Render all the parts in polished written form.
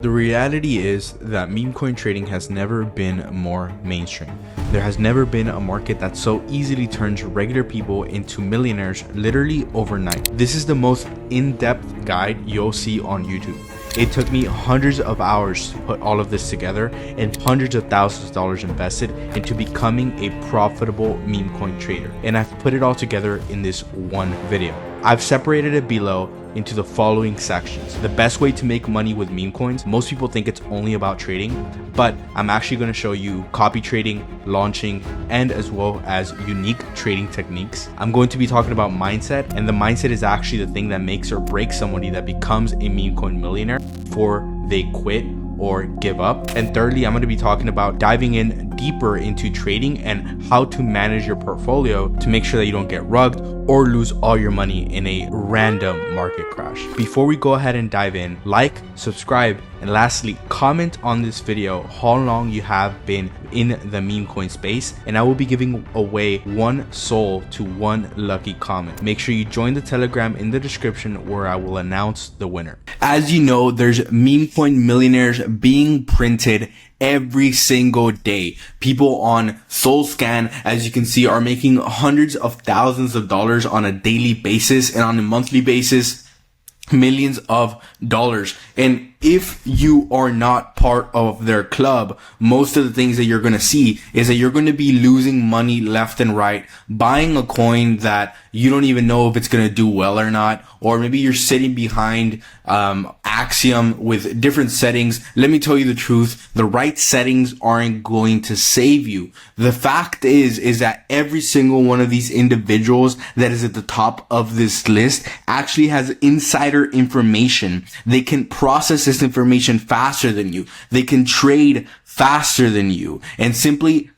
The reality is that meme coin trading has never been more mainstream. There has never been a market that so easily turns regular people into millionaires literally overnight. This is the most in-depth guide you'll see on YouTube. It took me hundreds of hours to put all of this together and hundreds of thousands of dollars invested into becoming a profitable meme coin trader. And I've put it all together in this one video. I've separated it below into the following sections. The best way to make money with meme coins. Most people think it's only about trading, but I'm actually going to show you copy trading, launching, and as well as unique trading techniques. I'm going to be talking about mindset, and the mindset is actually the thing that makes or breaks somebody that becomes a meme coin millionaire before they quit or give up. And thirdly, I'm going to be talking about diving in deeper into trading and how to manage your portfolio to make sure that you don't get rugged or lose all your money in a random market crash. Before we go ahead and dive in, like, subscribe, and lastly, comment on this video how long you have been in the meme coin space, and I will be giving away one soul to one lucky comment. Make sure you join the Telegram in the description where I will announce the winner. As you know, there's meme coin millionaires being printed every single day. People on SoulScan, as you can see, are making hundreds of thousands of dollars on a daily basis, and on a monthly basis, millions of dollars. And if you are not part of their club, most of the things that you're going to see is that you're going to be losing money left and right, buying a coin that you don't even know if it's going to do well or not, or maybe you're sitting behind Axiom with different settings. Let me tell you the truth, the right settings aren't going to save you. The fact is that every single one of these individuals that is at the top of this list actually has insider information. They can process this information faster than you. They can trade faster than you and simply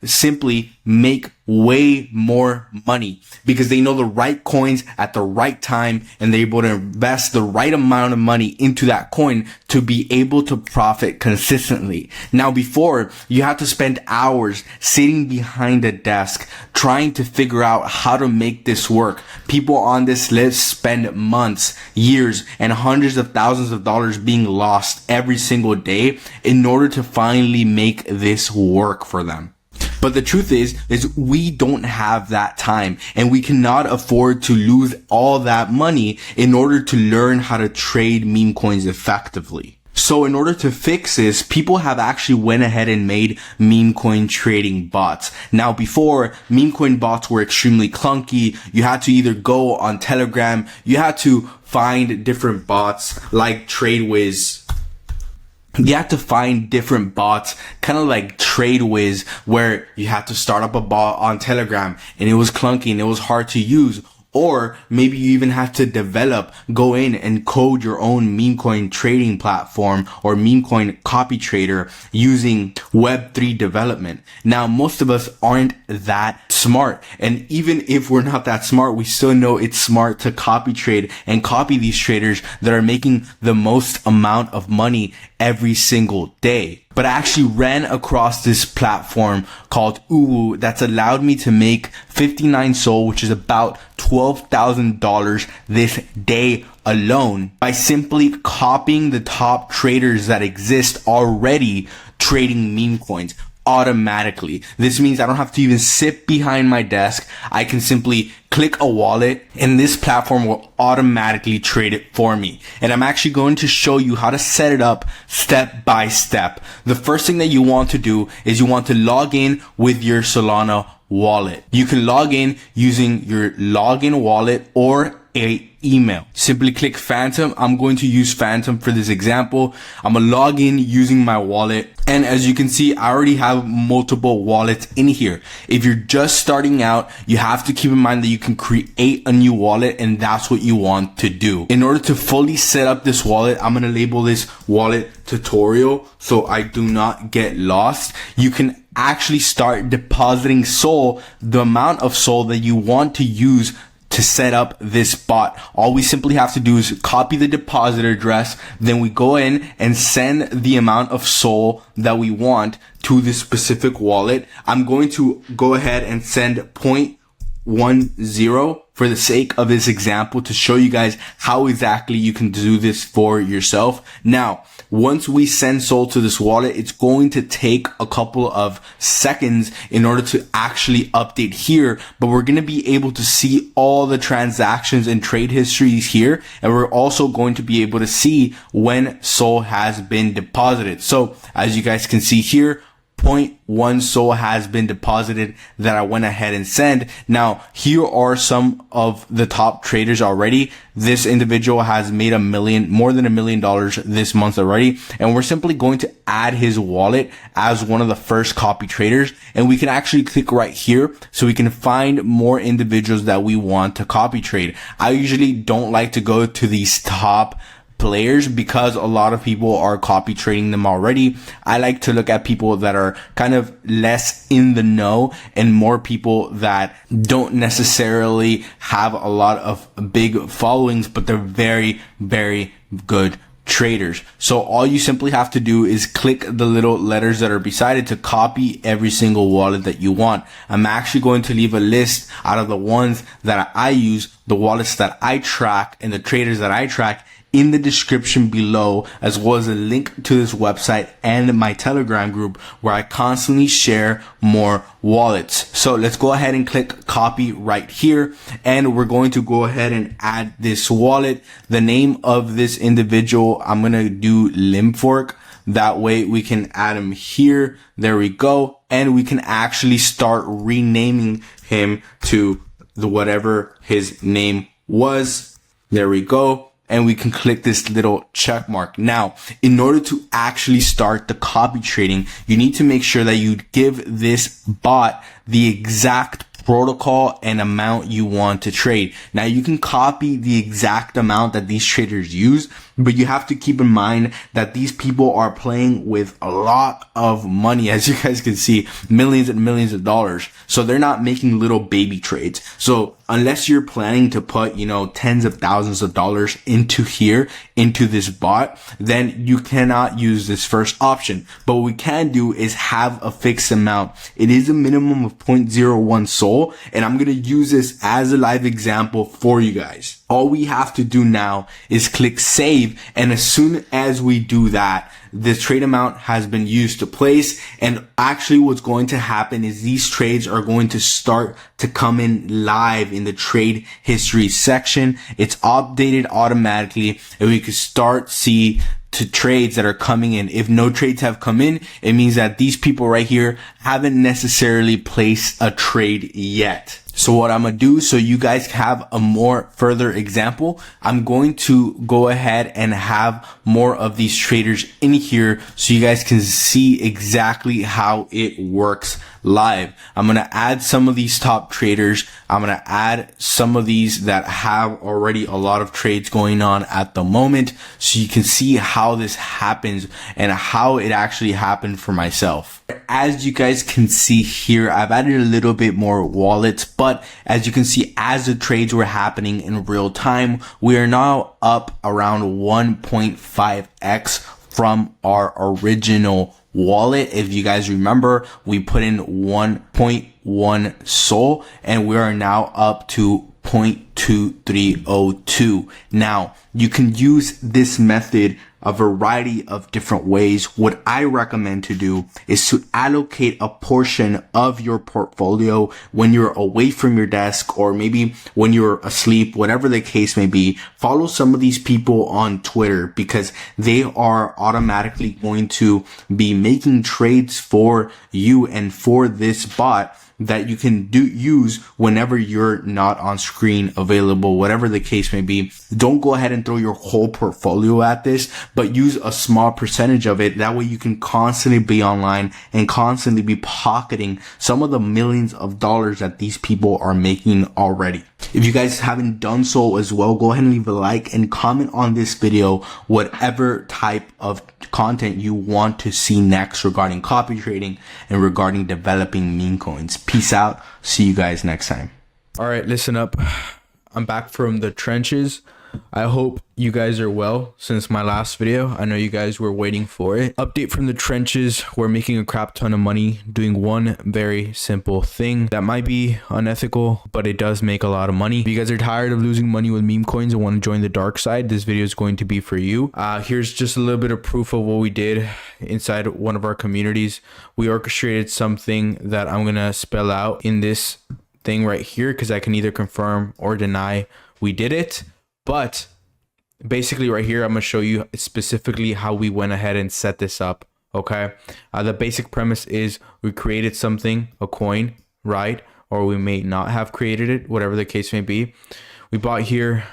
make way more money because they know the right coins at the right time, and they're able to invest the right amount of money into that coin to be able to profit consistently. Now, before, you have to spend hours sitting behind a desk trying to figure out how to make this work. People on this list spend months, years, and hundreds of thousands of dollars being lost every single day in order to finally make this work for them. But the truth is we don't have that time, and we cannot afford to lose all that money in order to learn how to trade meme coins effectively. So in order to fix this, people have actually went ahead and made meme coin trading bots. Now, before, meme coin bots were extremely clunky. You had to either go on Telegram, you had to find different bots like TradeWiz. You have to find different bots, kind of like TradeWiz, where you have to start up a bot on Telegram and it was clunky and it was hard to use. Or maybe you even have to go in and code your own meme coin trading platform or meme coin copy trader using Web3 development. Now, most of us aren't that smart. And even if we're not that smart, we still know it's smart to copy trade and copy these traders that are making the most amount of money every single day. But I actually ran across this platform called Uwu that's allowed me to make 59 SOL, which is about $12,000 this day alone, by simply copying the top traders that exist already trading meme coins automatically. This means I don't have to even sit behind my desk. I can simply click a wallet and this platform will automatically trade it for me. And I'm actually going to show you how to set it up step by step. The first thing that you want to do is you want to log in with your Solana wallet. You can log in using your login wallet or a email. Simply click Phantom. I'm going to use Phantom for this example. I'm gonna log in using my wallet. And as you can see, I already have multiple wallets in here. If you're just starting out, you have to keep in mind that you can create a new wallet, and that's what you want to do. In order to fully set up this wallet, I'm gonna label this wallet tutorial so I do not get lost. You can actually start depositing SOL, the amount of SOL that you want to use to set up this bot. All we simply have to do is copy the deposit address, then we go in and send the amount of SOL that we want to this specific wallet. I'm going to go ahead and send 0.10 for for the sake of this example to show you guys how exactly you can do this for yourself. Now, once we send SOL to this wallet, it's going to take a couple of seconds in order to actually update here, but we're going to be able to see all the transactions and trade histories here. And we're also going to be able to see when SOL has been deposited. So as you guys can see here, 0.1 SOL has been deposited that I went ahead and sent. Now, here are some of the top traders already. This individual has made more than $1 million this month already. And we're simply going to add his wallet as one of the first copy traders. And we can actually click right here so we can find more individuals that we want to copy trade. I usually don't like to go to these top players because a lot of people are copy trading them already. I like to look at people that are kind of less in the know and more people that don't necessarily have a lot of big followings, but they're very, very good traders. So all you simply have to do is click the little letters that are beside it to copy every single wallet that you want. I'm actually going to leave a list out of the ones that I use, the wallets that I track and the traders that I track in the description below, as well as a link to this website and my Telegram group where I constantly share more wallets. So let's go ahead and click copy right here. And we're going to go ahead and add this wallet. The name of this individual, I'm going to do Limfork. That way we can add him here. There we go. And we can actually start renaming him to the whatever his name was. There we go. And we can click this little check mark. Now, in order to actually start the copy trading, you need to make sure that you give this bot the exact protocol and amount you want to trade. Now, you can copy the exact amount that these traders use, but you have to keep in mind that these people are playing with a lot of money. As you guys can see, millions and millions of dollars. So they're not making little baby trades. So unless you're planning to put, tens of thousands of dollars into this bot, then you cannot use this first option. But what we can do is have a fixed amount. It is a minimum of 0.01 SOL, and I'm going to use this as a live example for you guys. All we have to do now is click save. And as soon as we do that, the trade amount has been used to place. And actually what's going to happen is these trades are going to start to come in live in the trade history section. It's updated automatically and we can start see to trades that are coming in. If no trades have come in, it means that these people right here haven't necessarily placed a trade yet. So what I'm going to do, so you guys have a more further example, I'm going to go ahead and have more of these traders in here so you guys can see exactly how it works live. I'm going to add some of these top traders. I'm going to add some of these that have already a lot of trades going on at the moment so you can see how this happens and how it actually happened for myself. As you guys can see here, I've added a little bit more wallets, but as you can see, as the trades were happening in real time, we are now up around 1.5x from our original wallet. If you guys remember, we put in 1.1 SOL and we are now up to 0.2302. Now, you can use this method a variety of different ways. What I recommend to do is to allocate a portion of your portfolio when you're away from your desk or maybe when you're asleep, whatever the case may be. Follow some of these people on Twitter because they are automatically going to be making trades for you and for this bot that you can use whenever you're not on screen available, whatever the case may be. Don't go ahead and throw your whole portfolio at this, but use a small percentage of it. That way you can constantly be online and constantly be pocketing some of the millions of dollars that these people are making already. If you guys haven't done so as well, go ahead and leave a like and comment on this video whatever type of content you want to see next regarding copy trading and regarding developing meme coins. Peace out. See you guys next time. All right, listen up. I'm back from the trenches. I hope you guys are well since my last video. I know you guys were waiting for it. Update from the trenches. We're making a crap ton of money doing one very simple thing that might be unethical, but it does make a lot of money. If you guys are tired of losing money with meme coins and want to join the dark side, this video is going to be for you. Here's just a little bit of proof of what we did inside one of our communities. We orchestrated something that I'm going to spell out in this thing right here, because I can either confirm or deny we did it. But basically right here, I'm going to show you specifically how we went ahead and set this up. Okay. The basic premise is we created something, a coin, right? Or we may not have created it, whatever the case may be. We bought here,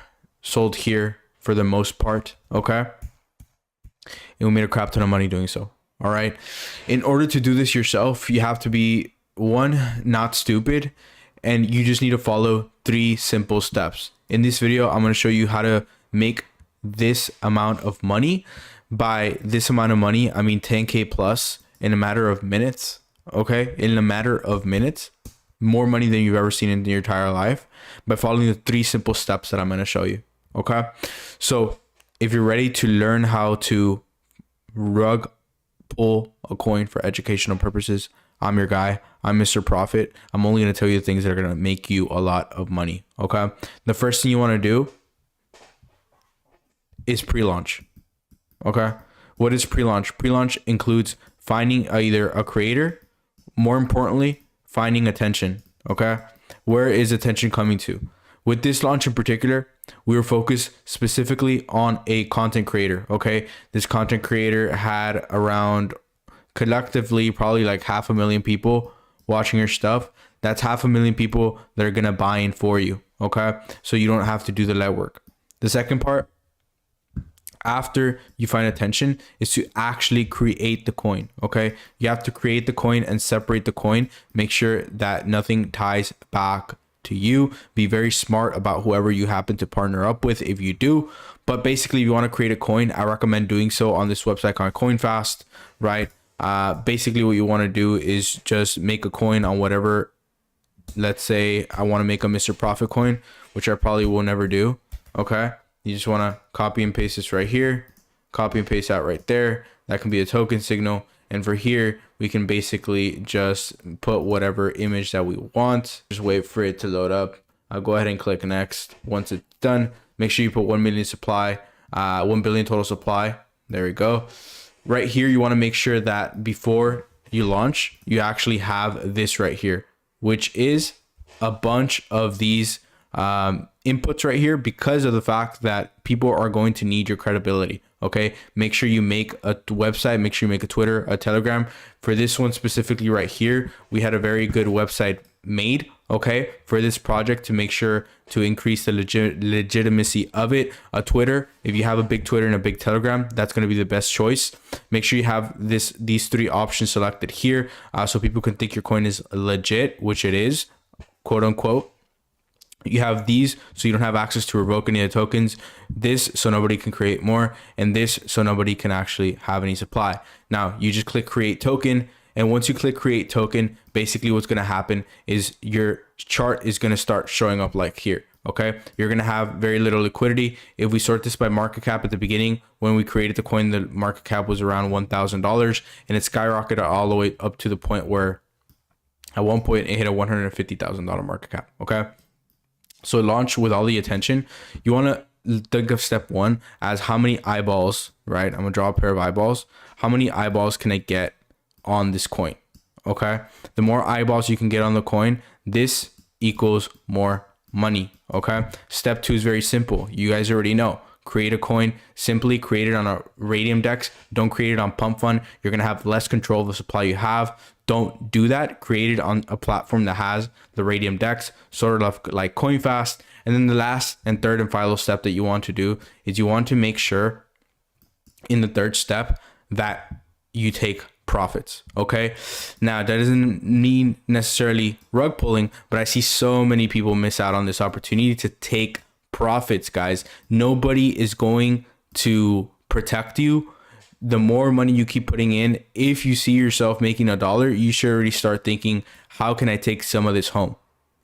sold here for the most part. Okay. And we made a crap ton of money doing so. All right. In order to do this yourself, you have to be, one, not stupid, and you just need to follow 3 simple steps. In this video, I'm going to show you how to make this amount of money. By this amount of money, I mean 10K plus in a matter of minutes. Okay. In a matter of minutes, more money than you've ever seen in your entire life by following the 3 simple steps that I'm going to show you. Okay. So if you're ready to learn how to rug pull a coin for educational purposes, I'm your guy. I'm Mr. Profit. I'm only going to tell you the things that are going to make you a lot of money. Okay. The first thing you want to do is pre-launch. Okay. What is pre-launch? Pre-launch includes finding either a creator, more importantly, finding attention. Okay. Where is attention coming to? With this launch in particular, we were focused specifically on a content creator. Okay. This content creator had around collectively probably like 500,000 people watching your stuff. That's 500,000 people that are going to buy in for you. Okay. So you don't have to do the legwork. The second part, after you find attention, is to actually create the coin. Okay. You have to create the coin and separate the coin. Make sure that nothing ties back to you. Be very smart about whoever you happen to partner up with if you do. But basically, if you want to create a coin, I recommend doing so on this website called CoinFast, right? Basically what you want to do is just make a coin on whatever. Let's say I want to make a Mr. Profit coin, which I probably will never do. Okay. You just want to copy and paste this right here, copy and paste that right there. That can be a token signal. And for here, we can basically just put whatever image that we want. Just wait for it to load up. I'll go ahead and click next. Once it's done, make sure you put 1 million supply, 1 billion total supply. There we go. Right here, you want to make sure that before you launch, you actually have this right here, which is a bunch of these inputs right here, because of the fact that people are going to need your credibility. Okay. Make sure you make a website, make sure you make a Twitter, a Telegram. For this one specifically right here, we had a very good website made, okay, for this project to make sure to increase the legitimacy of it. A Twitter, if you have a big Twitter and a big Telegram, that's going to be the best choice. Make sure you have these 3 options selected here, so people can think your coin is legit, which it is, quote unquote. You have these so you don't have access to revoke any of the tokens, this so nobody can create more, and this so nobody can actually have any supply. Now you just click create token, and once you click create token, basically what's going to happen is your chart is going to start showing up like here. Okay. You're going to have very little liquidity. If we sort this by market cap at the beginning, when we created the coin, the market cap was around $1,000, and it skyrocketed all the way up to the point where at one point it hit a $150,000 market cap. Okay. So launch with all the attention. You want to think of step 1 as how many eyeballs, right? I'm going to draw a pair of eyeballs. How many eyeballs can I get on this coin? Okay. The more eyeballs you can get on the coin, this equals more money. Okay. Step 2 is very simple. You guys already know. Create a coin, simply create it on a Radium Dex. Don't create it on Pump Fund. You're going to have less control of the supply you have. Don't do that. Create it on a platform that has the Radium Dex, sort of like CoinFast. And then the last and third and final step that you want to do is you want to make sure in the third step that you take profits. Okay. Now that doesn't mean necessarily rug pulling, but I see so many people miss out on this opportunity to take profits, guys. Nobody is going to protect you. The more money you keep putting in, if you see yourself making $1, you should already start thinking, how can I take some of this home?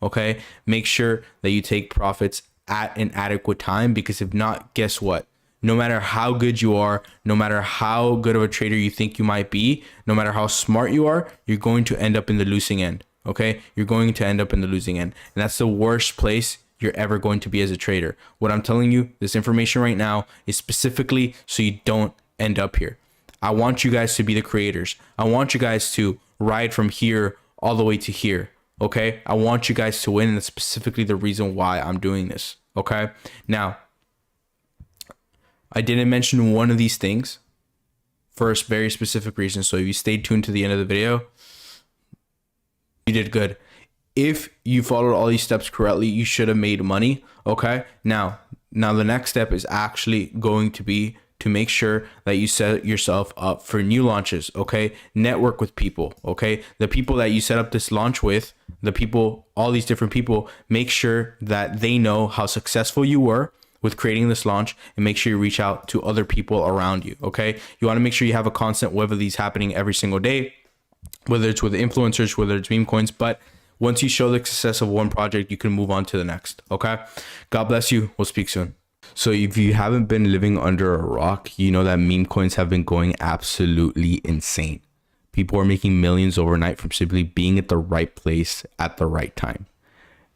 Okay. Make sure that you take profits at an adequate time, because if not, guess what? No matter how good you are, no matter how good of a trader you think you might be, no matter how smart you are, you're going to end up in the losing end. Okay, you're going to end up in the losing end, and that's the worst place you're ever going to be as a trader. What I'm telling you, this information right now, is specifically so you don't end up here. I want you guys to be the creators. I want you guys to ride from here all the way to here. Okay, I want you guys to win, and that's specifically the reason why I'm doing this. Okay, now I didn't mention one of these things for a very specific reason. So if you stayed tuned to the end of the video, you did good. If you followed all these steps correctly, you should have made money. Okay. Now the next step is actually going to be to make sure that you set yourself up for new launches. Okay. Network with people. Okay. The people that you set up this launch with, the people, all these different people, make sure that they know how successful you were with creating this launch, and make sure you reach out to other people around you. Okay. You want to make sure you have a constant web of these happening every single day, whether it's with influencers, whether it's meme coins. But once you show the success of one project, you can move on to the next. Okay. God bless you. We'll speak soon. So if you haven't been living under a rock, you know that meme coins have been going absolutely insane. People are making millions overnight from simply being at the right place at the right time.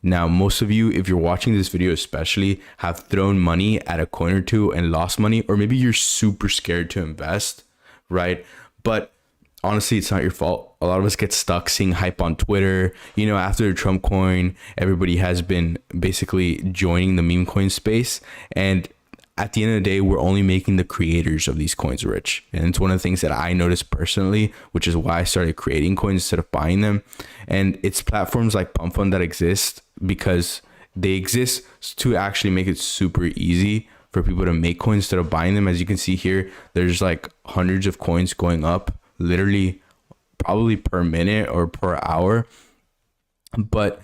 Now, most of you, if you're watching this video especially, have thrown money at a coin or two and lost money, or maybe you're super scared to invest, right? But honestly, it's not your fault. A lot of us get stuck seeing hype on Twitter. You know, after the Trump coin, everybody has been basically joining the meme coin space. And at the end of the day, we're only making the creators of these coins rich. And it's one of the things that I noticed personally, which is why I started creating coins instead of buying them. And it's platforms like Pump Fund that exist because they exist to actually make it super easy for people to make coins instead of buying them. As you can see here, there's like hundreds of coins going up literally probably per minute or per hour. But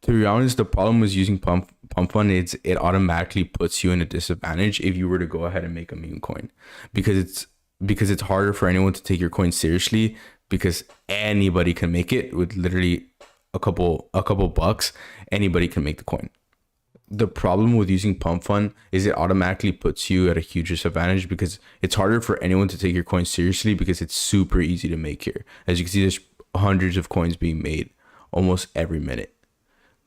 to be honest, the problem with using Pump Fund is it automatically puts you in a disadvantage if you were to go ahead and make a meme coin, because it's harder for anyone to take your coin seriously, because anybody can make it with literally a couple bucks. Anybody can make the coin. The problem with using Pump Fund is it automatically puts you at a huge disadvantage, because it's harder for anyone to take your coin seriously, because it's super easy to make here. As you can see, there's hundreds of coins being made almost every minute.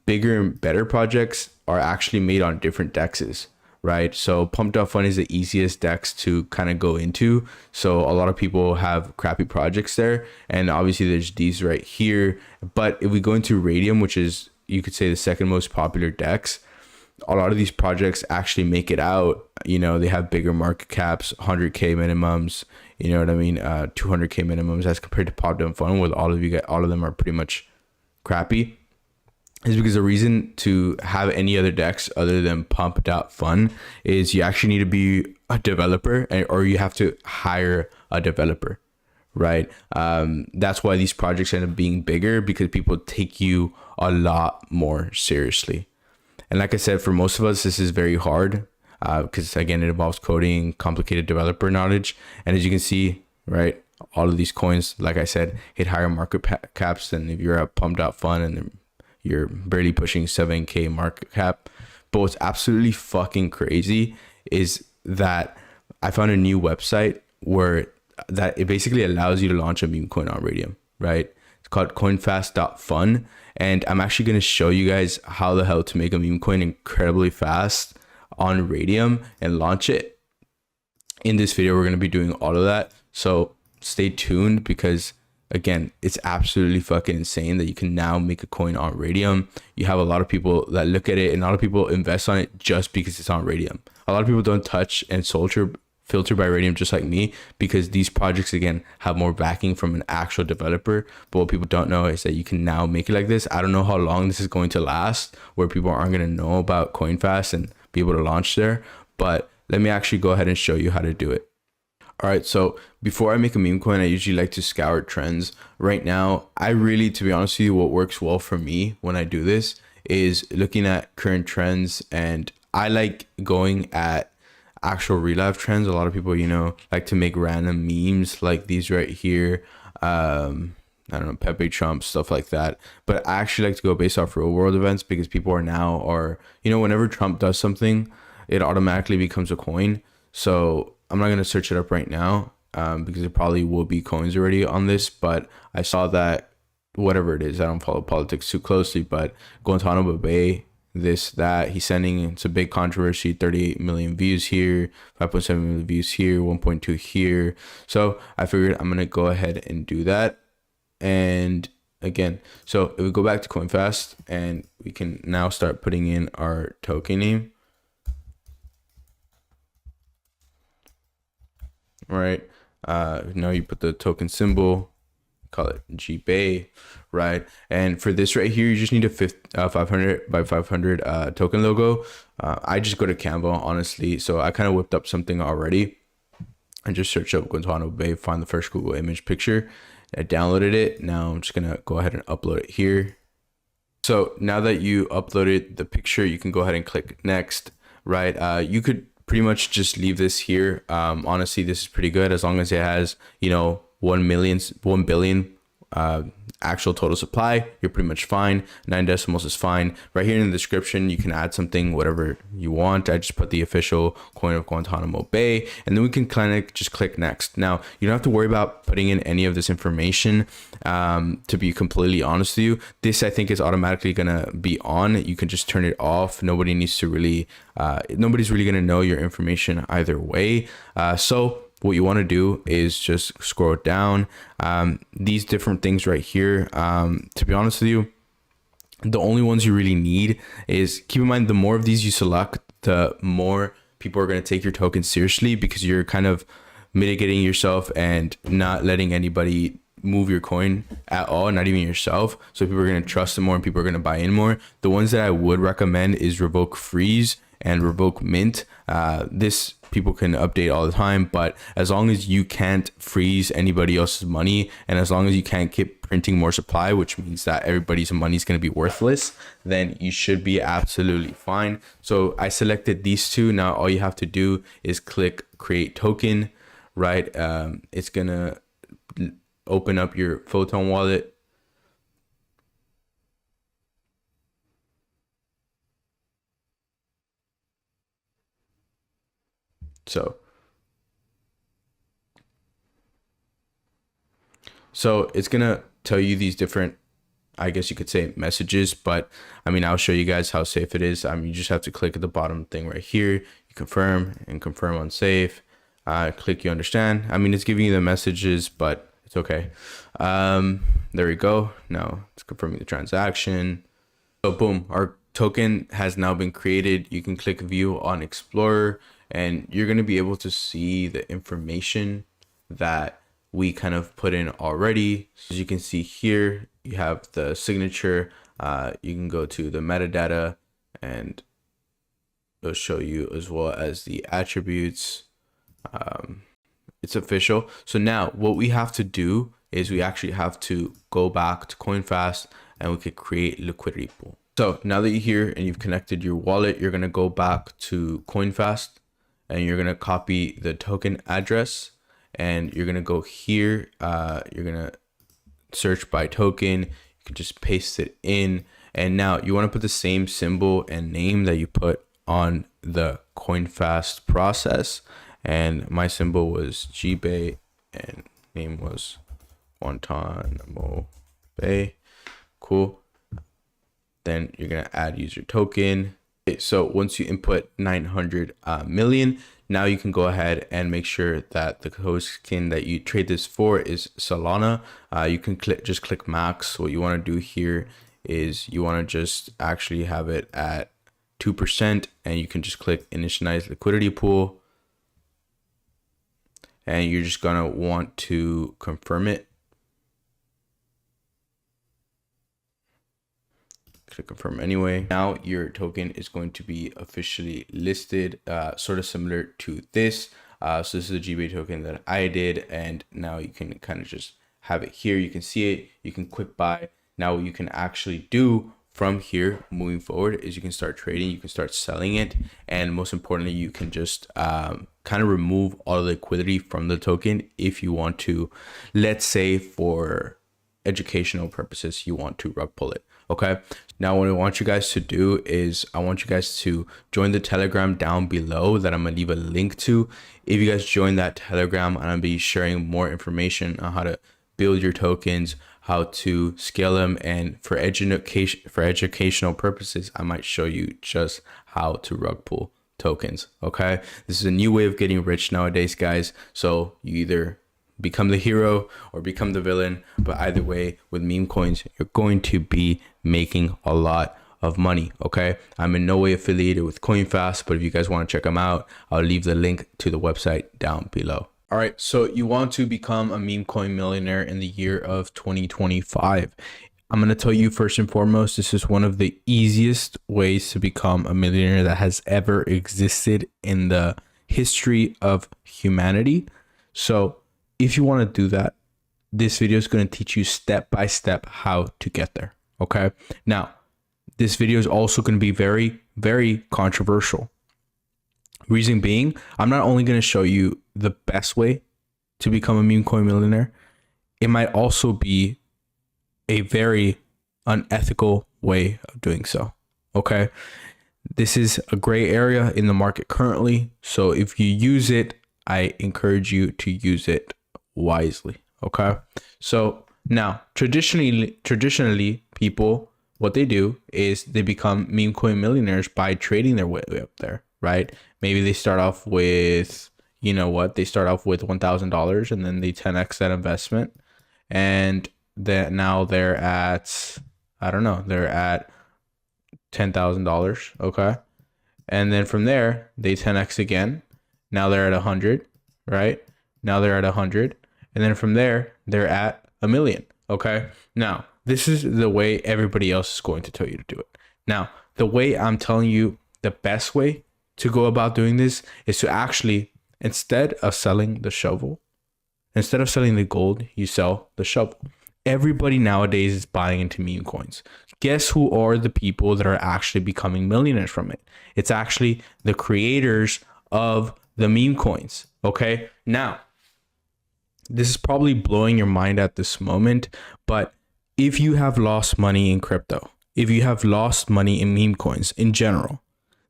Bigger and better projects are actually made on different dexes, right? So Pump.Fund is the easiest dex to kind of go into. So a lot of people have crappy projects there. And obviously there's these right here. But if we go into Radium, which is, you could say, the second most popular dex, a lot of these projects actually make it out. You know, they have bigger market caps, 100K minimums, you know what I mean? 200K minimums as compared to Pump.Fund, where all of them are pretty much crappy. Is because the reason to have any other decks other than Pump.Fund is you actually need to be a developer, or you have to hire a developer, right? That's why these projects end up being bigger, because people take you a lot more seriously. And like I said, for most of us, this is very hard because, again, it involves coding, complicated developer knowledge. And as you can see, right, all of these coins, like I said, hit higher market caps than if you're at Pump.Fund and you're barely pushing 7K market cap. But what's absolutely fucking crazy is that I found a new website where that it basically allows you to launch a meme coin on Radium, right? It's called coinfast.fun. And I'm actually going to show you guys how the hell to make a meme coin incredibly fast on Radium and launch it. In this video, we're going to be doing all of that. So stay tuned, because again, it's absolutely fucking insane that you can now make a coin on Radium. You have a lot of people that look at it, and a lot of people invest on it just because it's on Radium. A lot of people don't touch and filter by Radium, just like me, because these projects, again, have more backing from an actual developer. But what people don't know is that you can now make it like this. I don't know how long this is going to last, where people aren't going to know about CoinFast and be able to launch there. But let me actually go ahead and show you how to do it. All right, so before I make a meme coin, I usually like to scour trends. Right now, I really, to be honest with you, what works well for me when I do this is looking at current trends, and I like going at actual real life trends. A lot of people, you know, like to make random memes like these right here. I I don't know, Pepe Trump, stuff like that. But I actually like to go based off real world events because people are, whenever Trump does something, it automatically becomes a coin. So I'm not going to search it up right now because it probably will be coins already on this. But I saw that whatever it is, I don't follow politics too closely, but Guantanamo Bay, this, that, he's sending, it's a big controversy, 38 million views here, 5.7 million views here, 1.2 here. So I figured I'm going to go ahead and do that. And again, so if we go back to CoinFast and we can now start putting in our token name. Right. Now you put the token symbol, call it GBay, right? And for this right here, you just need a 500 by 500 token logo. I just go to Canva, honestly. So I kind of whipped up something already and just search up Guantanamo Bay, find the first Google image picture. I downloaded it. Now I'm just gonna go ahead and upload it here. So now that you uploaded the picture, you can go ahead and click next, right? You could pretty much just leave this here. Honestly, this is pretty good as long as it has, 1 billion actual total supply. You're pretty much fine. 9 decimals is fine. Right here in the description, you can add something, whatever you want. I just put the official coin of Guantanamo Bay, and then we can kind of just click next. Now, you don't have to worry about putting in any of this information. To be completely honest with you, this I think is automatically gonna be on. You can just turn it off. Nobody needs to really, nobody's really gonna know your information either way. So what you want to do is just scroll down. These different things right here, to be honest with you, the only ones you really need is, keep in mind, the more of these you select, the more people are going to take your token seriously, because you're kind of mitigating yourself and not letting anybody move your coin at all, not even yourself. So people are going to trust it more and people are going to buy in more. The ones that I would recommend is revoke freeze and revoke mint. This people can update all the time, but as long as you can't freeze anybody else's money, and as long as you can't keep printing more supply, which means that everybody's money is going to be worthless, then you should be absolutely fine. So I selected these two. Now all you have to do is click create token, right? It's gonna open up your Photon wallet. So it's gonna tell you these different, I guess you could say, messages, but I mean, I'll show you guys how safe it is. I mean, you just have to click at the bottom thing right here. You confirm and confirm on safe. Click you understand. I mean, it's giving you the messages, but it's okay. There we go. Now it's confirming the transaction. So boom, our token has now been created. You can click view on Explorer and you're going to be able to see the information that we kind of put in already. As you can see here, you have the signature. You can go to the metadata and it'll show you, as well as the attributes. It's official. So now what we have to do is we actually have to go back to CoinFast and we could create liquidity pool. So now that you're here and you've connected your wallet, you're going to go back to CoinFast and you're going to copy the token address and you're going to go here. You're going to search by token. You can just paste it in. And now you want to put the same symbol and name that you put on the CoinFast process. And my symbol was GBay and name was Guantanamo Bay. Cool. Then you're going to add user token. Okay, so once you input 900 million, now you can go ahead and make sure that the token that you trade this for is Solana. You can just click max. What you want to do here is you want to just actually have it at 2%, and you can just click initialize liquidity pool. And you're just going to want to confirm it. Click confirm anyway. Now your token is going to be officially listed, sort of similar to this. So this is the GBay token that I did, and now you can kind of just have it here. You can see it. You can quick buy. Now what you can actually do from here moving forward is you can start trading. You can start selling it, and most importantly, you can just kind of remove all the liquidity from the token if you want to. Let's say for educational purposes, you want to rug pull it. Okay. Now, what I want you guys to do is I want you guys to join the Telegram down below that I'm going to leave a link to. If you guys join that Telegram, I'm going to be sharing more information on how to build your tokens, how to scale them, and for educational purposes, I might show you just how to rug pull tokens. Okay. This is a new way of getting rich nowadays, guys. So you either become the hero or become the villain, but either way, with meme coins, you're going to be making a lot of money. Okay. I'm in no way affiliated with CoinFast, but if you guys want to check them out, I'll leave the link to the website down below. All right. So you want to become a meme coin millionaire in the year of 2025. I'm going to tell you first and foremost, this is one of the easiest ways to become a millionaire that has ever existed in the history of humanity. So if you want to do that, this video is going to teach you step by step how to get there. Okay. Now, this video is also going to be very, very controversial. Reason being, I'm not only going to show you the best way to become a meme coin millionaire, it might also be a very unethical way of doing so. Okay. This is a gray area in the market currently. So if you use it, I encourage you to use it wisely. Okay. So now traditionally people, what they do is they become meme coin millionaires by trading their way up there, right? Maybe they start off with, you know what, they start off with $1,000 and then they 10x that investment, and then now they're at, I don't know, they're at $10,000. Okay. And then from there they 10x again. Now they're at 100, right? Now they're at 100. And then from there, they're at 1 million. Okay. Now, this is the way everybody else is going to tell you to do it. Now, the way I'm telling you, the best way to go about doing this is to actually, instead of selling the shovel, instead of selling the gold, you sell the shovel. Everybody nowadays is buying into meme coins. Guess who are the people that are actually becoming millionaires from it? It's actually the creators of the meme coins. Okay. Now, this is probably blowing your mind at this moment, but if you have lost money in crypto, if you have lost money in meme coins in general,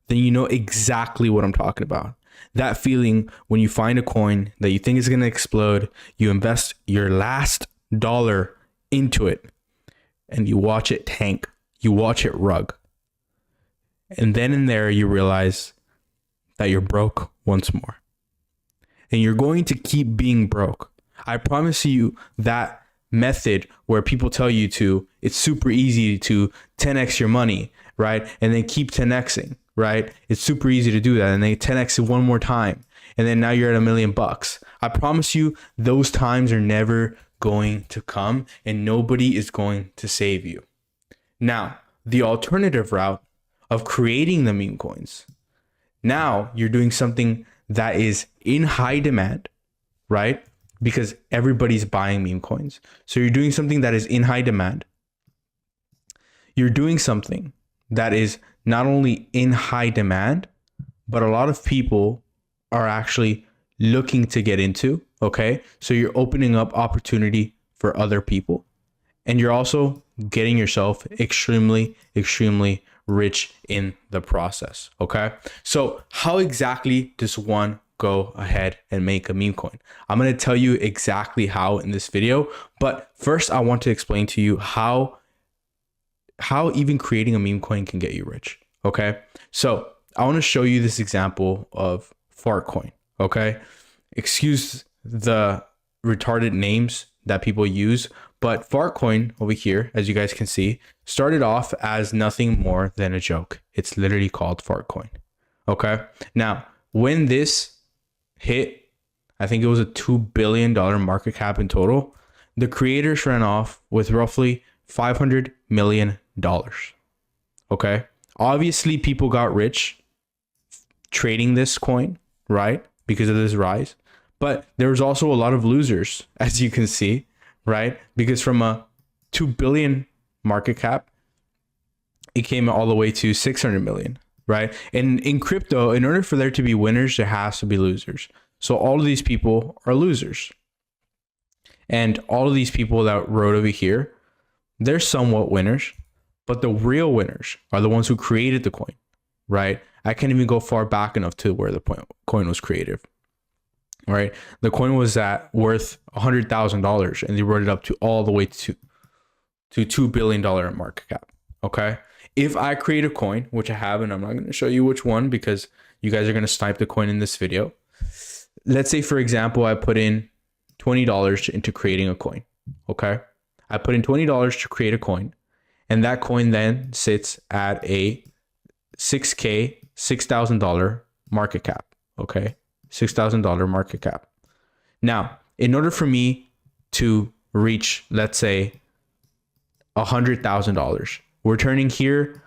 then you know exactly what I'm talking about. That feeling when you find a coin that you think is going to explode, you invest your last dollar into it and you watch it tank, you watch it rug. And then in there, you realize that you're broke once more. And you're going to keep being broke. I promise you that method where people tell you to, it's super easy to 10x your money, right? And then keep 10xing, right? It's super easy to do that. And then 10x it one more time. And then now you're at $1 million. I promise you those times are never going to come and nobody is going to save you. Now, the alternative route of creating the meme coins, now you're doing something that is in high demand, right? Because everybody's buying meme coins. So you're doing something that is in high demand. You're doing something that is not only in high demand, but a lot of people are actually looking to get into. Okay. So you're opening up opportunity for other people. And you're also getting yourself extremely, extremely rich in the process. Okay. So how exactly does one go ahead and make a meme coin? I'm going to tell you exactly how in this video, but first I want to explain to you how even creating a meme coin can get you rich. Okay. So I want to show you this example of fart coin. Okay. Excuse the retarded names that people use, but fart coin over here, as you guys can see, started off as nothing more than a joke. It's literally called fart coin. Okay. Now, when this hit, I think it was a $2 billion market cap in total, the creators ran off with roughly $500 million. Okay. Obviously, people got rich trading this coin, right? Because of this rise. But there was also a lot of losers, as you can see, right? Because from a 2 billion market cap, it came all the way to 600 million, right? And in crypto, in order for there to be winners, there has to be losers. So all of these people are losers. And all of these people that wrote over here, they're somewhat winners, but the real winners are the ones who created the coin, right? I can't even go far back enough to where the coin was created, right? The coin was worth $100,000 and they wrote it up to all the way to $2 billion market cap. Okay. If I create a coin, which I have, and I'm not going to show you which one because you guys are going to snipe the coin in this video. Let's say, for example, I put in $20 into creating a coin. Okay. I put in $20 to create a coin, and that coin then sits at a $6,000 market cap. Okay. $6,000 market cap. Now, in order for me to reach, let's say, $100,000, we're turning $20,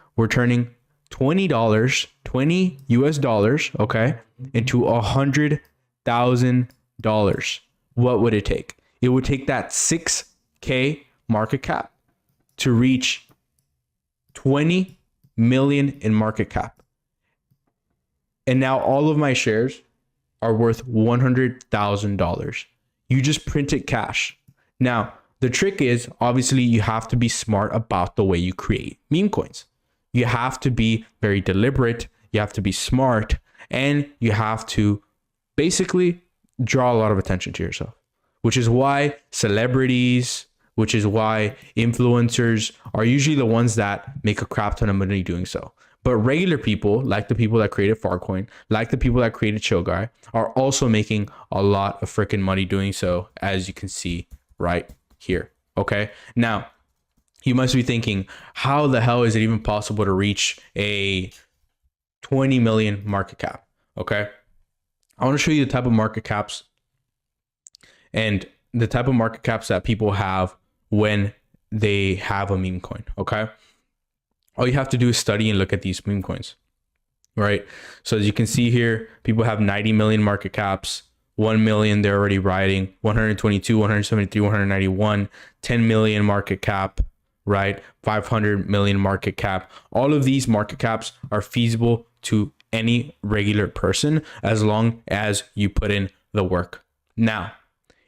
20 US dollars, okay, into $100,000. What would it take? It would take that 6K market cap to reach 20 million in market cap. And now all of my shares are worth $100,000. You just print it cash. Now, the trick is, obviously, you have to be smart about the way you create meme coins. You have to be very deliberate. You have to be smart, and you have to basically draw a lot of attention to yourself, which is why celebrities, which is why influencers are usually the ones that make a crap ton of money doing so. But regular people, like the people that created Farcoin, like the people that created Chill Guy, are also making a lot of freaking money doing so, as you can see right here. Okay. Now, you must be thinking, how the hell is it even possible to reach a 20 million market cap? Okay. I want to show you the type of market caps and the type of market caps that people have when they have a meme coin. Okay. All you have to do is study and look at these meme coins, right? So as you can see here, people have 90 million market caps, 1 million they're already riding, 122, 173, 191, 10 million market cap, right? 500 million market cap. All of these market caps are feasible to any regular person as long as you put in the work. Now,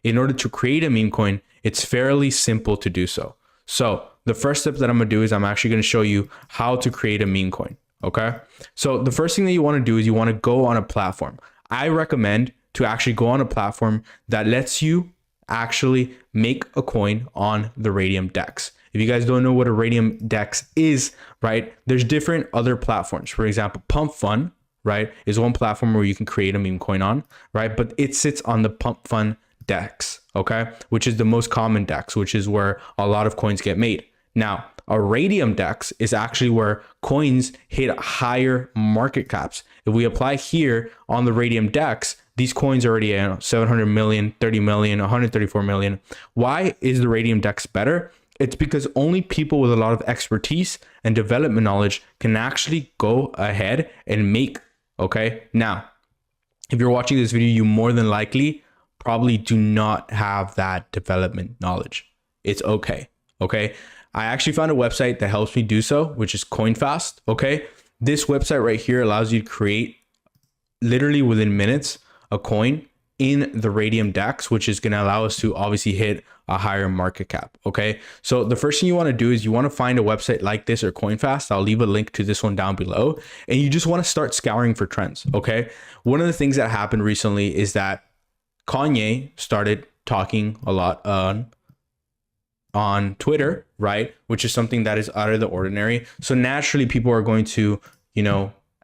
in order to create a meme coin, it's fairly simple to do so. So the first step that I'm gonna do is I'm actually gonna show you how to create a meme coin. Okay. So the first thing that you want to do is you want to go on a platform. I recommend to actually go on a platform that lets you actually make a coin on the Radium DEX. If you guys don't know what a Radium DEX is, right, there's different other platforms. For example, Pump Fun, right, is one platform where you can create a meme coin on, right, but it sits on the Pump Fun DEX, okay, which is the most common DEX, which is where a lot of coins get made. Now, a Radium DEX is actually where coins hit higher market caps. If we apply here on the Radium DEX, these coins are already at 700 million, 30 million, 134 million. Why is the Radium DEX better? It's because only people with a lot of expertise and development knowledge can actually go ahead and make, okay? Now, if you're watching this video, you more than likely probably do not have that development knowledge. It's okay, okay? I actually found a website that helps me do so, which is CoinFast, okay? This website right here allows you to create literally within minutes a coin in the Radium DEX, which is going to allow us to obviously hit a higher market cap. Okay. So the first thing you want to do is you want to find a website like this or CoinFast. I'll leave a link to this one down below. And you just want to start scouring for trends. Okay. One of the things that happened recently is that Kanye started talking a lot on Twitter, right? Which is something that is out of the ordinary. So naturally people are going to,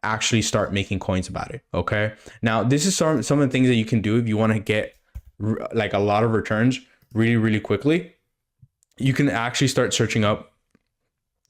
actually start making coins about it. Okay. Now, this is some of the things that you can do if you want to get like a lot of returns really, really quickly. You can actually start searching up.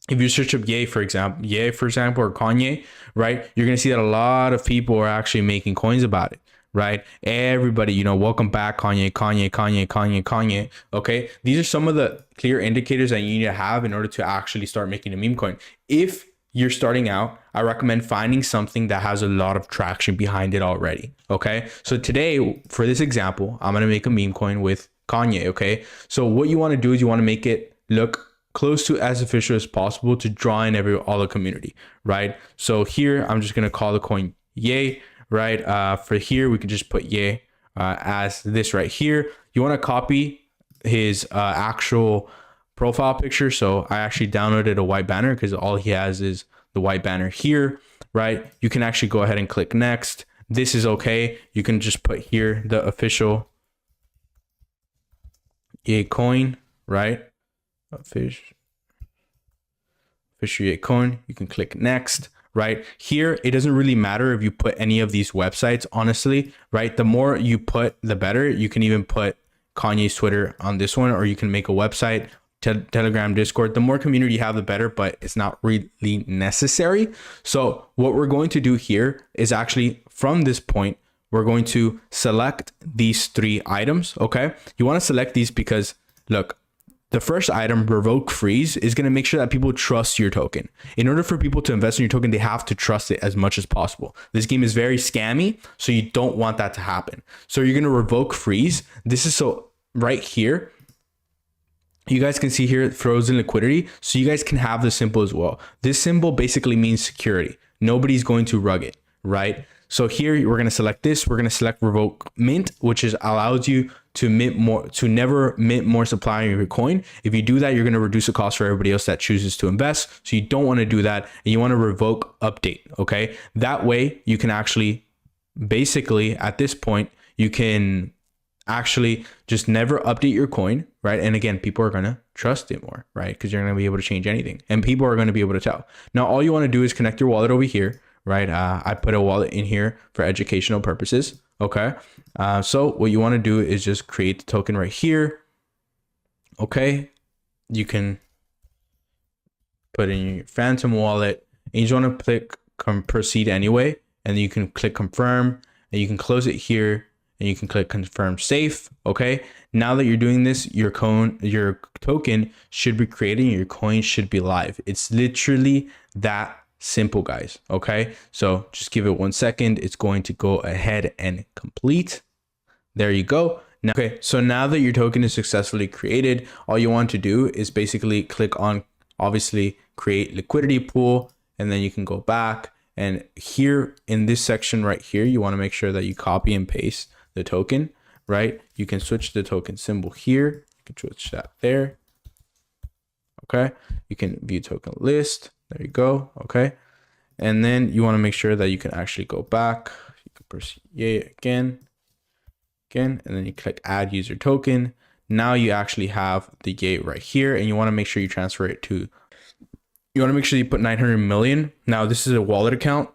If you search up Ye, for example, or Kanye, right? You're going to see that a lot of people are actually making coins about it, right? Everybody, welcome back, Kanye. Okay. These are some of the clear indicators that you need to have in order to actually start making a meme coin. If you're starting out, I recommend finding something that has a lot of traction behind it already. Okay. So today, for this example, I'm going to make a meme coin with Kanye. Okay. So what you want to do is you want to make it look close to as official as possible to draw in all the community, right? So here, I'm just going to call the coin Ye, right? For here, we can just put Ye as this right here. You want to copy his actual profile picture. So I actually downloaded a white banner because all he has is the white banner here, right? You can actually go ahead and click next. This is okay. You can just put here the official EA coin, right? Official EA coin. You can click next. Right here, it doesn't really matter if you put any of these websites, honestly, right? The more you put, the better. You can even put Kanye's Twitter on this one, or you can make a website, Telegram, Discord. The more community you have, the better, but it's not really necessary. So what we're going to do here is actually from this point, we're going to select these 3 items, okay? You want to select these because, look, the first item, revoke freeze, is going to make sure that people trust your token. In order for people to invest in your token, they have to trust it as much as possible. This game is very scammy, so you don't want that to happen. So you're going to revoke freeze. This is so right here. You guys can see here frozen liquidity. So you guys can have this symbol as well. This symbol basically means security. Nobody's going to rug it, right? So here we're going to select this. We're going to select revoke mint, which is allows you to mint more, to never mint more supply in your coin. If you do that, you're going to reduce the cost for everybody else that chooses to invest. So you don't want to do that. And you want to revoke update. Okay. That way you can actually basically at this point, you can actually just never update your coin, right? And again, people are going to trust it more, right? Because you're going to be able to change anything and people are going to be able to tell. Now, all you want to do is connect your wallet over here, right? I put a wallet in here for educational purposes. Okay. So what you want to do is just create the token right here. Okay. You can put in your phantom wallet and you just want to click proceed anyway. And then you can click confirm and you can close it here and you can click confirm safe. Okay. Now that you're doing this, your token should be created and your coin should be live. It's literally that simple, guys. Okay. So just give it 1 second. It's going to go ahead and complete. There you go. Now, okay. So now that your token is successfully created, all you want to do is basically click on obviously create liquidity pool. And then you can go back and here in this section right here, you want to make sure that you copy and paste the token, right? You can switch the token symbol here. You can switch that there. Okay. You can view token list. There you go. Okay. And then you want to make sure that you can actually go back. You can press yay again, and then you click add user token. Now you actually have the gate right here and you want to make sure you transfer it to, you want to make sure you put 900 million. Now this is a wallet account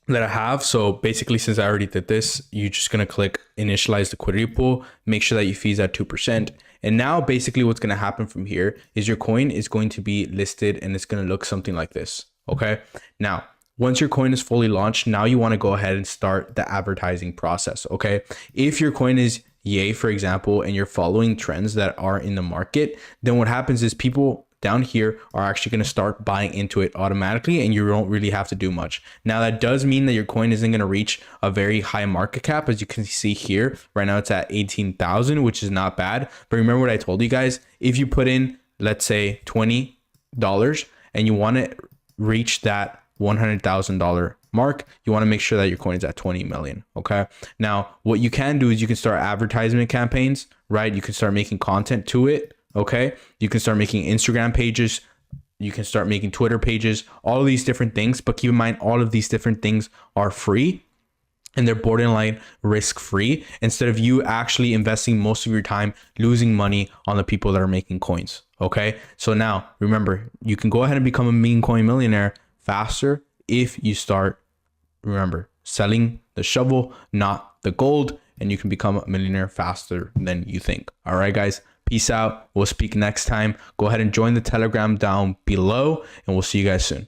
that I have. So basically, since I already did this, you're just going to click initialize liquidity pool, make sure that your fees at 2%. And now basically what's going to happen from here is your coin is going to be listed and it's going to look something like this. Okay. Now, once your coin is fully launched, now you want to go ahead and start the advertising process. Okay. If your coin is yay, for example, and you're following trends that are in the market, then what happens is people down here are actually going to start buying into it automatically and you don't really have to do much. Now that does mean that your coin isn't going to reach a very high market cap. As you can see here, right now it's at 18,000, which is not bad. But remember what I told you guys, if you put in, let's say $20 and you want to reach that $100,000 mark, you want to make sure that your coin is at 20 million. Okay. Now what you can do is you can start advertisement campaigns, right? You can start making content to it. Okay. You can start making Instagram pages. You can start making Twitter pages, all of these different things. But keep in mind, all of these different things are free and they're borderline risk free instead of you actually investing most of your time losing money on the people that are making coins. Okay. So now remember, you can go ahead and become a meme coin millionaire faster if you start, remember, selling the shovel, not the gold, and you can become a millionaire faster than you think. All right, guys. Peace out. We'll speak next time. Go ahead and join the Telegram down below and we'll see you guys soon.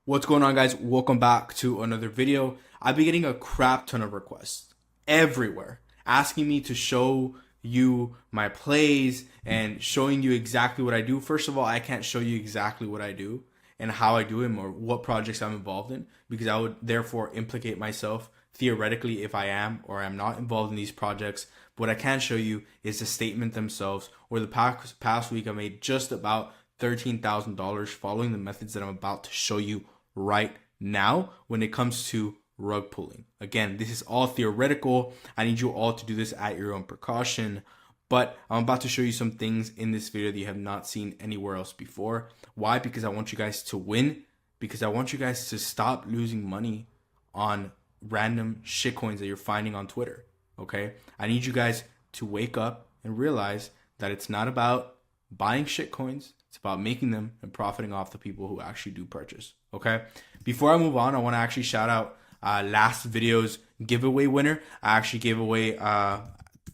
What's going on, guys? Welcome back to another video. I've been getting a crap ton of requests everywhere asking me to show you my plays and showing you exactly what I do. First of all, I can't show you exactly what I do and how I do it or what projects I'm involved in because I would therefore implicate myself theoretically if I am or I'm not involved in these projects. What I can show you is the statement themselves, or the past week I made just about $13,000 following the methods that I'm about to show you right now when it comes to rug pulling. Again, this is all theoretical. I need you all to do this at your own precaution. but I'm about to show you some things in this video that you have not seen anywhere else before. Why? Because I want you guys to win, because I want you guys to stop losing money on random shitcoins that you're finding on Twitter. Okay, I need you guys to wake up and realize that it's not about buying shitcoins. It's about making them and profiting off the people who actually do purchase. Okay, before I move on, I want to actually shout out last video's giveaway winner. I actually gave away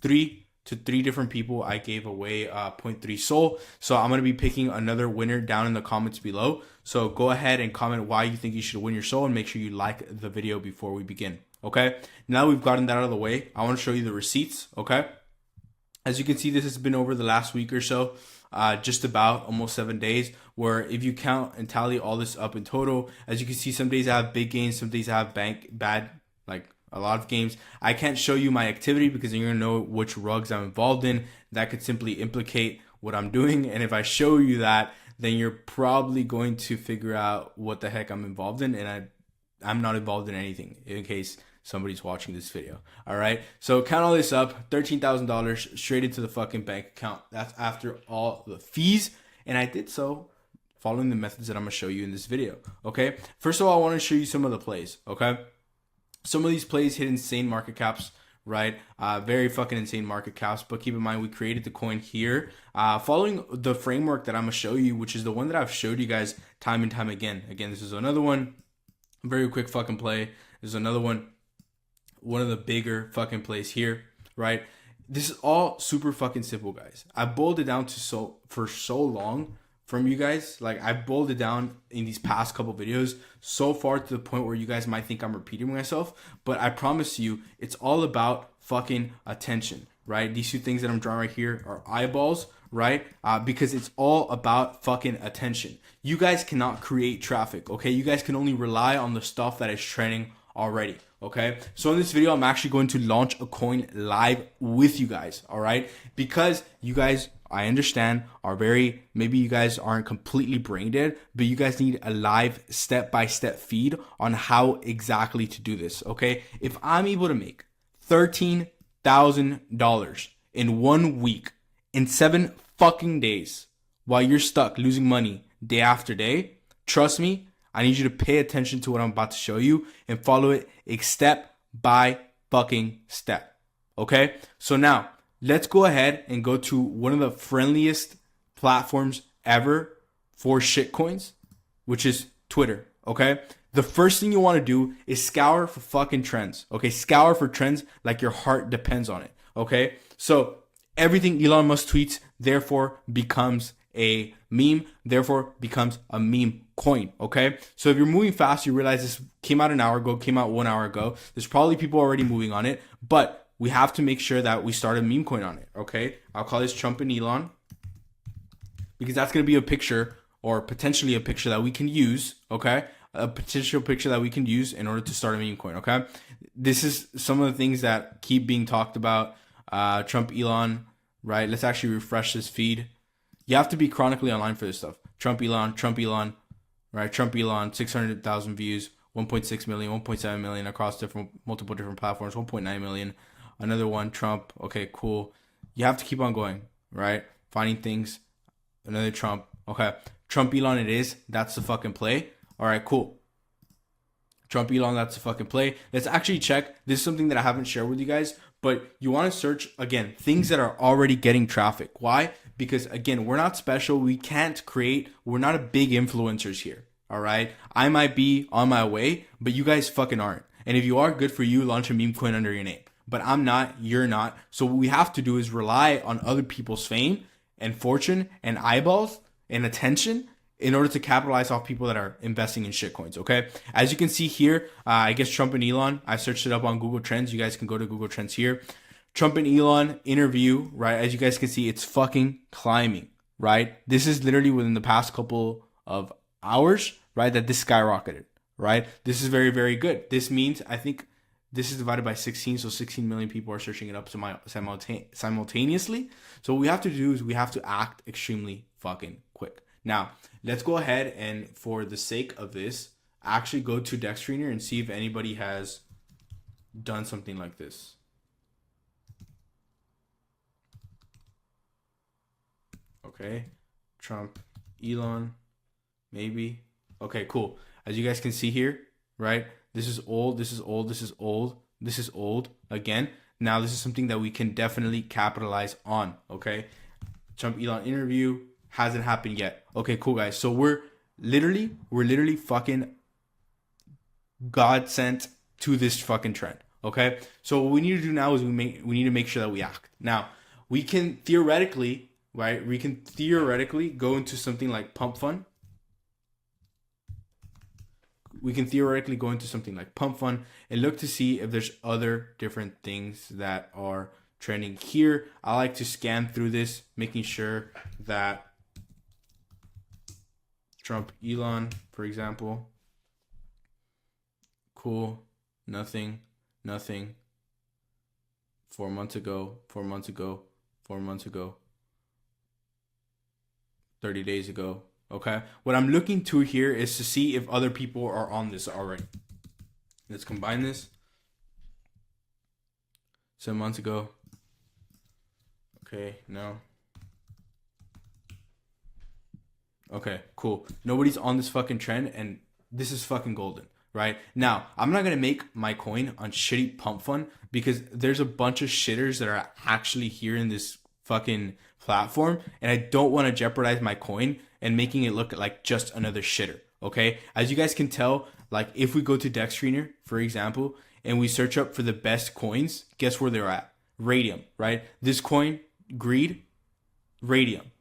three different people. I gave away 0.3 soul. So I'm going to be picking another winner down in the comments below. So go ahead and comment why you think you should win your soul, and make sure you like the video before we begin. Okay, now we've gotten that out of the way, I want to show you the receipts. Okay, as you can see, this has been over the last week or so, just about almost 7 days, where if you count and tally all this up in total, as you can see, some days I have big gains, some days I have bad, like a lot of games. I can't show you my activity because you're gonna know which rugs I'm involved in. That could simply implicate what I'm doing, and if I show you that, then you're probably going to figure out what the heck I'm involved in, and I'm not involved in anything, in case somebody's watching this video. All right, so count all this up, $13,000 straight into the fucking bank account. That's after all the fees, and I did so following the methods that I'm gonna show you in this video. Okay, first of all, I want to show you some of the plays. Okay, some of these plays hit insane market caps, right? Very fucking insane market caps. But keep in mind, we created the coin here following the framework that I'm gonna show you, which is the one that I've showed you guys time and time again. Again, this is another one, very quick fucking play. There's another one of the bigger fucking plays here, right? This is all super fucking simple, guys. I boiled it down to for so long from you guys. Like, I boiled it down in these past couple videos so far to the point where you guys might think I'm repeating myself, but I promise you it's all about fucking attention, right? These two things that I'm drawing right here are eyeballs, right? Because it's all about fucking attention. You guys cannot create traffic, okay? You guys can only rely on the stuff that is trending already. Okay, so in this video, I'm actually going to launch a coin live with you guys. All right, because you guys, I understand, are maybe you guys aren't completely brain dead, but you guys need a live step-by-step feed on how exactly to do this. Okay, if I'm able to make $13,000 in 1 week, in 7 fucking days, while you're stuck losing money day after day, trust me, I need you to pay attention to what I'm about to show you and follow it step by fucking step. Okay? So now, let's go ahead and go to one of the friendliest platforms ever for shitcoins, which is Twitter. Okay? The first thing you want to do is scour for fucking trends. Okay? Scour for trends like your heart depends on it. Okay? So everything Elon Musk tweets, therefore, becomes a meme, therefore becomes a meme coin. Okay, so if you're moving fast, you realize this came out an hour ago, came out 1 hour ago. There's probably people already moving on it, but we have to make sure that we start a meme coin on it. Okay, I'll call this Trump and Elon, because that's going to be a picture, or potentially a picture that we can use. Okay, a potential picture that we can use in order to start a meme coin. Okay, this is some of the things that keep being talked about. Trump, Elon, right? Let's actually refresh this feed. You have to be chronically online for this stuff. Trump, Elon, right? Trump, Elon, 600,000 views, 1.6 million, 1.7 million across multiple different platforms, 1.9 million. Another one, Trump. Okay, cool. You have to keep on going, right? Finding things. Another Trump. Okay, Trump, Elon, it is. That's the fucking play. All right, cool. Trump, Elon, that's the fucking play. Let's actually check. This is something that I haven't shared with you guys, but you want to search, again, things that are already getting traffic. Why? Because, again, we're not special. We can't create. We're not a big influencers here. All right. I might be on my way, but you guys fucking aren't. And if you are, good for you. Launch a meme coin under your name. But I'm not. You're not. So what we have to do is rely on other people's fame and fortune and eyeballs and attention in order to capitalize off people that are investing in shitcoins. Okay. As you can see here, I guess Trump and Elon, I searched it up on Google Trends. You guys can go to Google Trends here. Trump and Elon interview, right? As you guys can see, it's fucking climbing, right? This is literally within the past couple of hours, right? That this skyrocketed, right? This is very, very good. This means, I think this is divided by 16. So 16 million people are searching it up simultaneously. So what we have to do is we have to act extremely fucking quick. Now, let's go ahead and, for the sake of this, actually go to Deck Screener and see if anybody has done something like this. Okay. Trump, Elon, maybe. Okay, cool. As you guys can see here, right? This is old, this is old, this is old, this is old. Again, now this is something that we can definitely capitalize on, okay? Trump Elon interview hasn't happened yet. Okay, cool guys. So we're literally fucking God sent to this fucking trend. Okay? So what we need to do now is we need to make sure that we act. Now, we can theoretically, right? We can theoretically go into something like Pump Fund. We can theoretically go into something like Pump Fund and look to see if there's other different things that are trending here. I like to scan through this, making sure that Trump Elon, for example, cool, nothing, 4 months ago, 30 days ago. Okay, what I'm looking to here is to see if other people are on this already. Let's combine this. 7 months ago. Okay, no. Okay, cool. Nobody's on this fucking trend, and this is fucking golden, right? Now, I'm not gonna make my coin on shitty Pump Fund because there's a bunch of shitters that are actually here in this fucking platform, and I don't want to jeopardize my coin and making it look like just another shitter. Okay, as you guys can tell, like if we go to Dex Screener, for example, and we search up for the best coins, guess where they're at? Radium, right? This coin, Greed, Radium.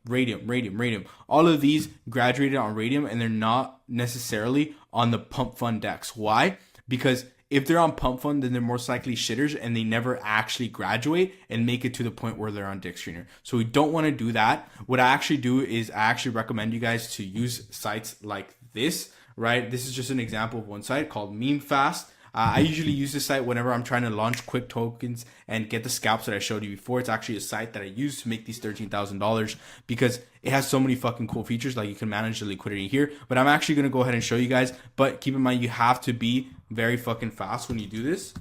All of these graduated on Radium, and they're not necessarily on the Pump Fund Dex. Why? Because if they're on Pump Fund, then they're most likely shitters and they never actually graduate and make it to the point where they're on Dex Screener. So we don't want to do that. What I actually do is I actually recommend you guys to use sites like this, right? This is just an example of one site called Meme Fast. I usually use this site whenever I'm trying to launch quick tokens and get the scalps that I showed you before. It's actually a site that I use to make these $13,000 because it has so many fucking cool features. Like you can manage the liquidity here, but I'm actually going to go ahead and show you guys. But keep in mind, you have to be very fucking fast when you do this.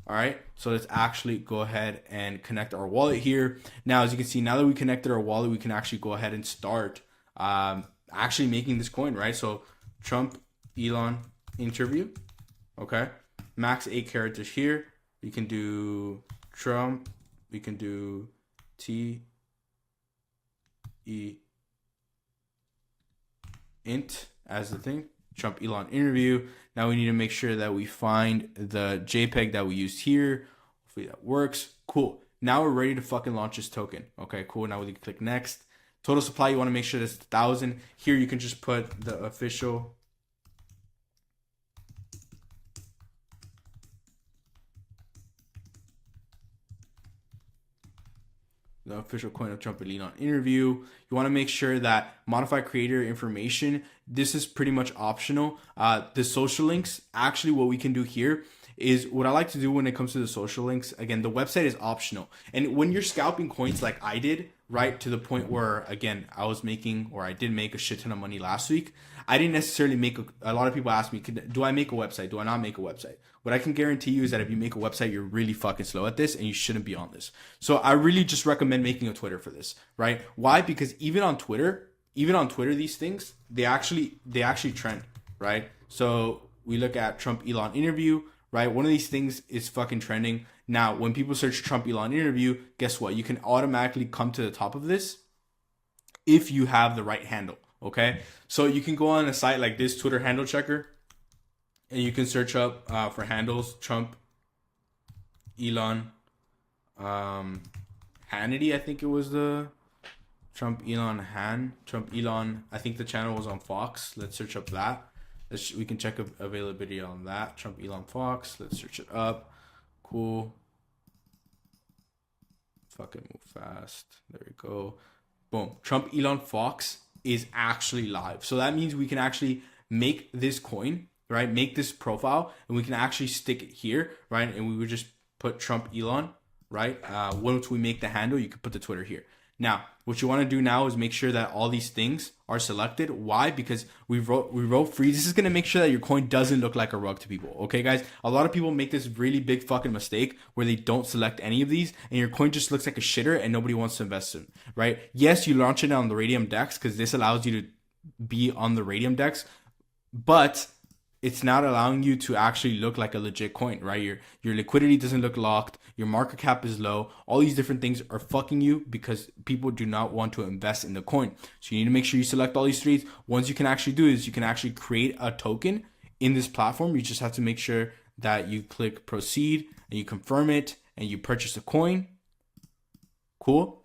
All right. So let's actually go ahead and connect our wallet here. Now, as you can see, now that we connected our wallet, we can actually go ahead and start actually making this coin, right? So Trump Elon interview. Okay. Max 8 characters here. We can do Trump. We can do T E int as the thing. Trump Elon interview. Now we need to make sure that we find the JPEG that we used here. Hopefully that works. Cool. Now we're ready to fucking launch this token. Okay, cool. Now we can click next. Total supply, you want to make sure that's 1,000. Here you can just put the official coin of Trump Elon interview. You want to make sure that modify creator information. This is pretty much optional. The social links, actually what we can do here is what I like to do when it comes to the social links. Again, the website is optional. And when you're scalping coins like I did, right, to the point where, again, I did make a shit ton of money last week. I didn't necessarily make a lot of people ask me, do I make a website? Do I not make a website? What I can guarantee you is that if you make a website, you're really fucking slow at this and you shouldn't be on this. So I really just recommend making a Twitter for this, right? Why? Because even on Twitter, these things, they actually trend, right? So we look at Trump Elon interview, right? One of these things is fucking trending. Now, when people search Trump Elon interview, guess what? You can automatically come to the top of this if you have the right handle, okay? So you can go on a site like this, Twitter handle checker, and you can search up for handles, Trump Elon Hannity, I think it was the Trump Elon I think the channel was on Fox. Let's search up that. We can check availability on that. Trump Elon Fox. Let's search it up. Cool. Fucking move fast. There we go. Boom. Trump Elon Fox is actually live. So that means we can actually make this coin, right? Make this profile, and we can actually stick it here, right? And we would just put Trump Elon, right? Once we make the handle, you can put the Twitter here. Now, what you want to do now is make sure that all these things are selected. Why? Because we wrote free. This is going to make sure that your coin doesn't look like a rug to people. Okay, guys? A lot of people make this really big fucking mistake where they don't select any of these and your coin just looks like a shitter and nobody wants to invest in, right? Yes, you launch it on the Radium Dex because this allows you to be on the Radium Dex, but it's not allowing you to actually look like a legit coin, right? Your liquidity doesn't look locked. Your market cap is low. All these different things are fucking you because people do not want to invest in the coin. So you need to make sure you select all these three. Ones you can actually do is you can actually create a token in this platform. You just have to make sure that you click proceed and you confirm it and you purchase a coin. Cool.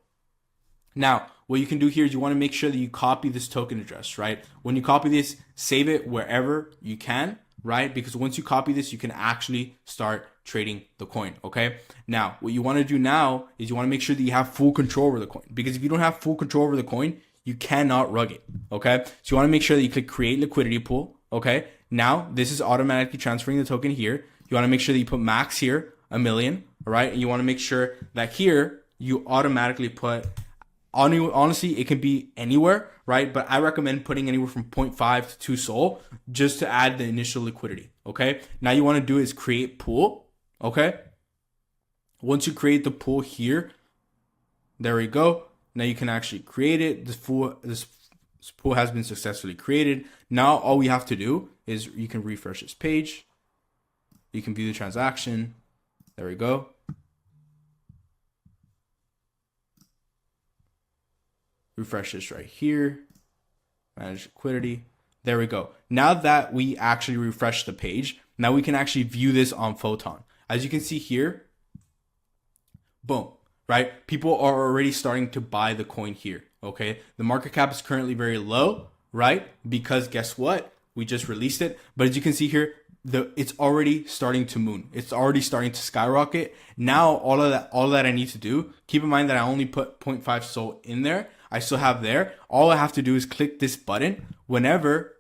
Now, what you can do here is you want to make sure that you copy this token address, right? When you copy this, save it wherever you can, right? Because once you copy this, you can actually start trading the coin, okay? Now, what you want to do now is you want to make sure that you have full control over the coin. Because if you don't have full control over the coin, you cannot rug it, okay? So you want to make sure that you click create liquidity pool, okay? Now, this is automatically transferring the token here. You want to make sure that you put max here, 1 million, all right? And you want to make sure that here, you automatically put... Honestly, it can be anywhere, right? But I recommend putting anywhere from 0.5 to 2 SOL just to add the initial liquidity, okay? Now you want to do is create pool, okay? Once you create the pool here, there we go. Now you can actually create it. This pool has been successfully created. Now all we have to do is you can refresh this page. You can view the transaction. There we go. Refresh this right here, manage liquidity. There we go. Now that we actually refresh the page, now we can actually view this on Photon. As you can see here, boom, right? People are already starting to buy the coin here, okay? The market cap is currently very low, right? Because guess what? We just released it. But as you can see here, it's already starting to moon. It's already starting to skyrocket. Now, all that I need to do, keep in mind that I only put 0.5 SOL in there. I still have there. All I have to do is click this button. Whenever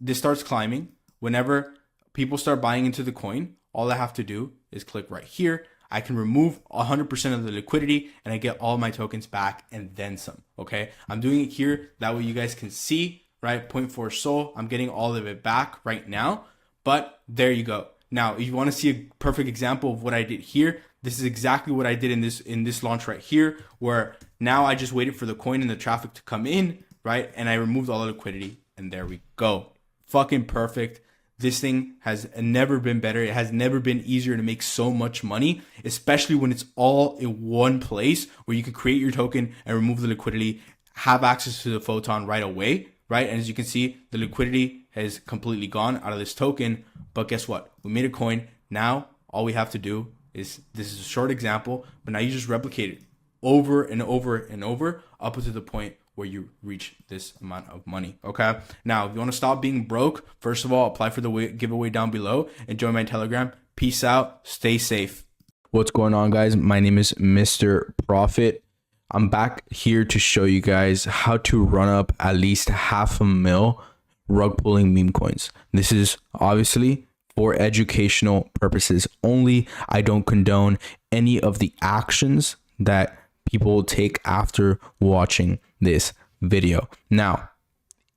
this starts climbing, whenever people start buying into the coin, all I have to do is click right here. I can remove 100% of the liquidity and I get all my tokens back and then some, okay? I'm doing it here. That way you guys can see, right? 0.4 SOL. I'm getting all of it back right now, but there you go. Now, if you want to see a perfect example of what I did here, this is exactly what I did in this launch right here, where now I just waited for the coin and the traffic to come in, right? And I removed all the liquidity, and there we go. Fucking perfect. This thing has never been better. It has never been easier to make so much money, especially when it's all in one place where you can create your token and remove the liquidity, have access to the Photon right away, right? And as you can see, the liquidity has completely gone out of this token. But guess what? We made a coin. Now, all we have to do is, this is a short example, but now you just replicate it over and over and over up to the point where you reach this amount of money, okay? Now, if you want to stop being broke, first of all, apply for the giveaway down below and join my Telegram. Peace out. Stay safe. What's going on, guys? My name is Mr. Profit. I'm back here to show you guys how to run up at least $500,000 rug pulling meme coins. This is obviously for educational purposes only. I don't condone any of the actions that people take after watching this video. Now,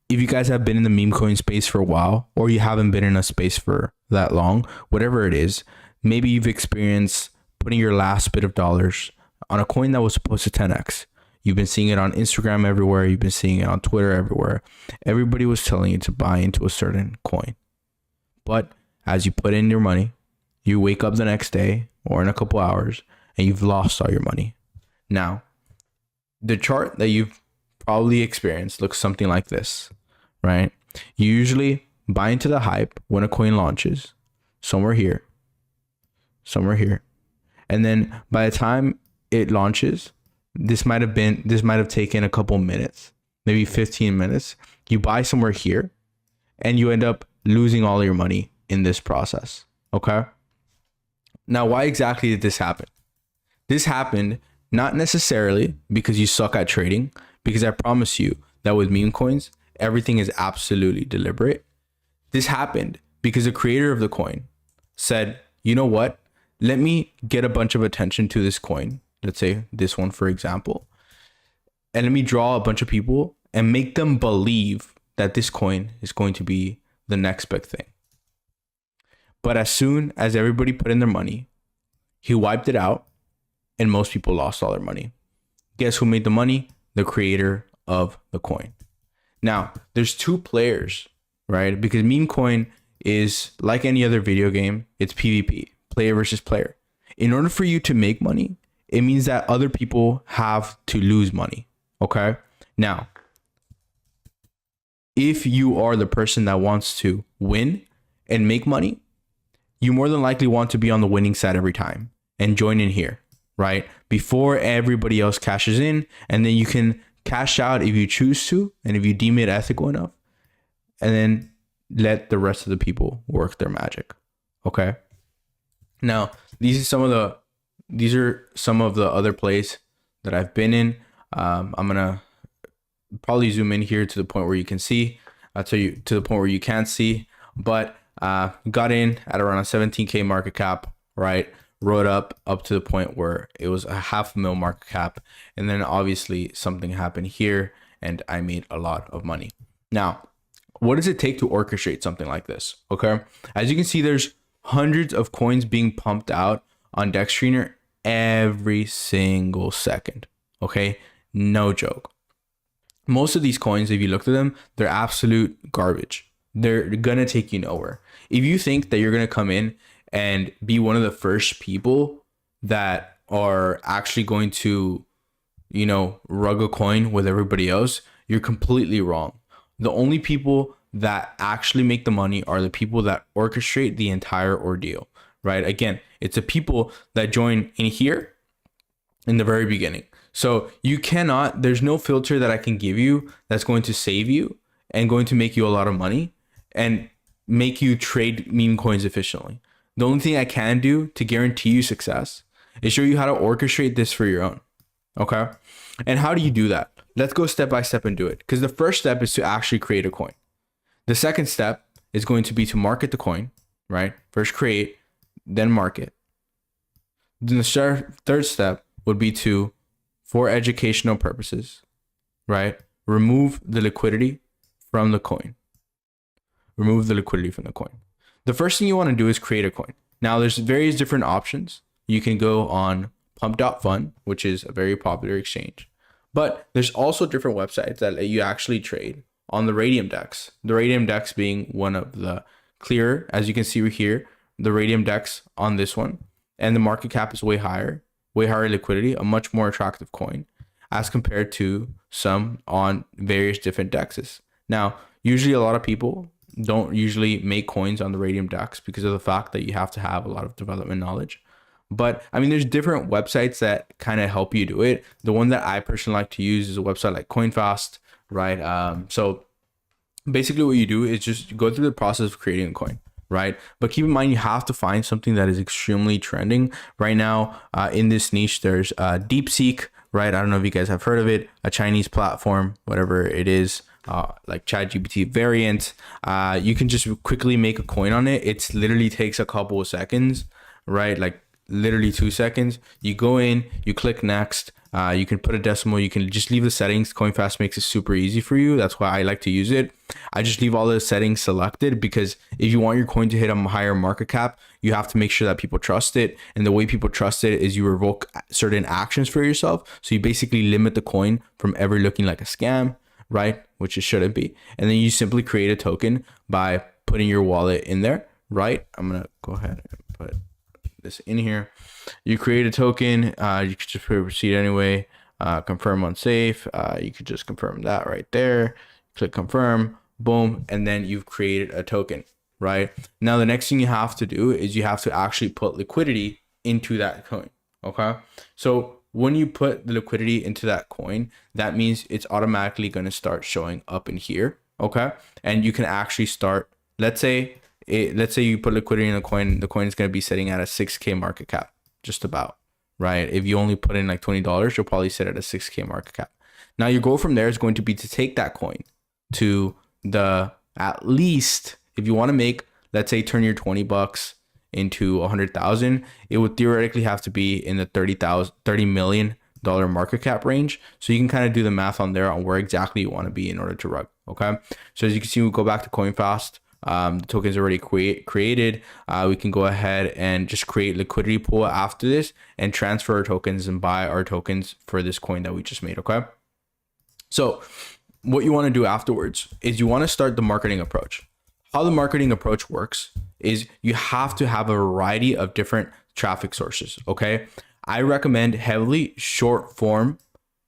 if you guys have been in the meme coin space for a while, or you haven't been in a space for that long, whatever it is, maybe you've experienced putting your last bit of dollars on a coin that was supposed to 10x. You've been seeing it on Instagram everywhere. You've been seeing it on Twitter everywhere. Everybody was telling you to buy into a certain coin. But as you put in your money, you wake up the next day or in a couple hours and you've lost all your money. Now, the chart that you've probably experienced looks something like this, right? You usually buy into the hype when a coin launches, somewhere here. And then by the time it launches, this might have taken a couple minutes, maybe 15 minutes. You buy somewhere here and you end up losing all your money in this process. Okay. Now, why exactly did this happen? This happened not necessarily because you suck at trading, because I promise you that with meme coins, everything is absolutely deliberate. This happened because the creator of the coin said, you know what? Let me get a bunch of attention to this coin. Let's say this one, for example. and let me draw a bunch of people and make them believe that this coin is going to be the next big thing. But as soon as everybody put in their money, he wiped it out and most people lost all their money. Guess who made the money? The creator of the coin. Now, there's two players, right? Because meme coin is like any other video game. It's PvP, player versus player. In order for you to make money, it means that other people have to lose money. Okay. Now, if you are the person that wants to win and make money, you more than likely want to be on the winning side every time and join in here, right? Before everybody else cashes in, and then you can cash out if you choose to, and if you deem it ethical enough, and then let the rest of the people work their magic. Okay. Now, these are some of the other plays that I've been in. I'm gonna probably zoom in here to the point where you can see, to the point where you can't see, but got in at around a 17K market cap, right? Rode up to the point where it was a $500,000 market cap, and then obviously something happened here and I made a lot of money. Now, what does it take to orchestrate something like this? Okay, as you can see, there's hundreds of coins being pumped out on DexScreener every single second. Okay, no joke. Most of these coins, if you look at them, they're absolute garbage. They're gonna take you nowhere. If you think that you're gonna come in and be one of the first people that are actually going to, rug a coin with everybody else, you're completely wrong. The only people that actually make the money are the people that orchestrate the entire ordeal, right? Again, it's the people that join in here in the very beginning. So there's no filter that I can give you that's going to save you and going to make you a lot of money and make you trade meme coins efficiently. The only thing I can do to guarantee you success is show you how to orchestrate this for your own. Okay. And how do you do that? Let's go step by step and do it. Because the first step is to actually create a coin. The second step is going to be to market the coin, right? First create, then market. Then the third step would be to, for educational purposes, right? Remove the liquidity from the coin. Remove the liquidity from the coin. The first thing you want to do is create a coin. Now, there's various different options. You can go on pump.fun, which is a very popular exchange. But there's also different websites that let you actually trade on the Radium Dex. The Radium Dex being one of the clearer, as you can see here, the Radium Dex on this one. And the market cap is way higher liquidity, a much more attractive coin as compared to some on various different dexes. Now, usually a lot of people don't usually make coins on the Radium Dex because of the fact that you have to have a lot of development knowledge. But I mean, there's different websites that kind of help you do it. The one that I personally like to use is a website like CoinFast, right? So basically what you do is just go through the process of creating a coin, right? But keep in mind, you have to find something that is extremely trending right now. In this niche, there's DeepSeek, right? I don't know if you guys have heard of it, a Chinese platform, whatever it is. Like ChatGPT variant. You can just quickly make a coin on it. It literally takes a couple of seconds, right? Like literally 2 seconds. You go in, you click next. You can put a decimal. You can just leave the settings. CoinFast makes it super easy for you. That's why I like to use it. I just leave all the settings selected because if you want your coin to hit a higher market cap, you have to make sure that people trust it. And the way people trust it is you revoke certain actions for yourself. So you basically limit the coin from ever looking like a scam, right? Which it shouldn't be. And then you simply create a token by putting your wallet in there, right? I'm going to go ahead and put this in here. You create a token. You could just proceed anyway. Confirm unsafe. You could just confirm that right there. Click confirm, boom. And then you've created a token, right? Now, the next thing you have to do is you have to actually put liquidity into that coin. Okay. So when you put the liquidity into that coin, that means it's automatically going to start showing up in here. Okay. And you can actually start, let's say you put liquidity in the coin is going to be sitting at a 6K market cap, just about, right? If you only put in like $20, you'll probably sit at a 6K market cap. Now your goal from there is going to be to take that coin to at least, if you want to make, let's say, turn your $20 into 100,000, it would theoretically have to be in the $30 million market cap range. So you can kind of do the math on there on where exactly you want to be in order to rug. Okay. So as you can see, we'll go back to CoinFast. The token's already created. We can go ahead and just create liquidity pool after this and transfer our tokens and buy our tokens for this coin that we just made. Okay. So what you want to do afterwards is you want to start the marketing approach. How the marketing approach works is you have to have a variety of different traffic sources. Okay. I recommend heavily short form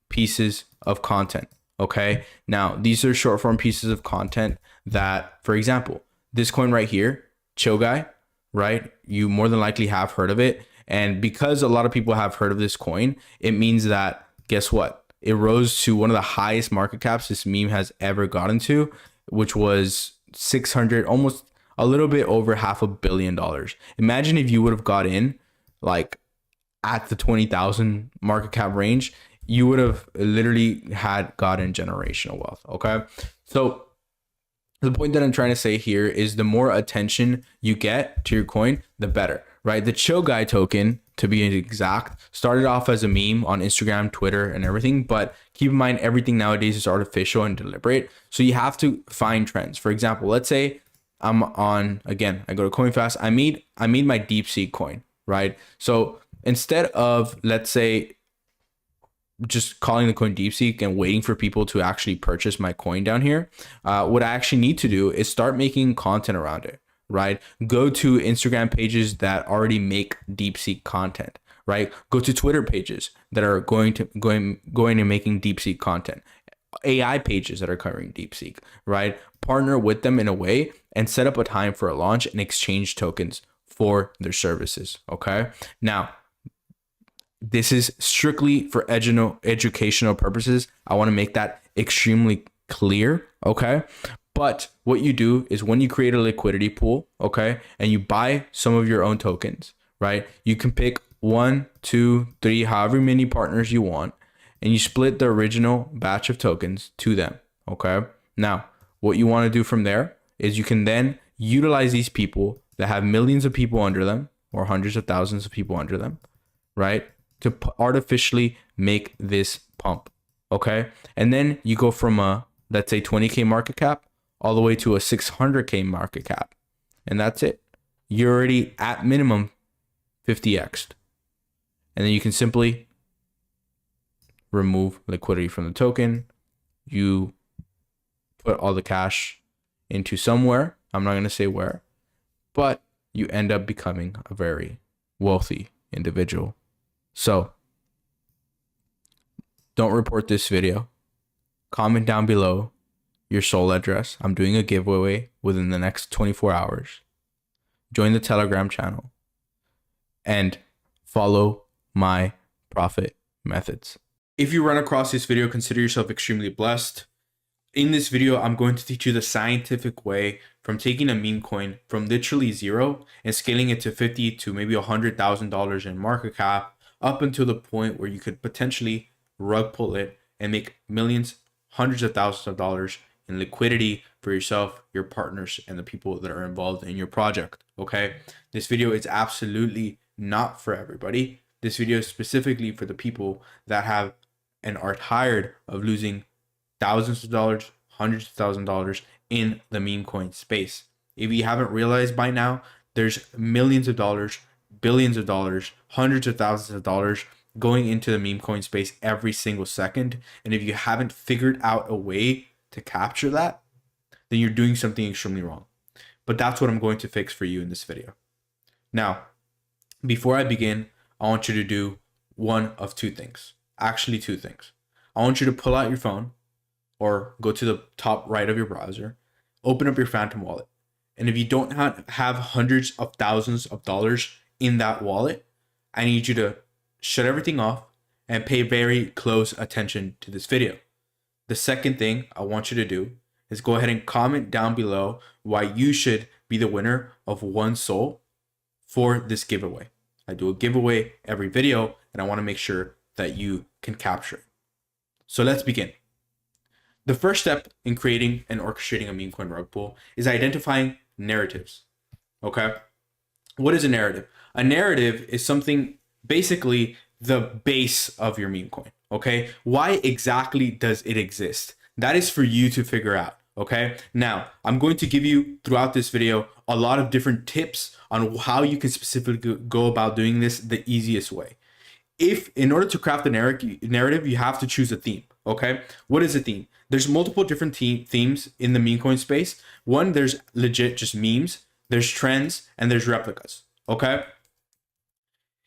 pieces of content. Okay. Now, these are short form pieces of content that, for example, this coin right here, Chill Guy, right? You more than likely have heard of it. And because a lot of people have heard of this coin, it means that, guess what? It rose to one of the highest market caps this meme has ever gotten to, which was 600, almost a little bit over $500 million. Imagine if you would have got in like at the 20,000 market cap range, you would have literally had gotten generational wealth. Okay. So the point that I'm trying to say here is the more attention you get to your coin, the better, right? The Chill Guy token, to be exact, started off as a meme on Instagram, Twitter, and everything. But keep in mind, everything nowadays is artificial and deliberate. So you have to find trends. For example, let's say I'm on, again, I go to CoinFast. I made my DeepSeek coin, right? So instead of, let's say, just calling the coin DeepSeek and waiting for people to actually purchase my coin down here, what I actually need to do is start making content around it, right? Go to Instagram pages that already make DeepSeek content, right? Go to Twitter pages that are going and making DeepSeek content, AI pages that are covering DeepSeek, right? Partner with them in a way and set up a time for a launch and exchange tokens for their services. Okay. Now, this is strictly for educational purposes. I want to make that extremely clear. Okay. But what you do is when you create a liquidity pool, okay, and you buy some of your own tokens, right? You can pick 1, 2, 3, however many partners you want, and you split the original batch of tokens to them. Okay. Now, what you want to do from there is you can then utilize these people that have millions of people under them or hundreds of thousands of people under them, right? To artificially make this pump. Okay. And then you go from a, let's say 20K market cap all the way to a 600K market cap. And that's it. You're already at minimum 50x'd. And then you can simply remove liquidity from the token. You put all the cash into somewhere. I'm not going to say where, but you end up becoming a very wealthy individual. So don't report this video. Comment down below your soul address. I'm doing a giveaway within the next 24 hours. Join the Telegram channel and follow my profit methods. If you run across this video, consider yourself extremely blessed. In this video, I'm going to teach you the scientific way from taking a meme coin from literally zero and scaling it to 50 to maybe $100,000 in market cap, up until the point where you could potentially rug pull it and make millions, hundreds of thousands of dollars in liquidity for yourself, your partners, and the people that are involved in your project. Okay. This video is absolutely not for everybody. This video is specifically for the people that have and are tired of losing thousands of dollars, hundreds of thousands of dollars in the meme coin space. If you haven't realized by now, there's millions of dollars, billions of dollars, hundreds of thousands of dollars going into the meme coin space every single second. And if you haven't figured out a way to capture that, then you're doing something extremely wrong. But that's what I'm going to fix for you in this video. Now, before I begin, I want you to do one of two things. Actually, two things. I want you to pull out your phone or go to the top right of your browser, open up your Phantom wallet. And if you don't have hundreds of thousands of dollars in that wallet, I need you to shut everything off and pay very close attention to this video. The second thing I want you to do is go ahead and comment down below why you should be the winner of one soul for this giveaway. I do a giveaway every video and I want to make sure that you can capture it. So let's begin. The first step in creating and orchestrating a meme coin rug pull is identifying narratives. Okay. What is a narrative? A narrative is something basically the base of your meme coin. Okay, why exactly does it exist? That is for you to figure out. Okay, now I'm going to give you throughout this video a lot of different tips on how you can specifically go about doing this the easiest way. If in order to craft a narrative, you have to choose a theme. Okay, what is a theme? There's multiple different themes in the meme coin space. One, there's legit just memes, there's trends, and there's replicas. Okay,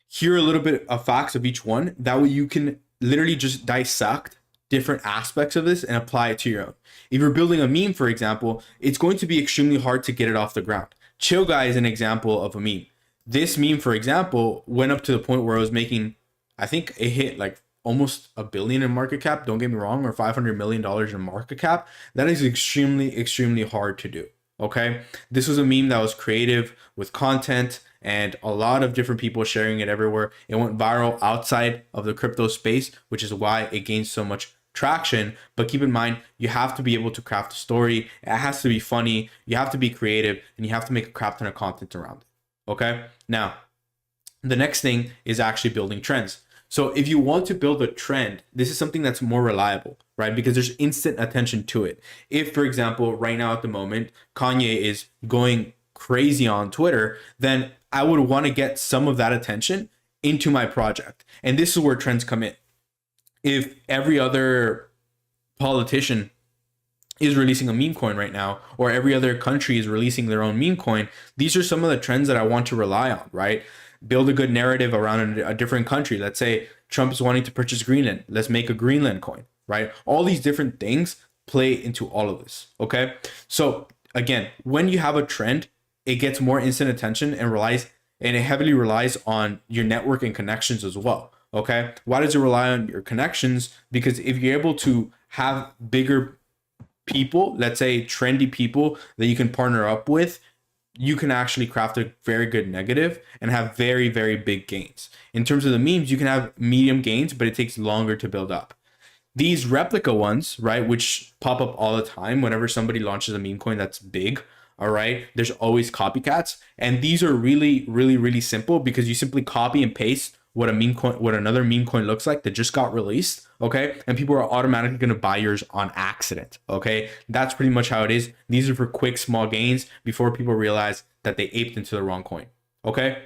here are a little bit of facts of each one. That way you can literally just dissect different aspects of this and apply it to your own. If you're building a meme, for example, it's going to be extremely hard to get it off the ground. Chill Guy is an example of a meme. This meme, for example, went up to the point where it was making, I think it hit like almost $1 billion in market cap, don't get me wrong, or $500 million in market cap. That is extremely hard to do. Okay, this was a meme that was creative with content and a lot of different people sharing it everywhere. It went viral outside of the crypto space, which is why it gained so much traction. But keep in mind, you have to be able to craft a story. It has to be funny. You have to be creative, and you have to make a crap ton of content around it. Okay, now the next thing is actually building trends. So if you want to build a trend, this is something that's more reliable, right? Because there's instant attention to it. If, for example, right now at the moment, Kanye is going crazy on Twitter, then I would want to get some of that attention into my project. And this is where trends come in. If every other politician is releasing a meme coin right now, or every other country is releasing their own meme coin, these are some of the trends that I want to rely on, right? Build a good narrative around a different country. Let's say Trump is wanting to purchase Greenland. Let's make a Greenland coin, right? All these different things play into all of this, okay? So again, when you have a trend, it gets more instant attention and it heavily relies on your network and connections as well, okay? Why does it rely on your connections? Because if you're able to have bigger people, let's say trendy people that you can partner up with, you can actually craft a very good negative and have very big gains. In terms of the memes, you can have medium gains, but it takes longer to build up. These replica ones, right, which pop up all the time whenever somebody launches a meme coin that's big, all right, there's always copycats. And these are really simple because you simply copy and paste what another meme coin looks like that just got released, okay? And people are automatically going to buy yours on accident, okay? That's pretty much how it is. These are for quick, small gains before people realize that they aped into the wrong coin, okay?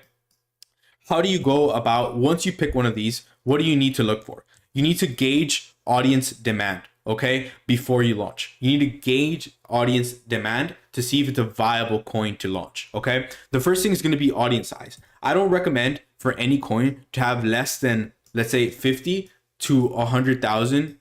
How do you go about, once you pick one of these, what do you need to look for? You need to gauge audience demand, okay? Before you launch. You need to gauge audience demand to see if it's a viable coin to launch, okay? The first thing is going to be audience size. I don't recommend for any coin to have less than, let's say, 50 to 100,000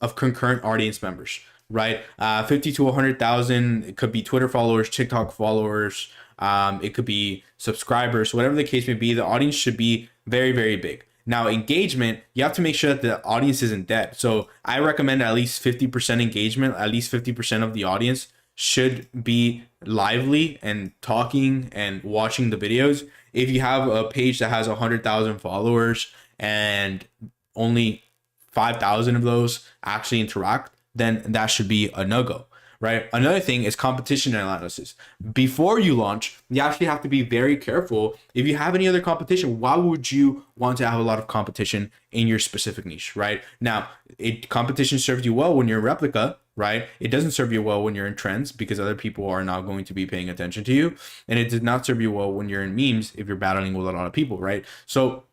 of concurrent audience members, right? 50 to 100,000, it could be Twitter followers, TikTok followers, it could be subscribers, whatever the case may be. The audience should be very big. Now, engagement, you have to make sure that the audience isn't dead. So I recommend at least 50% engagement, at least 50% of the audience should be lively and talking and watching the videos. If you have a page that has 100,000 followers and only 5,000 of those actually interact, then that should be a no-go, right? Another thing is competition analysis. Before you launch, you actually have to be very careful. If you have any other competition, why would you want to have a lot of competition in your specific niche, right? Now, competition serves you well when you're a replica, right? It doesn't serve you well when you're in trends because other people are not going to be paying attention to you. And it does not serve you well when you're in memes if you're battling with a lot of people, right? So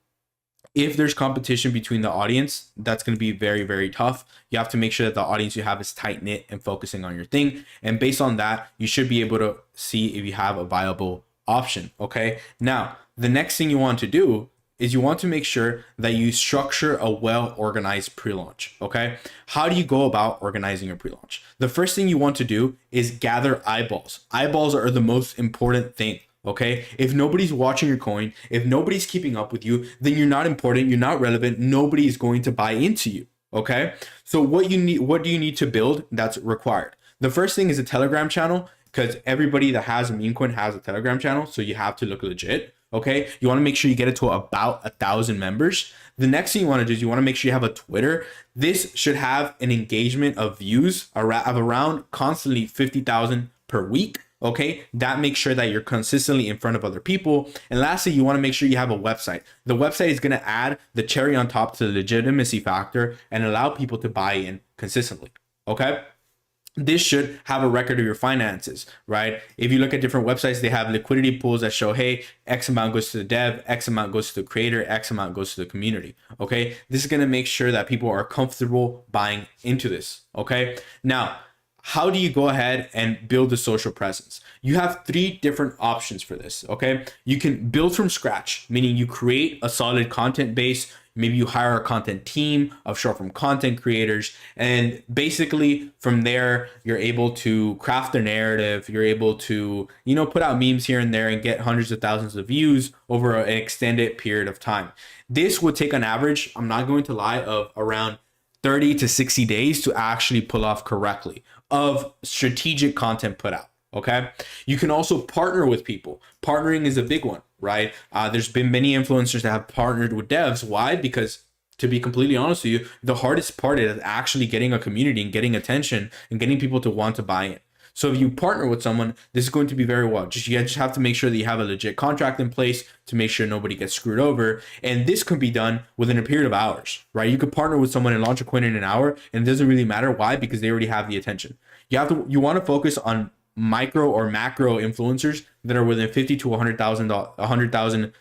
if there's competition between the audience, that's going to be very tough. You have to make sure that the audience you have is tight knit and focusing on your thing. And based on that, you should be able to see if you have a viable option. Okay. Now, the next thing you want to do is you want to make sure that you structure a well-organized pre-launch, okay? How do you go about organizing a pre-launch? The first thing you want to do is gather eyeballs. Eyeballs are the most important thing, okay? If nobody's watching your coin, if nobody's keeping up with you, then you're not important, you're not relevant, nobody is going to buy into you, okay? So what do you need to build that's required? The first thing is a Telegram channel, because everybody that has a meme coin has a Telegram channel, so you have to look legit. Okay, you want to make sure you get it to about 1,000 members. The next thing you want to do is you want to make sure you have a Twitter. This should have an engagement of views of around constantly 50,000 per week. Okay, that makes sure that you're consistently in front of other people. And lastly, you want to make sure you have a website. The website is going to add the cherry on top to the legitimacy factor and allow people to buy in consistently. Okay, this should have a record of your finances, right? If you look at different websites, they have liquidity pools that show, hey, X amount goes to the dev, X amount goes to the creator, X amount goes to the community. Okay, this is going to make sure that people are comfortable buying into this. Okay, now, how do you go ahead and build a social presence? You have 3 different options for this, okay? You can build from scratch, meaning you create a solid content base. Maybe you hire a content team of short form content creators. And basically from there, you're able to craft a narrative. You're able to, put out memes here and there and get hundreds of thousands of views over an extended period of time. This would take an average, I'm not going to lie, of around 30 to 60 days to actually pull off correctly of strategic content put out. Okay. You can also partner with people. Partnering is a big one, right? There's been many influencers that have partnered with devs. Why? Because to be completely honest with you, the hardest part is actually getting a community and getting attention and getting people to want to buy in. So if you partner with someone, this is going to be very well. You just have to make sure that you have a legit contract in place to make sure nobody gets screwed over. And this can be done within a period of hours, right? You could partner with someone and launch a coin in an hour, and it doesn't really matter. Why? Because they already have the attention. You want to focus on micro or macro influencers that are within 50 to 100,000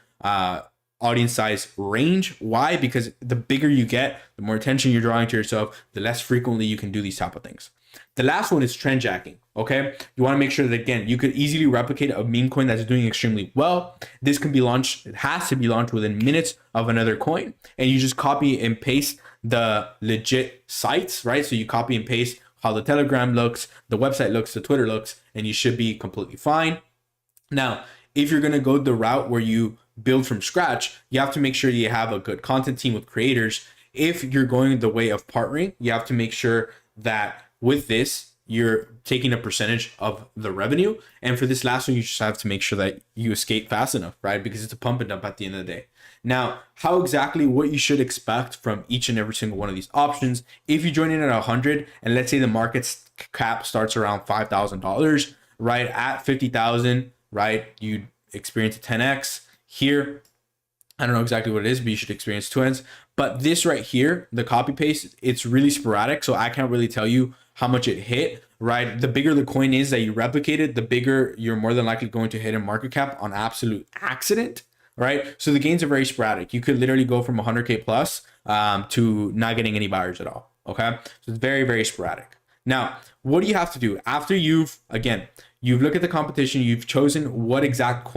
audience size range. Why? Because the bigger you get, the more attention you're drawing to yourself, the less frequently you can do these type of things. The last one is trend jacking. Okay, you want to make sure that, again, you could easily replicate a meme coin that's doing extremely well. This can be launched, it has to be launched within minutes of another coin, and you just copy and paste the legit sites, right? So you copy and paste how the Telegram looks, the website looks, the Twitter looks, and you should be completely fine. Now, if you're going to go the route where you build from scratch, you have to make sure you have a good content team with creators. If you're going the way of partnering, you have to make sure that with this, you're taking a percentage of the revenue. And for this last one, you just have to make sure that you escape fast enough, right? Because it's a pump and dump at the end of the day. Now, how exactly what you should expect from each and every single one of these options. If you join in at 100, and let's say the market cap starts around $5,000, right? At 50,000, right? You experience a 10x. Here, I don't know exactly what it is, but you should experience 2x. But this right here, the copy paste, it's really sporadic. So I can't really tell you how much it hit, right? The bigger the coin is that you replicated, the bigger you're more than likely going to hit a market cap on absolute accident, right? So the gains are very sporadic. You could literally go from 100K plus to not getting any buyers at all, okay? So it's very, very sporadic. Now, what do you have to do? After you've looked at the competition, you've chosen what exact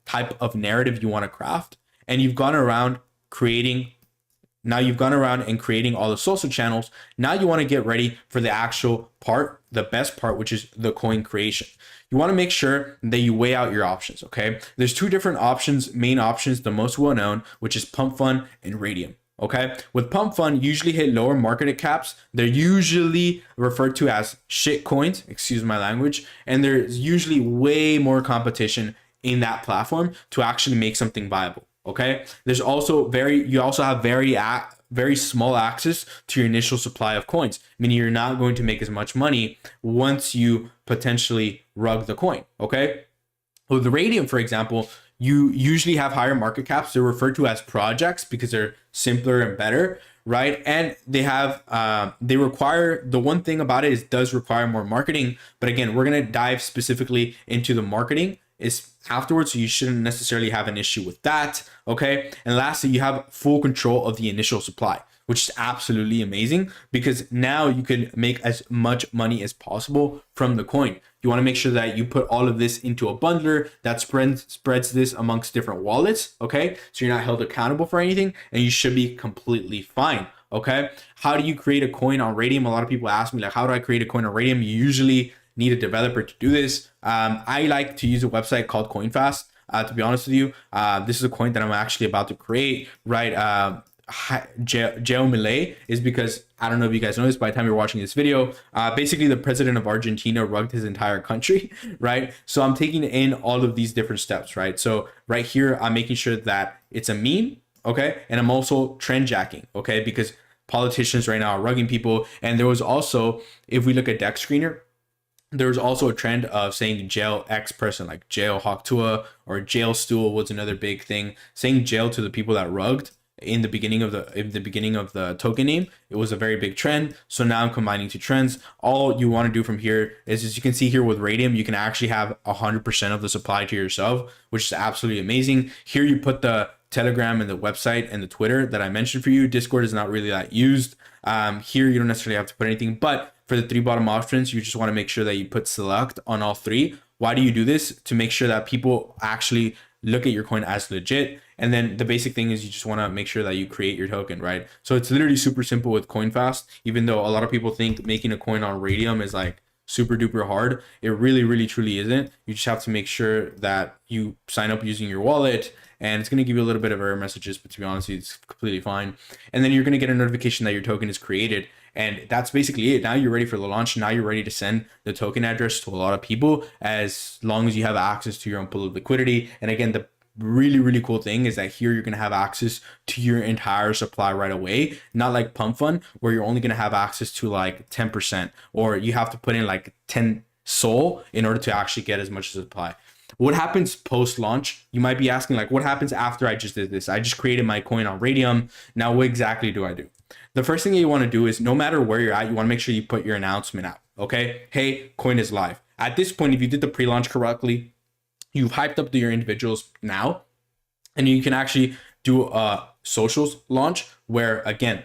type of narrative you want to craft, and you've gone around creating all the social channels. Now you want to get ready for the actual part, the best part, which is the coin creation. You want to make sure that you weigh out your options, okay? There's 2 different options, main options, the most well-known, which is Pump Fund and Radium, okay? With Pump Fund, you usually hit lower market caps. They're usually referred to as shit coins, excuse my language, and there's usually way more competition in that platform to actually make something viable. Okay. There's also you also have very small access to your initial supply of coins, meaning you're not going to make as much money once you potentially rug the coin. Okay. With the Radium, for example, you usually have higher market caps. They're referred to as projects because they're simpler and better, right? And they have, the one thing about it is it does require more marketing. But again, we're going to dive specifically into the marketing is afterwards, so you shouldn't necessarily have an issue with that. Okay. And lastly, you have full control of the initial supply, which is absolutely amazing because now you can make as much money as possible from the coin. You want to make sure that you put all of this into a bundler that spreads this amongst different wallets. Okay. So you're not held accountable for anything and you should be completely fine. Okay. How do you create a coin on Radium? A lot of people ask me, like, how do I create a coin on Radium? You usually need a developer to do this. I like to use a website called CoinFast. To be honest with you, this is a coin that I'm actually about to create, right? Milei is because, I don't know if you guys know this, by the time you're watching this video, basically the president of Argentina rugged his entire country, right? So I'm taking in all of these different steps, right? So right here, I'm making sure that it's a meme, okay? And I'm also trend jacking, okay? Because politicians right now are rugging people. And there was also, if we look at Deck Screener, There was also a trend of saying jail X person, like jail Hawktua or jail stool was another big thing. Saying jail to the people that rugged in the beginning of the token name, it was a very big trend. So now I'm combining two trends. All you want to do from here is, as you can see here with Radium, you can actually have 100% of the supply to yourself, which is absolutely amazing. Here you put the Telegram and the website and the Twitter that I mentioned for you. Discord is not really that used. Here you don't necessarily have to put anything, but for the three bottom options, you just want to make sure that you put select on all three. Why do you do this? To make sure that people actually look at your coin as legit. And then the basic thing is you just want to make sure that you create your token, right? So it's literally super simple with CoinFast, even though a lot of people think making a coin on Radium is like super duper hard. It really, really, truly isn't. You just have to make sure that you sign up using your wallet, and it's going to give you a little bit of error messages, but to be honest, it's completely fine. And then you're going to get a notification that your token is created. And that's basically it. Now you're ready for the launch. Now you're ready to send the token address to a lot of people, as long as you have access to your own pool of liquidity. And again, the really, really cool thing is that here you're going to have access to your entire supply right away. Not like Pump Fund, where you're only going to have access to like 10%, or you have to put in like 10 SOL in order to actually get as much supply. What happens post launch? You might be asking, like, what happens after I just did this? I just created my coin on Radium. Now, what exactly do I do? The first thing you want to do is, no matter where you're at, you want to make sure you put your announcement out. Okay. Hey, coin is live. At this point, if you did the pre-launch correctly, you've hyped up your individuals now, and you can actually do a socials launch where, again,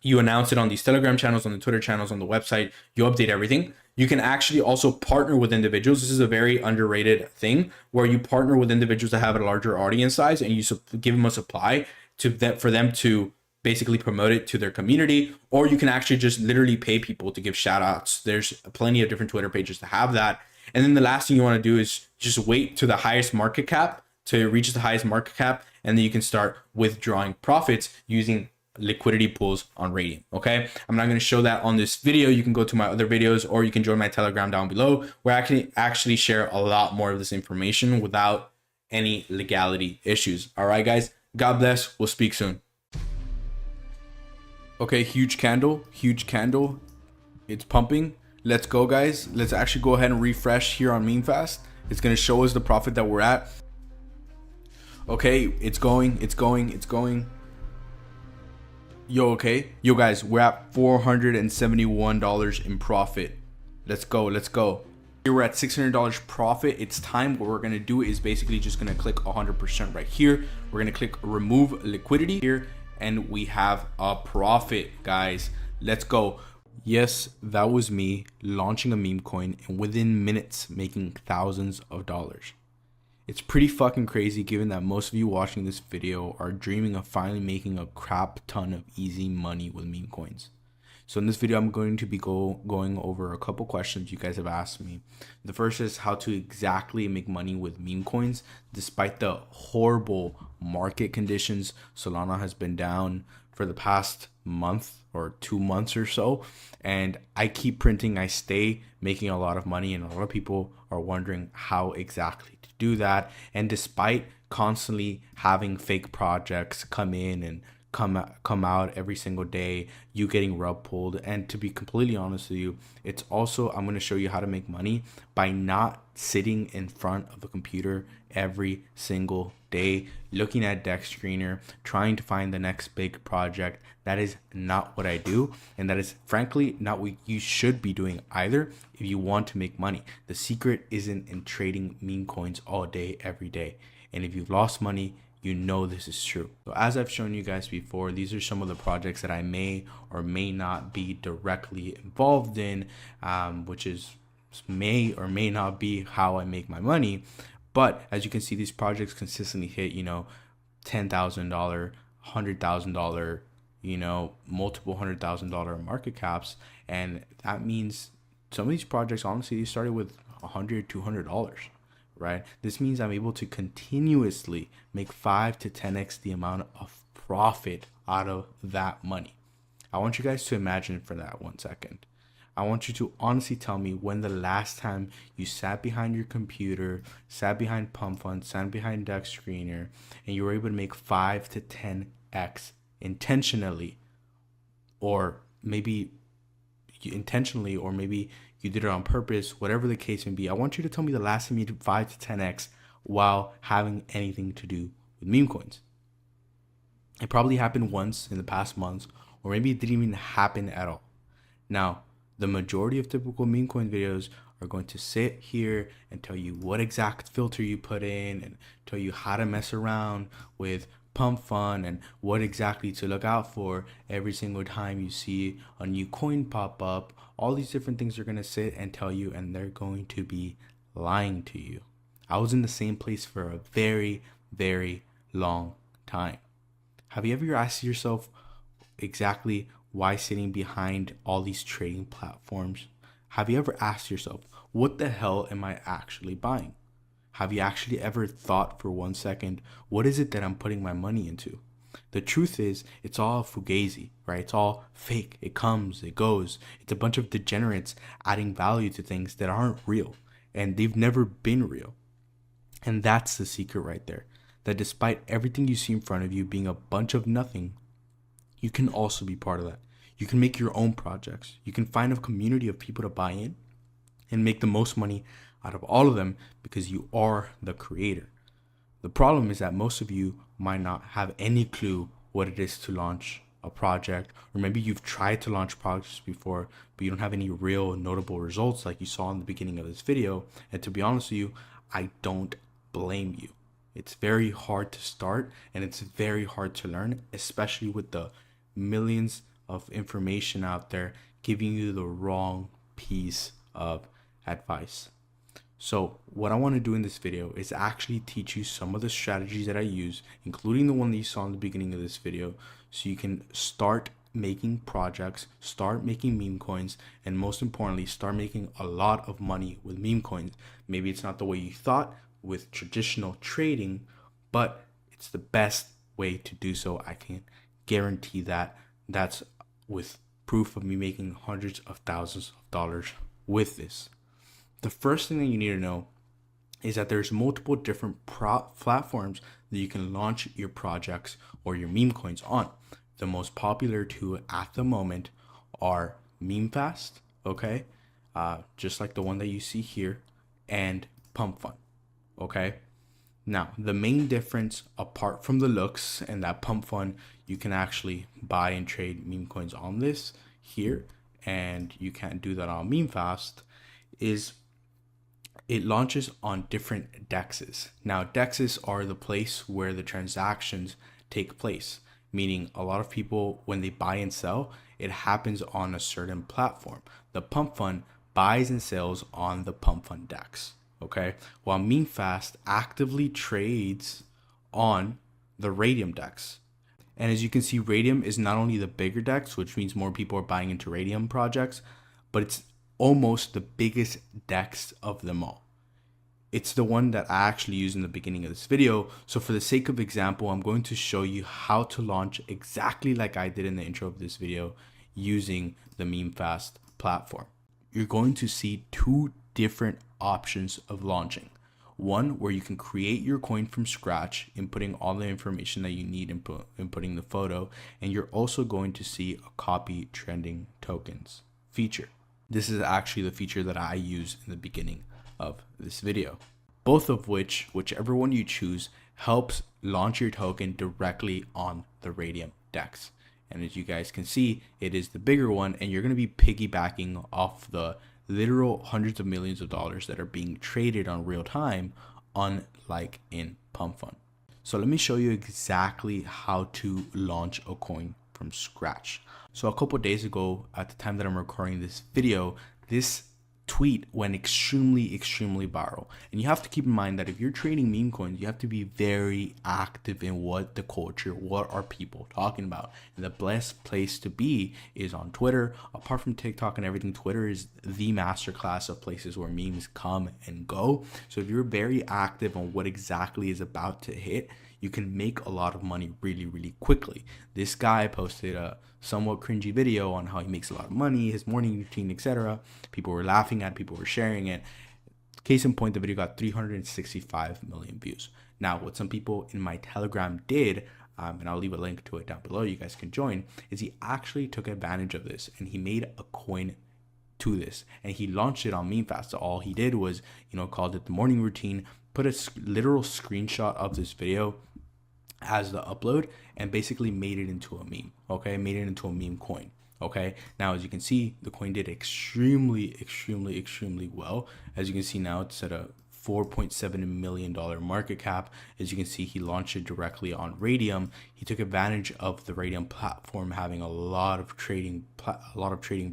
you announce it on these Telegram channels, on the Twitter channels, on the website. You update everything. You can actually also partner with individuals. This is a very underrated thing, where you partner with individuals that have a larger audience size, and you give them a supply to them, for them to basically promote it to their community. Or you can actually just literally pay people to give shout outs. There's plenty of different Twitter pages to have that. And then the last thing you want to do is just wait to the highest market cap, to reach the highest market cap, and then you can start withdrawing profits using liquidity pools on Radium. Okay, I'm not going to show that on this video. You can go to my other videos, or you can join my Telegram down below, where I actually share a lot more of this information without any legality issues. All right, guys, God bless. We'll speak soon. Okay, huge candle, it's pumping. Let's go, guys. Let's actually go ahead and refresh here on MemeFast. It's going to show us the profit that we're at. Okay, it's going. Okay, guys, we're at $471 in profit. Let's go. Here we're at $600 profit. It's time. What we're going to do is basically just going to click 100% right here. We're going to click remove liquidity here, and we have a profit, guys. Let's go. Yes, that was me launching a meme coin and within minutes making thousands of dollars. It's pretty fucking crazy, given that most of you watching this video are dreaming of finally making a crap ton of easy money with meme coins. So in this video, I'm going to be going over a couple questions you guys have asked me. The first is how to exactly make money with meme coins. Despite the horrible market conditions, Solana has been down for the past month or 2 months or so, and I keep printing. I stay making a lot of money, and a lot of people are wondering how exactly to do that. And despite constantly having fake projects come in and come out every single day, you getting rug pulled, and to be completely honest with you, it's also, I'm going to show you how to make money by not sitting in front of a computer every single day looking at deck screener trying to find the next big project. That is not what I do, and that is frankly not what you should be doing either if you want to make money. The secret isn't in trading meme coins all day every day, and if you've lost money, you know this is true. So as I've shown you guys before, these are some of the projects that I may or may not be directly involved in, which is may or may not be how I make my money. But as you can see, these projects consistently hit, $10,000, $100,000, multiple $100,000 market caps. And that means some of these projects, honestly, they started with $100, $200. Right? This means I'm able to continuously make 5 to 10x the amount of profit out of that money. I want you guys to imagine for that 1 second. I want you to honestly tell me when the last time you sat behind your computer, sat behind Pump Fund, sat behind Deck Screener, and you were able to make 5 to 10x intentionally, or maybe you did it on purpose, whatever the case may be. I want you to tell me the last time you did 5 to 10x while having anything to do with meme coins. It probably happened once in the past months, or maybe it didn't even happen at all. Now, the majority of typical meme coin videos are going to sit here and tell you what exact filter you put in and tell you how to mess around with pump fund and what exactly to look out for every single time you see a new coin pop up. All these different things are going to sit and tell you, and they're going to be lying to you. I was in the same place for a very, very long time. Have you ever asked yourself exactly why sitting behind all these trading platforms? Have you ever asked yourself, what the hell am I actually buying? Have you actually ever thought for 1 second, what is it that I'm putting my money into? The truth is, it's all fugazi, right? It's all fake. It comes, it goes. It's a bunch of degenerates adding value to things that aren't real, and they've never been real. And that's the secret right there. That despite everything you see in front of you being a bunch of nothing, you can also be part of that. You can make your own projects. You can find a community of people to buy in and make the most money out of all of them because you are the creator. The problem is that most of you might not have any clue what it is to launch a project, or maybe you've tried to launch projects before, but you don't have any real notable results like you saw in the beginning of this video. And to be honest with you, I don't blame you. It's very hard to start and it's very hard to learn, especially with the millions of information out there giving you the wrong piece of advice. So what I want to do in this video is actually teach you some of the strategies that I use, including the one that you saw in the beginning of this video, so you can start making projects, start making meme coins, and most importantly, start making a lot of money with meme coins. Maybe it's not the way you thought with traditional trading, but it's the best way to do so. I can guarantee that. That's with proof of me making hundreds of thousands of dollars with this. The first thing that you need to know is that there's multiple different platforms that you can launch your projects or your meme coins on. The most popular two at the moment are MemeFast, okay, just like the one that you see here, and Pump Fund, okay. Now, the main difference, apart from the looks and that Pump Fund, you can actually buy and trade meme coins on this here, and you can't do that on MemeFast, is it launches on different dexes. Now, dexes are the place where the transactions take place, meaning a lot of people, when they buy and sell, it happens on a certain platform. The Pump Fund buys and sells on the Pump Fund dex, okay? While MemeFast actively trades on the Radium dex. And as you can see, Radium is not only the bigger dex, which means more people are buying into Radium projects, but it's almost the biggest dex of them all. It's the one that I actually used in the beginning of this video. So for the sake of example, I'm going to show you how to launch exactly like I did in the intro of this video using the MemeFast platform. You're going to see two different options of launching. One where you can create your coin from scratch, inputting all the information that you need, inputting the photo, and you're also going to see a copy trending tokens feature. This is actually the feature that I use in the beginning of this video. Both of which, whichever one you choose, helps launch your token directly on the Radium dex. And as you guys can see, it is the bigger one, and you're going to be piggybacking off the literal hundreds of millions of dollars that are being traded on real time, unlike in Pump Fund. So let me show you exactly how to launch a coin from scratch. So a couple days ago, at the time that I'm recording this video, this tweet went extremely viral. And you have to keep in mind that if you're trading meme coins, you have to be very active in what the culture, what are people talking about. And the best place to be is on Twitter. Apart from TikTok and everything, Twitter is the masterclass of places where memes come and go. So if you're very active on what exactly is about to hit, you can make a lot of money really quickly. This guy posted a somewhat cringy video on how he makes a lot of money, his morning routine, etc. People were laughing at, people were sharing it. Case in point, the video got 365 million views. Now, what some people in my Telegram did, and I'll leave a link to it down below, you guys can join, is he actually took advantage of this and he made a coin to this, and he launched it on meme fast. So all he did was, you know, called it the morning routine, put a literal screenshot of this video as the upload, and basically made it into a meme. Okay, made it into a meme coin. Okay, now as you can see, the coin did extremely well. As you can see now, it's at a $4.7 million market cap. As you can see, he launched it directly on Radium. He took advantage of the Radium platform having a lot of trading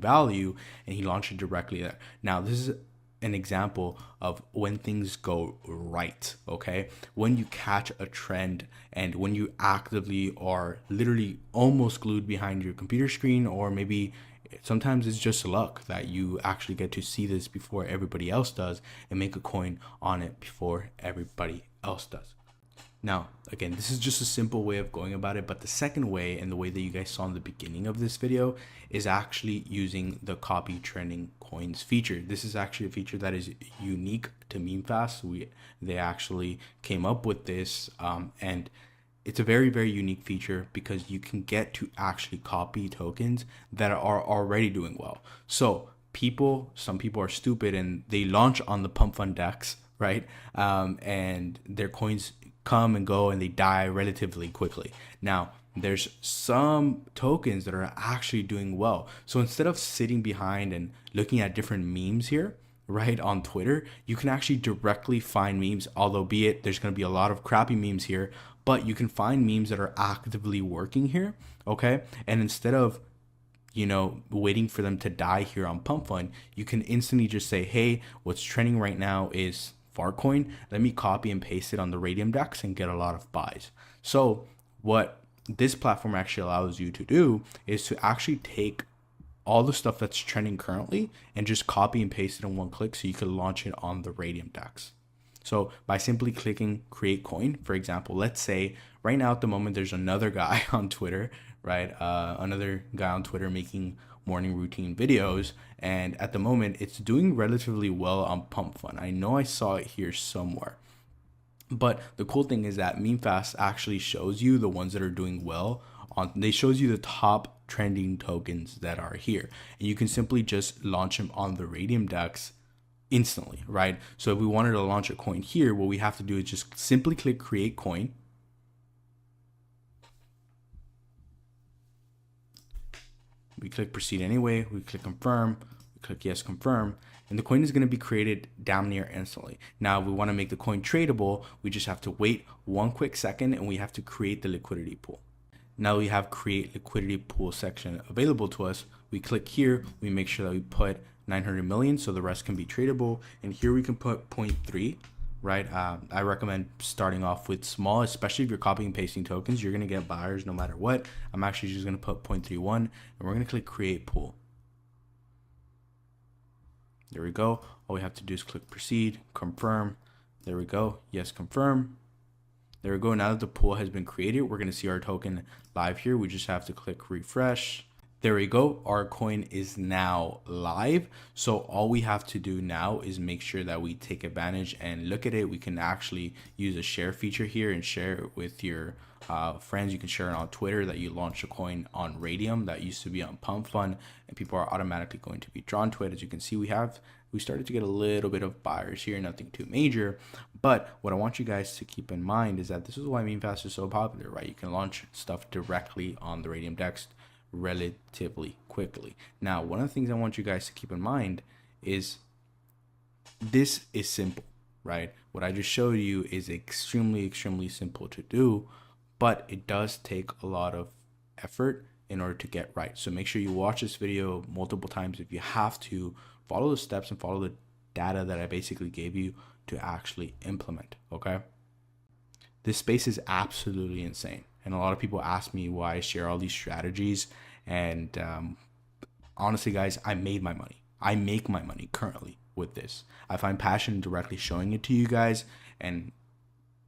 value, and he launched it directly there. Now this is an example of when things go right. Okay, when you catch a trend and when you actively are literally almost glued behind your computer screen, or maybe sometimes it's just luck that you actually get to see this before everybody else does and make a coin on it before everybody else does. Now, again, this is just a simple way of going about it, but the second way, and the way that you guys saw in the beginning of this video, is actually using the copy trending coins feature. This is actually a feature that is unique to MemeFast. They actually came up with this, and it's a very unique feature because you can get to actually copy tokens that are already doing well. So some people are stupid and they launch on the pump fund DEX, right? And their coins come and go and they die relatively quickly. Now, there's some tokens that are actually doing well. So instead of sitting behind and looking at different memes here, right, on Twitter, you can actually directly find memes, although be it there's going to be a lot of crappy memes here, but you can find memes that are actively working here. Okay, and instead of, you know, waiting for them to die here on pump fund, you can instantly just say, hey, what's trending right now is Farcoin. Let me copy and paste it on the Radium DEX and get a lot of buys. So what this platform actually allows you to do is to actually take all the stuff that's trending currently and just copy and paste it in one click, so you can launch it on the Radium DEX. So by simply clicking create coin, for example, let's say right now at the moment there's another guy on Twitter, right? Another guy on Twitter making morning routine videos, and at the moment it's doing relatively well on pump fund. I know I saw it here somewhere, but the cool thing is that MemeFast actually shows you the ones that are doing well they shows you the top trending tokens that are here, and you can simply just launch them on the Radium DEX instantly, right? So if we wanted to launch a coin here, what we have to do is just simply click create coin. We click proceed anyway, we click confirm, we click yes, confirm, and the coin is going to be created damn near instantly. Now, if we want to make the coin tradable, we just have to wait one quick second and we have to create the liquidity pool. Now we have create liquidity pool section available to us. We click here, we make sure that we put 900 million so the rest can be tradable, and here we can put 0.3, right? I recommend starting off with small, especially if you're copying and pasting tokens. You're going to get buyers no matter what. I'm actually just going to put 0.31 and we're going to click create pool. There we go. All we have to do is click proceed, confirm. There we go. Yes, confirm. There we go. Now that the pool has been created, we're going to see our token live here. We just have to click refresh. There we go. Our coin is now live. So all we have to do now is make sure that we take advantage and look at it. We can actually use a share feature here and share it with your friends. You can share it on Twitter that you launched a coin on Radium that used to be on Pump Fund, and people are automatically going to be drawn to it. As you can see, we started to get a little bit of buyers here, nothing too major. But what I want you guys to keep in mind is that this is why MemeFast is so popular, right? You can launch stuff directly on the Radium DEX relatively quickly. Now, one of the things I want you guys to keep in mind is this is simple, right? What I just showed you is extremely simple to do, but it does take a lot of effort in order to get right. So make sure you watch this video multiple times if you have to. Follow the steps and follow the data that I basically gave you to actually implement, okay? This space is absolutely insane. And a lot of people ask me why I share all these strategies. And honestly, guys, I made my money. I make my money currently with this. I find passion in directly showing it to you guys and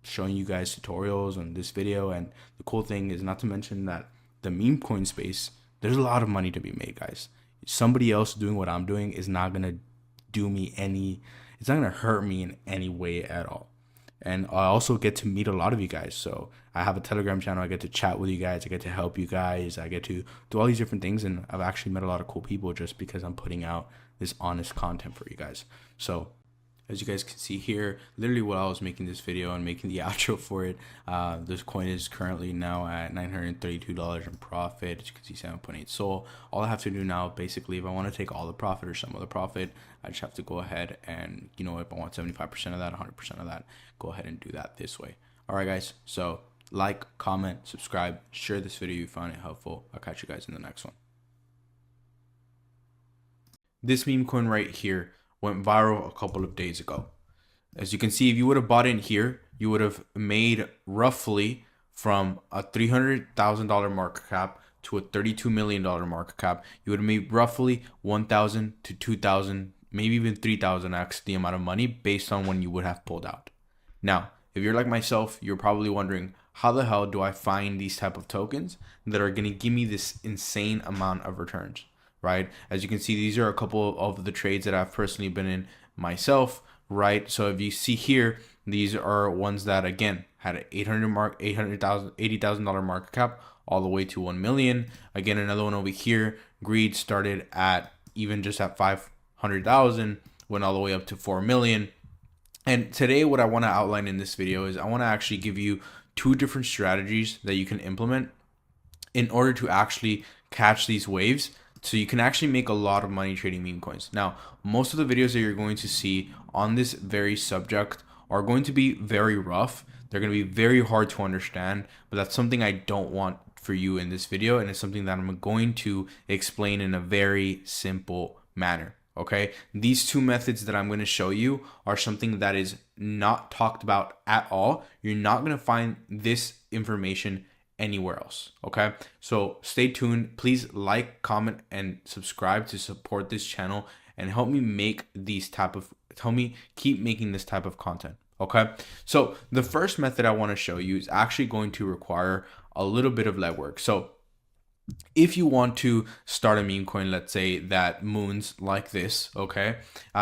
showing you guys tutorials on this video. And the cool thing is, not to mention that the meme coin space, there's a lot of money to be made, guys. Somebody else doing what I'm doing is not going to do me it's not going to hurt me in any way at all. And I also get to meet a lot of you guys. So I have a Telegram channel. I get to chat with you guys. I get to help you guys. I get to do all these different things. And I've actually met a lot of cool people just because I'm putting out this honest content for you guys. So as you guys can see here, literally while I was making this video and making the outro for it, this coin is currently now at $932 in profit. As you can see, 7.8 SOL. All I have to do now, basically, if I want to take all the profit or some of the profit, I just have to go ahead and, you know, if I want 75% of that, 100% of that, go ahead and do that this way. All right, guys. So like, comment, subscribe, share this video if you found it helpful. I'll catch you guys in the next one. This meme coin right here went viral a couple of days ago. As you can see, if you would have bought in here, you would have made roughly from a $300,000 market cap to a $32 million market cap. You would have made roughly 1,000 to 2,000, maybe even 3,000x the amount of money based on when you would have pulled out. Now, if you're like myself, you're probably wondering, how the hell do I find these type of tokens that are going to give me this insane amount of returns? Right? As you can see, these are a couple of the trades that I've personally been in myself, right? So if you see here, these are ones that, again, had an $80,000 market cap all the way to 1 million. Again, another one over here, greed started at even just at 500,000, went all the way up to 4 million. And today what I want to outline in this video is I want to actually give you 2 different strategies that you can implement in order to actually catch these waves, so you can actually make a lot of money trading meme coins. Now, most of the videos that you're going to see on this very subject are going to be very rough. They're going to be very hard to understand, but that's something I don't want for you in this video, and it's something that I'm going to explain in a very simple manner. Okay, these 2 methods that I'm going to show you are something that is not talked about at all. You're not going to find this information anywhere else. Okay, so stay tuned. Please like, comment, and subscribe to support this channel and help me keep making this type of content. Okay, so the first method I want to show you is actually going to require a little bit of legwork. So if you want to start a meme coin, let's say that moons like this, okay,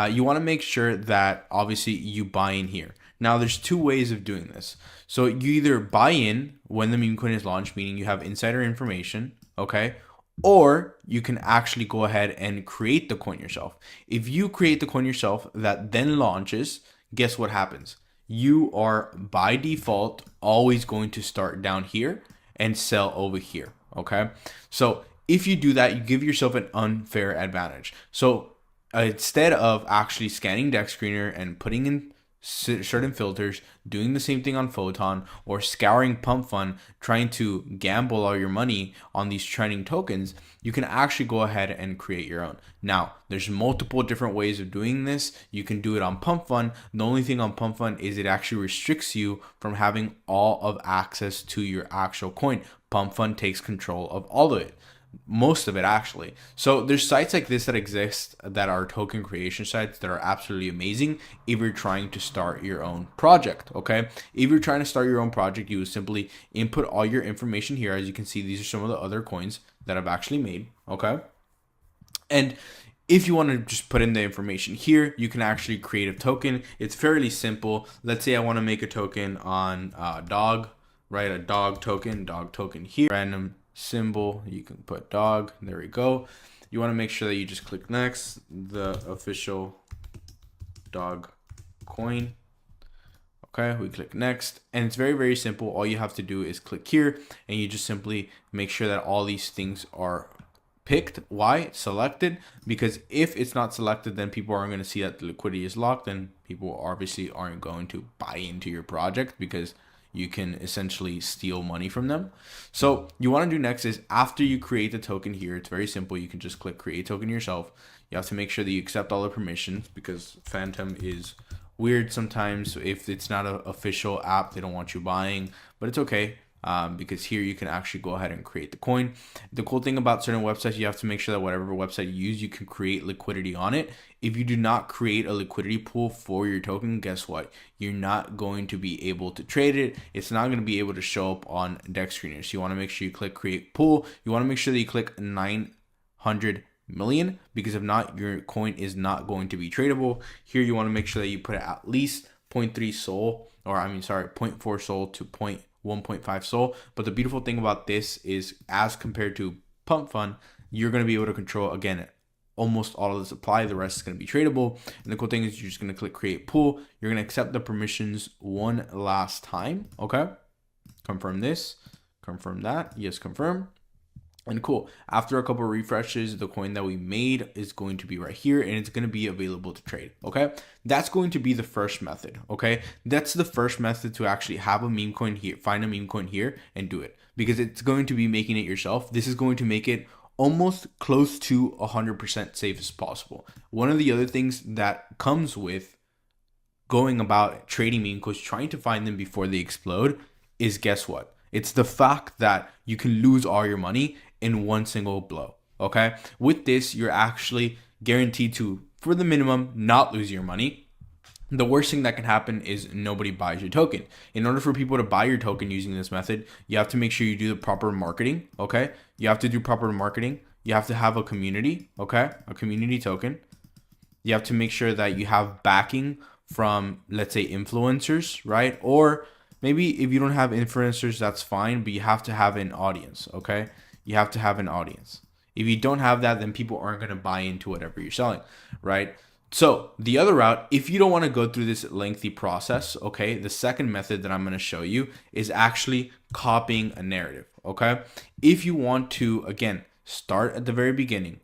you want to make sure that obviously you buy in here. Now, there's 2 ways of doing this. So you either buy in when the meme coin is launched, meaning you have insider information, okay, or you can actually go ahead and create the coin yourself. If you create the coin yourself that then launches, guess what happens? You are by default always going to start down here and sell over here. Okay, so if you do that, you give yourself an unfair advantage. So instead of actually scanning deck screener and putting in certain filters, doing the same thing on Photon, or scouring Pump Fund, trying to gamble all your money on these trending tokens, you can actually go ahead and create your own. Now, there's multiple different ways of doing this. You can do it on Pump Fund. The only thing on Pump Fund is it actually restricts you from having all of access to your actual coin. Pump Fund takes control of all of it. Most of it, actually. So there's sites like this that exist that are token creation sites that are absolutely amazing if you're trying to start your own project. Okay, if you're trying to start your own project, you would simply input all your information here. As you can see, these are some of the other coins that I've actually made. Okay, and if you want to just put in the information here, you can actually create a token. It's fairly simple. Let's say I want to make a token on dog, right? A dog token here, random symbol, you can put dog, there we go. You want to make sure that you just click next, the official dog coin. Okay, we click next, and it's very, very simple. All you have to do is click here, and you just simply make sure that all these things are picked. Why? Selected, because if it's not selected, then people aren't going to see that the liquidity is locked, and people obviously aren't going to buy into your project because you can essentially steal money from them. So you want to do next is, after you create the token here, it's very simple. You can just click create token yourself. You have to make sure that you accept all the permissions, because Phantom is weird sometimes. If it's not an official app, they don't want you buying, but it's okay. Because here you can actually go ahead and create the coin. The cool thing about certain websites, you have to make sure that whatever website you use, you can create liquidity on it. If you do not create a liquidity pool for your token, guess what? You're not going to be able to trade it. It's not going to be able to show up on deck screeners. So you want to make sure you click create pool. You want to make sure that you click 900 million, because if not, your coin is not going to be tradable. Here you want to make sure that you put at least 0.3 SOL or I mean, sorry, 0.4 sol to 1.5 sol. But the beautiful thing about this is, as compared to pump fund, you're going to be able to control, again, almost all of the supply. The rest is going to be tradable. And the cool thing is you're just going to click create pool. You're going to accept the permissions one last time. Okay. Confirm this, confirm that. Yes, confirm. And cool. After a couple of refreshes, the coin that we made is going to be right here, and it's going to be available to trade. Okay. That's going to be the first method. Okay. That's the first method to actually have a meme coin here, find a meme coin here and do it, because it's going to be making it yourself. This is going to make it almost close to 100% safe as possible. One of the other things that comes with going about trading meme coins, trying to find them before they explode, is, guess what? It's the fact that you can lose all your money in one single blow. Okay. With this, you're actually guaranteed to, for the minimum, not lose your money. The worst thing that can happen is nobody buys your token. In order for people to buy your token using this method, you have to make sure you do the proper marketing. Okay. You have to do proper marketing. You have to have a community. Okay. A community token. You have to make sure that you have backing from, let's say, influencers, right? Or maybe if you don't have influencers, that's fine, but you have to have an audience. Okay. You have to have an audience. If you don't have that, then people aren't going to buy into whatever you're selling, right? So the other route, if you don't want to go through this lengthy process, okay, the second method that I'm going to show you is actually copying a narrative, okay? If you want to, again, start at the very beginning,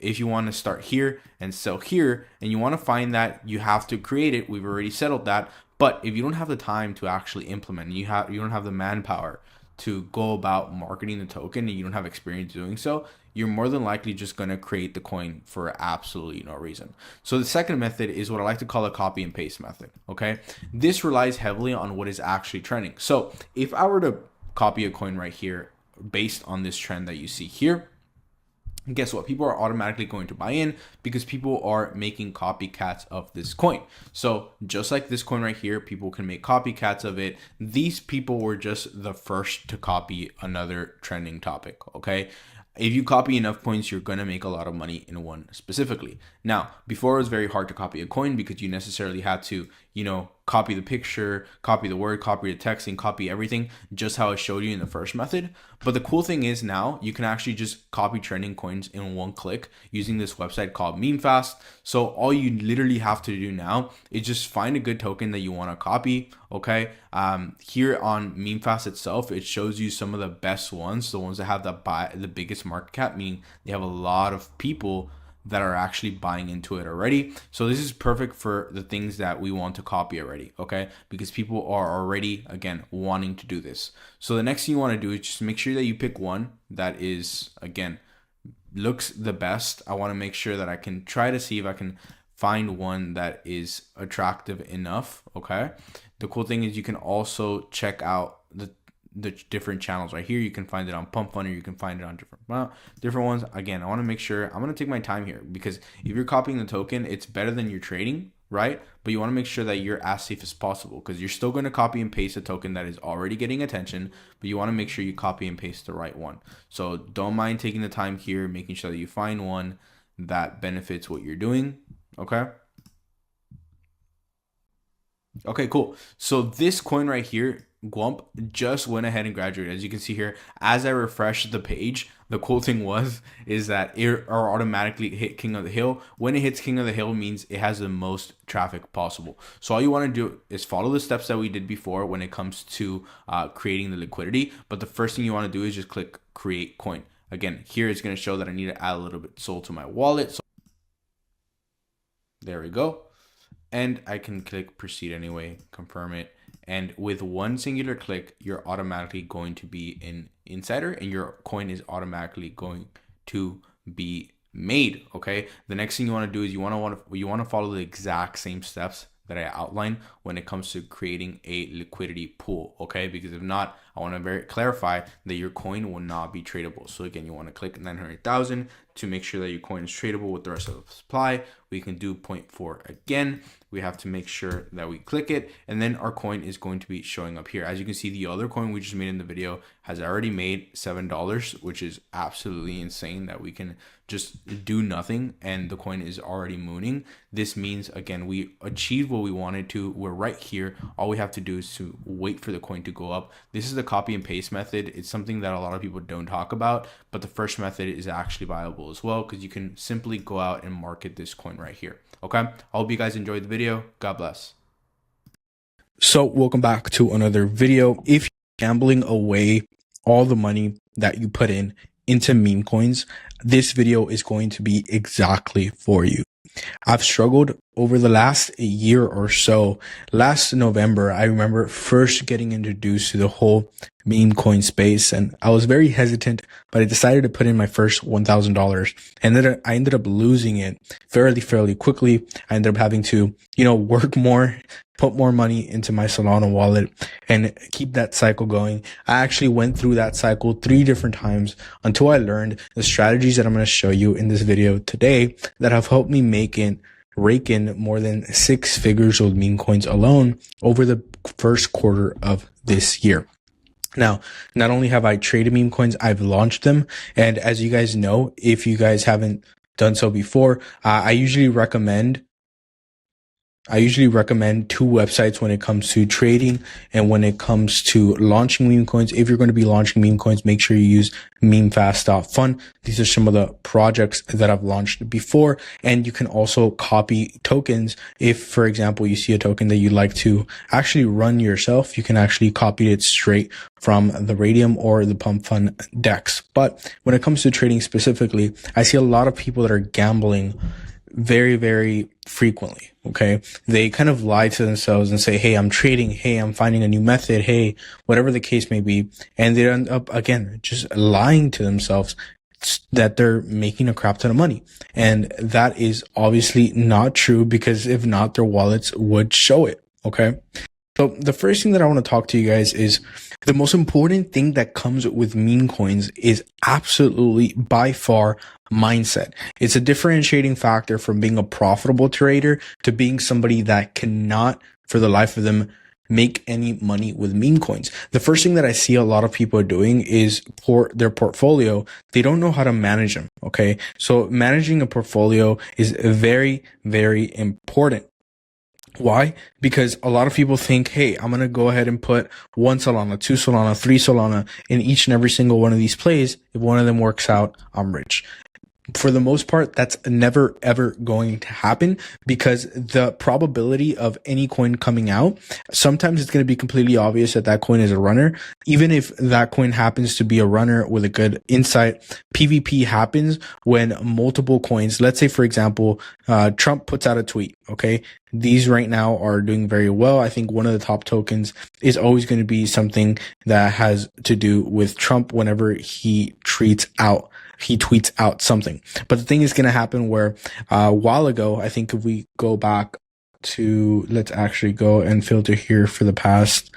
if you want to start here and sell here, and you want to find that, you have to create it. We've already settled that. But if you don't have the time to actually implement, you don't have the manpower to go about marketing the token, and you don't have experience doing so, you're more than likely just going to create the coin for absolutely no reason. So the second method is what I like to call a copy and paste method. Okay. This relies heavily on what is actually trending. So if I were to copy a coin right here based on this trend that you see here, guess what? People are automatically going to buy in because people are making copycats of this coin. So just like this coin right here, people can make copycats of it. These people were just the first to copy another trending topic. Okay. If you copy enough coins, you're going to make a lot of money in one specifically. Now, before it was very hard to copy a coin because you necessarily had to, copy the picture, copy the word, copy the text, and copy everything, just how I showed you in the first method. But the cool thing is now you can actually just copy trending coins in one click using this website called MemeFast. So all you literally have to do now is just find a good token that you want to copy. Okay. Here on MemeFast itself, it shows you some of the best ones, the ones that have the biggest market cap, meaning they have a lot of people that are actually buying into it already. So this is perfect for the things that we want to copy already, okay? Because people are already, again, wanting to do this. So the next thing you want to do is just make sure that you pick one that is, again, looks the best. I want to make sure that I can try to see if I can find one that is attractive enough, okay? The cool thing is you can also check out the different channels right here. You can find it on Pump Fund, or you can find it on different ones. Again, I want to make sure, I'm going to take my time here, because if you're copying the token, it's better than you're trading, right? But you want to make sure that you're as safe as possible, because you're still going to copy and paste a token that is already getting attention, but you want to make sure you copy and paste the right one. So don't mind taking the time here, making sure that you find one that benefits what you're doing. Okay. Okay, cool. So this coin right here, Gwump, just went ahead and graduated. As you can see here, as I refreshed the page, the cool thing is that it automatically hit King of the Hill. When it hits King of the Hill, means it has the most traffic possible. So all you want to do is follow the steps that we did before when it comes to creating the liquidity. But the first thing you want to do is just click create coin. Again, here it's going to show that I need to add a little bit sold to my wallet. So there we go. And I can click proceed anyway, confirm it. And with one singular click, you're automatically going to be an insider, and your coin is automatically going to be made. Okay. The next thing you want to do is you want to follow the exact same steps that I outlined when it comes to creating a liquidity pool. Okay. Because if not, I want to clarify that your coin will not be tradable. So again, you want to click 900,000 to make sure that your coin is tradable with the rest of the supply. We can do 0.4 again. We have to make sure that we click it, and then our coin is going to be showing up here. As you can see, the other coin we just made in the video has already made $7, which is absolutely insane that we can just do nothing and the coin is already mooning. This means, again, we achieved what we wanted to. We're right here. All we have to do is to wait for the coin to go up. This is the copy and paste method. It's something that a lot of people don't talk about, but the first method is actually viable as well, because you can simply go out and market this coin right here. Okay, I hope you guys enjoyed the video. God bless. So welcome back to another video. If you're gambling away all the money that you put into meme coins, this video is going to be exactly for you. I've struggled over the last year or so. Last November, I remember first getting introduced to the whole meme coin space, and I was very hesitant, but I decided to put in my first $1,000, and then I ended up losing it fairly quickly. I ended up having to, work more, put more money into my Solana wallet and keep that cycle going. I actually went through that cycle 3 different times until I learned the strategies that I'm going to show you in this video today that have helped me rake in more than 6 figures with meme coins alone over the first quarter of this year. Now, not only have I traded meme coins, I've launched them. And as you guys know, if you guys haven't done so before, I usually recommend 2 websites when it comes to trading and when it comes to launching meme coins. If you're going to be launching meme coins, make sure you use memefast.fun. These are some of the projects that I've launched before. And you can also copy tokens. If, for example, you see a token that you'd like to actually run yourself, you can actually copy it straight from the Radium or the Pump Fund DEX. But when it comes to trading specifically, I see a lot of people that are gambling very frequently. Okay. They kind of lie to themselves and say, hey, I'm trading. Hey, I'm finding a new method. Hey, whatever the case may be. And they end up, again, just lying to themselves that they're making a crap ton of money. And that is obviously not true, because if not, their wallets would show it. Okay. So the first thing that I want to talk to you guys is the most important thing that comes with meme coins is absolutely by far mindset. It's a differentiating factor from being a profitable trader to being somebody that cannot, for the life of them, make any money with meme coins. The first thing that I see a lot of people doing is for their portfolio, they don't know how to manage them. Okay. So managing a portfolio is very important. Why? Because a lot of people think, hey, I'm going to go ahead and put 1 Solana, 2 Solana, 3 Solana in each and every single one of these plays. If one of them works out, I'm rich. For the most part, that's never ever going to happen, because the probability of any coin coming out, sometimes it's going to be completely obvious that that coin is a runner. Even if that coin happens to be a runner with a good insight, PvP happens when multiple coins, let's say, for example, Trump puts out a tweet. Okay. These right now are doing very well. I think one of the top tokens is always going to be something that has to do with Trump whenever he tweets out something. But the thing is going to happen where a while ago, I think if we go back to, let's actually go and filter here for the past,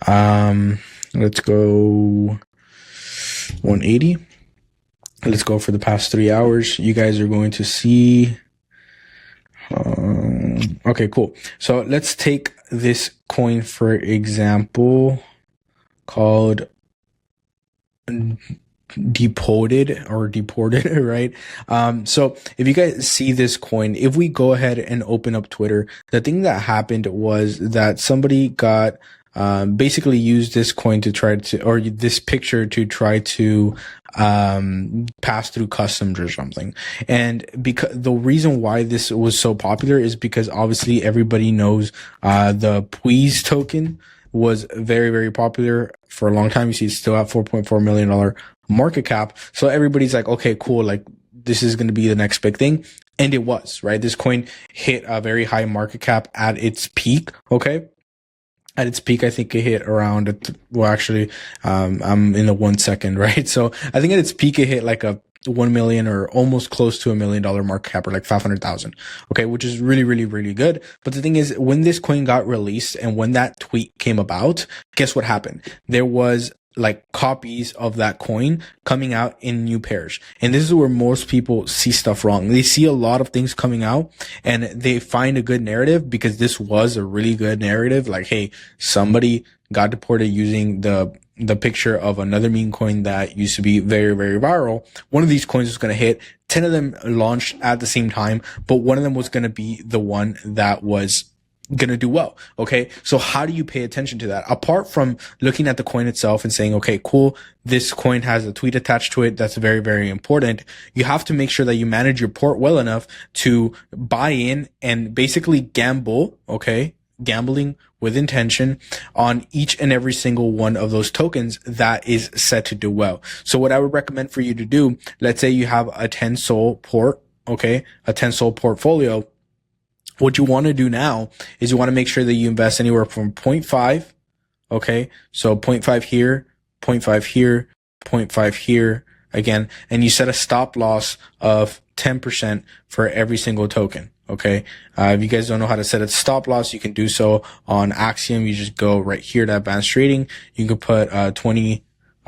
let's go 180. Let's go for the past 3 hours. You guys are going to see, okay, cool. So let's take this coin, for example, called deported, right? So if you guys see this coin, if we go ahead and open up Twitter, the thing that happened was that somebody got basically used this coin to try to, or this picture to try to pass through customs or something. And because the reason why this was so popular is because obviously everybody knows the Please token was very popular for a long time. You see, it's still at $4.4 million market cap. So everybody's like, okay, cool. Like, this is going to be the next big thing. And it was, right? This coin hit a very high market cap at its peak. Okay. At its peak, I think it hit around, well, actually, I'm in the 1 second, right? So I think at its peak, it hit like a 1 million or almost close to $1 million market cap, or like 500,000. Okay. Which is really good. But the thing is, when this coin got released and when that tweet came about, guess what happened? There was like copies of that coin coming out in new pairs. And this is where most people see stuff wrong. They see a lot of things coming out and they find a good narrative because this was a really good narrative. Like, hey, somebody got deported using the picture of another meme coin that used to be very, very viral. One of these coins was going to hit. 10 of them launched at the same time, but one of them was going to be the one that was going to do well. Okay. So how do you pay attention to that? Apart from looking at the coin itself and saying, okay, cool, this coin has a tweet attached to it. That's very, very important. You have to make sure that you manage your port well enough to buy in and basically gamble. Okay. Gambling with intention on each and every single one of those tokens that is set to do well. So what I would recommend for you to do, let's say you have a 10 SOL port, okay, a 10 SOL portfolio. What you want to do now is you want to make sure that you invest anywhere from 0.5, okay, so 0.5 here, 0.5 here, 0.5 here, again, and you set a stop loss of 10% for every single token. Okay. If you guys don't know how to set a stop loss, you can do so on Axiom. You just go right here to advanced trading. You can put, like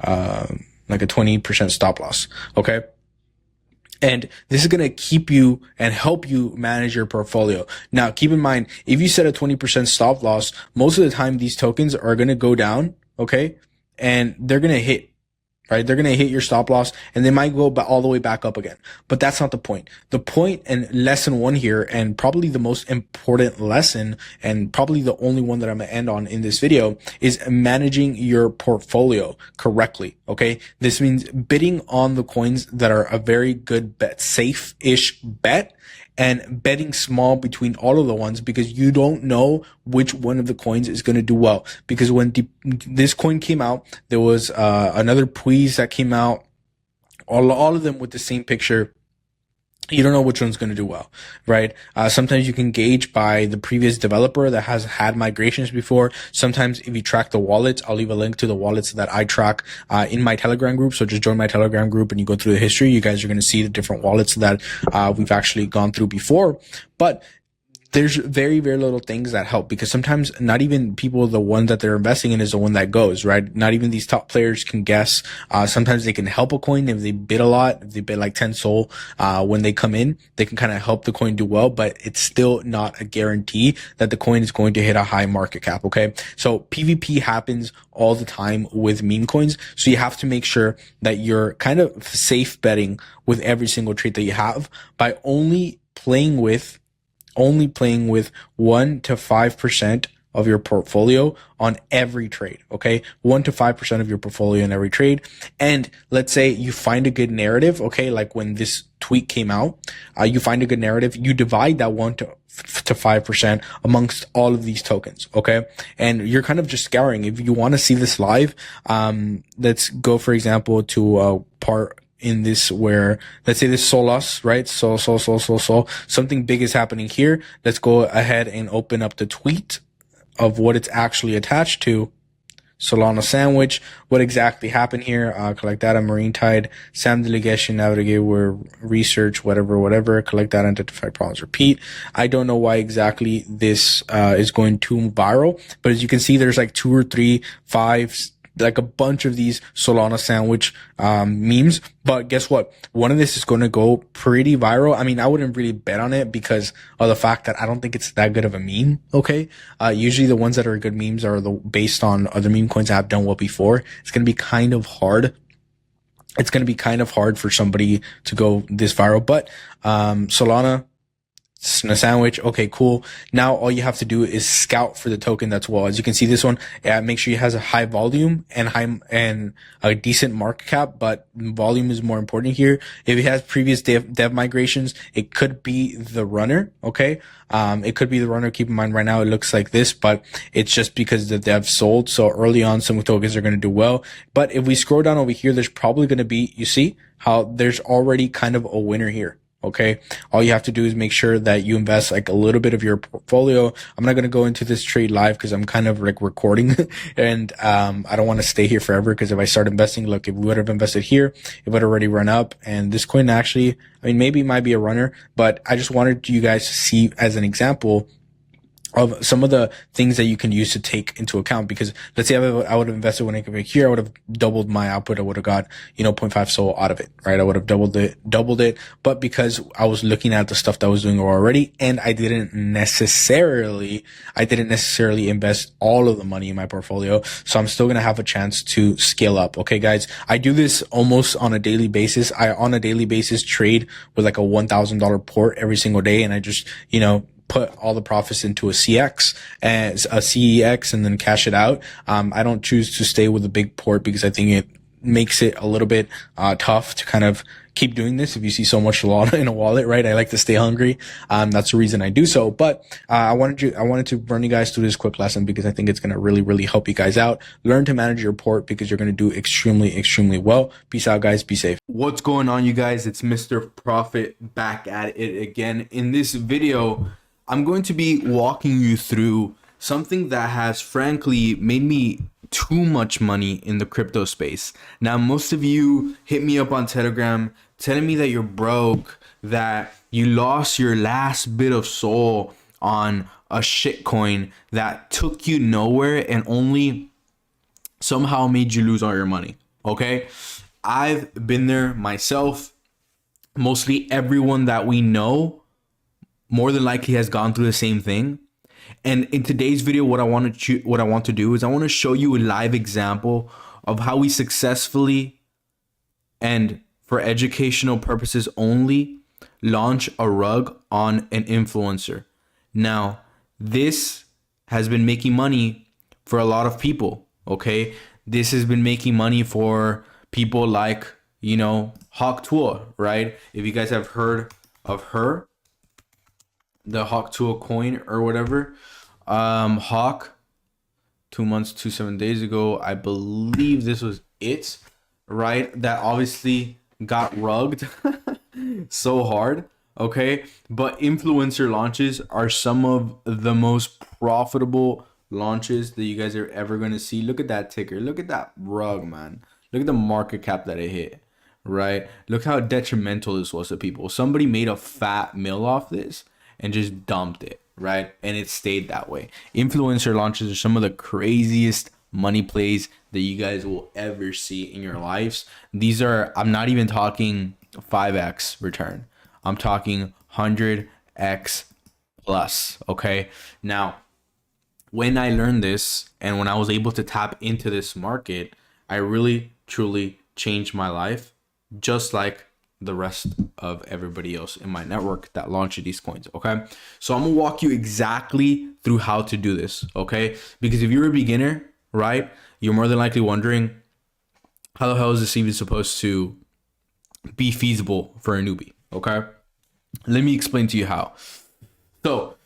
a 20% stop loss. Okay. And this is going to keep you and help you manage your portfolio. Now, keep in mind, if you set a 20% stop loss, most of the time these tokens are going to go down. Okay. And they're going to hit. Right? They're going to hit your stop loss and they might go all the way back up again. But that's not the point. The point and lesson one here, and probably the most important lesson and probably the only one that I'm going to end on in this video, is managing your portfolio correctly. Okay. This means bidding on the coins that are a very good bet, safe-ish bet, and betting small between all of the ones because you don't know which one of the coins is going to do well. Because when this coin came out, there was another Puiz that came out, all of them with the same picture. You don't know which one's going to do well, right? Sometimes you can gauge by the previous developer that has had migrations before. Sometimes if you track the wallets, I'll leave a link to the wallets that I track in my Telegram group. So just join my Telegram group and you go through the history. You guys are going to see the different wallets that we've actually gone through before. But there's very, very little things that help because sometimes not even people, the one that they're investing in is the one that goes, right? Not even these top players can guess. Sometimes they can help a coin if they bid a lot, if they bid like 10 SOL, when they come in, they can kind of help the coin do well, but it's still not a guarantee that the coin is going to hit a high market cap. Okay. So PvP happens all the time with meme coins. So you have to make sure that you're kind of safe betting with every single trade that you have by only playing with 1 to 5% of your portfolio on every trade. Okay. 1 to 5% of your portfolio in every trade. And let's say you find a good narrative. Okay. Like when this tweet came out, you find a good narrative. You divide that 1 to 5% amongst all of these tokens. Okay. And you're kind of just scouring. If you want to see this live, let's go, for example, to a part in this where, let's say this Solas, right? Sol. Something big is happening here. Let's go ahead and open up the tweet of what it's actually attached to. Solana sandwich. What exactly happened here? Collect data, marine tide, SAM delegation, navigate where research, whatever. Collect data, identify problems, repeat. I don't know why exactly this, is going too viral, but as you can see, there's like 2 or 3, 5, like a bunch of these Solana sandwich memes. But guess what? One of this is going to go pretty viral. I mean, I wouldn't really bet on it because of the fact that I don't think it's that good of a meme. Okay. Usually the ones that are good memes are based on other meme coins that have done well before. It's going to be kind of hard. It's going to be kind of hard for somebody to go this viral, but Solana sandwich. Okay, cool. Now all you have to do is scout for the token that's well. As you can see, this one, make sure it has a high volume and a decent market cap, but volume is more important here. If it has previous dev migrations, it could be the runner. Okay. It could be the runner. Keep in mind right now it looks like this, but it's just because the dev sold. So early on, some tokens are going to do well. But if we scroll down over here, there's probably going to be, you see how there's already kind of a winner here. Okay. All you have to do is make sure that you invest like a little bit of your portfolio. I'm not going to go into this trade live because I'm kind of like recording and, I don't want to stay here forever because if I start investing, look, if we would have invested here, it would already run up and this coin actually, I mean, maybe it might be a runner, but I just wanted you guys to see as an example of some of the things that you can use to take into account. Because let's say I would have invested when I came back here, I would have doubled my output. I would have got, you know, 0.5 SOL out of it, right? I would have doubled it. But because I was looking at the stuff that I was doing already, and I didn't necessarily invest all of the money in my portfolio. So I'm still going to have a chance to scale up. Okay, guys, I do this almost on a daily basis. I on a daily basis trade with like a $1,000 port every single day. And I just, you know, put all the profits into a CX and a CEX and then cash it out. I don't choose to stay with a big port because I think it makes it a little bit tough to kind of keep doing this. If you see so much lana in a wallet, right? I like to stay hungry. That's the reason I do so. But I wanted to run you guys through this quick lesson because I think it's going to really, really help you guys out. Learn to manage your port because you're going to do extremely, extremely well. Peace out, guys. Be safe. What's going on, you guys? It's Mr. Profit back at it again. In this video, I'm going to be walking you through something that has frankly made me too much money in the crypto space. Now, most of you hit me up on Telegram telling me that you're broke, that you lost your last bit of soul on a shit coin that took you nowhere and only somehow made you lose all your money. Okay? I've been there myself. Mostly everyone that we know more than likely has gone through the same thing. And in today's video, what I want to do is I want to show you a live example of how we successfully and for educational purposes only launch a rug on an influencer. Now, this has been making money for a lot of people, okay? This has been making money for people like, you know, Hawk Tua, right? If you guys have heard of her, the Hawk Tua coin or whatever. Hawk, 2 months, 7 days ago, I believe this was it, right? That obviously got rugged so hard, okay? But influencer launches are some of the most profitable launches that you guys are ever going to see. Look at that ticker. Look at that rug, man. Look at the market cap that it hit, right? Look how detrimental this was to people. Somebody made a fat mill off this and just dumped it, right? And it stayed that way. Influencer launches are some of the craziest money plays that you guys will ever see in your lives. These are, I'm not even talking 5x return. I'm talking 100x plus, okay? Now, when I learned this and when I was able to tap into this market, I really, truly changed my life, just like the rest of everybody else in my network that launched these coins. Okay, so I'm gonna walk you exactly through how to do this. Okay, because if you're a beginner, right, you're more than likely wondering how the hell is this even supposed to be feasible for a newbie. Okay, let me explain to you how. So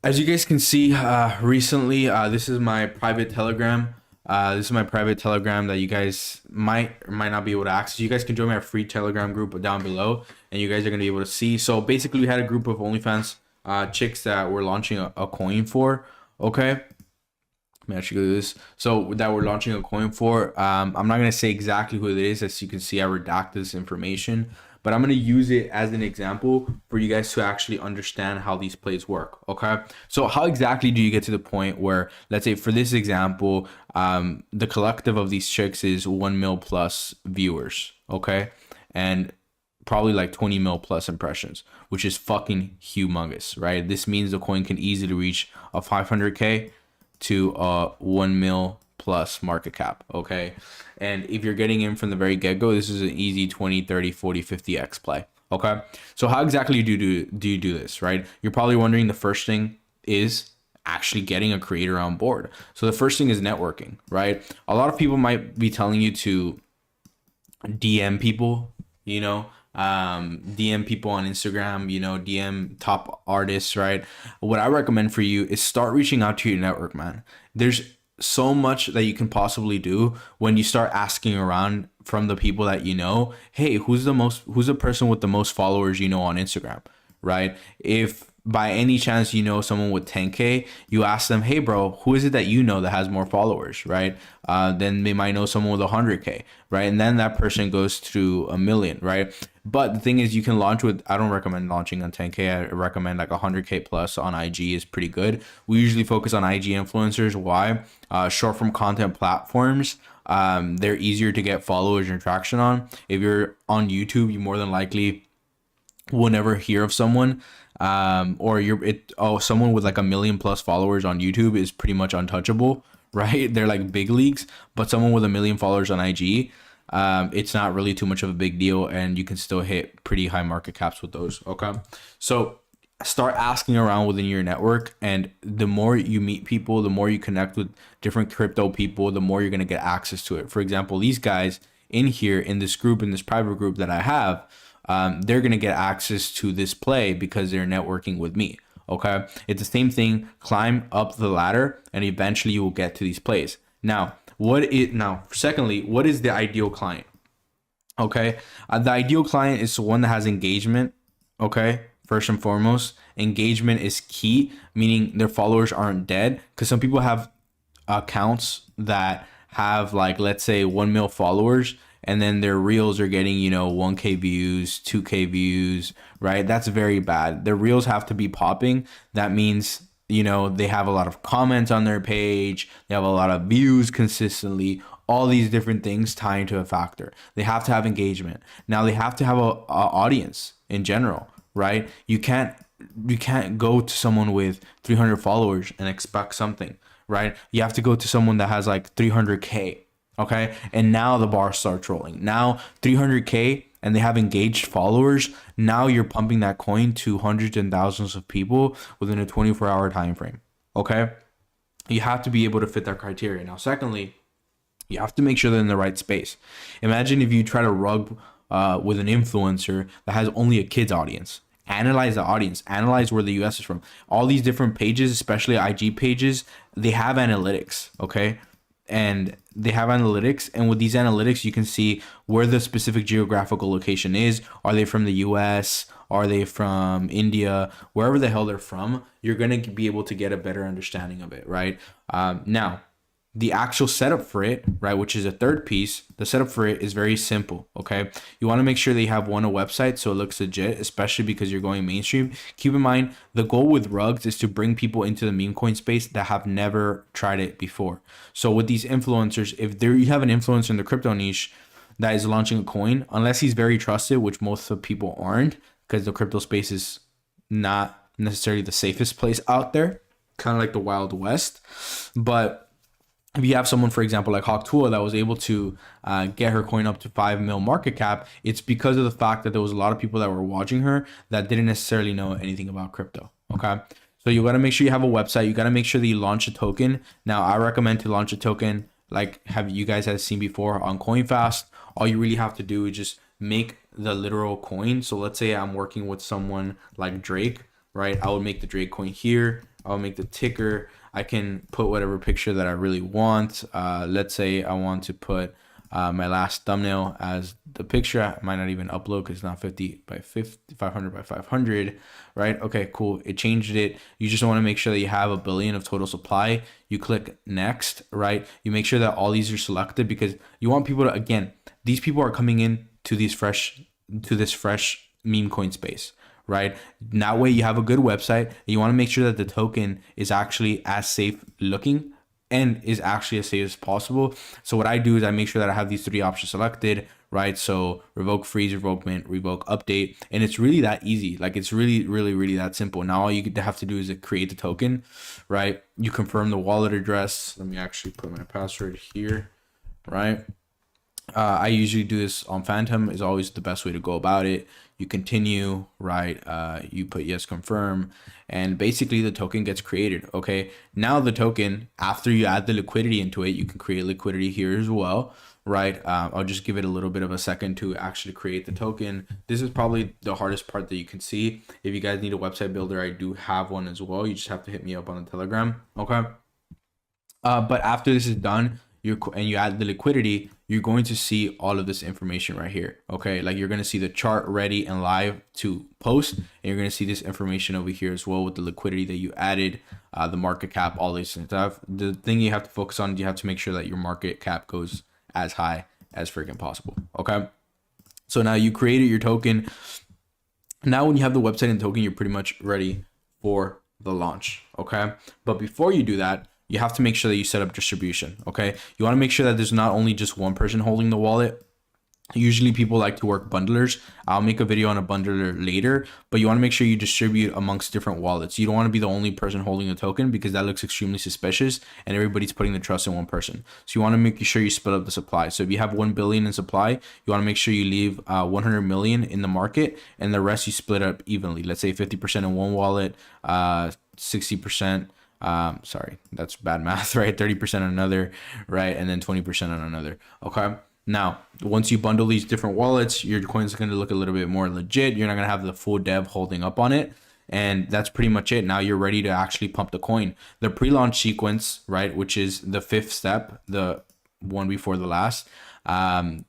as you guys can see, recently, this is my private Telegram. This is my private Telegram that you guys might or might not be able to access. You guys can join my free Telegram group down below, and you guys are going to be able to see. So basically, we had a group of OnlyFans chicks that we're launching a coin for. Okay, let me actually do this. So that we're launching a coin for. I'm not going to say exactly who it is. As you can see, I redacted this information, but I'm going to use it as an example for you guys to actually understand how these plays work. Okay, so how exactly do you get to the point where, let's say for this example, the collective of these chicks is 1 mil plus viewers, okay, and probably like 20 mil plus impressions, which is fucking humongous, right? This means the coin can easily reach a 500k to a 1 mil plus market cap, okay? And if you're getting in from the very get-go, this is an easy 20, 30, 40, 50x play, okay? So how exactly do you do this, right? You're probably wondering, the first thing is actually getting a creator on board. So the first thing is networking, right? A lot of people might be telling you to DM people, you know, DM people on Instagram, you know, DM top artists, right? What I recommend for you is start reaching out to your network, man. There's so much that you can possibly do when you start asking around from the people that you know. Hey, who's the person with the most followers, you know, on Instagram, right? If by any chance you know someone with 10K, you ask them, hey bro, who is it that you know that has more followers, right? Then they might know someone with 100K, right? And then that person goes to a million, right? But the thing is, you can launch with, I don't recommend launching on 10K. I recommend like 100K plus on IG is pretty good. We usually focus on IG influencers. Why? Short form content platforms, they're easier to get followers and traction on. If you're on YouTube, you more than likely will never hear of someone, or someone with like a million plus followers on YouTube is pretty much untouchable, right? They're like big leagues. But someone with a million followers on IG, it's not really too much of a big deal, and you can still hit pretty high market caps with those. Okay, so start asking around within your network, and the more you meet people, the more you connect with different crypto people, the more you're going to get access to it. For example, these guys in here in this group, in this private group that I have, they're going to get access to this play because they're networking with me. Okay, it's the same thing. Climb up the ladder and eventually you will get to these plays. Secondly, what is the ideal client? Okay, the ideal client is one that has engagement. Okay, first and foremost, engagement is key, meaning their followers aren't dead, because some people have accounts that have, like, let's say 1 mil followers, and then their reels are getting, 1K views, 2K views, right? That's very bad. Their reels have to be popping. That means, they have a lot of comments on their page, they have a lot of views consistently. All these different things tie into a factor. They have to have engagement. Now they have to have a audience in general, right? You can't go to someone with 300 followers and expect something, right? You have to go to someone that has like 300K. Okay, and now the bar starts rolling. Now 300K and they have engaged followers. Now you're pumping that coin to hundreds and thousands of people within a 24-hour time frame. Okay, you have to be able to fit that criteria. Now, secondly, you have to make sure they're in the right space. Imagine if you try to rug with an influencer that has only a kids audience. Analyze the audience, analyze where the US is from. All these different pages, especially IG pages, they have analytics, okay? And they have analytics, and with these analytics you can see where the specific geographical location is. Are they from the US? Are they from India? Wherever the hell they're from, you're going to be able to get a better understanding of it, right? Now, the actual setup for it, right, which is a third piece, the setup for it is very simple, okay? You want to make sure that you have a website so it looks legit, especially because you're going mainstream. Keep in mind, the goal with rugs is to bring people into the meme coin space that have never tried it before. So with these influencers, if you have an influencer in the crypto niche that is launching a coin, unless he's very trusted, which most of the people aren't, because the crypto space is not necessarily the safest place out there, kind of like the Wild West, but if you have someone, for example, like Hawktua that was able to get her coin up to 5 mil market cap, it's because of the fact that there was a lot of people that were watching her that didn't necessarily know anything about crypto. Okay, so you got to make sure you have a website. You got to make sure that you launch a token. Now, I recommend to launch a token like you guys have seen before on CoinFast. All you really have to do is just make the literal coin. So let's say I'm working with someone like Drake, right? I would make the Drake coin here. I'll make the ticker. I can put whatever picture that I really want. Let's say I want to put my last thumbnail as the picture. I might not even upload because it's not 50 by 50, 500 by 500, right? Okay, cool. It changed it. You just want to make sure that you have 1 billion of total supply. You click next, right? You make sure that all these are selected because you want people to, again, these people are coming in to this fresh meme coin space, right? That way you have a good website. You want to make sure that the token is actually as safe looking and is actually as safe as possible. So what I do is I make sure that I have these 3 options selected, right? So revoke, freeze, revoke, mint, revoke, update. And it's really that easy. Like it's really, really, really that simple. Now all you have to do is create the token, right? You confirm the wallet address. Let me actually put my password here, right? I usually do this on Phantom, is always the best way to go about it. You continue, right? You put yes, confirm, and basically the token gets created. Okay, now the token, after you add the liquidity into it, you can create liquidity here as well, right? I'll just give it a little bit of a second to actually create the token. This is probably the hardest part that you can see. If you guys need a website builder, I do have one as well. You just have to hit me up on the Telegram, okay? But after this is done, and you add the liquidity, you're going to see all of this information right here. Okay, like you're going to see the chart ready and live to post, and you're going to see this information over here as well with the liquidity that you added, the market cap, all this stuff. The thing you have to focus on, you have to make sure that your market cap goes as high as freaking possible. Okay, so now you created your token. Now when you have the website and token, you're pretty much ready for the launch. Okay, but before you do that, you have to make sure that you set up distribution. Okay, you want to make sure that there's not only just one person holding the wallet. Usually people like to work bundlers. I'll make a video on a bundler later, but you want to make sure you distribute amongst different wallets. You don't want to be the only person holding the token, because that looks extremely suspicious and everybody's putting the trust in one person. So you want to make sure you split up the supply. So if you have 1 billion in supply, you want to make sure you leave 100 million in the market, and the rest you split up evenly. Let's say 50% in one wallet, 60%. Sorry, that's bad math, right? 30% on another, right? And then 20% on another. Okay. Now, once you bundle these different wallets, your coin's going to look a little bit more legit. You're not going to have the full dev holding up on it. And that's pretty much it. Now you're ready to actually pump the coin. The pre-launch sequence, right, which is the 5th step, the one before the last, is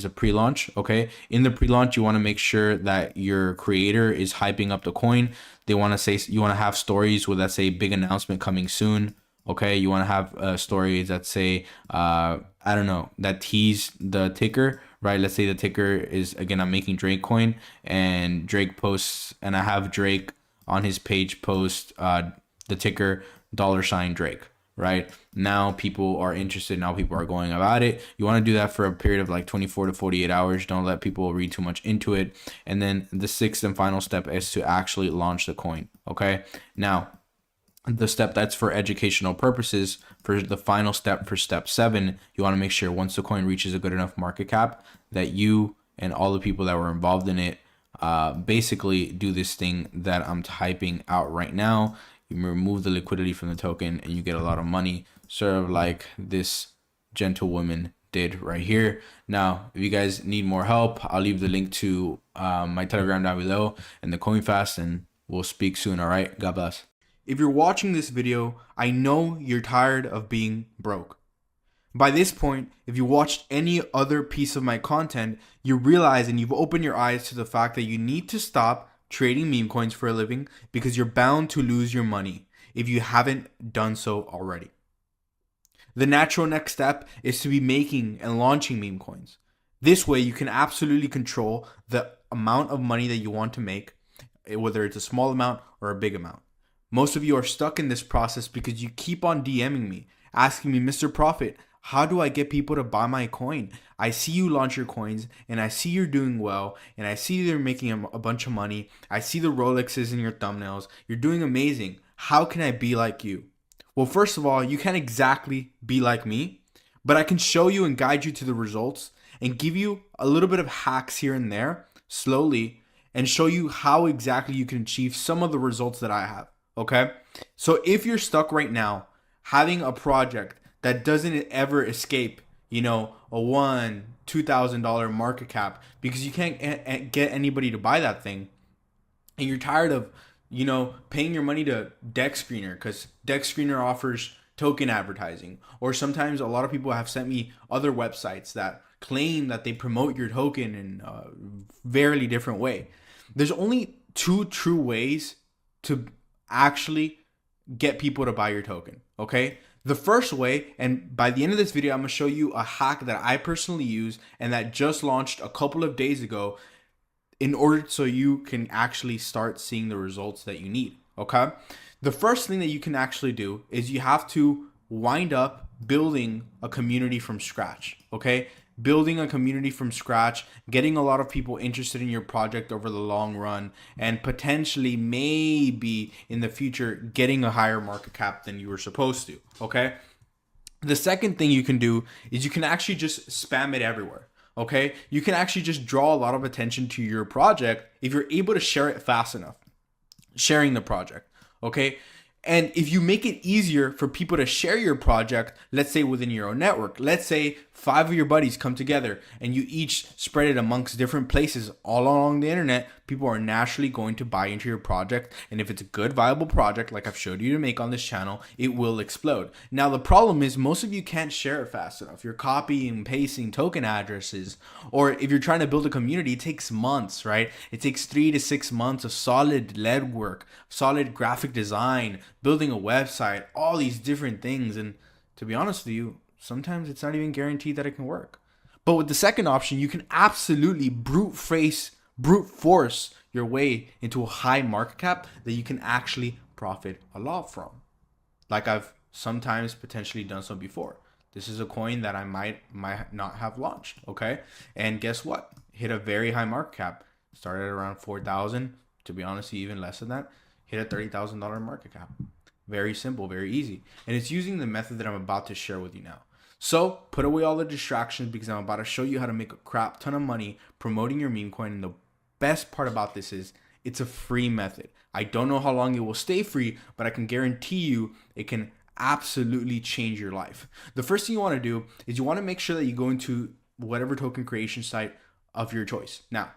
the pre-launch. Okay, in the pre-launch, you want to make sure that your creator is hyping up the coin. They want to say, you want to have stories with, let's say, big announcement coming soon. Okay, you want to have stories that say, I don't know, that tease the ticker, right? Let's say the ticker is, again, I'm making Drake coin, and Drake posts, and I have Drake on his page post the ticker $Drake, right? Now people are interested. Now people are going about it. You want to do that for a period of like 24 to 48 hours. Don't let people read too much into it. And then the 6th and final step is to actually launch the coin. Okay, now the step that's for educational purposes, for the final step, for step 7, you want to make sure once the coin reaches a good enough market cap that you and all the people that were involved in it basically do this thing that I'm typing out right now. You remove the liquidity from the token and you get a lot of money, sort of like this gentlewoman did right here. Now, if you guys need more help, I'll leave the link to my Telegram down below and the CoinFast, and we'll speak soon. All right, God bless. If you're watching this video, I know you're tired of being broke. By this point, if you watched any other piece of my content, you realize and you've opened your eyes to the fact that you need to stop trading meme coins for a living, because you're bound to lose your money if you haven't done so already. The natural next step is to be making and launching meme coins. This way, you can absolutely control the amount of money that you want to make, whether it's a small amount or a big amount. Most of you are stuck in this process because you keep on DMing me, asking me, Mr. Profit, how do I get people to buy my coin? I see you launch your coins, and I see you're doing well, and I see they're making a bunch of money. I see the Rolexes in your thumbnails. You're doing amazing. How can I be like you? Well, first of all, you can't exactly be like me, but I can show you and guide you to the results and give you a little bit of hacks here and there, slowly, and show you how exactly you can achieve some of the results that I have. Okay, so if you're stuck right now having a project that doesn't ever escape, a $2,000 market cap, because you can't get anybody to buy that thing, and you're tired of, paying your money to Dex Screener, because Dex Screener offers token advertising, or sometimes a lot of people have sent me other websites that claim that they promote your token in a very different way. There's only 2 true ways to actually get people to buy your token. Okay, the first way, and by the end of this video, I'm going to show you a hack that I personally use and that just launched a couple of days ago, in order so you can actually start seeing the results that you need. Okay, the first thing that you can actually do is you have to wind up building a community from scratch. Okay, building a community from scratch, getting a lot of people interested in your project over the long run, and potentially, maybe in the future, getting a higher market cap than you were supposed to. Okay, the second thing you can do is you can actually just spam it everywhere. Okay, you can actually just draw a lot of attention to your project if you're able to share it fast enough. Sharing the project. Okay, And if you make it easier for people to share your project, let's say within your own network, let's say 5 of your buddies come together and you each spread it amongst different places all along the internet, people are naturally going to buy into your project. And if it's a good, viable project, like I've showed you to make on this channel, it will explode. Now, the problem is most of you can't share it fast enough. You're copying and pasting token addresses, or if you're trying to build a community, it takes months, right? It takes 3 to 6 months of solid lead work, solid graphic design, building a website, all these different things. And to be honest with you, sometimes it's not even guaranteed that it can work. But with the second option, you can absolutely brute force your way into a high market cap that you can actually profit a lot from. Like I've sometimes potentially done so before. This is a coin that I might not have launched, okay? And guess what? Hit a very high market cap. Started at around 4,000. To be honest, even less than that. Hit a $30,000 market cap. Very simple, very easy. And it's using the method that I'm about to share with you now. So put away all the distractions because I'm about to show you how to make a crap ton of money promoting your meme coin. And the best part about this is it's a free method. I don't know how long it will stay free, but I can guarantee you it can absolutely change your life. The first thing you want to do is you want to make sure that you go into whatever token creation site of your choice. Now,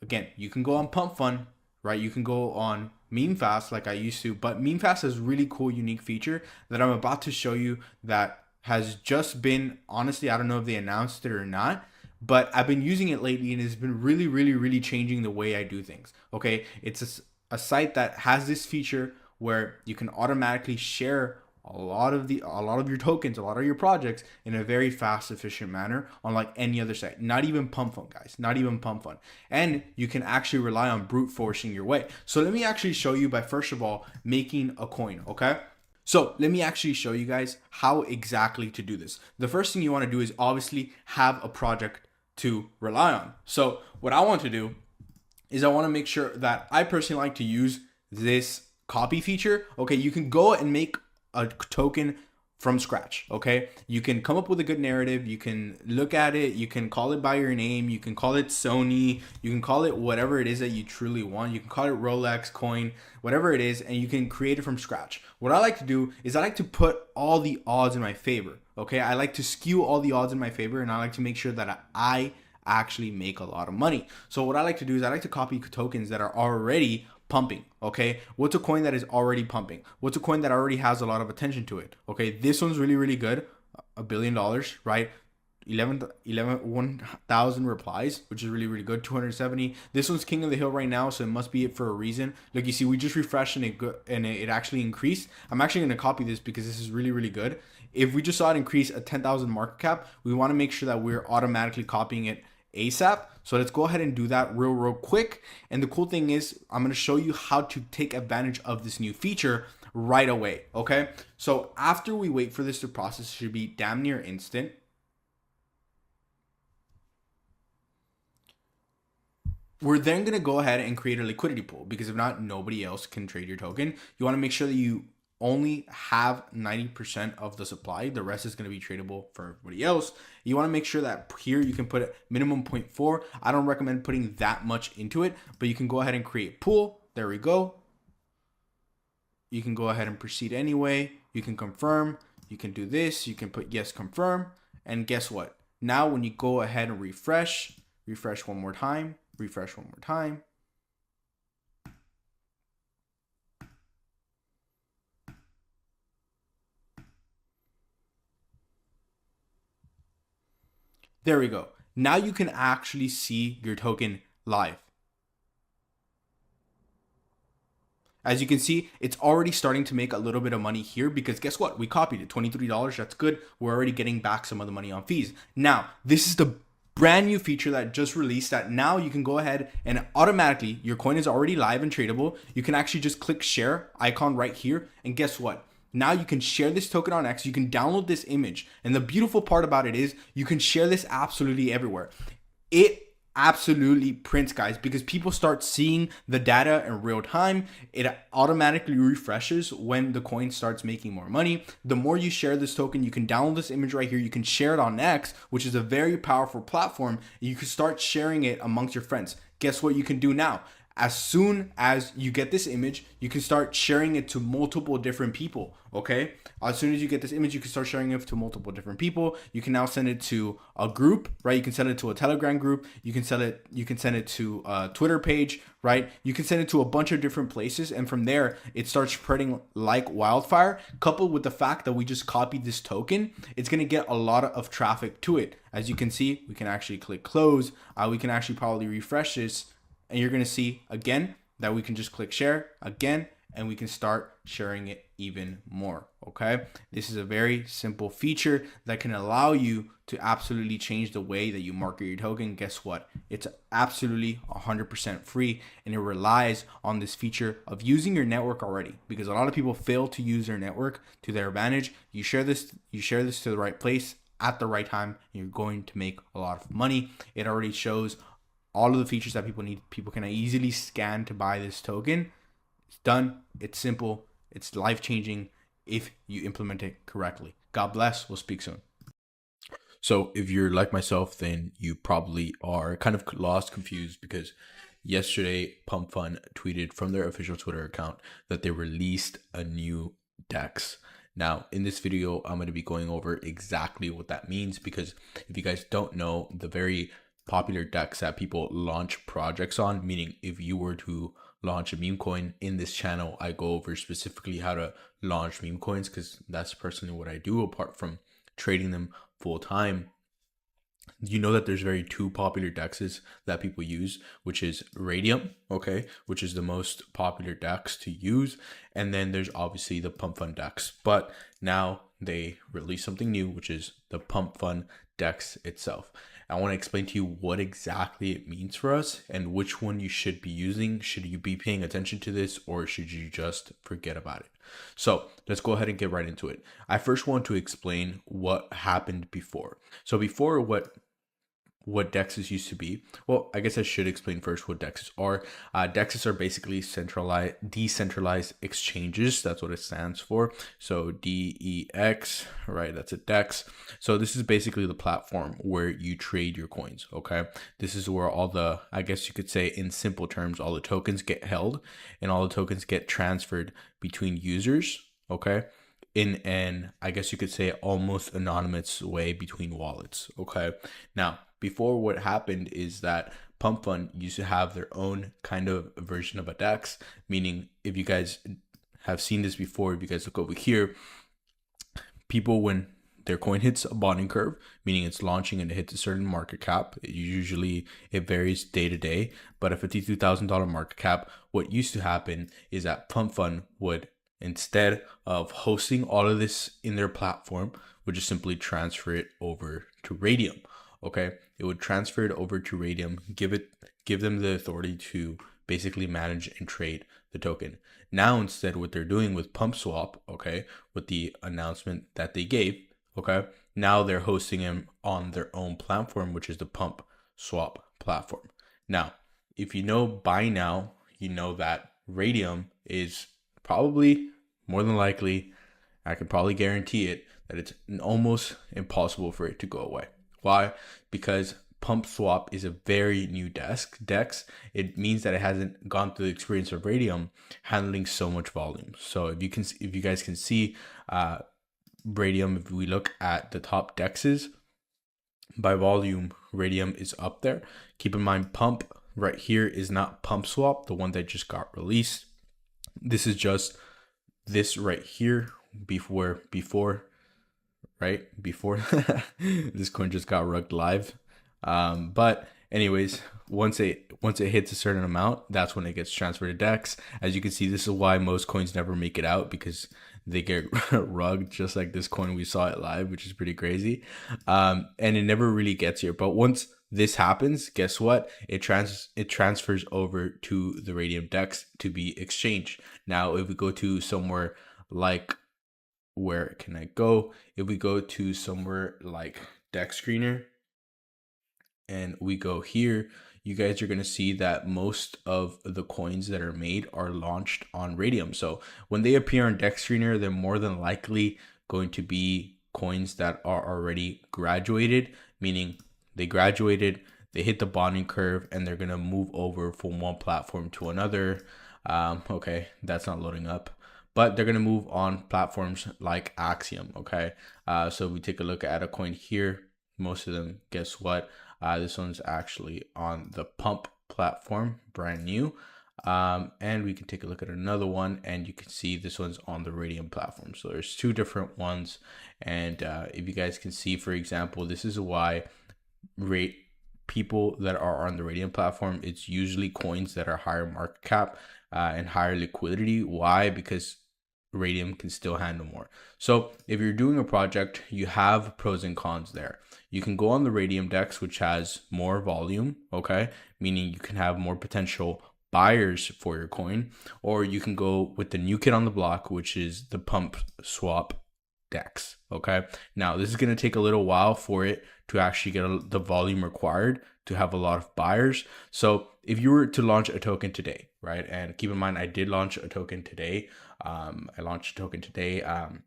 again, you can go on Pump Fund, right? You can go on MemeFast like I used to, but MemeFast has a really cool, unique feature that I'm about to show you that has just been, honestly, I don't know if they announced it or not, but I've been using it lately and it's been really, really, really changing the way I do things. Okay, it's a site that has this feature where you can automatically share a lot of your tokens, a lot of your projects in a very fast, efficient manner, unlike any other site. Not even Pump Fund, guys. Not even Pump Fund. And you can actually rely on brute forcing your way. So let me actually show you by, first of all, making a coin, okay? So let me actually show you guys how exactly to do this. The first thing you want to do is obviously have a project to rely on. So what I want to do is I want to make sure that I personally like to use this copy feature. Okay, you can go and make a token from scratch. Okay, you can come up with a good narrative, you can look at it, you can call it by your name, you can call it Sony, you can call it whatever it is that you truly want, you can call it Rolex coin, whatever it is, and you can create it from scratch. What I like to do is I like to put all the odds in my favor. Okay, I like to skew all the odds in my favor, and I like to make sure that I actually make a lot of money. So what I like to do is I like to copy tokens that are already pumping. Okay, what's a coin that is already pumping? What's a coin that already has a lot of attention to it? Okay, this one's really, really good. $1 billion, right? 1,000 replies, which is really, really good. 270. This one's king of the hill right now, so it must be it for a reason. Look, you see, we just refreshed and it actually increased. I'm actually going to copy this because this is really, really good. If we just saw it increase a 10,000 market cap, we want to make sure that we're automatically copying it ASAP. So let's go ahead and do that real quick. And the cool thing is I'm going to show you how to take advantage of this new feature right away. Okay, so after we wait for this to process, it should be damn near instant. We're then going to go ahead and create a liquidity pool because if not, nobody else can trade your token. You want to make sure that you only have 90% of the supply. The rest is going to be tradable for everybody else. You want to make sure that here you can put a minimum 0.4. I don't recommend putting that much into it, but you can go ahead and create pool. There we go. You can go ahead and proceed anyway. You can confirm. You can do this. You can put yes, confirm. And guess what? Now when you go ahead and refresh one more time, refresh one more time. There we go. Now you can actually see your token live. As you can see, it's already starting to make a little bit of money here because guess what? We copied it, $23. That's good. We're already getting back some of the money on fees. Now, this is the brand new feature that just released that now you can go ahead and automatically, your coin is already live and tradable. You can actually just click share icon right here. And guess what? Now you can share this token on X. You can download this image. And the beautiful part about it is you can share this absolutely everywhere. It absolutely prints, guys, because people start seeing the data in real time. It automatically refreshes when the coin starts making more money. The more you share this token, you can download this image right here. You can share it on X, which is a very powerful platform. You can start sharing it amongst your friends. Guess what you can do now? As soon as you get this image, you can start sharing it to multiple different people. Okay. As soon as you get this image, you can start sharing it to multiple different people. You can now send it to a group, right? You can send it to a Telegram group. You can send it to a Twitter page, right? You can send it to a bunch of different places. And from there, it starts spreading like wildfire. Coupled with the fact that we just copied this token, it's going to get a lot of traffic to it. As you can see, we can actually click close. We can actually probably refresh this. And you're going to see again that we can just click share again, and we can start sharing it even more. Okay. This is a very simple feature that can allow you to absolutely change the way that you market your token. Guess what? It's absolutely 100% free, and it relies on this feature of using your network already, because a lot of people fail to use their network to their advantage. You share this to the right place at the right time, and you're going to make a lot of money. It already shows all of the features that people need. People can easily scan to buy this token. It's done. It's simple. It's life-changing if you implement it correctly. God bless. We'll speak soon. So if you're like myself, then you probably are kind of lost, confused, because yesterday Pump Fun tweeted from their official Twitter account that they released a new DEX. Now, in this video, I'm going to be going over exactly what that means, because if you guys don't know, the very popular DEX that people launch projects on, meaning if you were to launch a meme coin in this channel, I go over specifically how to launch meme coins, because that's personally what I do apart from trading them full time. You know that there's two popular DEXs that people use, which is Radium, okay, which is the most popular DEX to use, and then there's obviously the Pump Fun DEX. But now they release something new, which is the Pump Fun DEX itself. I want to explain to you what exactly it means for us and which one you should be using. Should you be paying attention to this, or should you just forget about it? So let's go ahead and get right into it. I first want to explain what happened before. So before, what DEXs used to be. Well, I guess I should explain first what DEXs are. DEXs are basically decentralized exchanges. That's what it stands for. So DEX, right? That's a DEX. So this is basically the platform where you trade your coins. Okay. This is where all the, I guess you could say in simple terms, all the tokens get held and all the tokens get transferred between users. Okay. In an, I guess you could say, almost anonymous way between wallets. Okay. Now, before, what happened is that Pump Fun used to have their own kind of version of a DEX, meaning if you guys have seen this before, if you guys look over here, people, when their coin hits a bonding curve, meaning it's launching and it hits a certain market cap, it varies day to day, but a $52,000 market cap, what used to happen is that Pump Fun would, instead of hosting all of this in their platform, would just simply transfer it over to Radium. Okay, it would transfer it over to Radium, give them the authority to basically manage and trade the token. Now, instead, what they're doing with Pump Swap, okay, with the announcement that they gave, okay, now they're hosting them on their own platform, which is the Pump Swap platform. Now, if you know by now, you know that Radium is probably, more than likely, I can probably guarantee it, that it's almost impossible for it to go away. Why? Because Pump Swap is a very new DEX. It means that it hasn't gone through the experience of Radium handling so much volume. So if you guys can see, Radium, if we look at the top DEXs by volume, Radium is up there. Keep in mind, Pump right here is not Pump Swap, the one that just got released. This is just this right here before this coin just got rugged live. But anyways, once it hits a certain amount, that's when it gets transferred to DEX. As you can see, this is why most coins never make it out, because they get rugged, just like this coin. We saw it live, which is pretty crazy. And it never really gets here. But once this happens, guess what? It transfers over to the Radium DEX to be exchanged. Now, if we go to somewhere like, where can I go? If we go to somewhere like DEX Screener and we go here, you guys are going to see that most of the coins that are made are launched on Radium. So when they appear on DEX Screener, they're more than likely going to be coins that are already graduated, meaning they graduated, they hit the bonding curve and they're gonna move over from one platform to another. Okay, that's not loading up, but they're gonna move on platforms like Axiom. Okay, so if we take a look at a coin here, most of them, guess what? This one's actually on the Pump platform, brand new. And we can take a look at another one, and you can see this one's on the Radium platform. So there's two different ones. And if you guys can see, for example, this is why people that are on the Radium platform, it's usually coins that are higher market cap and higher liquidity. Why? Because Radium can still handle more. So if you're doing a project, you have pros and cons there. You can go on the Radium DEX, which has more volume, okay, meaning you can have more potential buyers for your coin, or you can go with the new kid on the block, which is the Pump Swap DEX. Okay, now this is going to take a little while for it to actually get the volume required to have a lot of buyers. So if you were to launch a token today, right, and keep in mind I did launch a token today. If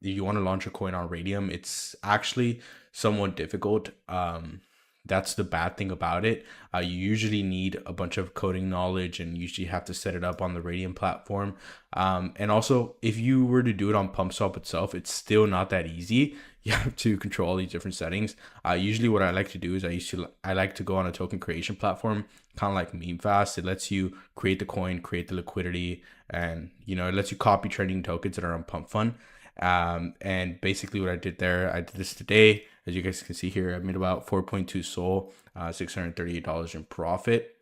you want to launch a coin on Radium, it's actually somewhat difficult. That's the bad thing about it. You usually need a bunch of coding knowledge and usually have to set it up on the Radium platform. And also, if you were to do it on PumpSwap itself, it's still not that easy. You have to control all these different settings. Usually what I like to do is I like to go on a token creation platform, kind of like MemeFast. It lets you create the coin, create the liquidity, and it lets you copy trading tokens that are on Pump Fund. And basically what I did there, I did this today. As you guys can see here, I made about 4.2 SOL, $638 in profit.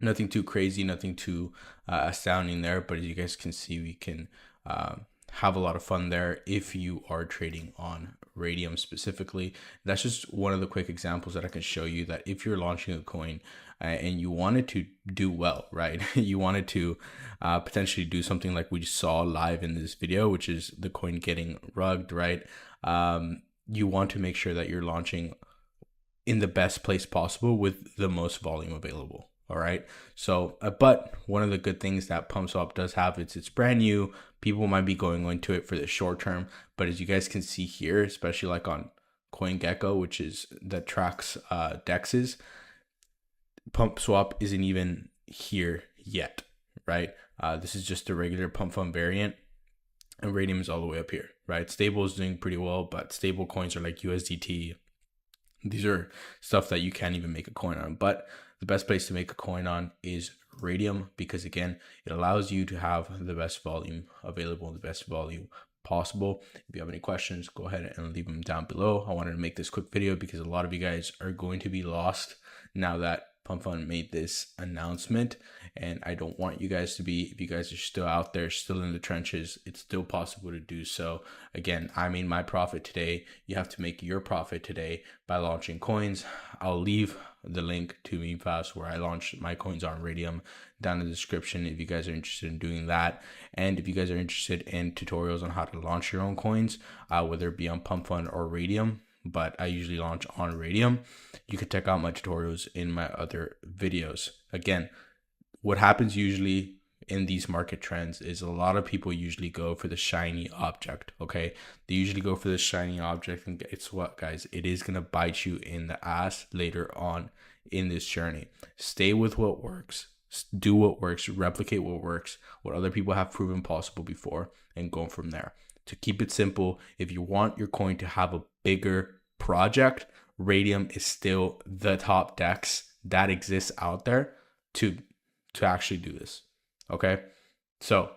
Nothing too crazy, nothing too astounding there. But as you guys can see, we can have a lot of fun there if you are trading on Radium specifically. That's just one of the quick examples that I can show you, that if you're launching a coin and you wanted to do well, right? You wanted to potentially do something like we saw live in this video, which is the coin getting rugged, right? You want to make sure that you're launching in the best place possible with the most volume available. All right. So, but one of the good things that PumpSwap does have, it's brand new. People might be going into it for the short term, but as you guys can see here, especially like on CoinGecko, which is that tracks dexes, PumpSwap isn't even here yet, right? This is just a regular Pump Fund variant, and Radium is all the way up here, right? Stable is doing pretty well, but stable coins are like USDT. These are stuff that you can't even make a coin on, but the best place to make a coin on is Radium, because again, it allows you to have the best volume available, the best volume possible. If you have any questions, go ahead and leave them down below. I wanted to make this quick video because a lot of you guys are going to be lost now that Pump Fund made this announcement, and I don't want you guys to be. If you guys are still out there, still in the trenches, it's still possible to do so. Again, I made my profit today. You have to make your profit today by launching coins. I'll leave the link to MemeFast where I launched my coins on Radium down in the description if you guys are interested in doing that. And if you guys are interested in tutorials on how to launch your own coins, whether it be on Pump Fund or Radium, but I usually launch on Radium, you can check out my tutorials in my other videos. Again, what happens usually in these market trends is a lot of people usually go for the shiny object. Okay, they usually go for the shiny object, and it's what, guys, it is going to bite you in the ass later on in this journey. Stay with what works, do what works, replicate what works, what other people have proven possible before, and go from there. To keep it simple, if you want your coin to have a bigger project, Radium is still the top DEX that exists out there to actually do this. Okay, so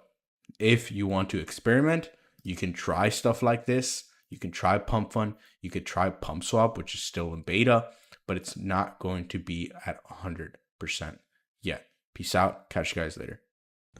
if you want to experiment, you can try stuff like this. You can try Pump Fund, you could try PumpSwap, which is still in beta, but it's not going to be at 100% yet. Peace out, catch you guys later.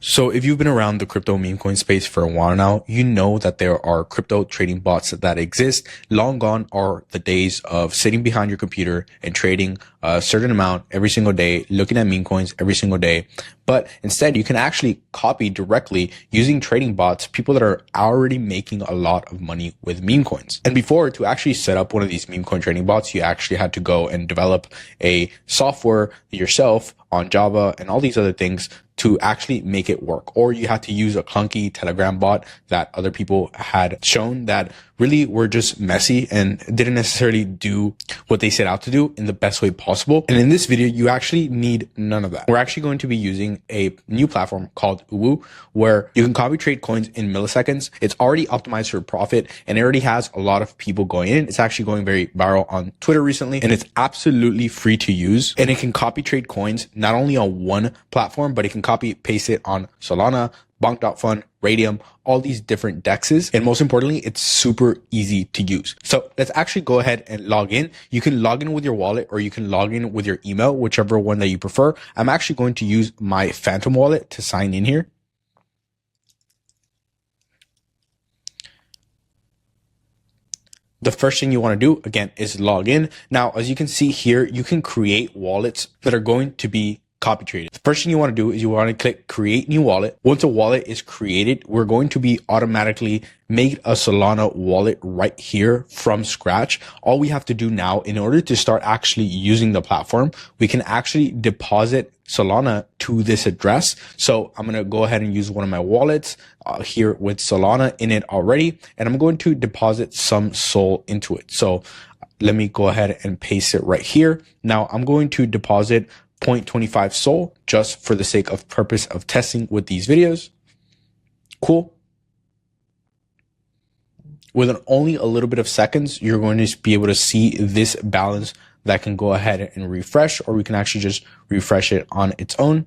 So if you've been around the crypto meme coin space for a while now, you know that there are crypto trading bots that exist. Long gone are the days of sitting behind your computer and trading a certain amount every single day, looking at meme coins every single day. But instead, you can actually copy directly using trading bots, people that are already making a lot of money with meme coins. And before, to actually set up one of these meme coin trading bots, you actually had to go and develop a software yourself on Java and all these other things to actually make it work, or you had to use a clunky Telegram bot that other people had shown that really were just messy and didn't necessarily do what they set out to do in the best way possible. And in this video, you actually need none of that. We're actually going to be using a new platform called Uwu, where you can copy trade coins in milliseconds. It's already optimized for profit, and it already has a lot of people going in. It's actually going very viral on Twitter recently, and it's absolutely free to use. And it can copy trade coins not only on one platform, but it can copy paste it on Solana, Bonk.Fun, Radium, all these different dexes. And most importantly, it's super easy to use. So let's actually go ahead and log in. You can log in with your wallet, or you can log in with your email, whichever one that you prefer. I'm actually going to use my Phantom wallet to sign in here. The first thing you want to do, again, is log in. Now, as you can see here, you can create wallets that are going to be copy traded. The first thing you want to do is you want to click create new wallet. Once a wallet is created, we're going to be automatically make a Solana wallet right here from scratch. All we have to do now, in order to start actually using the platform, we can actually deposit Solana to this address. So I'm going to go ahead and use one of my wallets here with Solana in it already, and I'm going to deposit some Sol into it. So let me go ahead and paste it right here. Now I'm going to deposit 0.25 Sol just for the sake of purpose of testing with these videos. Cool. Within only a little bit of seconds, you're going to be able to see this balance that can go ahead and refresh, or we can actually just refresh it on its own.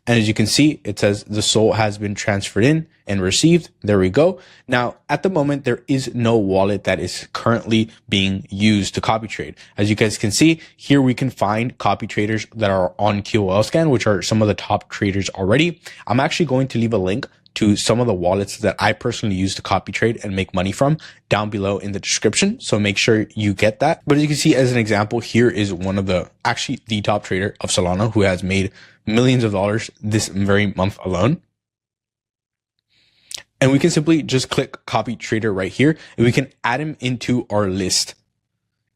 And as you can see, it says the Sol has been transferred in and received. There we go. Now, at the moment, there is no wallet that is currently being used to copy trade. As you guys can see, here we can find copy traders that are on QOL Scan, which are some of the top traders already. I'm actually going to leave a link to some of the wallets that I personally use to copy trade and make money from down below in the description. So make sure you get that. But as you can see, as an example, here is one of actually the top trader of Solana who has made millions of dollars this very month alone. And we can simply just click copy trader right here, and we can add him into our list.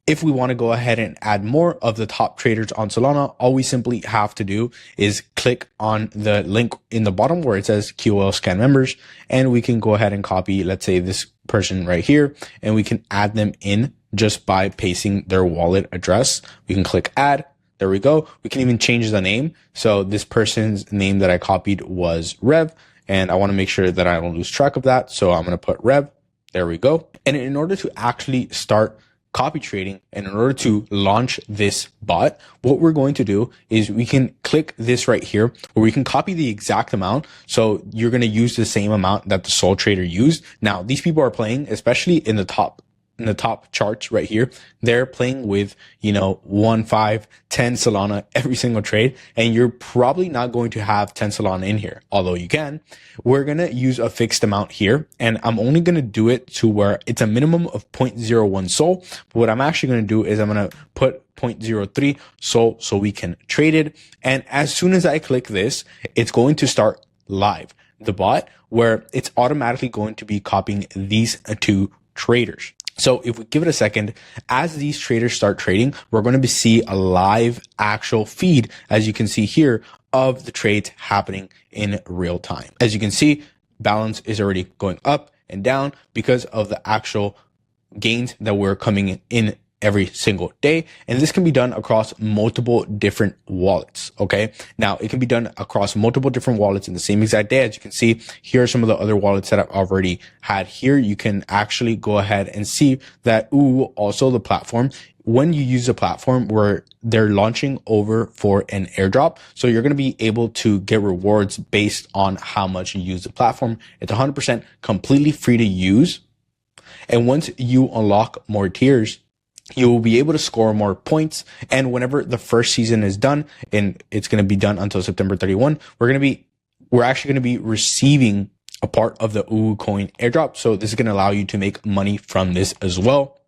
If we want to go ahead and add more of the top traders on Solana, all we simply have to do is click on the link in the bottom where it says QOL Scan members, and we can go ahead and copy, let's say, this person right here, and we can add them in just by pasting their wallet address. We can click add. There we go. We can even change the name. So this person's name that I copied was Rev, and I want to make sure that I don't lose track of that. So I'm going to put Rev. There we go. And in order to actually start copy trading, and in order to launch this bot, what we're going to do is we can click this right here where we can copy the exact amount. So you're going to use the same amount that the Sol trader used. Now, these people are playing, especially in the top charts right here, they're playing with, 1, 5, 10 Solana every single trade. And you're probably not going to have 10 Solana in here, although you can. We're going to use a fixed amount here, and I'm only going to do it to where it's a minimum of 0.01 Sol. But what I'm actually going to do is I'm going to put 0.03 Sol so we can trade it. And as soon as I click this, it's going to start live, the bot, where it's automatically going to be copying these two traders. So if we give it a second, as these traders start trading, we're going to see a live actual feed, as you can see here, of the trades happening in real time. As you can see, balance is already going up and down because of the actual gains that we're coming in every single day. And this can be done across multiple different wallets. Okay. Now it can be done across multiple different wallets in the same exact day. As you can see, here are some of the other wallets that I've already had here. You can actually go ahead and see that, also the platform, when you use a platform where they're launching over for an airdrop. So you're going to be able to get rewards based on how much you use the platform. It's 100% completely free to use. And once you unlock more tiers, you will be able to score more points. And whenever the first season is done, and it's going to be done until September 31, we're actually going to be receiving a part of the Uwu coin airdrop. So this is going to allow you to make money from this as well.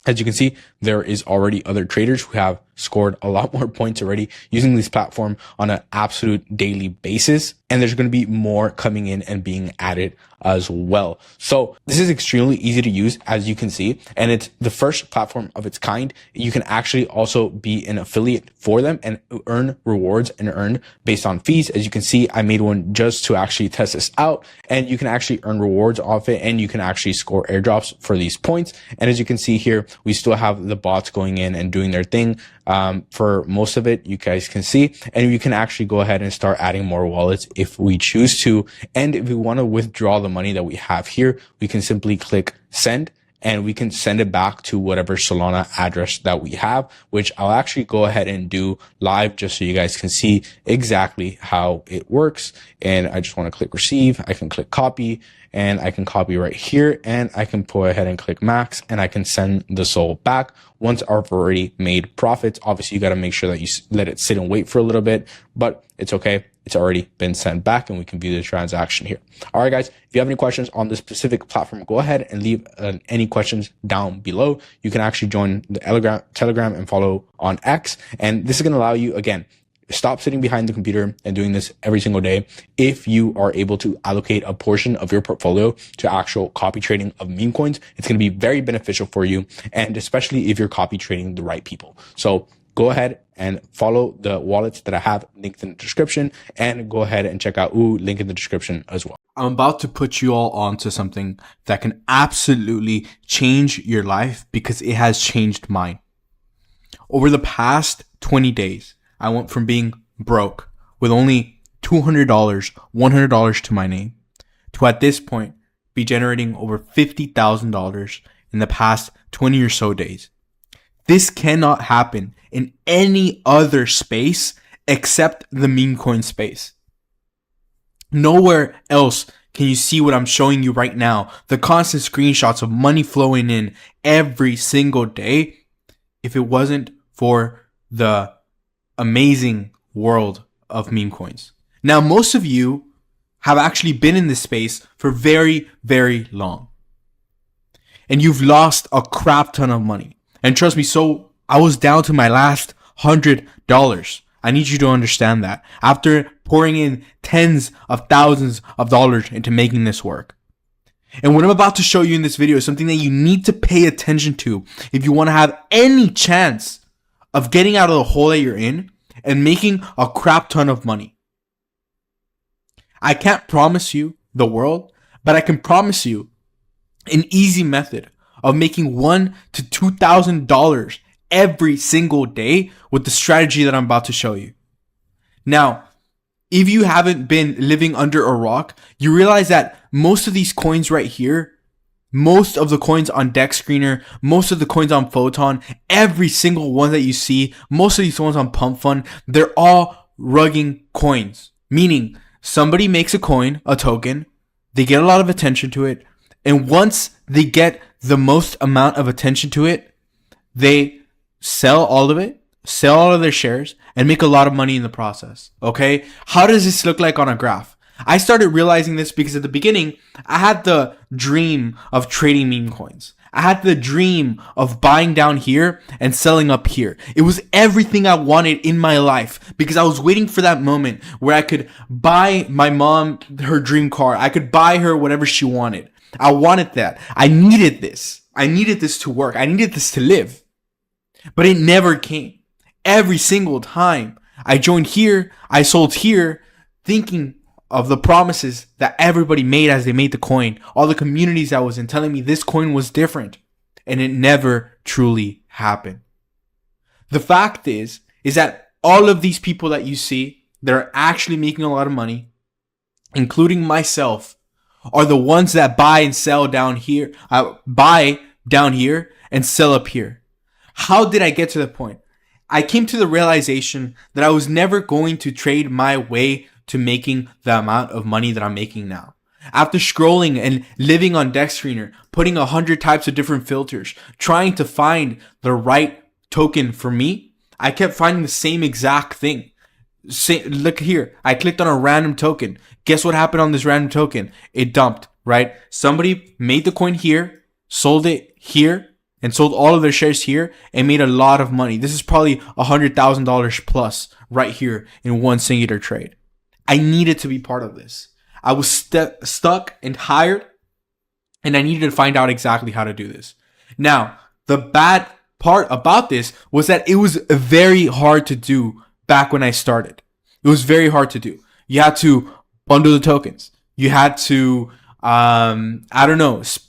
As you can see, there is already other traders who have scored a lot more points already using this platform on an absolute daily basis. And there's going to be more coming in and being added as well. So this is extremely easy to use, as you can see, and it's the first platform of its kind. You can actually also be an affiliate for them and earn rewards and earn based on fees. As you can see, I made one just to actually test this out, and you can actually earn rewards off it, and you can actually score airdrops for these points. And as you can see here, we still have the bots going in and doing their thing. For most of it, you guys can see, and you can actually go ahead and start adding more wallets if we choose to. And if we want to withdraw the money that we have here, we can simply click send, and we can send it back to whatever Solana address that we have, which I'll actually go ahead and do live just so you guys can see exactly how it works. And I just want to click receive. I can click copy, and I can copy right here, and I can go ahead and click max, and I can send the SOL back once I've already made profits. Obviously, you got to make sure that you let it sit and wait for a little bit, but it's okay. It's already been sent back, and we can view the transaction here. All right, guys, if you have any questions on this specific platform, go ahead and leave any questions down below. You can actually join the Telegram and follow on X. And this is going to allow you, again, stop sitting behind the computer and doing this every single day. If you are able to allocate a portion of your portfolio to actual copy trading of meme coins, it's going to be very beneficial for you. And especially if you're copy trading the right people. So go ahead and follow the wallets that I have linked in the description, and go ahead and check out link in the description as well. I'm about to put you all onto something that can absolutely change your life, because it has changed mine. Over the past 20 days, I went from being broke with only $200, $100 to my name, to at this point be generating over $50,000 in the past 20 or so days. This cannot happen in any other space except the meme coin space. Nowhere else can you see what I'm showing you right now, the constant screenshots of money flowing in every single day, if it wasn't for the amazing world of meme coins. Now, most of you have actually been in this space for very, very long, and you've lost a crap ton of money. And trust me, so I was down to my last $100. I need you to understand that. After pouring in tens of thousands of dollars into making this work. And what I'm about to show you in this video is something that you need to pay attention to if you want to have any chance of getting out of the hole that you're in and making a crap ton of money. I can't promise you the world, but I can promise you an easy method of making $1,000 to $2,000 every single day with the strategy that I'm about to show you. Now, if you haven't been living under a rock, you realize that most of these coins right here, most of the coins on Dex Screener, most of the coins on Photon, every single one that you see, most of these ones on Pump Fund, they're all rugging coins. Meaning, somebody makes a coin, a token, they get a lot of attention to it, and once they get the most amount of attention to it, they sell all of it, sell all of their shares, and make a lot of money in the process. Okay? How does this look like on a graph? I started realizing this because at the beginning, I had the dream of trading meme coins. I had the dream of buying down here and selling up here. It was everything I wanted in my life, because I was waiting for that moment where I could buy my mom her dream car. I could buy her whatever she wanted. I wanted that. I needed this. I needed this to work. I needed this to live. But it never came. Every single time I joined here, I sold here, thinking of the promises that everybody made as they made the coin. All the communities I was in telling me this coin was different. And it never truly happened. The fact is that all of these people that you see that are actually making a lot of money, including myself, are the ones that buy and sell down here, buy down here and sell up here. How did I get to the point? I came to the realization that I was never going to trade my way to making the amount of money that I'm making now. After scrolling and living on Dex Screener, putting 100 types of different filters, trying to find the right token for me, I kept finding the same exact thing. Look here, I clicked on a random token. Guess what happened on this random token? It dumped, right? Somebody made the coin here, sold it here, and sold all of their shares here and made a lot of money. This is probably $100,000 plus right here in one singular trade. I needed to be part of this. I was stuck and tired, and I needed to find out exactly how to do this. Now, the bad part about this was that it was very hard to do back when I started. It was very hard to do. You had to bundle the tokens. You had to,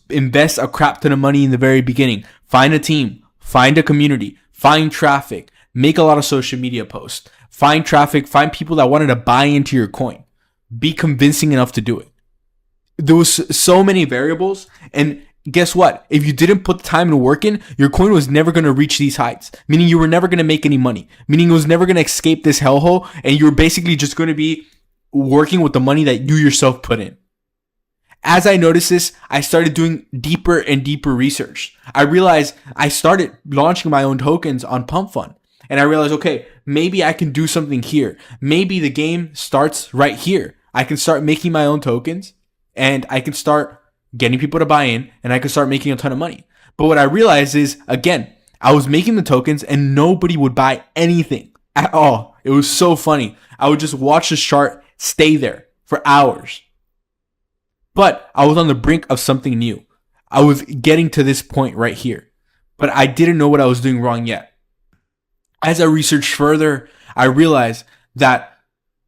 invest a crap ton of money in the very beginning. Find a team, find a community, find traffic, make a lot of social media posts, find traffic, find people that wanted to buy into your coin. Be convincing enough to do it. There was so many variables, and guess what? If you didn't put the time and work in, your coin was never going to reach these heights, meaning you were never going to make any money, meaning it was never going to escape this hellhole, and you were basically just going to be working with the money that you yourself put in. As I noticed this, I started doing deeper and deeper research. I realized I started launching my own tokens on Pump Fund. And I realized, okay, maybe I can do something here. Maybe the game starts right here. I can start making my own tokens, and I can start getting people to buy in, and I can start making a ton of money. But what I realized is, again, I was making the tokens and nobody would buy anything at all. It was so funny. I would just watch the chart stay there for hours. But I was on the brink of something new. I was getting to this point right here, but I didn't know what I was doing wrong yet. As I researched further, I realized that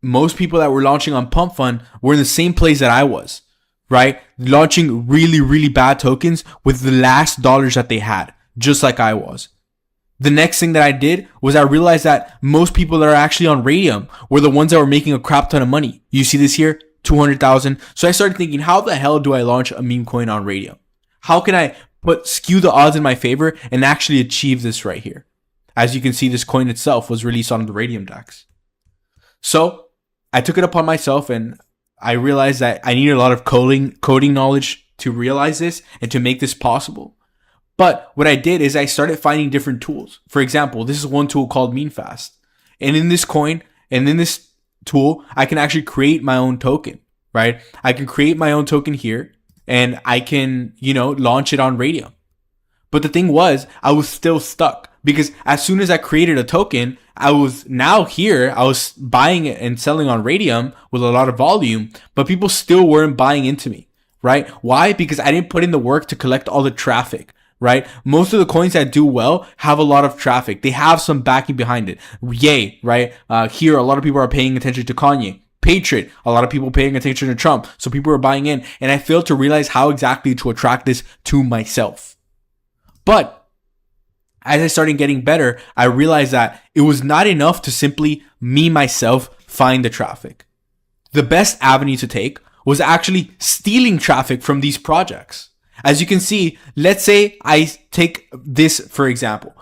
most people that were launching on Pump Fund were in the same place that I was, right? Launching really, really bad tokens with the last dollars that they had, just like I was. The next thing that I did was I realized that most people that are actually on Radium were the ones that were making a crap ton of money. You see this here? 200,000. So I started thinking, how the hell do I launch a meme coin on Radium? How can I skew the odds in my favor and actually achieve this right here? As you can see, this coin itself was released on the Radium DEX. So I took it upon myself, and I realized that I needed a lot of coding knowledge to realize this and to make this possible. But what I did is I started finding different tools. For example, this is one tool called MemeFast. And in this coin and in this tool, I can actually create my own token, right? I can create my own token here, and I can, launch it on Radium. But the thing was, I was still stuck, because as soon as I created a token, I was buying it and selling on Radium with a lot of volume, but people still weren't buying into me, right? Why? Because I didn't put in the work to collect all the traffic, right? Most of the coins that do well have a lot of traffic. They have some backing behind it. Yay, right? Here, a lot of people are paying attention to Kanye. Patriot, a lot of people paying attention to Trump. So people are buying in, and I failed to realize how exactly to attract this to myself. But as I started getting better, I realized that it was not enough to simply myself find the traffic. The best avenue to take was actually stealing traffic from these projects. As you can see, let's say I take this for example,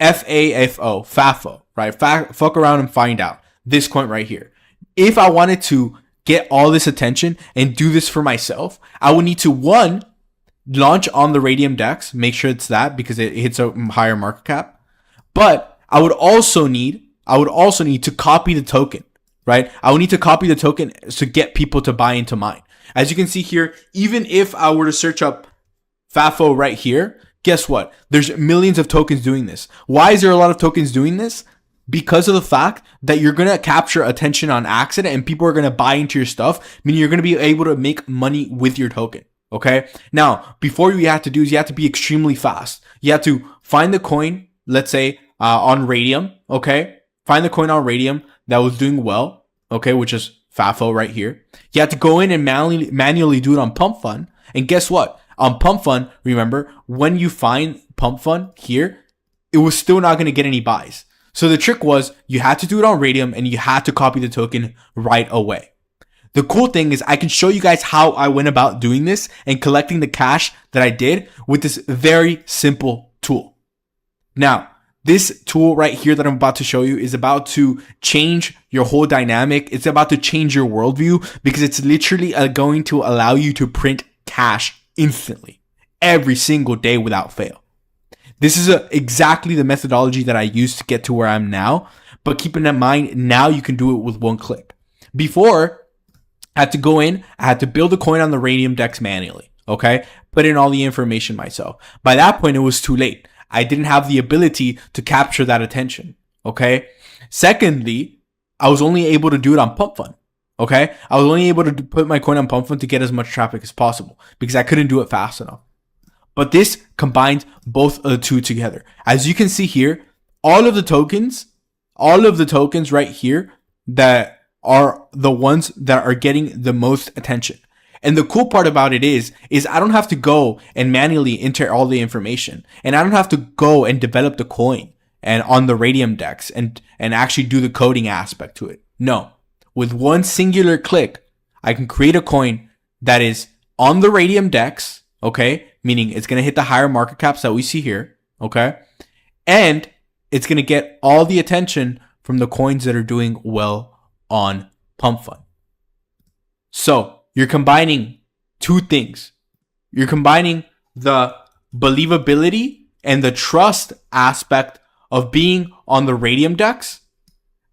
FAFO, right? Fuck around and find out. This coin right here. If I wanted to get all this attention and do this for myself, I would need to launch on the Radium DEX, make sure it's that because it hits a higher market cap. But I would also need to copy the token, right? I would need to copy the token to get people to buy into mine. As you can see here, even if I were to search up FAFO right here, guess what? There's millions of tokens doing this. Why is there a lot of tokens doing this? Because of the fact that you're going to capture attention on accident and people are going to buy into your stuff, meaning you're going to be able to make money with your token. Okay. Now, before you have to do is you have to be extremely fast. You have to find the coin, let's say, on Radium. Okay. Find the coin on Radium that was doing well. Okay. Which is FAFO right here. You have to go in and manually do it on Pump Fund. And guess what? On Pump Fund, remember, when you find Pump Fund here, it was still not going to get any buys. So the trick was you had to do it on Radium and you had to copy the token right away. The cool thing is I can show you guys how I went about doing this and collecting the cash that I did with this very simple tool. Now, this tool right here that I'm about to show you is about to change your whole dynamic. It's about to change your worldview because it's literally going to allow you to print cash instantly every single day without fail. This is exactly the methodology that I used to get to where I'm now, but keeping in mind, now you can do it with one click. Before, I had to go in, I had to build a coin on the Radium DEX manually. Okay. Put in all the information myself. By that point, it was too late. I didn't have the ability to capture that attention. Okay. Secondly, I was only able to do it on Pump Fund. Okay. I was only able to put my coin on Pump Fund to get as much traffic as possible because I couldn't do it fast enough. But this combines both of the two together. As you can see here, all of the tokens right here that are the ones that are getting the most attention. And the cool part about it is I don't have to go and manually enter all the information. And I don't have to go and develop the coin and on the Radium DEX and actually do the coding aspect to it. No. With one singular click, I can create a coin that is on the Radium DEX, okay? Meaning it's going to hit the higher market caps that we see here, okay? And it's going to get all the attention from the coins that are doing well on Pump Fund. So you're combining two things. You're combining the believability and the trust aspect of being on the Radium DEX,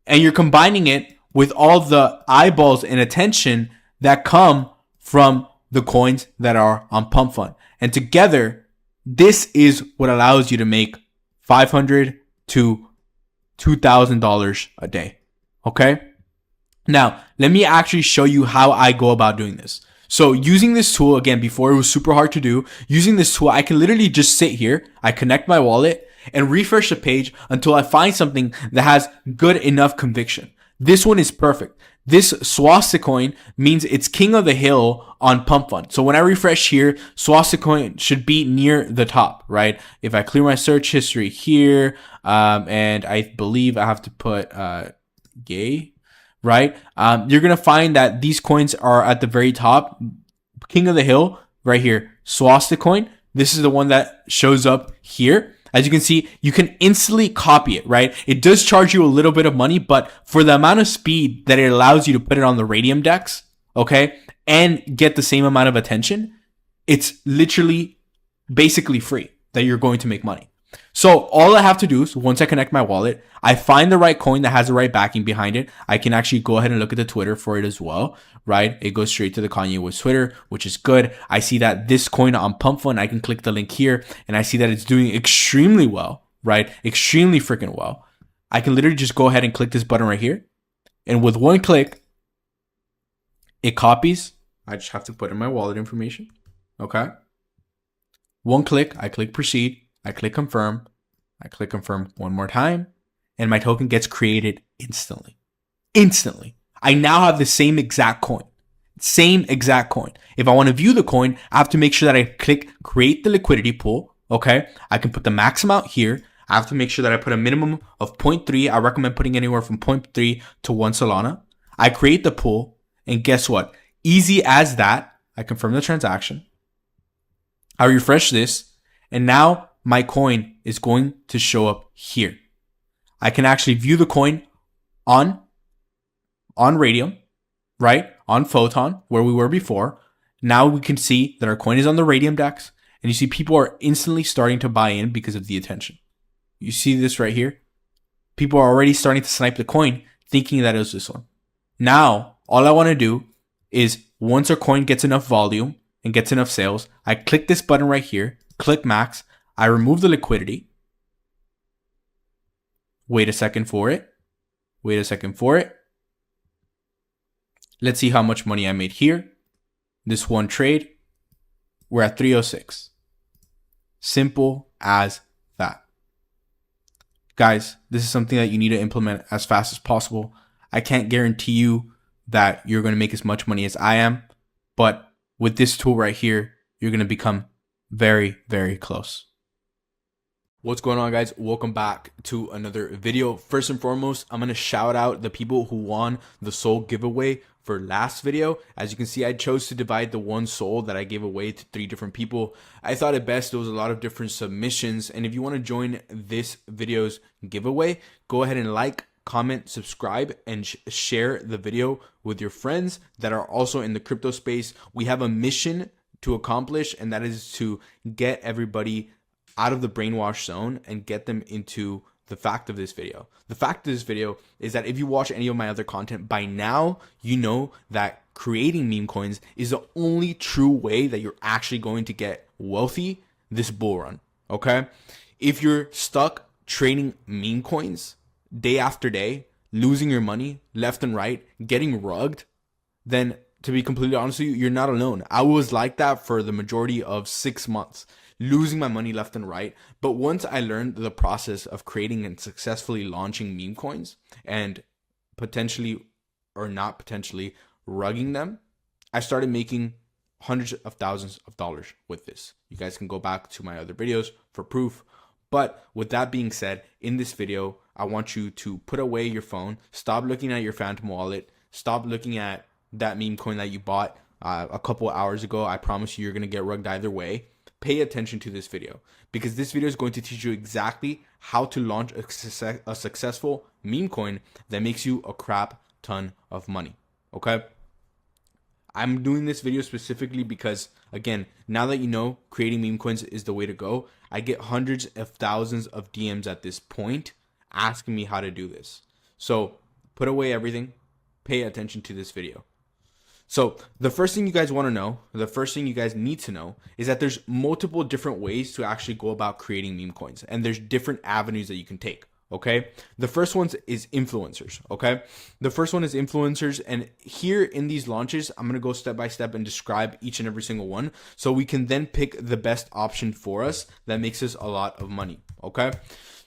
and you're combining it with all the eyeballs and attention that come from the coins that are on Pump Fund. And together, this is what allows you to make $500 to $2,000 a day. Okay? Now, let me actually show you how I go about doing this. So using this tool, again, before it was super hard to do, using this tool, I can literally just sit here, I connect my wallet, and refresh the page until I find something that has good enough conviction. This one is perfect. This swastika coin means it's king of the hill on Pump Fund. So when I refresh here, swastika coin should be near the top, right? If I clear my search history here, and I believe I have to put gay, right? You're going to find that these coins are at the very top. King of the hill right here, swastika coin. This is the one that shows up here. As you can see, you can instantly copy it, right? It does charge you a little bit of money, but for the amount of speed that it allows you to put it on the Radium DEX, okay, and get the same amount of attention, it's literally basically free that you're going to make money. So all I have to do is once I connect my wallet, I find the right coin that has the right backing behind it. I can actually go ahead and look at the Twitter for it as well, right? It goes straight to the Kanye West Twitter, which is good. I see that this coin on Pump Fund, I can click the link here and I see that it's doing extremely well, right? Extremely freaking well. I can literally just go ahead and click this button right here. And with one click, it copies. I just have to put in my wallet information. Okay. One click, I click proceed. I click confirm. I click confirm one more time. And my token gets created instantly. Instantly. I now have the same exact coin. Same exact coin. If I want to view the coin, I have to make sure that I click create the liquidity pool. Okay. I can put the max amount here. I have to make sure that I put a minimum of 0.3. I recommend putting anywhere from 0.3 to 1 Solana. I create the pool. And guess what? Easy as that. I confirm the transaction. I refresh this. And now my coin is going to show up here. I can actually view the coin on Radium, right? On Photon, where we were before. Now we can see that our coin is on the Radium DEX. And you see people are instantly starting to buy in because of the attention. You see this right here? People are already starting to snipe the coin thinking that it was this one. Now, all I want to do is once our coin gets enough volume and gets enough sales, I click this button right here, click max. I remove the liquidity. Wait a second for it. Wait a second for it. Let's see how much money I made here. This one trade, we're at 306. Simple as that. Guys, this is something that you need to implement as fast as possible. I can't guarantee you that you're going to make as much money as I am, but with this tool right here, you're going to become very, very close. What's going on, guys? Welcome back to another video. First and foremost, I'm going to shout out the people who won the soul giveaway for last video. As you can see, I chose to divide the one soul that I gave away to 3 different people. I thought it best. There was a lot of different submissions. And if you want to join this video's giveaway, go ahead and like, comment, subscribe, and share the video with your friends that are also in the crypto space. We have a mission to accomplish, and that is to get everybody out of the brainwash zone and get them into the fact of this video. The fact of this video is that if you watch any of my other content, by now you know that creating meme coins is the only true way that you're actually going to get wealthy this bull run. Okay? If you're stuck trading meme coins day after day, losing your money left and right, getting rugged, then to be completely honest with you, you're not alone. I was like that for the majority of 6 months, losing my money left and right. But once I learned the process of creating and successfully launching meme coins and potentially or not potentially rugging them, I started making hundreds of thousands of dollars with this. You guys can go back to my other videos for proof. But with that being said, in this video, I want you to put away your phone, stop looking at your Phantom wallet, stop looking at that meme coin that you bought a couple hours ago. I promise you're going to get rugged either way. Pay attention to this video, because this video is going to teach you exactly how to launch a successful meme coin that makes you a crap ton of money. Okay? I'm doing this video specifically because, again, now that you know creating meme coins is the way to go, I get hundreds of thousands of DMs at this point asking me how to do this. So put away everything, pay attention to this video. So the first thing you guys want to know, the first thing you guys need to know is that there's multiple different ways to actually go about creating meme coins, and there's different avenues that you can take. Okay, the first one is influencers. Okay, the first one is influencers, and here in these launches, I'm gonna go step by step and describe each and every single one, so we can then pick the best option for us that makes us a lot of money. Okay,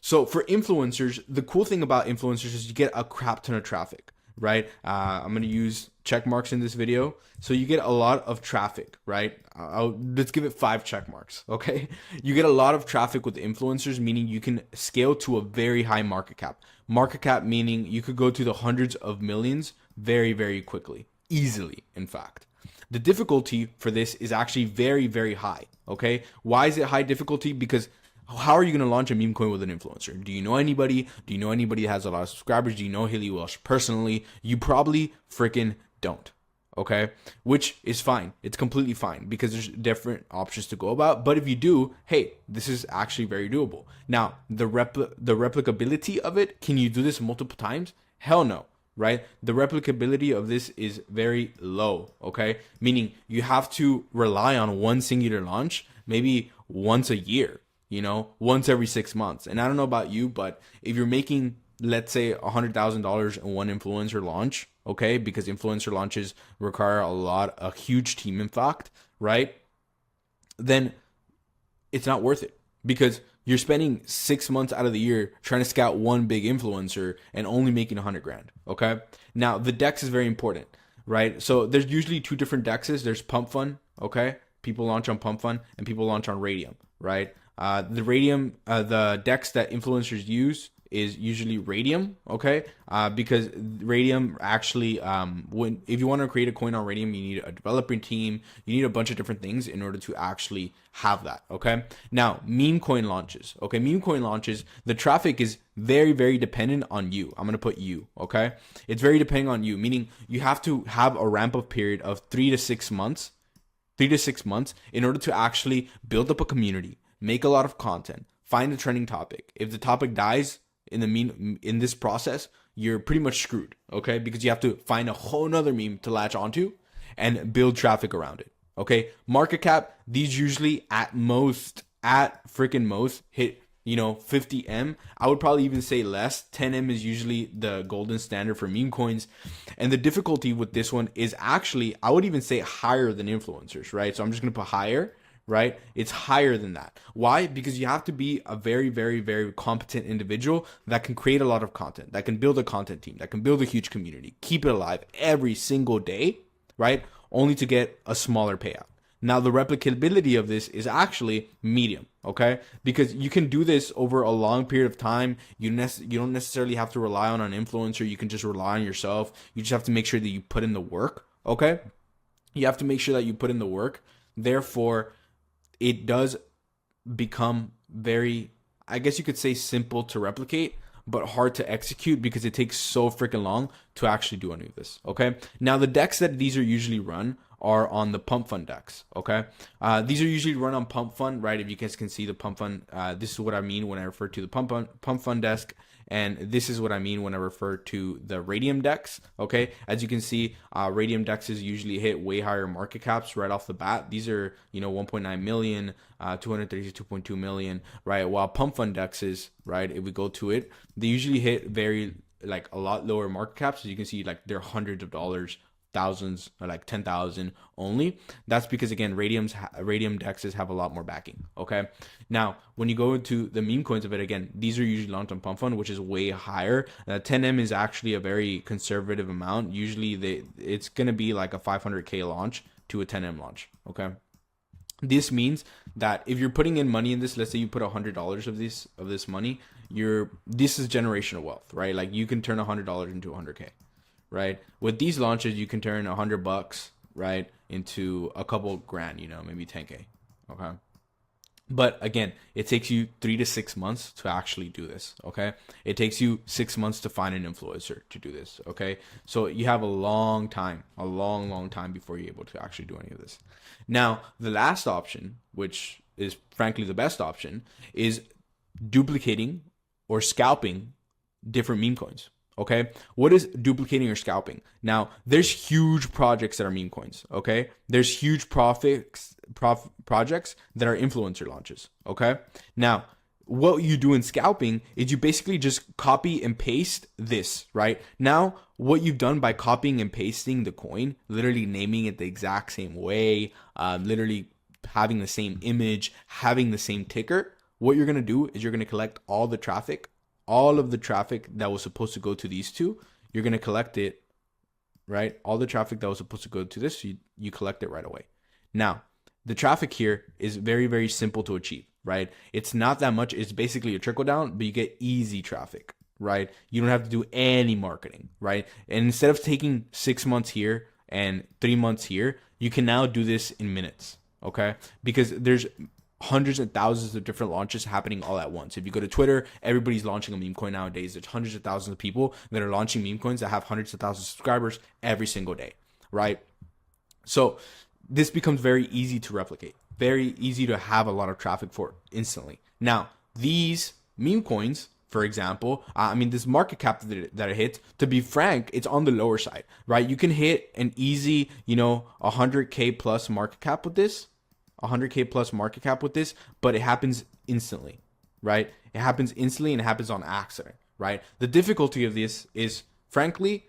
so for influencers, the cool thing about influencers is you get a crap ton of traffic, right? I'm gonna use check marks in this video, so you get a lot of traffic, right? Let's give it 5 check marks. Okay, you get a lot of traffic with influencers, meaning you can scale to a very high market cap meaning you could go to the hundreds of millions very, very quickly, easily. In fact, the difficulty for this is actually very, very high. Okay, why is it high difficulty? Because how are you going to launch a meme coin with an influencer? Do you know anybody? Do you know anybody that has a lot of subscribers? Do you know Haley Welsh personally? You probably freaking don't. Okay, which is fine. It's completely fine, because there's different options to go about. But if you do, hey, this is actually very doable. Now, the replicability of it, can you do this multiple times? Hell no, right? The replicability of this is very low. Okay, meaning you have to rely on one singular launch, maybe once a year, once every 6 months. And I don't know about you, but if you're making, let's say, $100,000 in one influencer launch, okay, because influencer launches require a huge team, in fact, right? Then it's not worth it, because you're spending 6 months out of the year trying to scout one big influencer and only making 100 grand. Okay. Now the DEX is very important, right? So there's usually 2 different DEXs. There's Pump Fund. Okay. People launch on Pump Fund and people launch on Radium, right? The DEX that influencers use is usually Radium, okay? Because Radium actually, if you want to create a coin on Radium, you need a developing team, you need a bunch of different things in order to actually have that, okay? Now, meme coin launches, okay? Meme coin launches, the traffic is very, very dependent on you. I'm going to put you, okay? It's very dependent on you, meaning you have to have a ramp up period of 3 to 6 months, in order to actually build up a community, make a lot of content, find a trending topic. If the topic dies in this process, you're pretty much screwed, okay? Because you have to find a whole nother meme to latch onto and build traffic around it, okay? Market cap, these usually at freaking most hit 50M. I would probably even say less. 10M is usually the golden standard for meme coins. And the difficulty with this one is actually, I would even say higher than influencers, right? So I'm just going to put higher, right? It's higher than that. Why? Because you have to be a very, very, very competent individual that can create a lot of content, that can build a content team, that can build a huge community, keep it alive every single day, right? Only to get a smaller payout. Now, the replicability of this is actually medium, okay? Because you can do this over a long period of time. You don't necessarily have to rely on an influencer. You can just rely on yourself. You just have to make sure that you put in the work, okay? You have to make sure that you put in the work. Therefore, it does become very, I guess you could say, simple to replicate, but hard to execute because it takes so freaking long to actually do any of this, okay? Now, the decks that these are usually run are on the pump fund decks. Okay, these are usually run on pump fund, right? If you guys can see the pump fund, this is what I mean when I refer to the pump fund desk. And this is what I mean when I refer to the Radium decks. Okay, as you can see, Radium dexes usually hit way higher market caps right off the bat. These are 1.9 million, 232.2 million, right? While pump fund dexes, right, if we go to it, they usually hit very like a lot lower market caps. As you can see, like they're hundreds of dollars, thousands, or like 10,000 only. That's because again, Radium dexes have a lot more backing. Okay, now when you go into the meme coins of it, again, these are usually launched on pump fund, which is way higher. 10M is actually a very conservative amount. Usually it's gonna be like a 500k launch to a 10M launch. Okay, this means that if you're putting in money in this, let's say you put $100 of this money, this is generational wealth, right? Like you can turn $100 into 100k. Right? With these launches, you can turn $100, right, into a couple grand, maybe 10k. Okay. But again, it takes you 3 to 6 months to actually do this. Okay. It takes you 6 months to find an influencer to do this. Okay. So you have a long time before you're able to actually do any of this. Now, the last option, which is frankly the best option, is duplicating or scalping different meme coins. Okay, what is duplicating or scalping? Now, there's huge projects that are meme coins. Okay, there's huge projects that are influencer launches. Okay, now what you do in scalping is you basically just copy and paste this. Right now, what you've done by copying and pasting the coin, literally naming it the exact same way, literally having the same image, having the same ticker. What you're gonna do is you're gonna collect all the traffic. All of the traffic that was supposed to go to these two, you're going to collect it, right? All the traffic that was supposed to go to this, you collect it right away. Now, the traffic here is very, very simple to achieve, right? It's not that much. It's basically a trickle down, but you get easy traffic, right? You don't have to do any marketing, right? And instead of taking 6 months here and 3 months here, you can now do this in minutes, okay? Because there's hundreds and thousands of different launches happening all at once. If you go to Twitter, everybody's launching a meme coin nowadays. There's hundreds of thousands of people that are launching meme coins that have hundreds of thousands of subscribers every single day, right? So this becomes very easy to replicate, very easy to have a lot of traffic for instantly. Now, these meme coins, for example, this market cap that it hits, to be frank, it's on the lower side, right? You can hit an easy, 100k plus market cap with this, 100k plus market cap with this, but it happens instantly, right? It happens instantly and it happens on accident, right? The difficulty of this is, frankly,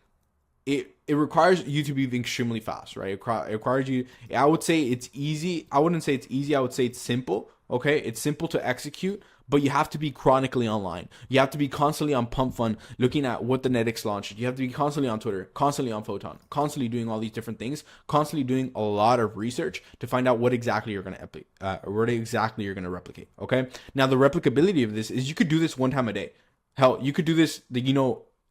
it requires you to be extremely fast, right? It requires you, I would say it's easy. I wouldn't say it's easy. I would say it's simple, okay? It's simple to execute, but you have to be chronically online. You have to be constantly on Pump Fund, looking at what the Netix launched. You have to be constantly on Twitter, constantly on Photon, constantly doing all these different things, constantly doing a lot of research to find out what exactly you're going to replicate. Okay. Now the replicability of this is you could do this one time a day. Hell, you could do this,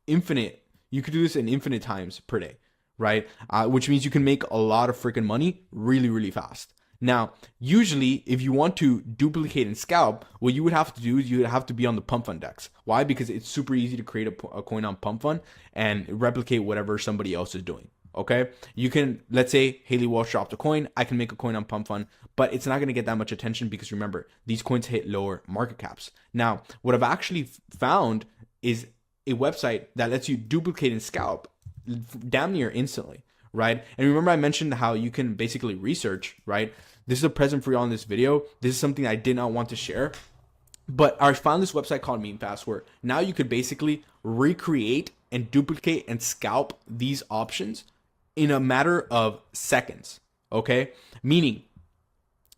infinite. You could do this in infinite times per day, right? Which means you can make a lot of freaking money really, really fast. Now, usually, if you want to duplicate and scalp, what you would have to do is you would have to be on the Pump Fund DEX. Why? Because it's super easy to create a coin on Pump Fund and replicate whatever somebody else is doing. Okay, you can, let's say Haley Walsh dropped a coin. I can make a coin on Pump Fund, but it's not going to get that much attention because remember, these coins hit lower market caps. Now, what I've actually found is a website that lets you duplicate and scalp damn near instantly, right? And remember I mentioned how you can basically research, right? This is a present for you all in this video. This is something I did not want to share, but I found this website called MemeFast where now you could basically recreate and duplicate and scalp these options in a matter of seconds, okay? Meaning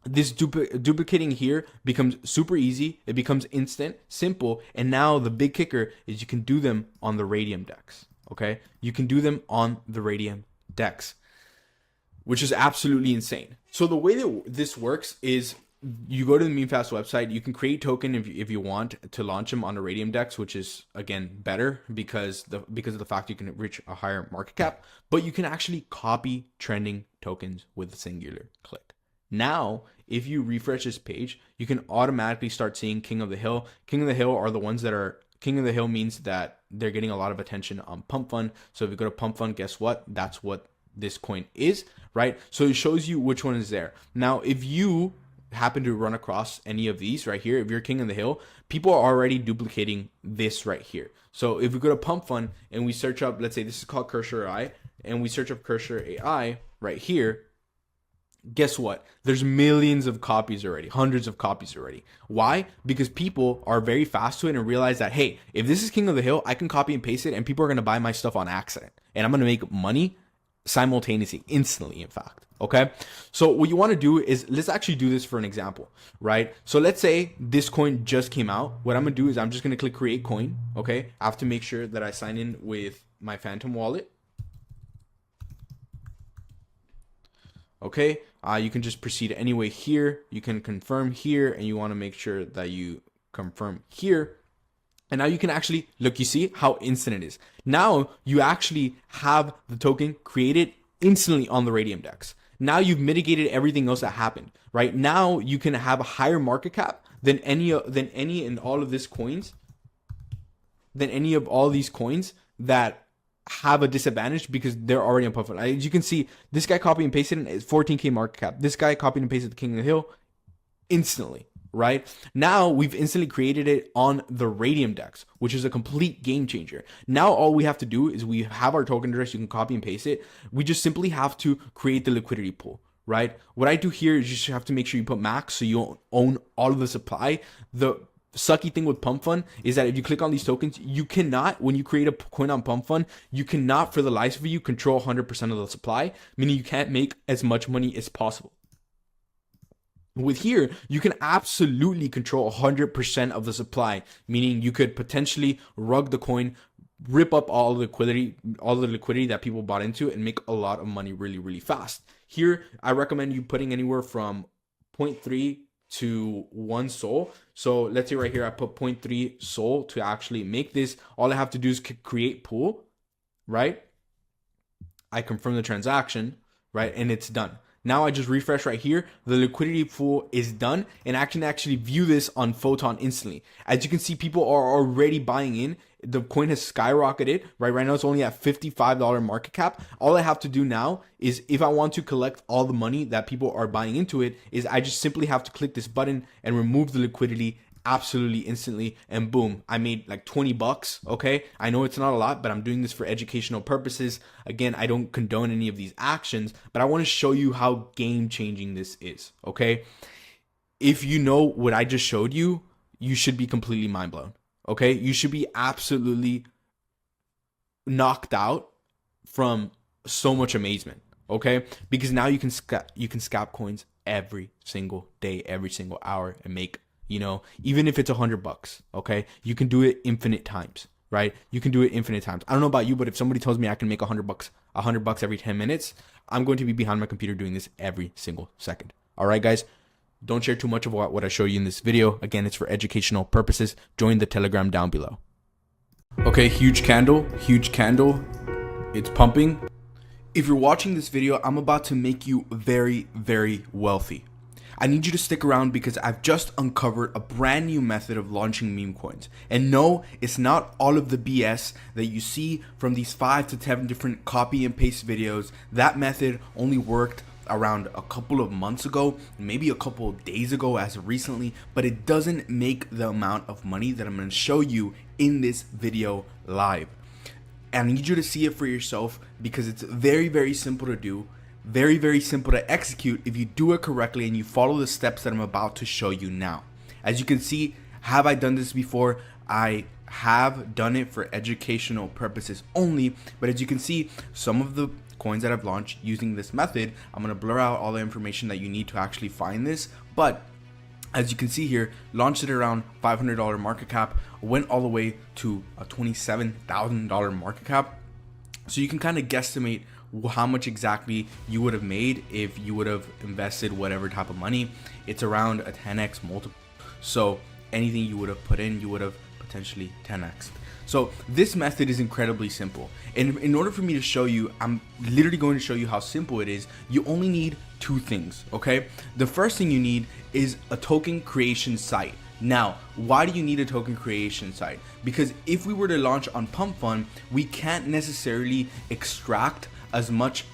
this duplicating here becomes super easy. It becomes instant, simple. And now the big kicker is you can do them on the Radium DEX, okay? You can do them on the Radium DEX, which is absolutely insane. So the way that this works is you go to the MemeFast website, you can create token if you want to launch them on the Radium DEX, which is again better because of the fact you can reach a higher market cap, but you can actually copy trending tokens with a singular click. Now, if you refresh this page, you can automatically start seeing King of the Hill. King of the Hill are the ones that are, King of the Hill means that they're getting a lot of attention on Pump Fund. So if you go to Pump Fund, guess what? That's what this coin is, right? So it shows you which one is there. Now, if you happen to run across any of these right here, if you're king of the hill, people are already duplicating this right here. So if we go to Pump Fund and we search up, let's say this is called Cursor AI, and we search up Cursor AI right here, guess what? There's millions of copies already, hundreds of copies already. Why? Because people are very fast to it and realize that, hey, if this is King of the Hill, I can copy and paste it and people are going to buy my stuff on accident. And I'm going to make money simultaneously, instantly, in fact. Okay. So what you want to do is, let's actually do this for an example, right? So let's say this coin just came out. What I'm going to do is I'm just going to click create coin. Okay. I have to make sure that I sign in with my Phantom wallet. Okay, you can just proceed anyway here. You can confirm here, and you want to make sure that you confirm here. And now you can actually look, you see how instant it is. Now you actually have the token created instantly on the Radium DEX. Now you've mitigated everything else that happened, right? Now you can have a higher market cap than any and all of these coins, than any of all these coins that have a disadvantage because they're already on Pump Fund. As you can see, this guy copy and pasted it, is 14K market cap. This guy copied and pasted the King of the Hill instantly, right? Now we've instantly created it on the Radium DEX, which is a complete game changer. Now all we have to do is we have our token address. You can copy and paste it. We just simply have to create the liquidity pool, right? What I do here is you just have to make sure you put max so you own all of the supply. The sucky thing with Pump Fund is that if you click on these tokens, you cannot, when you create a coin on Pump Fund, you cannot for the life of you control 100% of the supply, meaning you can't make as much money as possible. With here, you can absolutely control 100% of the supply, meaning you could potentially rug the coin, rip up all the liquidity that people bought into it, and make a lot of money really, really fast. Here, I recommend you putting anywhere from 0.3 to 1 SOL. So let's say right here I put 0.3 SOL to actually make this. All I have to do is create pool, right? I confirm the transaction, right? And it's done. Now I just refresh right here. The liquidity pool is done, and I can actually view this on Photon instantly. As you can see, people are already buying in. The coin has skyrocketed, right? Right now it's only at $55 market cap. All I have to do now is, if I want to collect all the money that people are buying into it, is I just simply have to click this button and remove the liquidity absolutely instantly, and boom, I made like 20 bucks. Okay, I know it's not a lot, but I'm doing this for educational purposes. Again, I don't condone any of these actions, but I want to show you how game changing this is. Okay, if you know what I just showed you, you should be completely mind blown. Okay, you should be absolutely knocked out from so much amazement. Okay, because now you can scalp coins every single day, every single hour, and make, you know, even if it's $100, okay, you can do it infinite times, right? You can do it infinite times. I don't know about you, but if somebody tells me I can make $100 every 10 minutes, I'm going to be behind my computer doing this every single second. All right, guys, don't share too much of what I show you in this video. Again, it's for educational purposes. Join the Telegram down below. Okay, huge candle. It's pumping. If you're watching this video, I'm about to make you very, very wealthy. I need you to stick around because I've just uncovered a brand new method of launching meme coins. And no, it's not all of the BS that you see from these 5 to 10 different copy and paste videos. That method only worked around a couple of months ago, maybe a couple of days ago as of recently, but it doesn't make the amount of money that I'm going to show you in this video live. And I need you to see it for yourself because it's very, very simple to do. Very, very simple to execute if you do it correctly and you follow the steps that I'm about to show you now. As you can see, have I done this before? I have done it for educational purposes only, but as you can see, some of the coins that I've launched using this method, I'm going to blur out all the information that you need to actually find this, but as you can see here, launched it around $500 market cap, went all the way to a $27,000 market cap. So you can kind of guesstimate how much exactly you would have made if you would have invested whatever type of money. It's around a 10x multiple. So anything you would have put in, you would have potentially 10x. So this method is incredibly simple. And in order for me to show you, I'm literally going to show you how simple it is. You only need 2 things, okay? The first thing you need is a token creation site. Now, why do you need a token creation site? Because if we were to launch on Pump Fund, we can't necessarily extract as much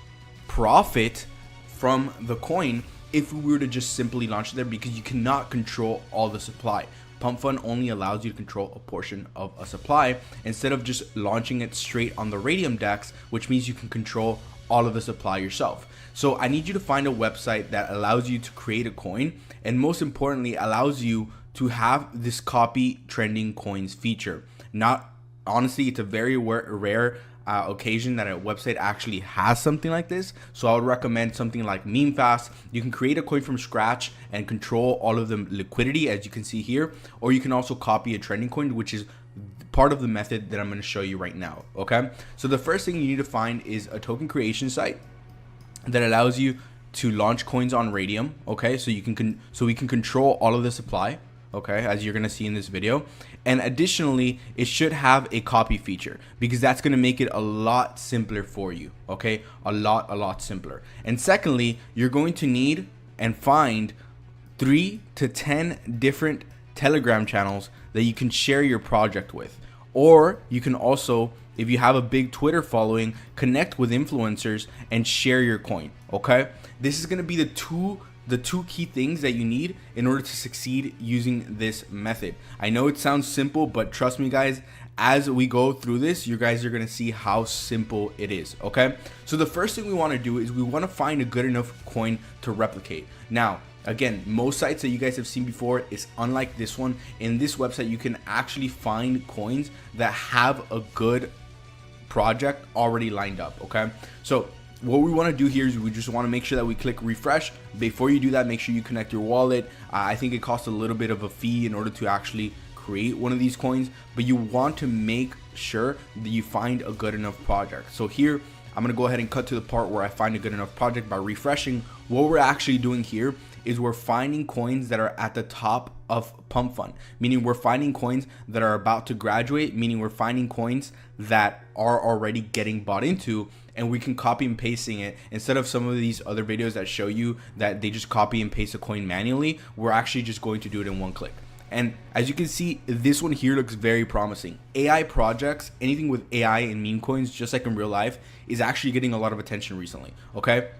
profit from the coin if we were to just simply launch it there, because you cannot control all the supply. Pump Fund only allows you to control a portion of a supply instead of just launching it straight on the Radium DEX, which means you can control all of the supply yourself. So I need you to find a website that allows you to create a coin, and most importantly allows you to have this copy trending coins feature. Not honestly, it's a very rare occasion that a website actually has something like this. So I would recommend something like MemeFast. You can create a coin from scratch and control all of the liquidity, as you can see here, or you can also copy a trending coin, which is part of the method that I'm going to show you right now. Okay, so the first thing you need to find is a token creation site that allows you to launch coins on Radium. Okay, so you can so we can control all of the supply, okay, as you're going to see in this video. And additionally, it should have a copy feature, because that's going to make it a lot simpler for you. Okay, a lot simpler. And secondly, you're going to need and find 3 to 10 different Telegram channels that you can share your project with. Or you can also, if you have a big Twitter following, connect with influencers and share your coin. Okay, this is going to be the two key things that you need in order to succeed using this method. I know it sounds simple, but trust me guys, as we go through this, you guys are going to see how simple it is. Okay, so the first thing we want to do is we want to find a good enough coin to replicate. Now again, most sites that you guys have seen before is unlike this one. In this website, you can actually find coins that have a good project already lined up. Okay, so what we want to do here is we just want to make sure that we click refresh. Before you do that, make sure you connect your wallet. I think it costs a little bit of a fee in order to actually create one of these coins, but you want to make sure that you find a good enough project. So here, I'm going to go ahead and cut to the part where I find a good enough project by refreshing. What we're actually doing here is we're finding coins that are at the top of Pump Fund, meaning we're finding coins that are about to graduate, meaning we're finding coins that are already getting bought into, and we can copy and pasting it instead of some of these other videos that show you that they just copy and paste a coin manually. We're actually just going to do it in one click. And as you can see, this one here looks very promising. AI projects, anything with AI and meme coins, just like in real life, is actually getting a lot of attention recently. Okay,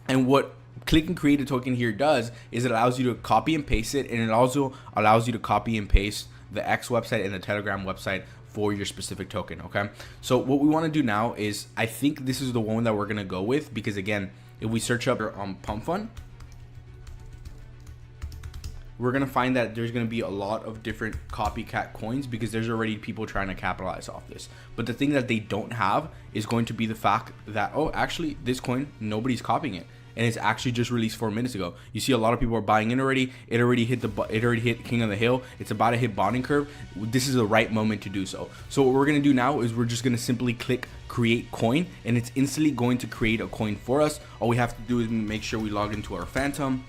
and what click and create a token here does is it allows you to copy and paste it, and it also allows you to copy and paste the X website and the Telegram website for your specific token. Okay, so what we want to do now is, I think this is the one that we're going to go with, because again, if we search up on Pump Fund, we're going to find that there's going to be a lot of different copycat coins, because there's already people trying to capitalize off this. But the thing that they don't have is going to be the fact that, oh, actually this coin, nobody's copying it, and it's actually just released 4 minutes ago. You see a lot of people are buying in already. It already hit King of the Hill. It's about to hit bonding curve. This is the right moment to do so. So what we're going to do now is we're just going to simply click create coin, and it's instantly going to create a coin for us. All we have to do is make sure we log into our Phantom.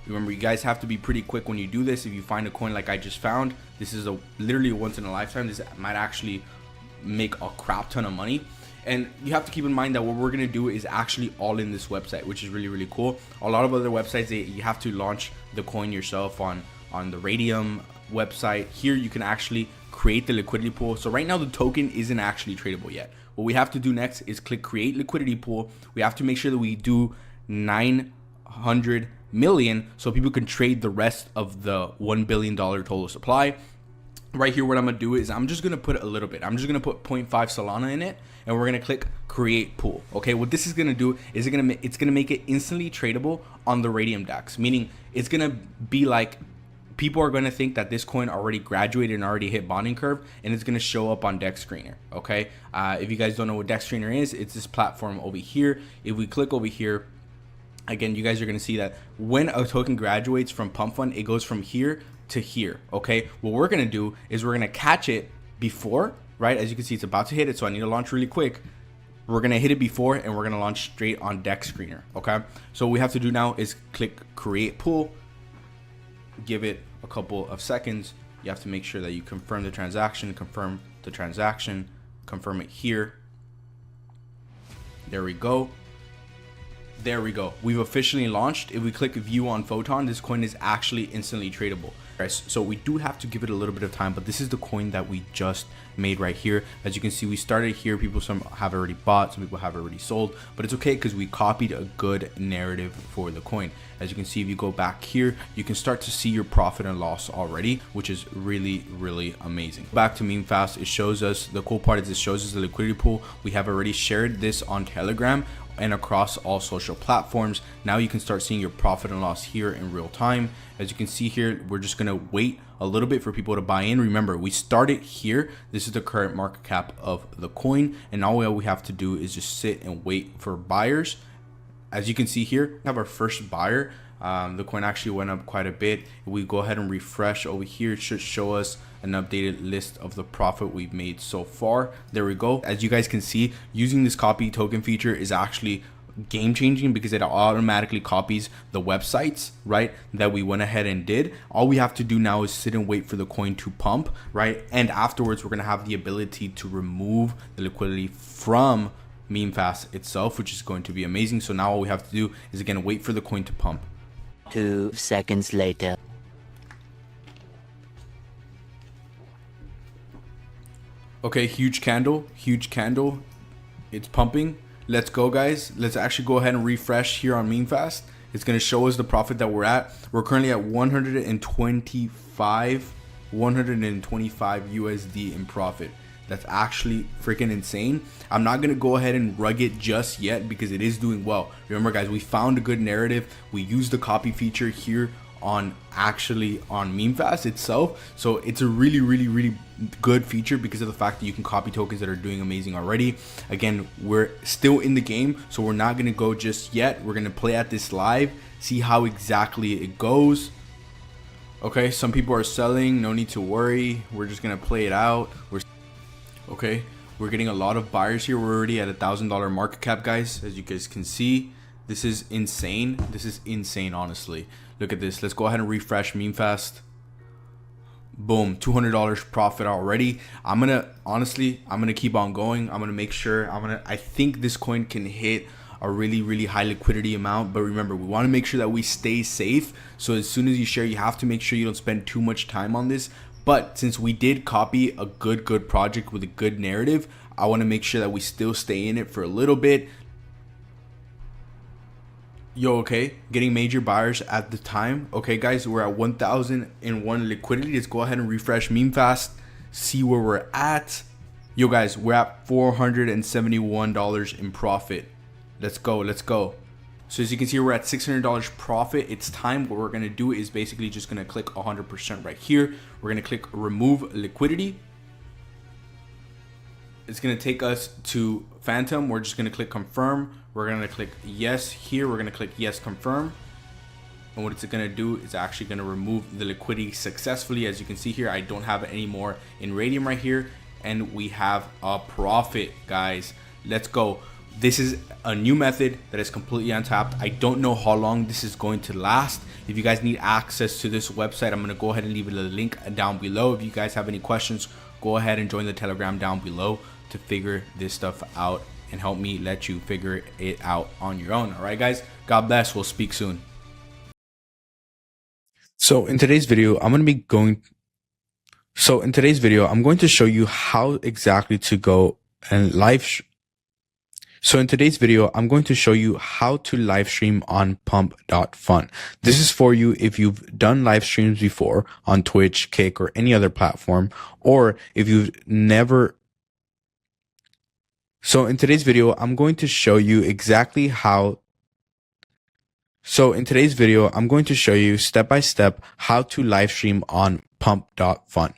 Remember, you guys have to be pretty quick when you do this. If you find a coin like I just found, this is literally once in a lifetime. This might actually make a crap ton of money. And you have to keep in mind that what we're going to do is actually all in this website, which is really, really cool. A lot of other websites, you have to launch the coin yourself on the Radium website. Here, you can actually create the liquidity pool. So right now, the token isn't actually tradable yet. What we have to do next is click create liquidity pool. We have to make sure that we do 900 million so people can trade the rest of the $1 billion total supply. Right here, what I'm gonna do is I'm just gonna put a little bit. I'm just gonna put 0.5 Solana in it, and we're gonna click create pool. Okay, what this is gonna do is it's gonna make it instantly tradable on the Radium DEX, meaning it's gonna be like people are gonna think that this coin already graduated and already hit bonding curve, and it's gonna show up on DEX Screener. Okay, if you guys don't know what DEX Screener is, it's this platform over here. If we click over here, again, you guys are going to see that when a token graduates from Pump Fund, it goes from here to here. Okay, what we're going to do is we're going to catch it before, right? As you can see, it's about to hit it, so I need to launch really quick. We're going to hit it before, and we're going to launch straight on DEX Screener. Okay, so what we have to do now is click create pool, give it a couple of seconds. You have to make sure that you confirm the transaction, confirm it here. There we go. There we go. We've officially launched. If we click view on Photon, this coin is actually instantly tradable. Guys, so we do have to give it a little bit of time, but this is the coin that we just made right here. As you can see, we started here. Some have already bought, some people have already sold, but it's okay because we copied a good narrative for the coin. As you can see, if you go back here, you can start to see your profit and loss already, which is really, really amazing. Back to meme fast, it shows us, the cool part is it shows us the liquidity pool. We have already shared this on Telegram and across all social platforms. Now you can start seeing your profit and loss here in real time. As you can see here, we're just gonna wait a little bit for people to buy in. Remember, we started here. This is the current market cap of the coin, and all we have to do is just sit and wait for buyers. As you can see here, we have our first buyer. The coin actually went up quite a bit. If we go ahead and refresh over here, it should show us an updated list of the profit we've made so far. There we go. As you guys can see, using this copy token feature is actually game changing because it automatically copies the websites, right, that we went ahead and did. All we have to do now is sit and wait for the coin to pump, right? And afterwards, we're gonna have the ability to remove the liquidity from MemeFast itself, which is going to be amazing. So now all we have to do is again wait for the coin to pump. 2 seconds later. Okay, huge candle, it's pumping. Let's go, guys. Let's actually go ahead and refresh here on MemeFast. It's going to show us the profit that we're at. We're currently at 125 USD in profit. That's actually freaking insane. I'm not going to go ahead and rug it just yet because it is doing well. Remember, guys, we found a good narrative. We used the copy feature here on MemeFast itself. So it's a really good feature because of the fact that you can copy tokens that are doing amazing already. Again, we're still in the game, so we're not going to go just yet. We're going to play at this live, see how exactly it goes. Okay, some people are selling, no need to worry. We're just going to play it out. Okay, we're getting a lot of buyers here. We're already at $1,000 market cap, guys. As you guys can see, this is insane. This is insane, honestly. Look at this. Let's go ahead and refresh MemeFast. Boom, $200 profit already. I'm gonna keep on going. I'm gonna make sure. I think this coin can hit a really high liquidity amount, but remember, we want to make sure that we stay safe. So as soon as you share, you have to make sure you don't spend too much time on this. But since we did copy a good project with a good narrative, I want to make sure that we still stay in it for a little bit. Yo, okay, getting major buyers at the time. Okay, guys, we're at 1,001 liquidity. Let's go ahead and refresh MemeFast, see where we're at. Yo, guys, we're at $471 in profit. Let's go. So as you can see, we're at $600 profit. It's time. What we're gonna do is basically just gonna click 100% right here. We're gonna click remove liquidity. It's gonna take us to Phantom. We're just gonna click confirm. We're gonna click yes here. We're gonna click yes, confirm. And what it's gonna do is actually gonna remove the liquidity successfully. As you can see here, I don't have any more in Radium right here. And we have a profit, guys. Let's go. This is a new method that is completely untapped. I don't know how long this is going to last. If you guys need access to this website, I'm gonna go ahead and leave a link down below. If you guys have any questions, go ahead and join the Telegram down below to figure this stuff out and help me let you figure it out on your own. All right, guys, God bless. We'll speak soon. So in today's video, I'm going to show you how exactly to go and So in today's video, I'm going to show you how to live stream on pump.fun. This is for you if you've done live streams before on Twitch, Kick, or any other platform, or if you've never. So in today's video, I'm going to show you exactly how. So in today's video, I'm going to show you step by step how to live stream on pump.fun.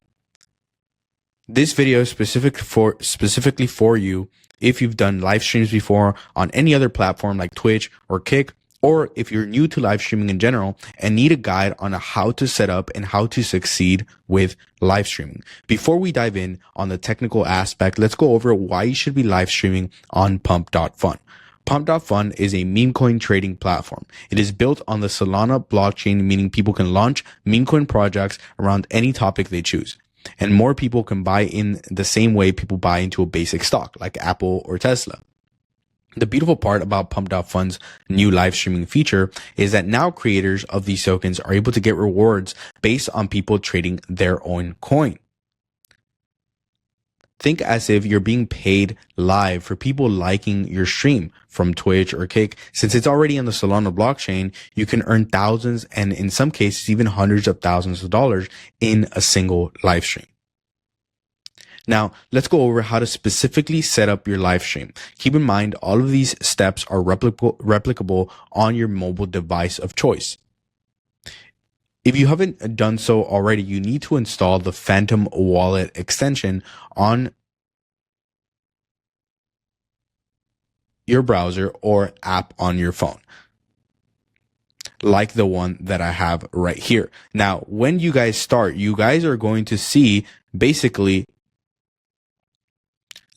This video is specifically for you if you've done live streams before on any other platform like Twitch or Kick, or if you're new to live streaming in general and need a guide on how to set up and how to succeed with live streaming. Before we dive in on the technical aspect, let's go over why you should be live streaming on pump.fun. Pump.fun is a meme coin trading platform. It is built on the Solana blockchain, meaning people can launch meme coin projects around any topic they choose. And more people can buy in the same way people buy into a basic stock like Apple or Tesla. The beautiful part about Pump.Fund's new live streaming feature is that now creators of these tokens are able to get rewards based on people trading their own coin. Think as if you're being paid live for people liking your stream from Twitch or Kick. Since it's already on the Solana blockchain, you can earn thousands and in some cases even hundreds of thousands of dollars in a single live stream. Now, let's go over how to specifically set up your live stream. Keep in mind, all of these steps are replicable on your mobile device of choice. If you haven't done so already, you need to install the Phantom Wallet extension on your browser or app on your phone, like the one that I have right here. Now, when you guys start, you guys are going to see basically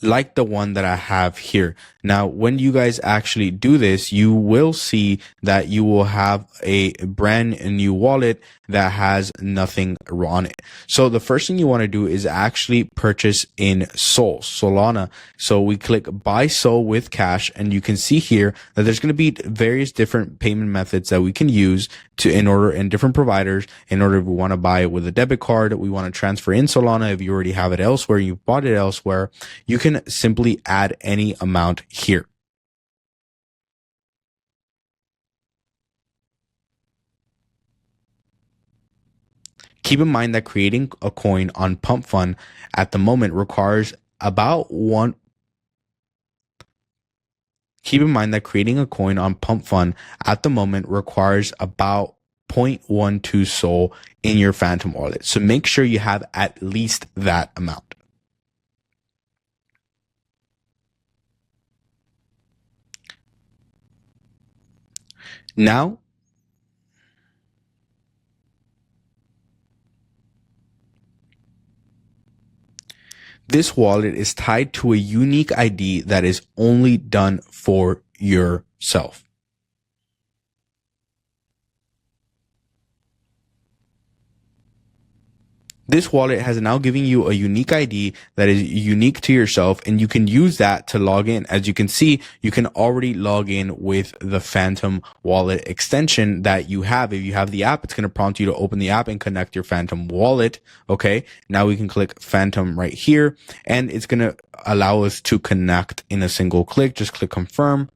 like the one that I have here. Now, when you guys actually do this, you will see that you will have a brand new wallet that has nothing on it. So the first thing you want to do is actually purchase in Solana. So we click buy Sol with cash, and you can see here that there's going to be various different payment methods that we can use and different providers in order if we want to buy it with a debit card, we want to transfer in Solana. If you already have it elsewhere, you bought it elsewhere, you can simply add any amount here. Keep in mind that creating a coin on Pump Fund at the moment requires about one. Keep in mind that creating a coin on Pump Fund at the moment requires about 0.12 Sol in your Phantom wallet. So make sure you have at least that amount. Now, this wallet is tied to a unique ID that is only done for yourself. This wallet has now given you a unique ID that is unique to yourself, and you can use that to log in. As you can see, you can already log in with the Phantom wallet extension that you have. If you have the app, it's going to prompt you to open the app and connect your Phantom wallet. Okay. Now we can click Phantom right here, and it's going to allow us to connect in a single click. Just click confirm.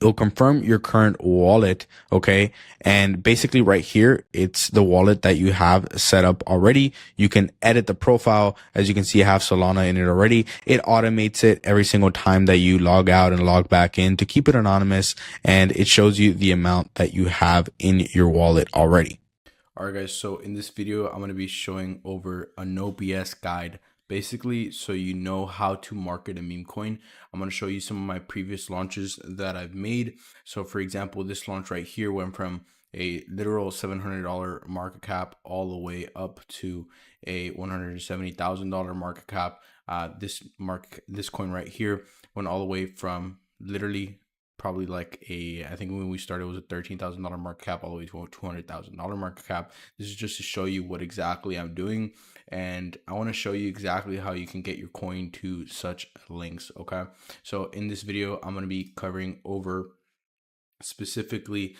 It'll confirm your current wallet, okay? And basically right here, it's the wallet that you have set up already. You can edit the profile. As you can see, I have Solana in it already. It automates it every single time that you log out and log back in to keep it anonymous, and it shows you the amount that you have in your wallet already. All right, guys, so in this video, I'm going to be showing over a no BS guide, basically, so you know how to market a meme coin. I'm going to show you some of my previous launches that I've made. So for example, this launch right here went from a literal $700 market cap all the way up to a $170,000 market cap. This coin right here went all the way from literally probably like I think when we started it was a $13,000 market cap all the way to a $200,000 market cap. This is just to show you what exactly I'm doing, and I want to show you exactly how you can get your coin to such links. Okay, so in this video I'm going to be covering over specifically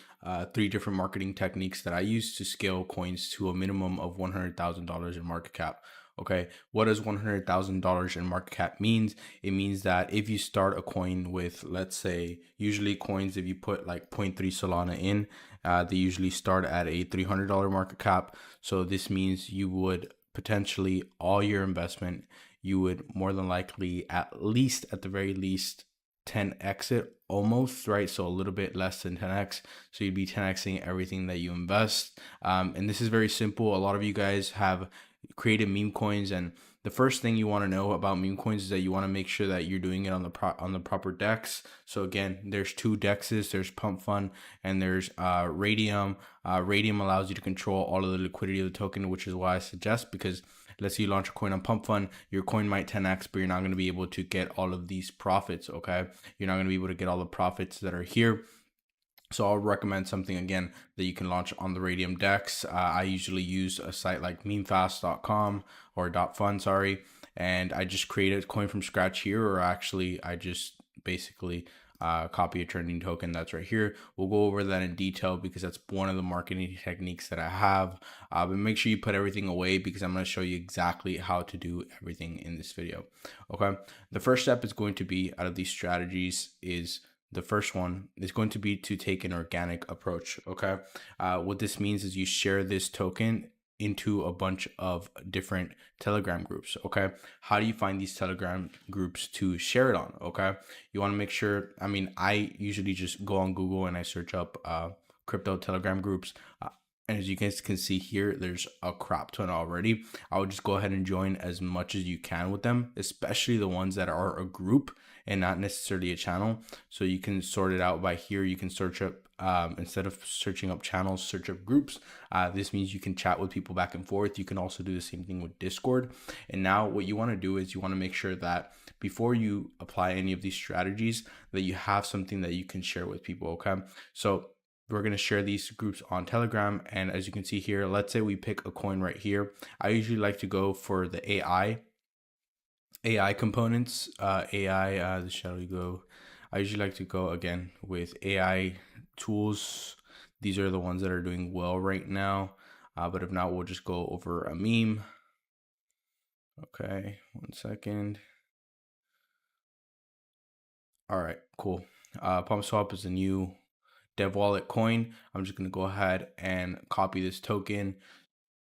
3 different marketing techniques that I use to scale coins to a minimum of $100,000 in market cap. Okay, what does $100,000 in market cap means? It means that if you start a coin with, let's say, usually coins, if you put like 0.3 Solana in, they usually start at a $300 market cap. So this means you would potentially, all your investment, you would more than likely at the very least 10x it almost, right? So a little bit less than 10x. So you'd be 10xing everything that you invest. And this is very simple. A lot of you guys have created meme coins, and the first thing you want to know about meme coins is that you want to make sure that you're doing it on the proper DEX. So again, there's 2 DEXs. There's Pump Fund and there's Radium. Radium allows you to control all of the liquidity of the token, which is why I suggest, because let's say you launch a coin on Pump Fund, your coin might 10x, but you're not going to be able to get all of these profits. Okay, you're not going to be able to get all the profits that are here. So I'll recommend something again that you can launch on the Radium DEX. I usually use a site like memefast.com or .fund, sorry, and I just create a coin from scratch here, or actually I just basically copy a trending token that's right here. We'll go over that in detail because that's one of the marketing techniques that I have. But make sure you put everything away because I'm going to show you exactly how to do everything in this video. Okay, the first step is going to be, out of these strategies, is the first one is going to be to take an organic approach. Okay, what this means is you share this token into a bunch of different Telegram groups. Okay, how do you find these Telegram groups to share it on? Okay, you want to make sure, I mean, I usually just go on Google and I search up crypto Telegram groups, and as you guys can see here, there's a crap ton already. I would just go ahead and join as much as you can with them, especially the ones that are a group and not necessarily a channel. So you can sort it out by here. You can search up, instead of searching up channels, search up groups. This means you can chat with people back and forth. You can also do the same thing with Discord. And now what you want to do is you want to make sure that before you apply any of these strategies, that you have something that you can share with people. Okay, so we're going to share these groups on Telegram. And as you can see here, let's say we pick a coin right here. I usually like to go for the AI components, shall we go? I usually like to go again with AI tools. These are the ones that are doing well right now. But if not, we'll just go over a meme. Okay, 1 second. All right, cool. PumpSwap is a new dev wallet coin. I'm just going to go ahead and copy this token,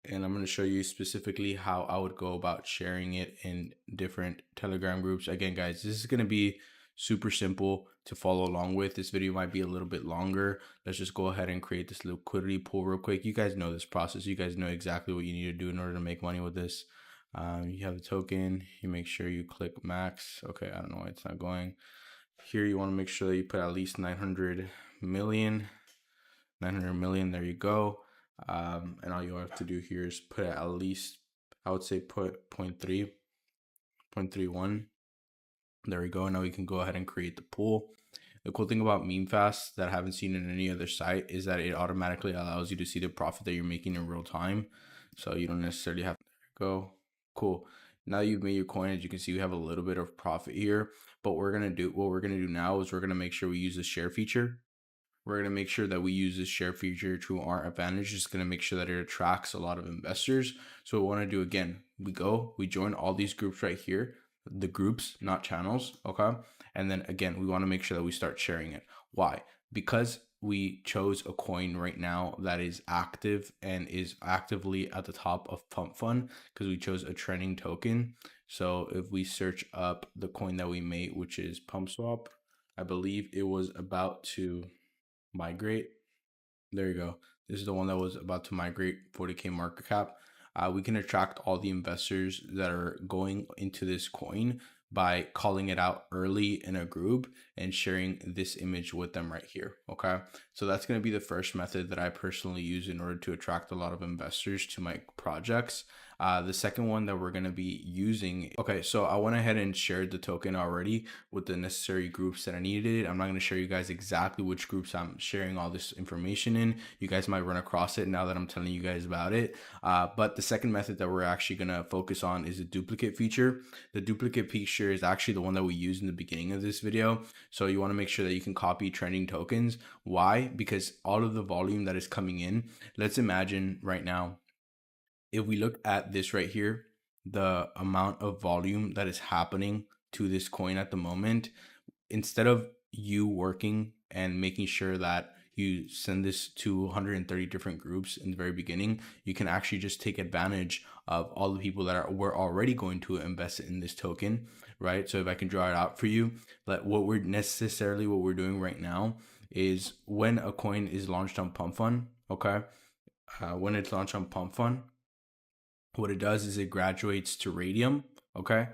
and I'm going to show you specifically how I would go about sharing it in different Telegram groups. Again, guys, this is going to be super simple to follow along with. This video might be a little bit longer. Let's just go ahead and create this liquidity pool real quick. You guys know this process. You guys know exactly what you need to do in order to make money with this. You have the token. You make sure you click max. Okay, I don't know why it's not going. Here you want to make sure that you put at least 900 million. There you go. And all you have to do here is put at least, I would say put 0.31. There we go. Now we can go ahead and create the pool. The cool thing about MemeFast that I haven't seen in any other site is that it automatically allows you to see the profit that you're making in real time. So you don't necessarily have to go. Cool. Now you've made your coin. As you can see, we have a little bit of profit here. But what we're gonna do now is we're gonna make sure we use the share feature. We're going to make sure that we use this share feature to our advantage. It's going to make sure that it attracts a lot of investors. So what we want to do, again, we join all these groups right here, the groups, not channels. Okay. And then again, we want to make sure that we start sharing it. Why? Because we chose a coin right now that is active and is actively at the top of Pump Fund, because we chose a trending token. So if we search up the coin that we made, which is PumpSwap, I believe it was about to migrate. There you go. This is the one that was about to migrate, 40K market cap. We can attract all the investors that are going into this coin by calling it out early in a group and sharing this image with them right here. Okay, so that's going to be the first method that I personally use in order to attract a lot of investors to my projects. The second one that we're going to be using, okay, so I went ahead and shared the token already with the necessary groups that I needed. I'm not going to show you guys exactly which groups I'm sharing all this information in. You guys might run across it now that I'm telling you guys about it. But the second method that we're actually going to focus on is the duplicate feature. The duplicate feature is actually the one that we used in the beginning of this video. So you want to make sure that you can copy trending tokens. Why? Because all of the volume that is coming in, let's imagine right now, if we look at this right here, the amount of volume that is happening to this coin at the moment, instead of you working and making sure that you send this to 130 different groups in the very beginning, you can actually just take advantage of all the people that were already going to invest in this token, right? So if I can draw it out for you, but what we're doing right now is when a coin is launched on Pump Fund, okay? When it's launched on Pump Fund, what it does is it graduates to Radium, okay?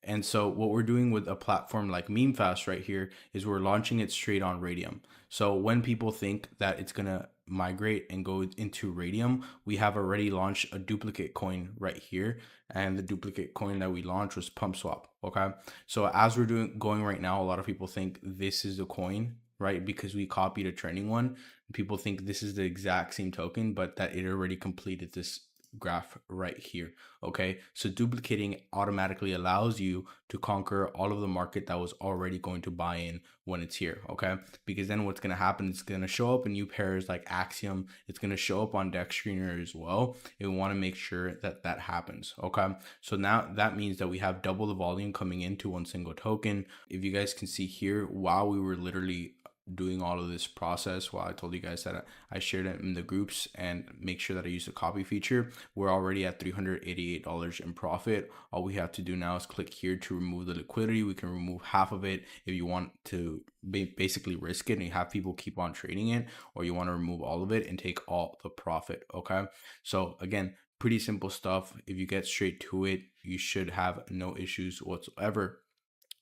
And so what we're doing with a platform like MemeFast right here is we're launching it straight on Radium. So when people think that it's gonna migrate and go into Radium, we have already launched a duplicate coin right here. And the duplicate coin that we launched was PumpSwap, okay? So as we're going right now, a lot of people think this is the coin, right? Because we copied a trending one. People think this is the exact same token, but that it already completed this graph right here. Okay, so duplicating automatically allows you to conquer all of the market that was already going to buy in when it's here. Okay, because then what's going to happen, it's going to show up in new pairs like Axiom, it's going to show up on Deck Screener as well, and we want to make sure that that happens. Okay, so now that means that we have double the volume coming into one single token. If you guys can see here, while we were literally doing all of this process, while I told you guys that I shared it in the groups and make sure that I use the copy feature, we're already at $388 in profit. All we have to do now is click here to remove the liquidity. We can remove half of it if you want to basically risk it and have people keep on trading it, or you want to remove all of it and take all the profit. Okay, so again, pretty simple stuff. If you get straight to it, you should have no issues whatsoever.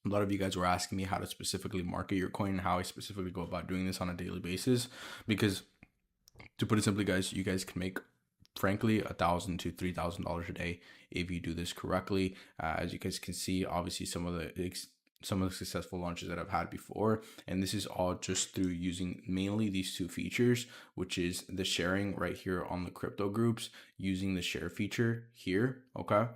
A lot of you guys were asking me how to specifically market your coin and how I specifically go about doing this on a daily basis, because to put it simply, guys, you guys can make frankly $1,000 to $3,000 a day if you do this correctly. As you guys can see, obviously some of the successful launches that I've had before, and this is all just through using mainly these two features, which is the sharing right here on the crypto groups, using the share feature here. Okay,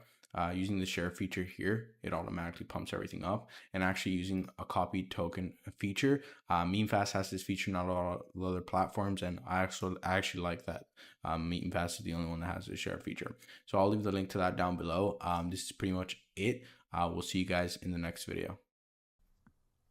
using the share feature here, it automatically pumps everything up, and actually using a copied token feature. MemeFast has this feature, not all the other platforms, and I actually like that. MemeFast is the only one that has the share feature. So I'll leave the link to that down below. This is pretty much it. We'll see you guys in the next video.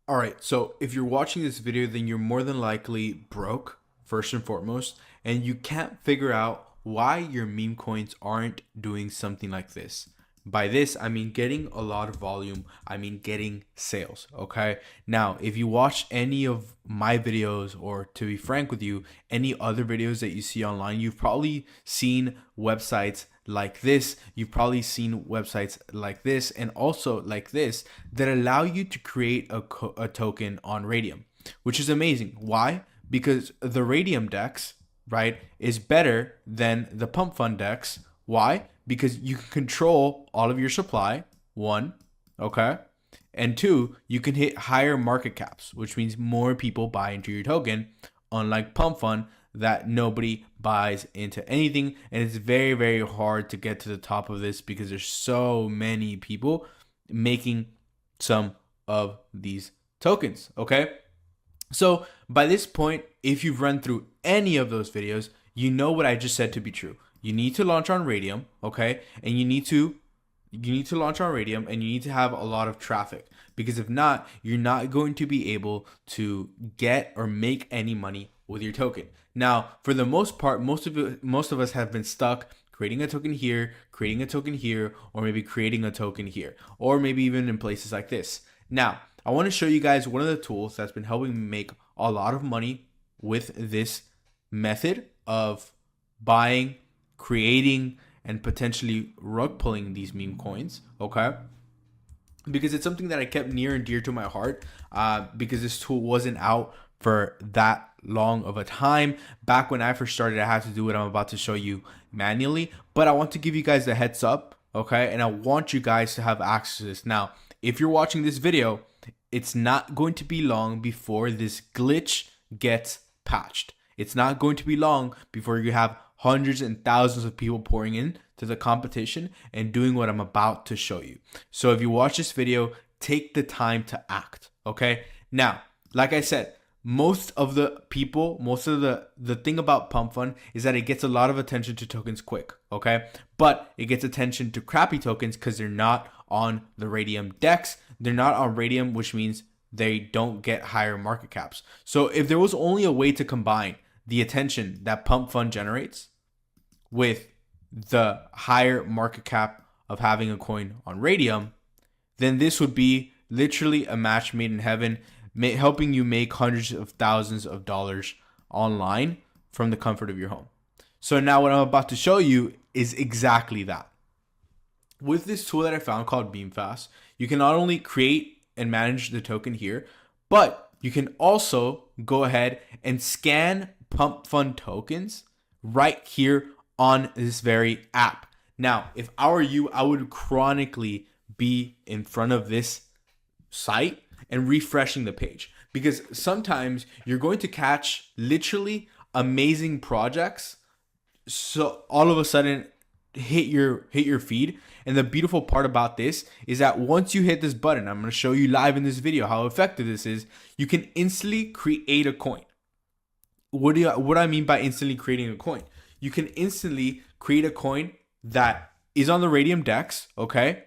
All right, so if you're watching this video, then you're more than likely broke, first and foremost, and you can't figure out why your meme coins aren't doing something like this. By this, I mean getting a lot of volume. I mean getting sales. Okay. Now, if you watch any of my videos, or to be frank with you, any other videos that you see online, you've probably seen websites like this. You've probably seen websites like this, and also like this, that allow you to create a token on Radium, which is amazing. Why? Because the Radium DEX, right, is better than the Pump Fund DEX. Why? Because you can control all of your supply, one, okay? And two, you can hit higher market caps, which means more people buy into your token, unlike Pump Fund, that nobody buys into anything. And it's very, very hard to get to the top of this because there's so many people making some of these tokens, okay? So by this point, if you've run through any of those videos, you know what I just said to be true. You need to launch on Radium, okay? And you need to launch on Radium, and you need to have a lot of traffic, because if not, you're not going to be able to get or make any money with your token. Now, for the most part, most of us have been stuck creating a token here, or maybe creating a token here, or maybe even in places like this. Now, I want to show you guys one of the tools that's been helping me make a lot of money with this method of buying, creating, and potentially rug pulling these meme coins, okay? Because it's something that I kept near and dear to my heart, because this tool wasn't out for that long of a time. Back when I first started, I had to do what I'm about to show you manually, but I want to give you guys a heads up, okay? And I want you guys to have access to this. Now, if you're watching this video, it's not going to be long before this glitch gets patched. It's not going to be long before you have hundreds and thousands of people pouring in to the competition and doing what I'm about to show you. So if you watch this video, take the time to act, okay? Now, like I said, most of the thing about Pump Fund is that it gets a lot of attention to tokens quick, okay? But it gets attention to crappy tokens because they're not on the Radium DEX. They're not on Radium, which means they don't get higher market caps. So if there was only a way to combine the attention that Pump Fund generates with the higher market cap of having a coin on Radium, then this would be literally a match made in heaven, helping you make hundreds of thousands of dollars online from the comfort of your home. So now what I'm about to show you is exactly that. With this tool that I found called MemeFast, you can not only create and manage the token here, but you can also go ahead and scan Pump Fund tokens right here on this very app. Now, if I were you, I would chronically be in front of this site and refreshing the page, because sometimes you're going to catch literally amazing projects. So all of a sudden, hit your feed. And the beautiful part about this is that once you hit this button, I'm going to show you live in this video how effective this is. You can instantly create a coin. What do I mean by instantly creating a coin? You can instantly create a coin that is on the Radium Dex, okay?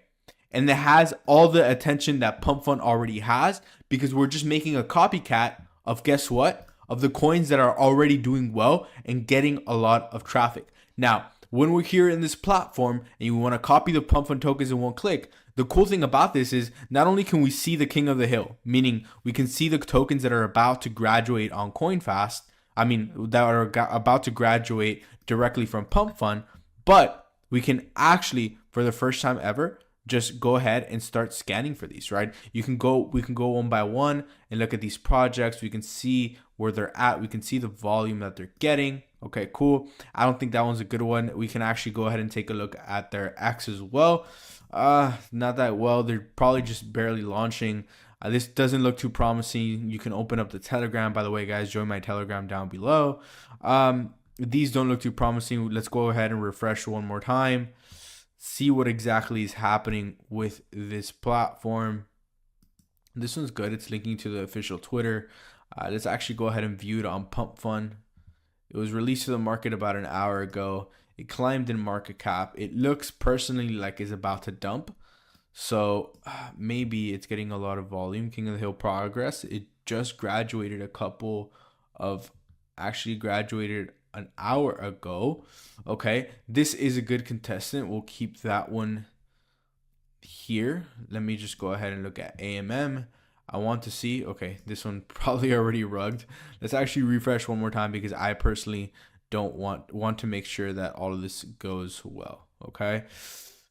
And that has all the attention that Pump Fund already has, because we're just making a copycat of, guess what? Of the coins that are already doing well and getting a lot of traffic. Now, when we're here in this platform and you want to copy the Pump Fund tokens in one click, the cool thing about this is not only can we see the king of the hill, meaning we can see the tokens that are about to graduate on CoinFast, that are about to graduate directly from Pump Fund, but we can actually, for the first time ever, just go ahead and start scanning for these, right? We can go one by one and look at these projects. We can see where they're at. We can see the volume that they're getting. Okay, cool. I don't think that one's a good one. We can actually go ahead and take a look at their X as well. Not that well. They're probably just barely launching. This doesn't look too promising. You can open up the Telegram. By the way, guys, join my Telegram down below. These don't look too promising. Let's go ahead and refresh one more time. See what exactly is happening with this platform. This one's good. It's linking to the official Twitter. Let's actually go ahead and view it on Pump Fund. It was released to the market about an hour ago. It climbed in market cap. It looks personally like it's about to dump. So maybe it's getting a lot of volume. King of the Hill progress. It just graduated graduated an hour ago. Okay, this is a good contestant. We'll keep that one here. Let me just go ahead and look at AMM. I want to see, okay, this one probably already rugged. Let's actually refresh one more time because I personally don't want to make sure that all of this goes well. Okay,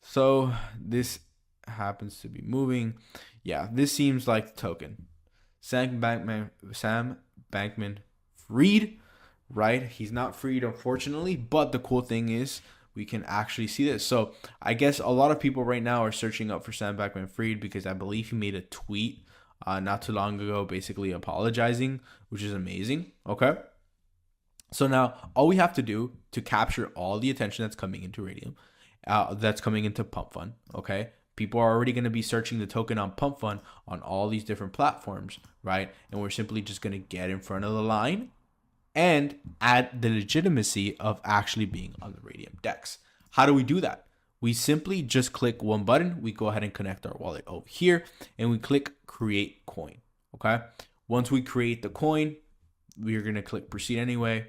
so this happens to be moving. Yeah, this seems like the token. Sam Bankman-Fried, right? He's not freed, unfortunately, but the cool thing is we can actually see this. So I guess a lot of people right now are searching up for Sam Bankman-Fried because I believe he made a tweet not too long ago basically apologizing, which is amazing. Okay, so now all we have to do to capture all the attention that's coming into Radium, that's coming into Pump Fund, okay? People are already going to be searching the token on Pump Fund on all these different platforms, right? And we're simply just going to get in front of the line and add the legitimacy of actually being on the Radium Dex. How do we do that? We simply just click one button. We go ahead and connect our wallet over here and we click create coin. Okay. Once we create the coin, we are going to click proceed anyway.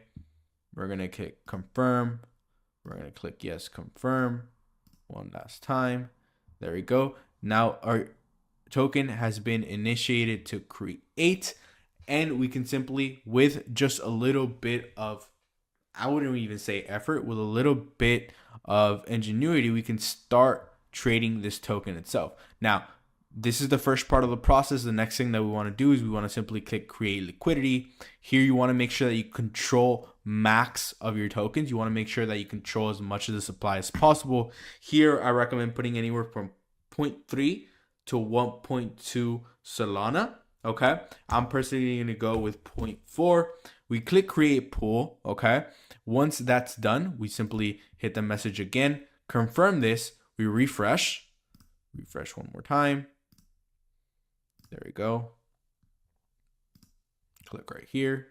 We're going to click confirm. We're going to click yes, confirm one last time. There we go. Now our token has been initiated to create, and we can simply, with just a little bit of, I wouldn't even say effort, with a little bit of ingenuity, we can start trading this token itself. Now, this is the first part of the process. The next thing that we want to do is we want to simply click create liquidity. Here you want to make sure that you control max of your tokens. You want to make sure that you control as much of the supply as possible. Here I recommend putting anywhere from 0.3 to 1.2 Solana. Okay, I'm personally going to go with 0.4. We click create pool. Okay, once that's done, we simply hit the message again, confirm this, we refresh one more time. There we go. Click right here.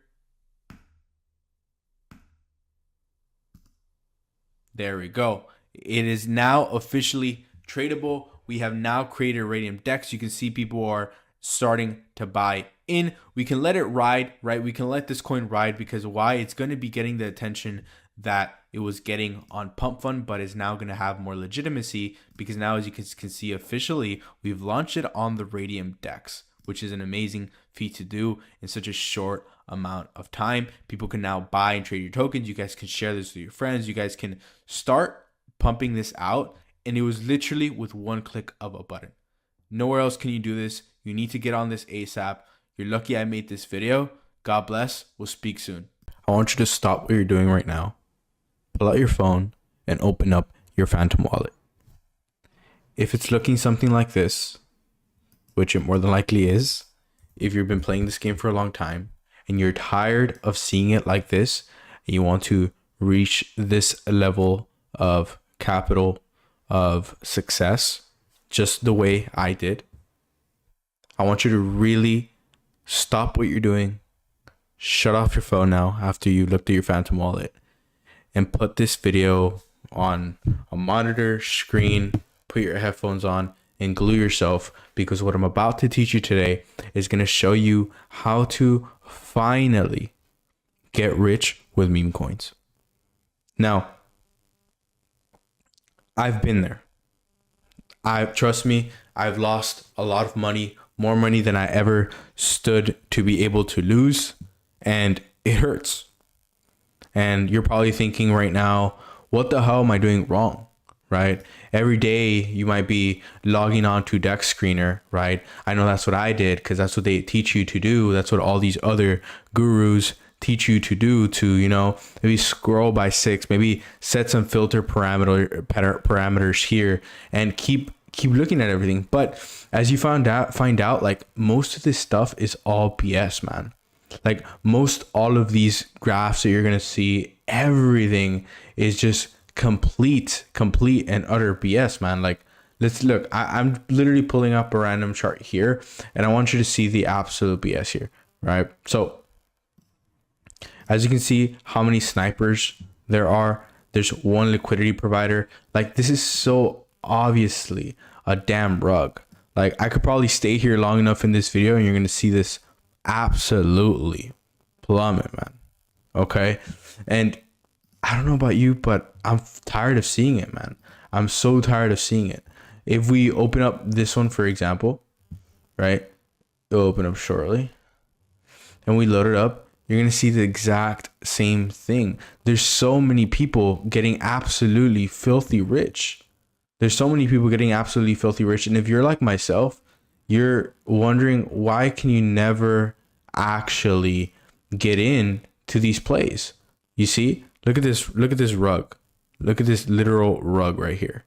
There we go. It is now officially tradable. We have now created a Radium Dex. You can see people are starting to buy in. We can let it ride, right? We can let this coin ride because why? It's going to be getting the attention that it was getting on Pump Fund, but is now going to have more legitimacy because now, as you can see officially, we've launched it on the Radium Dex, which is an amazing feat to do in such a short amount of time. People can now buy and trade your tokens. You guys can share this with your friends. You guys can start pumping this out. And it was literally with one click of a button. Nowhere else can you do this. You need to get on this ASAP. You're lucky I made this video. God bless. We'll speak soon. I want you to stop what you're doing right now. Pull out your phone and open up your Phantom wallet. If it's looking something like this, which it more than likely is, if you've been playing this game for a long time and you're tired of seeing it like this, and you want to reach this level of capital of success, just the way I did, I want you to really stop what you're doing. Shut off your phone now after you looked at your Phantom wallet and put this video on a monitor screen, put your headphones on and glue yourself, because what I'm about to teach you today is going to show you how to finally get rich with meme coins. Now, I've been there. Trust me, I've lost a lot of money, more money than I ever stood to be able to lose, and it hurts. And you're probably thinking right now, what the hell am I doing wrong? Right? Every day you might be logging on to Deck Screener, right? I know that's what I did, because that's what they teach you to do. That's what all these other gurus teach you to do, to, you know, maybe scroll by 6, maybe set some filter parameters here and keep looking at everything. But as you find out, like, most of this stuff is all BS, man. Like, most all of these graphs that you're gonna see, everything is just complete and utter BS, man. Like, let's look. I'm literally pulling up a random chart here, and I want you to see the absolute BS here, right? So as you can see how many snipers there are. There's one liquidity provider. Like, this is so obviously a damn rug. Like, I could probably stay here long enough in this video and you're going to see this absolutely plummet, man. Okay. And I don't know about you, but I'm tired of seeing it, man. I'm so tired of seeing it. If we open up this one, for example, right? It'll open up shortly. And we load it up. You're going to see the exact same thing. There's so many people getting absolutely filthy rich. And if you're like myself, you're wondering, why can you never actually get in to these plays? You see, look at this rug. Look at this literal rug right here,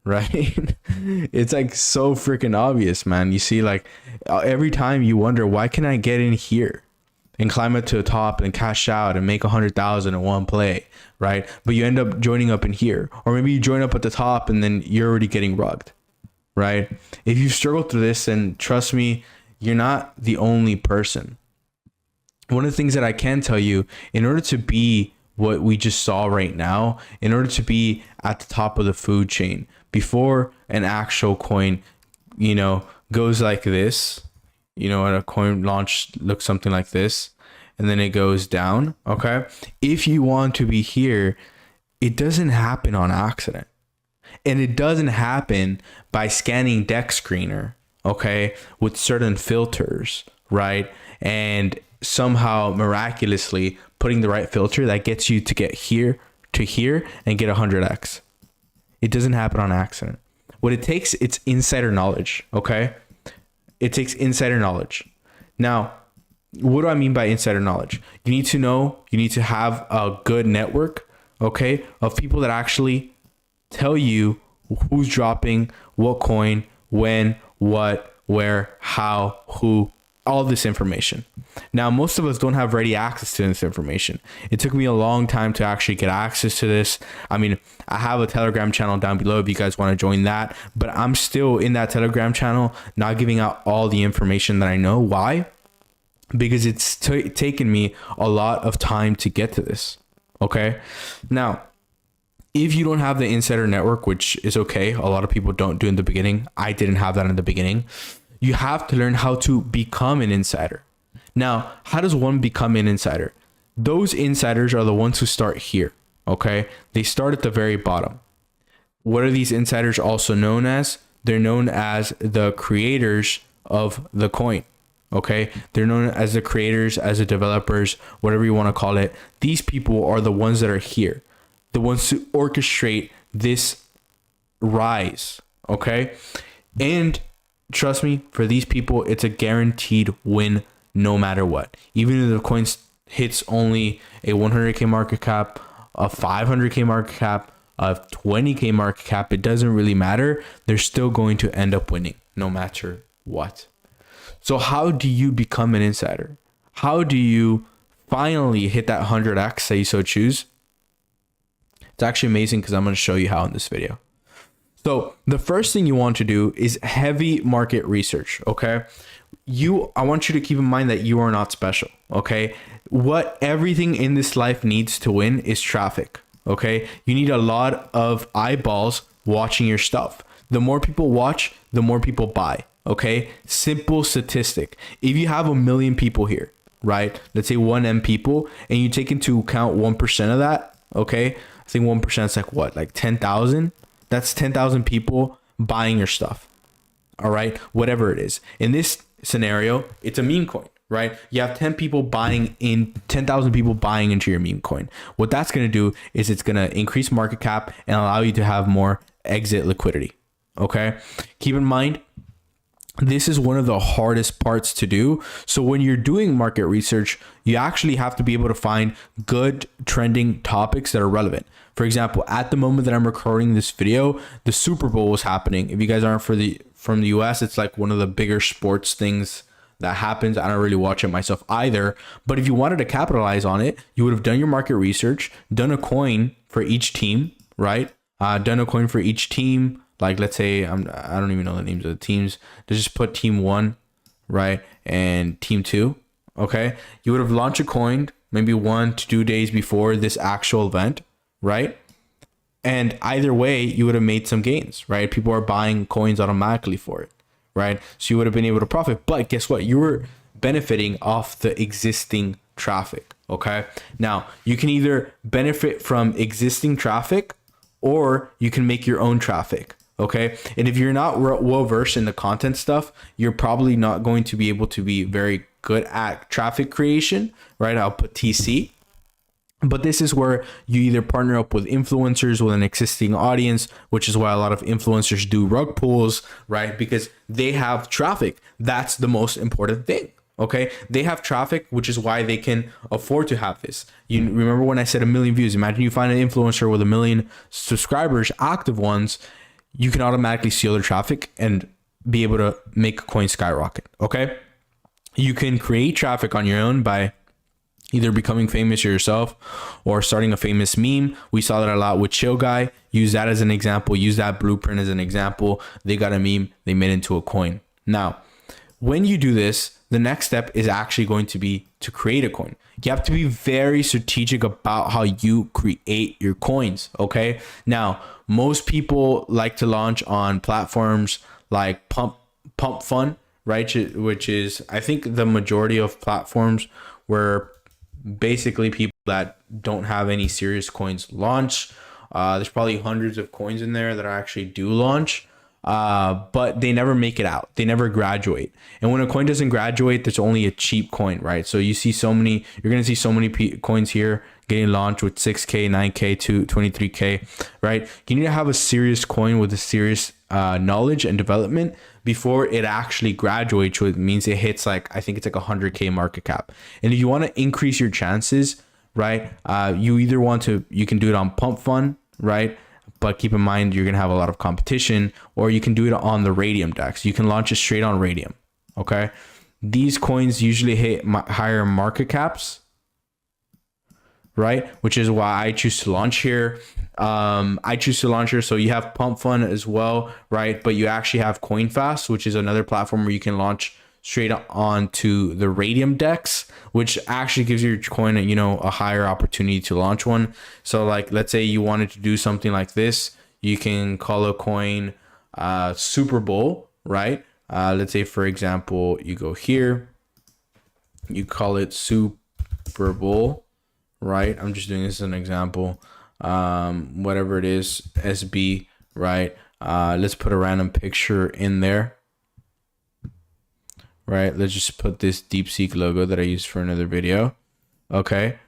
right? It's like so freaking obvious, man. You see, like, every time you wonder, why can I get in here and climb up to the top and cash out and make 100,000 in one play, right? But you end up joining up in here, or maybe you join up at the top and then you're already getting rugged, right? If you've struggled through this, then trust me, you're not the only person. One of the things that I can tell you, in order to be what we just saw right now, in order to be at the top of the food chain, before an actual coin, you know, goes like this, you know, and a coin launch looks something like this, and then it goes down. Okay. If you want to be here, it doesn't happen on accident. And it doesn't happen by scanning Deck Screener, okay, with certain filters, right? And somehow miraculously putting the right filter that gets you to get here to here and get 100x. It doesn't happen on accident. What it takes, it's insider knowledge, okay? It takes insider knowledge. Now, what do I mean by insider knowledge? You need to know, you need to have a good network, okay, of people that actually tell you who's dropping, what coin, when, what, where, how, who, all this information. Now, most of us don't have ready access to this information. It took me a long time to actually get access to this. I mean, I have a Telegram channel down below if you guys want to join that, but I'm still in that Telegram channel, not giving out all the information that I know. Why? Because it's taken me a lot of time to get to this. Okay. Now, if you don't have the insider network, which is okay, a lot of people don't do in the beginning. I didn't have that in the beginning. You have to learn how to become an insider. Now, how does one become an insider? Those insiders are the ones who start here, okay? They start at the very bottom. What are these insiders also known as? They're known as the creators of the coin, okay? They're known as the creators, as the developers, whatever you want to call it. These people are the ones that are here, the ones who orchestrate this rise, okay? And trust me, for these people, it's a guaranteed win no matter what. Even if the coin hits only a 100K market cap, a 500K market cap, a 20K market cap, it doesn't really matter. They're still going to end up winning no matter what. So how do you become an insider? How do you finally hit that 100x that you so choose? It's actually amazing because I'm going to show you how in this video. So the first thing you want to do is heavy market research. Okay. I want you to keep in mind that you are not special. Okay. What everything in this life needs to win is traffic. Okay. You need a lot of eyeballs watching your stuff. The more people watch, the more people buy. Okay. Simple statistic. If you have 1 million people here, right? Let's say 1M people, and you take into account 1% of that. Okay. I think 1% is like what? Like 10,000. That's 10,000 people buying your stuff. All right. Whatever it is. In this scenario, it's a meme coin, right? You have 10,000 people buying into your meme coin. What that's going to do is it's going to increase market cap and allow you to have more exit liquidity. Okay. Keep in mind, this is one of the hardest parts to do. So when you're doing market research, you actually have to be able to find good trending topics that are relevant. For example, at the moment that I'm recording this video, the Super Bowl was happening. If you guys aren't from the US, it's like one of the bigger sports things that happens. I don't really watch it myself either. But if you wanted to capitalize on it, you would have done your market research, done a coin for each team, right? Done a coin for each team. Like, let's say, I don't even know the names of the teams. Just put team 1, right? And team 2, okay? You would have launched a coin maybe 1 to 2 days before this actual event, right? And either way, you would have made some gains, right? People are buying coins automatically for it, right? So you would have been able to profit. But guess what? You were benefiting off the existing traffic, okay? Now, you can either benefit from existing traffic or you can make your own traffic. Okay. And if you're not well versed in the content stuff, you're probably not going to be able to be very good at traffic creation, right? I'll put TC. But this is where you either partner up with influencers with an existing audience, which is why a lot of influencers do rug pulls, right? Because they have traffic. That's the most important thing. Okay. They have traffic, which is why they can afford to have this. You remember when I said 1 million views? Imagine you find an influencer with 1 million subscribers, active ones. You can automatically steal their traffic and be able to make a coin skyrocket. Okay. You can create traffic on your own by either becoming famous yourself or starting a famous meme. We saw that a lot with Chill Guy. Use that as an example. Use that blueprint as an example. They got a meme, they made it into a coin. Now, when you do this, the next step is actually going to be to create a coin. You have to be very strategic about how you create your coins. Okay. Now, most people like to launch on platforms like Pump Fun, right? Which is, I think, the majority of platforms where basically people that don't have any serious coins launch. There's probably hundreds of coins in there that actually do launch. But they never make it out. They never graduate. And when a coin doesn't graduate, there's only a cheap coin, right? So you're going to see so many coins here getting launched with 6K, 9K to 23K, right? You need to have a serious coin with a serious knowledge and development before it actually graduates, which means it hits like, I think it's like 100K market cap. And if you want to increase your chances, right? You can do it on Pump Fun, right? But keep in mind, you're going to have a lot of competition, or you can do it on the Radium DEX. You can launch it straight on Radium. Okay. These coins usually hit higher market caps, right? Which is why I choose to launch here. So you have Pump Fun as well, right? But you actually have CoinFast, which is another platform where you can launch straight onto the Radium DEX, which actually gives your coin a higher opportunity to launch one. So like, let's say you wanted to do something like this, you can call a coin Super Bowl, right? Let's say, for example, you go here, you call it Super Bowl, right? I'm just doing this as an example. Whatever it is, SB, right? Let's put a random picture in there. Right, let's just put this DeepSeek logo that I used for another video. Okay.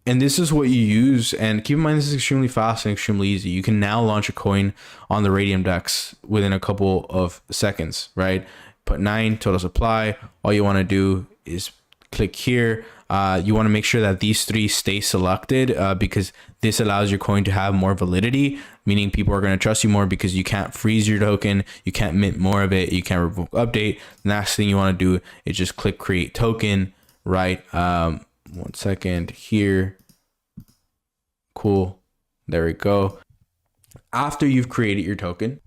And this is what you use. And keep in mind, this is extremely fast and extremely easy. You can now launch a coin on the Radium DEX within a couple of seconds, right? Put 9 total supply. All you want to do is click here. You want to make sure that these 3 stay selected because this allows your coin to have more validity, meaning people are going to trust you more because you can't freeze your token, you can't mint more of it, you can't revoke update. The next thing you want to do is just click create token, right? 1 second here. Cool. There we go. After you've created your token,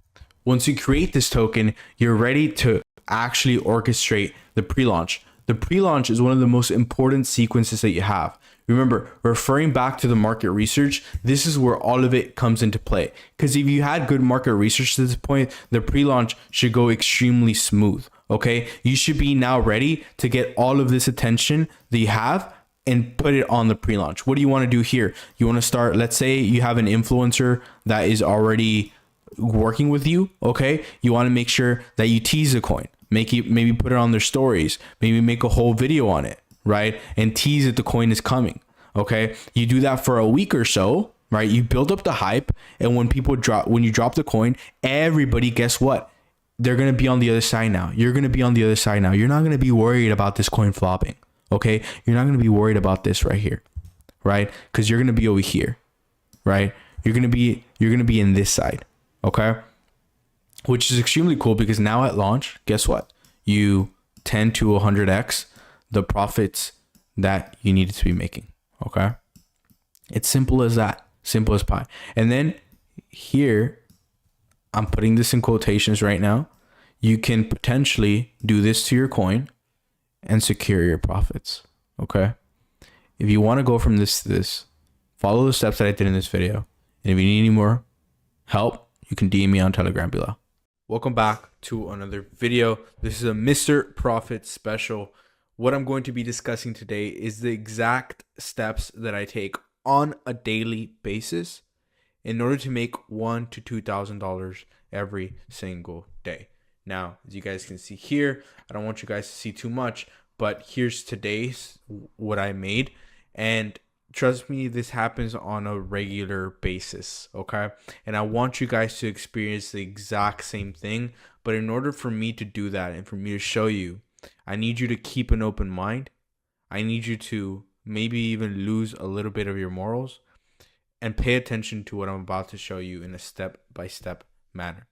once you create this token, you're ready to actually orchestrate the pre-launch. The pre-launch is one of the most important sequences that you have. Remember, referring back to the market research, this is where all of it comes into play. Because if you had good market research to this point, the pre-launch should go extremely smooth. Okay, you should be now ready to get all of this attention that you have and put it on the pre-launch. What do you want to do here? You want to start, let's say you have an influencer that is already working with you. Okay, you want to make sure that you tease the coin, maybe put it on their stories, maybe make a whole video on it, right? And tease that the coin is coming. Okay, you do that for a week or so, right? You build up the hype, and when you drop the coin, everybody, guess what? They're going to be on the other side now. You're going to be on the other side now. You're not going to be worried about this coin flopping. Okay, you're not going to be worried about this right here, right? Because you're going to be over here, right? You're going to be in this side. Okay, which is extremely cool because now at launch, guess what? You 10 to 100x the profits that you needed to be making. Okay, it's simple as that, simple as pie. And then here, I'm putting this in quotations right now. You can potentially do this to your coin and secure your profits. Okay, if you want to go from this to this, follow the steps that I did in this video. And if you need any more help, you can DM me on Telegram below. Welcome back to another video. This is a Mr. Profit special. What I'm going to be discussing today is the exact steps that I take on a daily basis in order to make $1,000 to $2,000 every single day. Now, as you guys can see here, I don't want you guys to see too much, but here's today's what I made. And trust me, this happens on a regular basis, okay? And I want you guys to experience the exact same thing. But in order for me to do that and for me to show you, I need you to keep an open mind. I need you to maybe even lose a little bit of your morals and pay attention to what I'm about to show you in a step-by-step manner.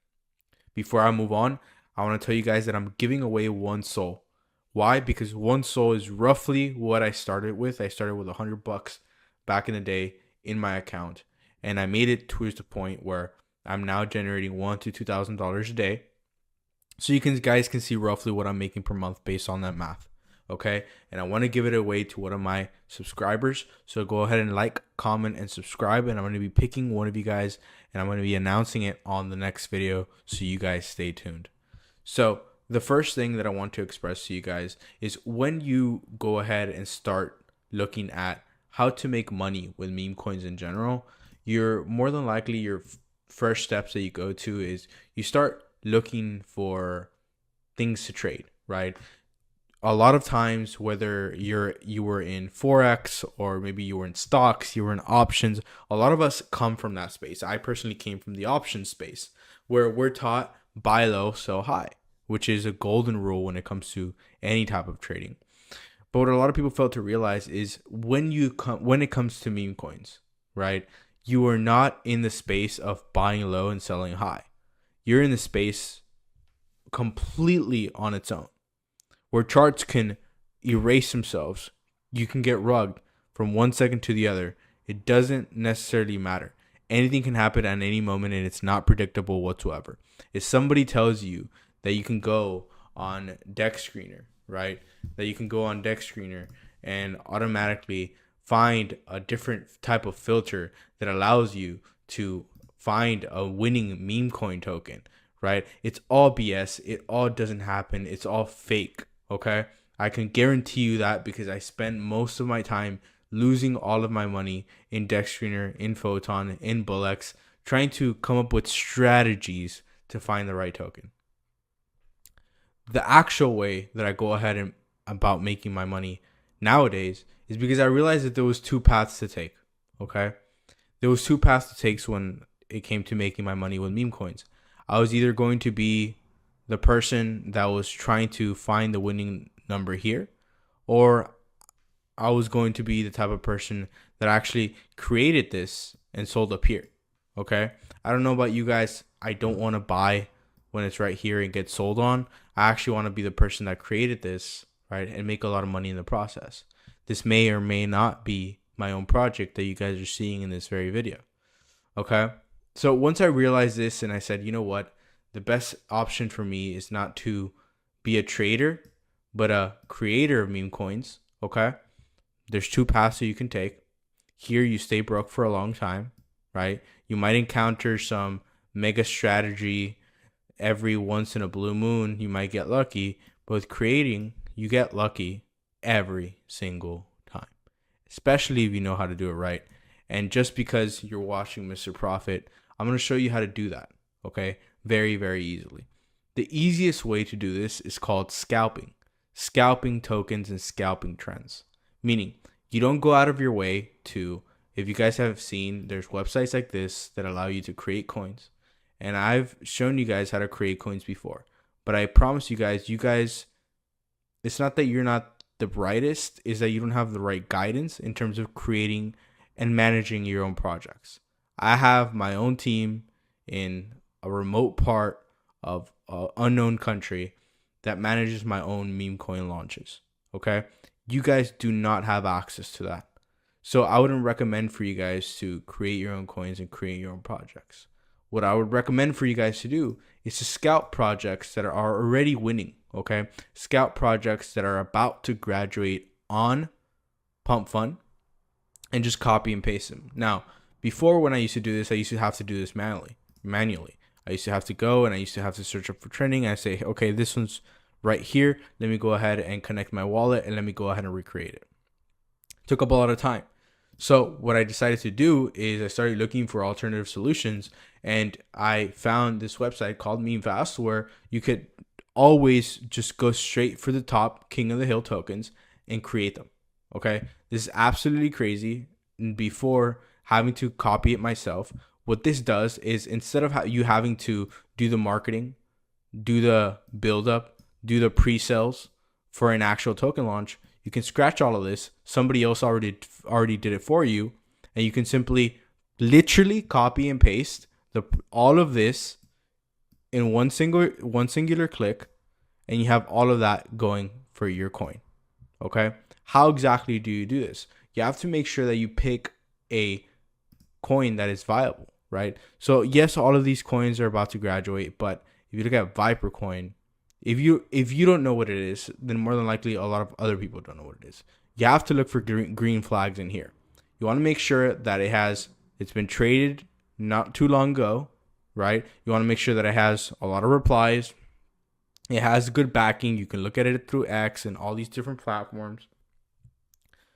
Before I move on, I want to tell you guys that I'm giving away one soul. Why? Because one soul is roughly what I started with. I started with $100 back in the day in my account, and I made it towards the point where I'm now generating $1,000 to $2,000 a day. So you guys can see roughly what I'm making per month based on that math. Okay, and I want to give it away to one of my subscribers. So go ahead and like, comment, and subscribe. And I'm going to be picking one of you guys, and I'm going to be announcing it on the next video. So you guys stay tuned. So the first thing that I want to express to you guys is when you go ahead and start looking at how to make money with meme coins in general, you're more than likely your first steps that you go to is you start looking for things to trade, right? A lot of times, whether you were in Forex or maybe you were in stocks, you were in options, a lot of us come from that space. I personally came from the options space where we're taught buy low, sell high, which is a golden rule when it comes to any type of trading. But what a lot of people fail to realize is when it comes to meme coins, right? You are not in the space of buying low and selling high. You're in the space completely on its own, where charts can erase themselves. You can get rugged from 1 second to the other. It doesn't necessarily matter. Anything can happen at any moment, and it's not predictable whatsoever. If somebody tells you that you can go on Dex Screener, right? That you can go on Dex Screener and automatically find a different type of filter that allows you to find a winning meme coin token, right? It's all BS. It all doesn't happen. It's all fake, okay? I can guarantee you that because I spent most of my time losing all of my money in Dex Screener, in Photon, in Bullex, trying to come up with strategies to find the right token. The actual way that I go ahead and about making my money nowadays is because I realized that there was two paths to take, okay? There was two paths to take when it came to making my money with meme coins. I was either going to be the person that was trying to find the winning number here, or I was going to be the type of person that actually created this and sold up here, okay? I don't know about you guys. I don't want to buy when it's right here and get sold on. I actually want to be the person that created this, right, and make a lot of money in the process. This may or may not be my own project that you guys are seeing in this very video. Okay. So once I realized this and I said, you know what? The best option for me is not to be a trader, but a creator of meme coins. Okay. There's two paths that you can take. Here, you stay broke for a long time, right? You might encounter some mega strategy every once in a blue moon. You might get lucky, but with creating, you get lucky every single time, especially if you know how to do it right. And just because you're watching Mr. Profit, I'm going to show you how to do that, okay? Very, very easily. The easiest way to do this is called scalping. Scalping tokens and scalping trends. Meaning, you don't go out of your way to, if you guys have seen, there's websites like this that allow you to create coins. And I've shown you guys how to create coins before. But I promise you guys, it's not that you're not the brightest, is that you don't have the right guidance in terms of creating and managing your own projects. I have my own team in a remote part of an unknown country that manages my own meme coin launches. Okay? You guys do not have access to that. So I wouldn't recommend for you guys to create your own coins and create your own projects. What I would recommend for you guys to do is to scout projects that are already winning, okay? Scout projects that are about to graduate on Pump Fund and just copy and paste them. Now, before when I used to do this, I used to have to do this manually. I used to have to go and I used to have to search up for trending. I say, okay, this one's right here. Let me go ahead and connect my wallet and let me go ahead and recreate it. Took up a lot of time. So what I decided to do is I started looking for alternative solutions, and I found this website called MemeFast where you could always just go straight for the top King of the Hill tokens and create them. Okay, this is absolutely crazy. And before having to copy it myself, what this does is instead of you having to do the marketing, do the build up, do the pre-sales for an actual token launch, you can scratch all of this. Somebody else already did it for you, and you can simply literally copy and paste all of this in one singular click, and you have all of that going for your coin. Okay? How exactly do you do this? You have to make sure that you pick a coin that is viable, right? So yes, all of these coins are about to graduate, but if you look at Viper coin, if you don't know what it is, then more than likely a lot of other people don't know what it is. You have to look for green flags in here. You want to make sure that it's been traded not too long ago, right? You want to make sure that it has a lot of replies. It has good backing. You can look at it through X and all these different platforms.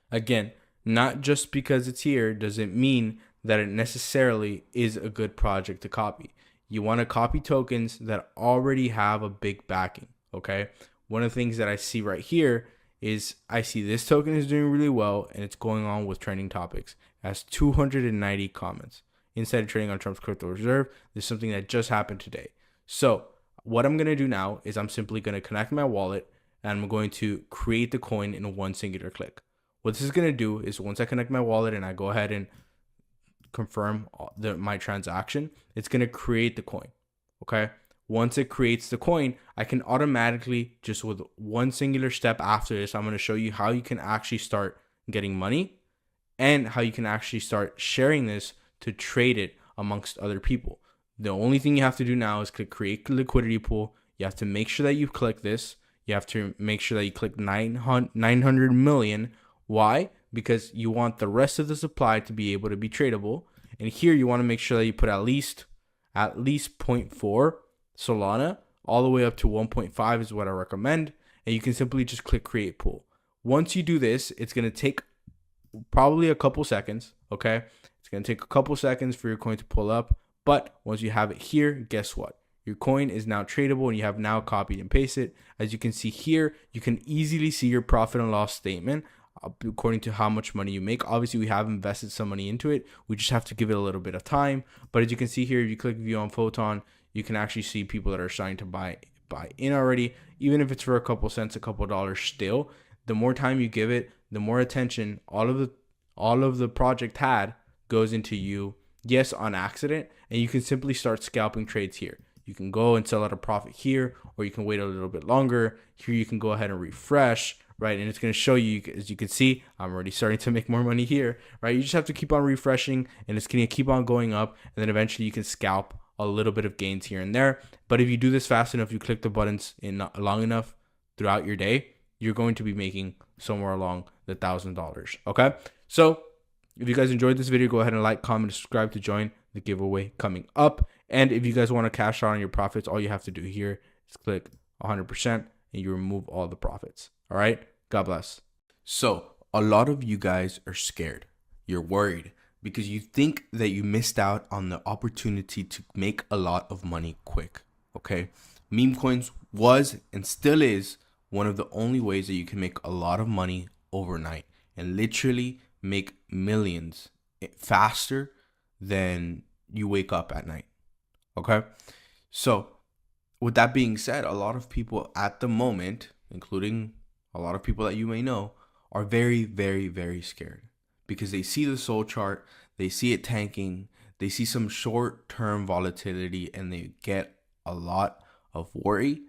Again, not just because it's here doesn't mean that it necessarily is a good project to copy. You want to copy tokens that already have a big backing, okay? One of the things that I see right here is I see this token is doing really well and it's going on with trending topics. It has 290 comments. Instead of trading on Trump's crypto reserve, this is something that just happened today. So what I'm going to do now is I'm simply going to connect my wallet and I'm going to create the coin in one singular click. What this is going to do is once I connect my wallet and I go ahead and confirm my transaction, it's going to create the coin. Okay, once it creates the coin, I can automatically, just with one singular step after this, I'm going to show you how you can actually start getting money and how you can actually start sharing this to trade it amongst other people. The only thing you have to do now is click create liquidity pool. You have to make sure that you click this. You have to make sure that you click 900 million. Why? Because you want the rest of the supply to be able to be tradable. And here you want to make sure that you put at least 0.4 Solana all the way up to 1.5 is what I recommend. And you can simply just click create pool. Once you do this, it's going to take probably a couple seconds. Okay. It's going to take a couple seconds for your coin to pull up. But once you have it here, guess what? Your coin is now tradable and you have now copied and pasted. As you can see here, you can easily see your profit and loss statement according to how much money you make. Obviously, we have invested some money into it. We just have to give it a little bit of time. But as you can see here, if you click view on Photon, you can actually see people that are starting to buy in already. Even if it's for a couple cents, a couple dollars still, the more time you give it, the more attention all of the project had goes into you. Yes, on accident. And you can simply start scalping trades here. You can go and sell at a profit here, or you can wait a little bit longer. Here you can go ahead and refresh, right? And it's going to show you, as you can see, I'm already starting to make more money here, right? You just have to keep on refreshing, and it's going to keep on going up, and then eventually you can scalp a little bit of gains here and there. But if you do this fast enough, you click the buttons in long enough throughout your day, you're going to be making somewhere along the $1,000. Okay, so if you guys enjoyed this video, go ahead and like, comment, subscribe to join the giveaway coming up. And if you guys want to cash out on your profits, all you have to do here is click 100% and you remove all the profits. All right, God bless. So a lot of you guys are scared. You're worried because you think that you missed out on the opportunity to make a lot of money quick. Okay, meme coins was and still is one of the only ways that you can make a lot of money overnight and literally make millions faster than you wake up at night. Okay, so with that being said, a lot of people at the moment, including a lot of people that you may know, are very, very, very scared because they see the soul chart, they see it tanking, they see some short-term volatility, and they get a lot of worry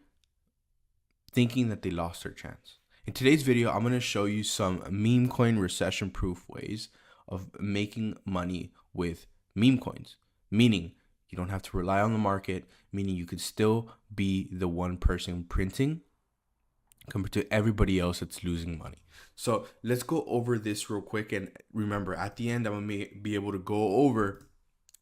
thinking that they lost their chance. In today's video, I'm going to show you some meme coin recession proof ways of making money with meme coins, meaning you don't have to rely on the market, meaning you could still be the one person printing compared to everybody else that's losing money. So let's go over this real quick. And remember, at the end, I'm going to be able to go over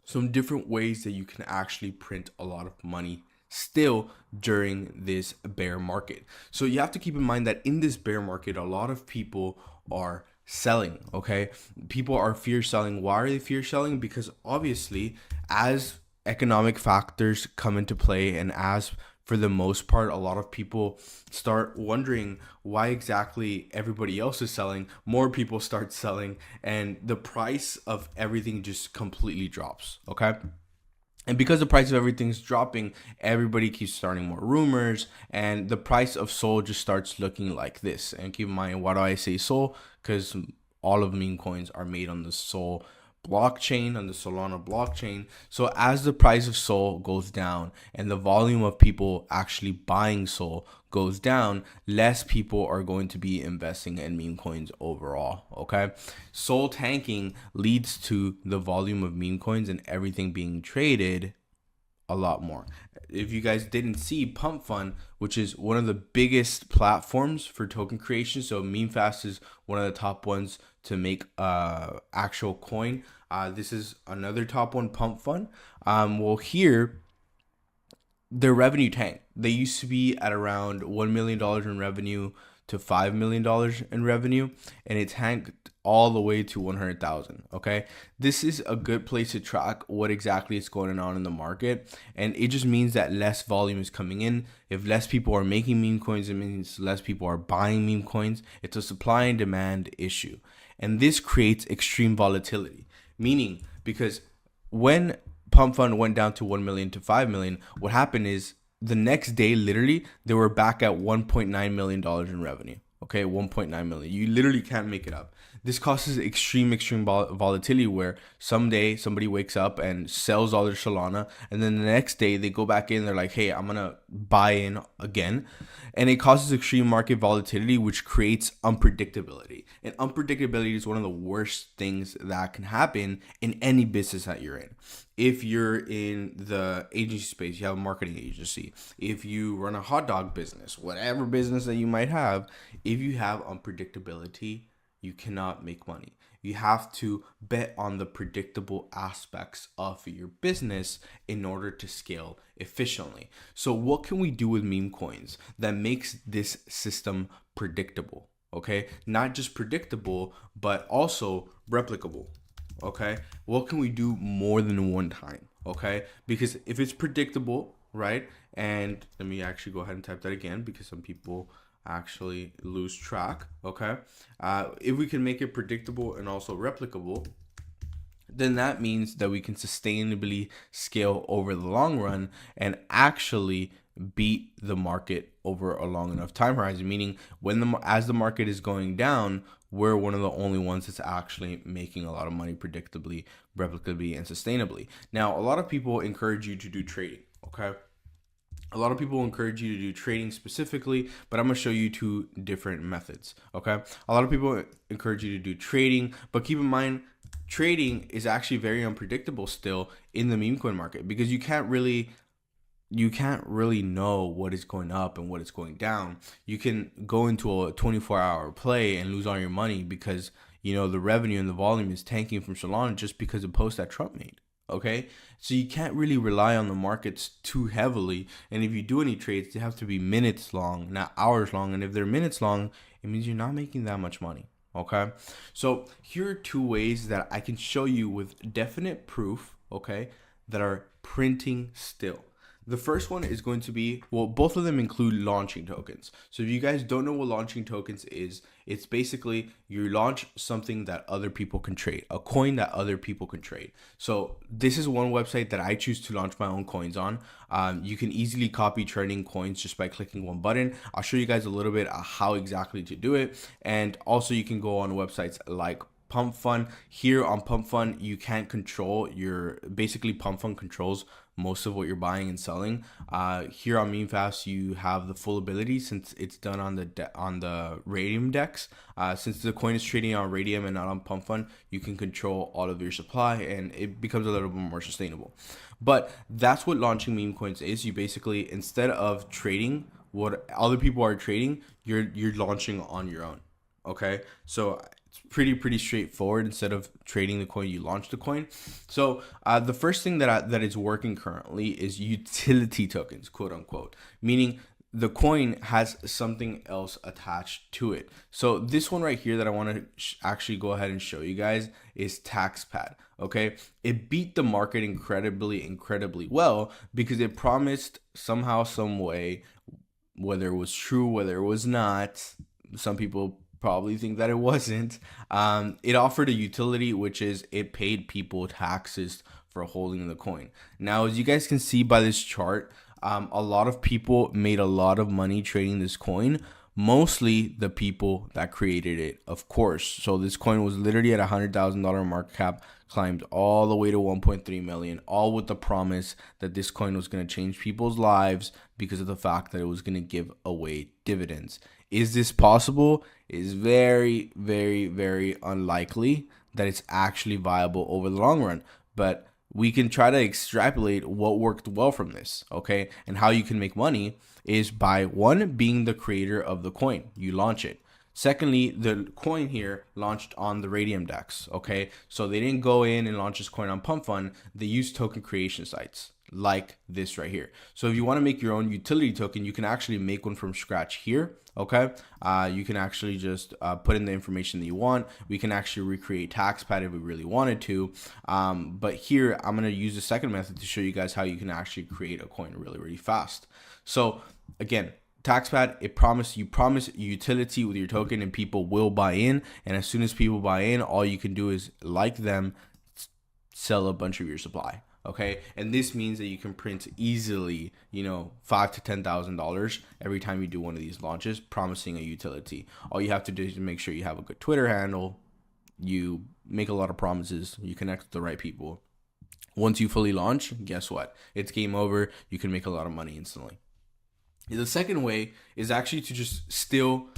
some different ways that you can actually print a lot of money still during this bear market. So you have to keep in mind that in this bear market, a lot of people are selling. Okay, people are fear selling. Why are they fear selling? Because obviously, as economic factors come into play, and as for the most part, a lot of people start wondering why exactly everybody else is selling, more people start selling, and the price of everything just completely drops. Okay, and because the price of everything's dropping, everybody keeps starting more rumors, and the price of Sol just starts looking like this. And keep in mind, why do I say Sol? Because all of meme coins are made on the Sol blockchain, on the Solana blockchain. So as the price of Sol goes down and the volume of people actually buying Sol goes down, less people are going to be investing in meme coins overall. Okay, Sol tanking leads to the volume of meme coins and everything being traded a lot more. If you guys didn't see, Pump Fund, which is one of the biggest platforms for token creation, so MemeFast is one of the top ones to make actual coin. This is another top one, Pump Fund. Well, here their revenue tanked. They used to be at around $1 million in revenue to $5 million in revenue, and it tanked all the way to 100,000. Okay, this is a good place to track what exactly is going on in the market, and it just means that less volume is coming in. If less people are making meme coins, it means less people are buying meme coins. It's a supply and demand issue, and this creates extreme volatility. Meaning, because when Pump Fund went down to 1 million to 5 million, what happened is the next day, literally, they were back at $1.9 million in revenue. Okay, 1.9 million. You literally can't make it up. This causes extreme volatility where someday somebody wakes up and sells all their Solana, and then the next day they go back in, they're like, hey, I'm gonna buy in again. And it causes extreme market volatility, which creates unpredictability. And unpredictability is one of the worst things that can happen in any business that you're in. If you're in the agency space, you have a marketing agency. If you run a hot dog business, whatever business that you might have, if you have unpredictability, you cannot make money. You have to bet on the predictable aspects of your business in order to scale efficiently. So what can we do with meme coins that makes this system predictable? Okay, not just predictable, but also replicable. Okay, what can we do more than one time? Okay, because if it's predictable, right? And let me actually go ahead and type that again, because some people actually lose track. Okay, if we can make it predictable and also replicable, then that means that we can sustainably scale over the long run and actually beat the market over a long enough time horizon. Meaning, as the market is going down, we're one of the only ones that's actually making a lot of money predictably, replicably, and sustainably. Now, a lot of people encourage you to do trading. Okay, A lot of people encourage you to do trading specifically, but I'm going to show you two different methods, okay? A lot of people encourage you to do trading, but keep in mind, trading is actually very unpredictable still in the meme coin market, because you can't really know what is going up and what is going down. You can go into a 24-hour play and lose all your money because, you know, the revenue and the volume is tanking from Solana just because of posts that Trump made. Okay, so you can't really rely on the markets too heavily, and if you do any trades, they have to be minutes long, not hours long. And if they're minutes long, it means you're not making that much money. Okay, so here are two ways that I can show you with definite proof, okay, that are printing still. The first one is going to be, well, both of them include launching tokens. So if you guys don't know what launching tokens is, it's basically you launch something that other people can trade, a coin that other people can trade. So this is one website that I choose to launch my own coins on. You can easily copy trading coins just by clicking one button. I'll show you guys a little bit how exactly to do it. And also you can go on websites like Pump Fund. Here on Pump Fund, you can't control basically Pump Fund controls most of what you're buying and selling. Here on MemeFast, you have the full ability since it's done on the Radium DEX. Since the coin is trading on Radium and not on Pump Fund, you can control all of your supply and it becomes a little bit more sustainable. But that's what launching meme coins is. You basically, instead of trading what other people are trading, you're launching on your own. Okay, so it's pretty straightforward. Instead of trading the coin, you launch the coin. So the first thing that is working currently is utility tokens, quote unquote, meaning the coin has something else attached to it. So this one right here that I want to actually go ahead and show you guys is TaxPad. Okay, it beat the market incredibly well because it promised somehow, some way, whether it was true, whether it was not. Some people probably think that it wasn't. It offered a utility, which is it paid people taxes for holding the coin. Now, as you guys can see by this chart, a lot of people made a lot of money trading this coin, mostly the people that created it, of course. So this coin was literally at $100,000 market cap, climbed all the way to 1.3 million, all with the promise that this coin was going to change people's lives because of the fact that it was going to give away dividends. Is this possible? Is very unlikely that it's actually viable over the long run. But we can try to extrapolate what worked well from this, okay? And how you can make money is by, one, being the creator of the coin. You launch it. Secondly, the coin here launched on the Radium DEX, okay? So they didn't go in and launch this coin on Pump Fund. They used token creation sites like this right here. So if you want to make your own utility token, you can actually make one from scratch here. Okay, you can actually just put in the information that you want. We can actually recreate TaxPad if we really wanted to. But here, I'm going to use the second method to show you guys how you can actually create a coin really fast. So again, TaxPad, you promise utility with your token and people will buy in. And as soon as people buy in, all you can do is like them, sell a bunch of your supply. Okay, and this means that you can print easily, you know, $5,000 to $10,000 every time you do one of these launches, promising a utility. All you have to do is make sure you have a good Twitter handle, you make a lot of promises, you connect with the right people. Once you fully launch, guess what? It's game over. You can make a lot of money instantly. The second way is actually to just still,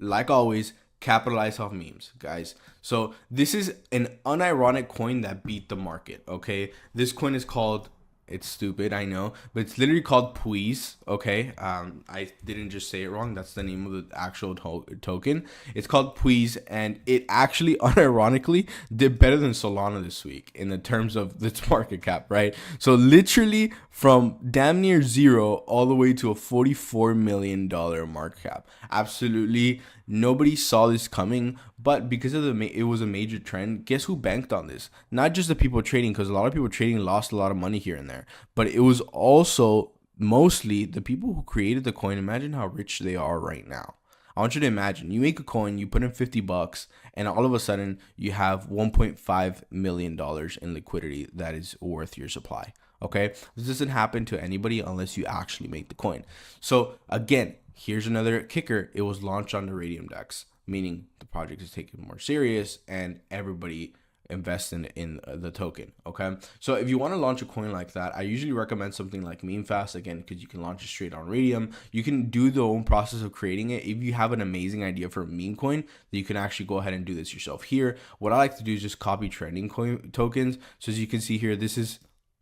like always, capitalize off memes, guys. So this is an unironic coin that beat the market, okay? This coin is called, it's stupid, I know, but it's literally called Puis, okay? I didn't just say it wrong. That's the name of the actual token. It's called Puis, and it actually unironically did better than Solana this week in the terms of its market cap, right? So literally from damn near zero all the way to a $44 million market cap. Absolutely nobody saw this coming, but because of it was a major trend, guess who banked on this? Not just the people trading, because a lot of people trading lost a lot of money here and there, but it was also mostly the people who created the coin. Imagine how rich they are right now. I want you to imagine you make a coin, you put in $50, and all of a sudden you have $1.5 million in liquidity that is worth your supply. Okay, this doesn't happen to anybody unless you actually make the coin. So again, here's another kicker. It was launched on the Radium DEX, meaning the project is taken more serious and everybody invest in the token. Okay, so if you want to launch a coin like that, I usually recommend something like meme fast, again, because you can launch it straight on Radium. You can do the own process of creating it. If you have an amazing idea for a meme coin, then you can actually go ahead and do this yourself. Here, what I like to do is just copy trending coin tokens. So as you can see here, this is,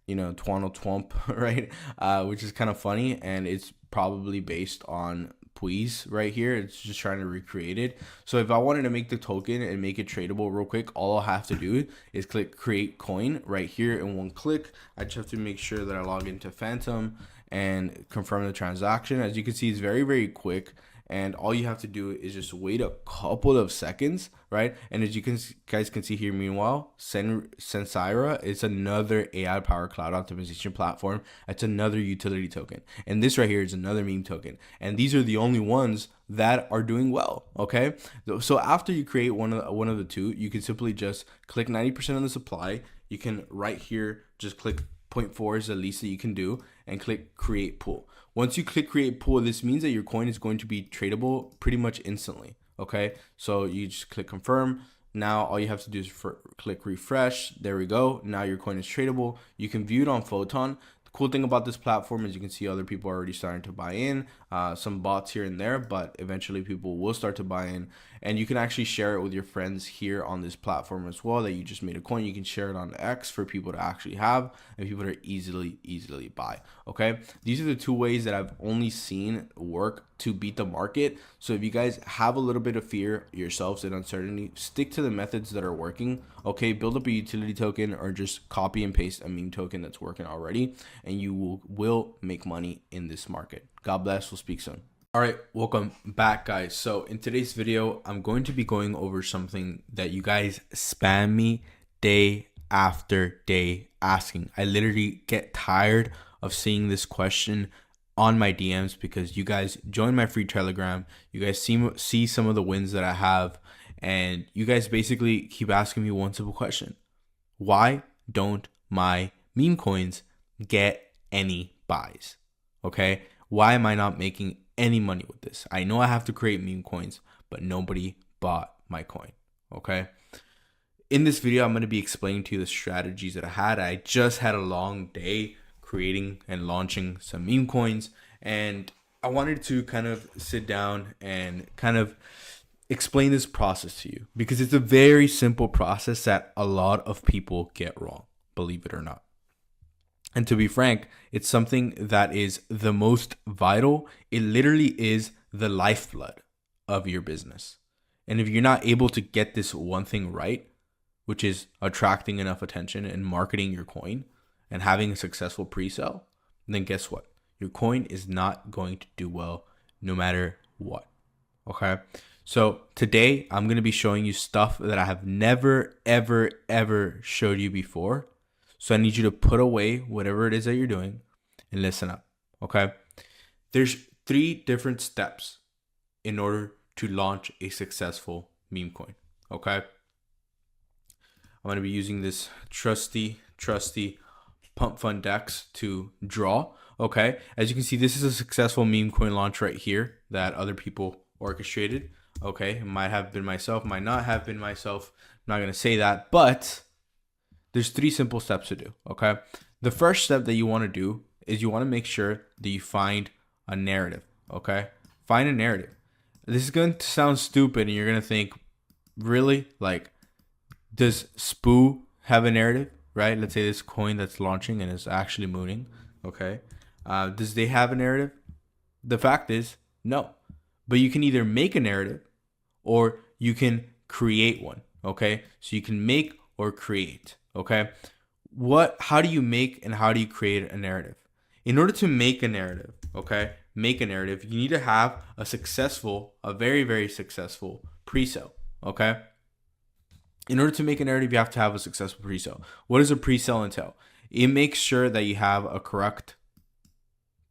you know, Twano Twump, right? Which is kind of funny, and it's probably based on Please right here. It's just trying to recreate it. So if I wanted to make the token and make it tradable real quick, all I'll have to do is click create coin right here in one click. I just have to make sure that I log into Phantom and confirm the transaction. As you can see, it's very, very quick. And all you have to do is just wait a couple of seconds, right? And as you guys can see here, meanwhile, Sensira is another AI powered cloud optimization platform. It's another utility token. And this right here is another meme token. And these are the only ones that are doing well, okay? So after you create one of the two, you can simply just click 90% of the supply. You can right here just click 0.4 is the least that you can do, and click create pool. Once you click create pool, this means that your coin is going to be tradable pretty much instantly. Okay, so you just click confirm. Now all you have to do is click refresh. There we go. Now your coin is tradable. You can view it on Photon. The cool thing about this platform is you can see other people are already starting to buy in, some bots here and there, but eventually people will start to buy in. And you can actually share it with your friends here on this platform as well, that you just made a coin. You can share it on X for people to actually have and people to easily buy. Okay, these are the two ways that I've only seen work to beat the market. So if you guys have a little bit of fear yourselves and uncertainty, stick to the methods that are working. Okay, build up a utility token or just copy and paste a meme token that's working already, and you will make money in this market. God bless. We'll speak soon. All right, welcome back, guys. So in today's video, I'm going to be going over something that you guys spam me day after day asking. I literally get tired of seeing this question on my DMs because you guys join my free Telegram. You guys see some of the wins that I have, and you guys basically keep asking me one simple question: why don't my meme coins get any buys? Okay, why am I not making any money with this? I know I have to create meme coins, but nobody bought my coin. Okay, in this video, I'm going to be explaining to you the strategies that I had. I just had a long day creating and launching some meme coins, and I wanted to kind of sit down and kind of explain this process to you, because it's a very simple process that a lot of people get wrong, believe it or not. And to be frank, it's something that is the most vital. It literally is the lifeblood of your business. And if you're not able to get this one thing right, which is attracting enough attention and marketing your coin and having a successful pre-sale, then guess what? Your coin is not going to do well no matter what. Okay? So today I'm going to be showing you stuff that I have never, ever showed you before. So I need you to put away whatever it is that you're doing and listen up. Okay? There's 3 different steps in order to launch a successful meme coin. Okay? I'm going to be using this trusty Pump Fund Dex to draw. Okay, as you can see, this is a successful meme coin launch right here that other people orchestrated. Okay, it might have been myself, might not have been myself. I'm not going to say that, but there's 3 simple steps to do. Okay, the first step that you want to do is you want to make sure that you find a narrative. Okay, find a narrative. This is going to sound stupid and you're going to think, really? Like, does Spoo have a narrative? Right? Let's say this coin that's launching and is actually mooning. Okay. Does they have a narrative? The fact is, no. But you can either make a narrative or you can create one. Okay. So you can make or create. Okay. How do you make and how do you create a narrative? In order to make a narrative, okay, you need to have a very, very successful pre-sale. Okay. In order to make a narrative, you have to have a successful pre-sale. What does a pre-sale entail? It makes sure that you have a correct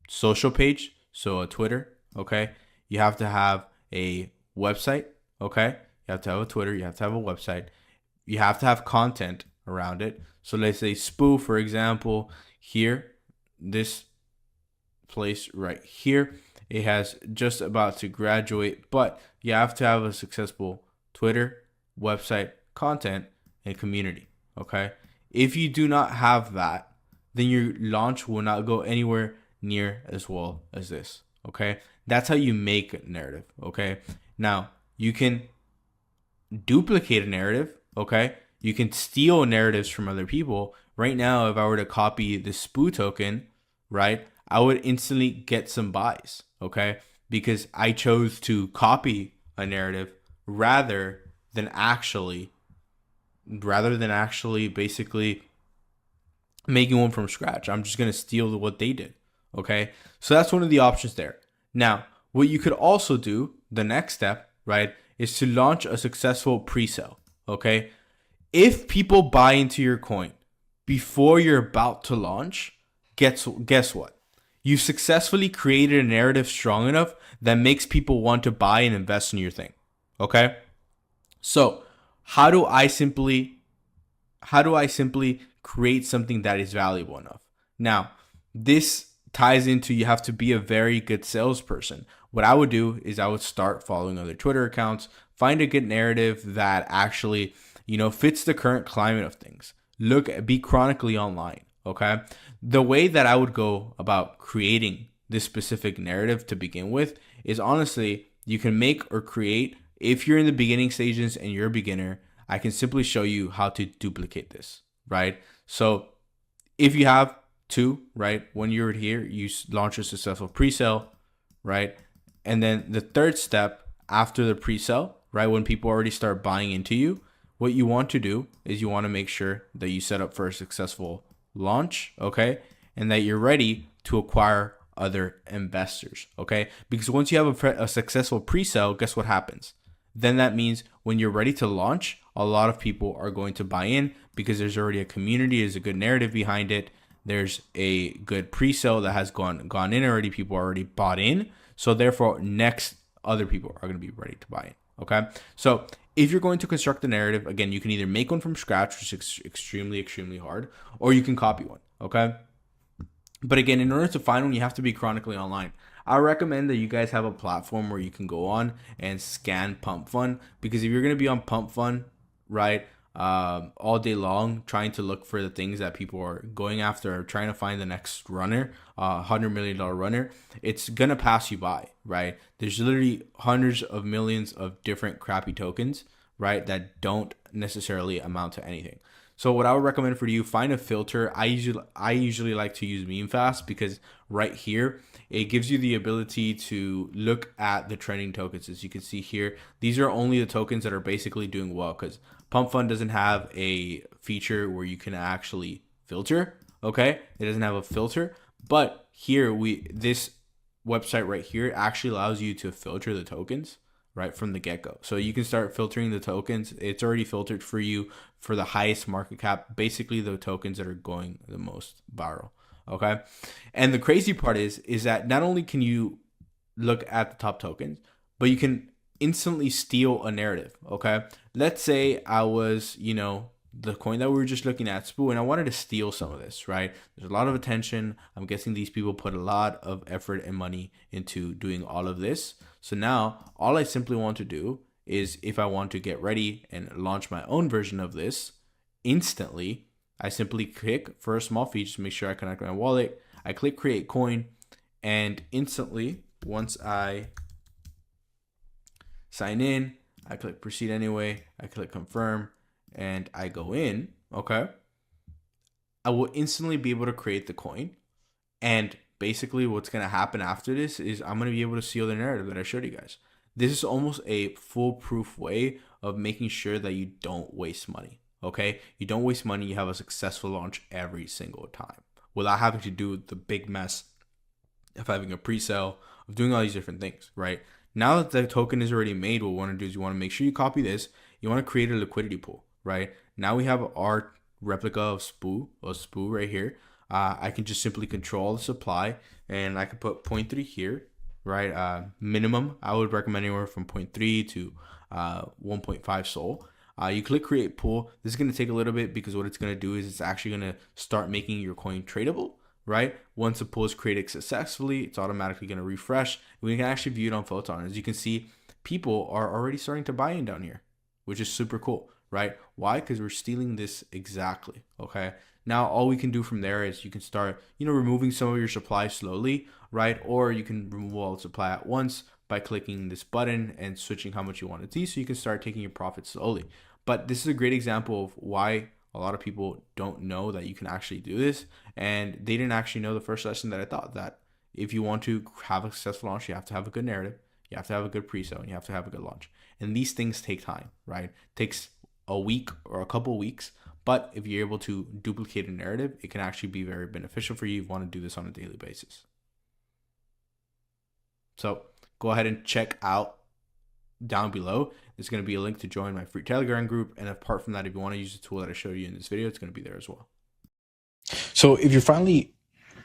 social page, so a Twitter, okay? You have to have a website, okay? You have to have a Twitter, you have to have a website. You have to have content around it. So let's say Spoo, for example, here, this place right here, it has just about to graduate, but you have to have a successful Twitter, website, content, and community. Okay. If you do not have that, then your launch will not go anywhere near as well as this. Okay. That's how you make a narrative. Okay. Now you can duplicate a narrative. Okay. You can steal narratives from other people. Right now, if I were to copy the Spoo token, right, I would instantly get some buys. Okay. Because I chose to copy a narrative rather than actually basically making one from scratch. I'm just going to steal what they did. Okay. So that's one of the options there. Now, what you could also do, the next step, right, is to launch a successful pre-sale. Okay. If people buy into your coin before you're about to launch, guess what? You've successfully created a narrative strong enough that makes people want to buy and invest in your thing. Okay. So how do I simply create something that is valuable enough? Now, this ties into you have to be a very good salesperson. What I would do is I would start following other Twitter accounts, find a good narrative that actually, fits the current climate of things. Be chronically online, okay? The way that I would go about creating this specific narrative to begin with is honestly, you can make or create. If you're in the beginning stages and you're a beginner, I can simply show you how to duplicate this, right? So if you have two, right, when you're here, you launch a successful pre-sale, right? And then the third step after the pre-sale, right, when people already start buying into you, what you want to do is you want to make sure that you set up for a successful launch, okay? And that you're ready to acquire other investors, okay? Because once you have a successful pre-sale, guess what happens? Then that means when you're ready to launch, a lot of people are going to buy in because there's already a community, there's a good narrative behind it. There's a good pre-sale that has gone in already. People already bought in. So therefore, next, other people are going to be ready to buy in. Okay. So if you're going to construct a narrative, again, you can either make one from scratch, which is extremely, extremely hard, or you can copy one. Okay. But again, in order to find one, you have to be chronically online. I recommend that you guys have a platform where you can go on and scan Pump Fund, because if you're going to be on Pump Fund, right, all day long trying to look for the things that people are going after, or trying to find the next runner, $100 million runner, it's gonna pass you by, right? There's literally hundreds of millions of different crappy tokens, right, that don't necessarily amount to anything. So what I would recommend for you, find a filter. I usually like to use Meme Fast, because right here it gives you the ability to look at the trending tokens. As you can see here, these are only the tokens that are basically doing well, because Pump Fund doesn't have a feature where you can actually filter. Okay, it doesn't have a filter, but here this website right here actually allows you to filter the tokens right from the get-go. So you can start filtering the tokens. It's already filtered for you for the highest market cap, basically the tokens that are going the most viral. Okay. And the crazy part is that not only can you look at the top tokens, but you can instantly steal a narrative. Okay. Let's say I was, the coin that we were just looking at, Spoo, and I wanted to steal some of this, right? There's a lot of attention. I'm guessing these people put a lot of effort and money into doing all of this. So now all I simply want to do is, if I want to get ready and launch my own version of this instantly, I simply click for a small fee just to make sure I connect my wallet. I click create coin, and instantly, once I sign in, I click proceed anyway, I click confirm, and I go in, okay, I will instantly be able to create the coin. And basically what's going to happen after this is I'm going to be able to seal the narrative that I showed you guys. This is almost a foolproof way of making sure that you don't waste money, okay? You don't waste money, you have a successful launch every single time without having to do the big mess of having a pre-sale, of doing all these different things, right? Now that the token is already made, what we want to do is you want to make sure you copy this. You want to create a liquidity pool, right? Now we have our replica of Spoo right here. I can just simply control the supply, and I can put 0.3 here, right? Minimum, I would recommend anywhere from 0.3 to 1.5 SOL. You click create pool. This is going to take a little bit, because what it's going to do is it's actually going to start making your coin tradable, right? Once a pool is created successfully, it's automatically going to refresh. We can actually view it on Photon. As you can see, people are already starting to buy in down here, which is super cool, right? Why? Because we're stealing this exactly, okay? Now, all we can do from there is you can start, removing some of your supply slowly, right? Or you can remove all the supply at once by clicking this button and switching how much you want to see, so you can start taking your profits slowly. But this is a great example of why a lot of people don't know that you can actually do this, and they didn't actually know the first lesson that I thought, that if you want to have a successful launch, you have to have a good narrative, you have to have a good pre-sale, and you have to have a good launch. And these things take time, right? It takes a week or a couple of weeks, but if you're able to duplicate a narrative, it can actually be very beneficial for you if you want to do this on a daily basis. So go ahead and check out down below. There's going to be a link to join my free Telegram group. And apart from that, if you want to use the tool that I showed you in this video, it's going to be there as well. So if you're finally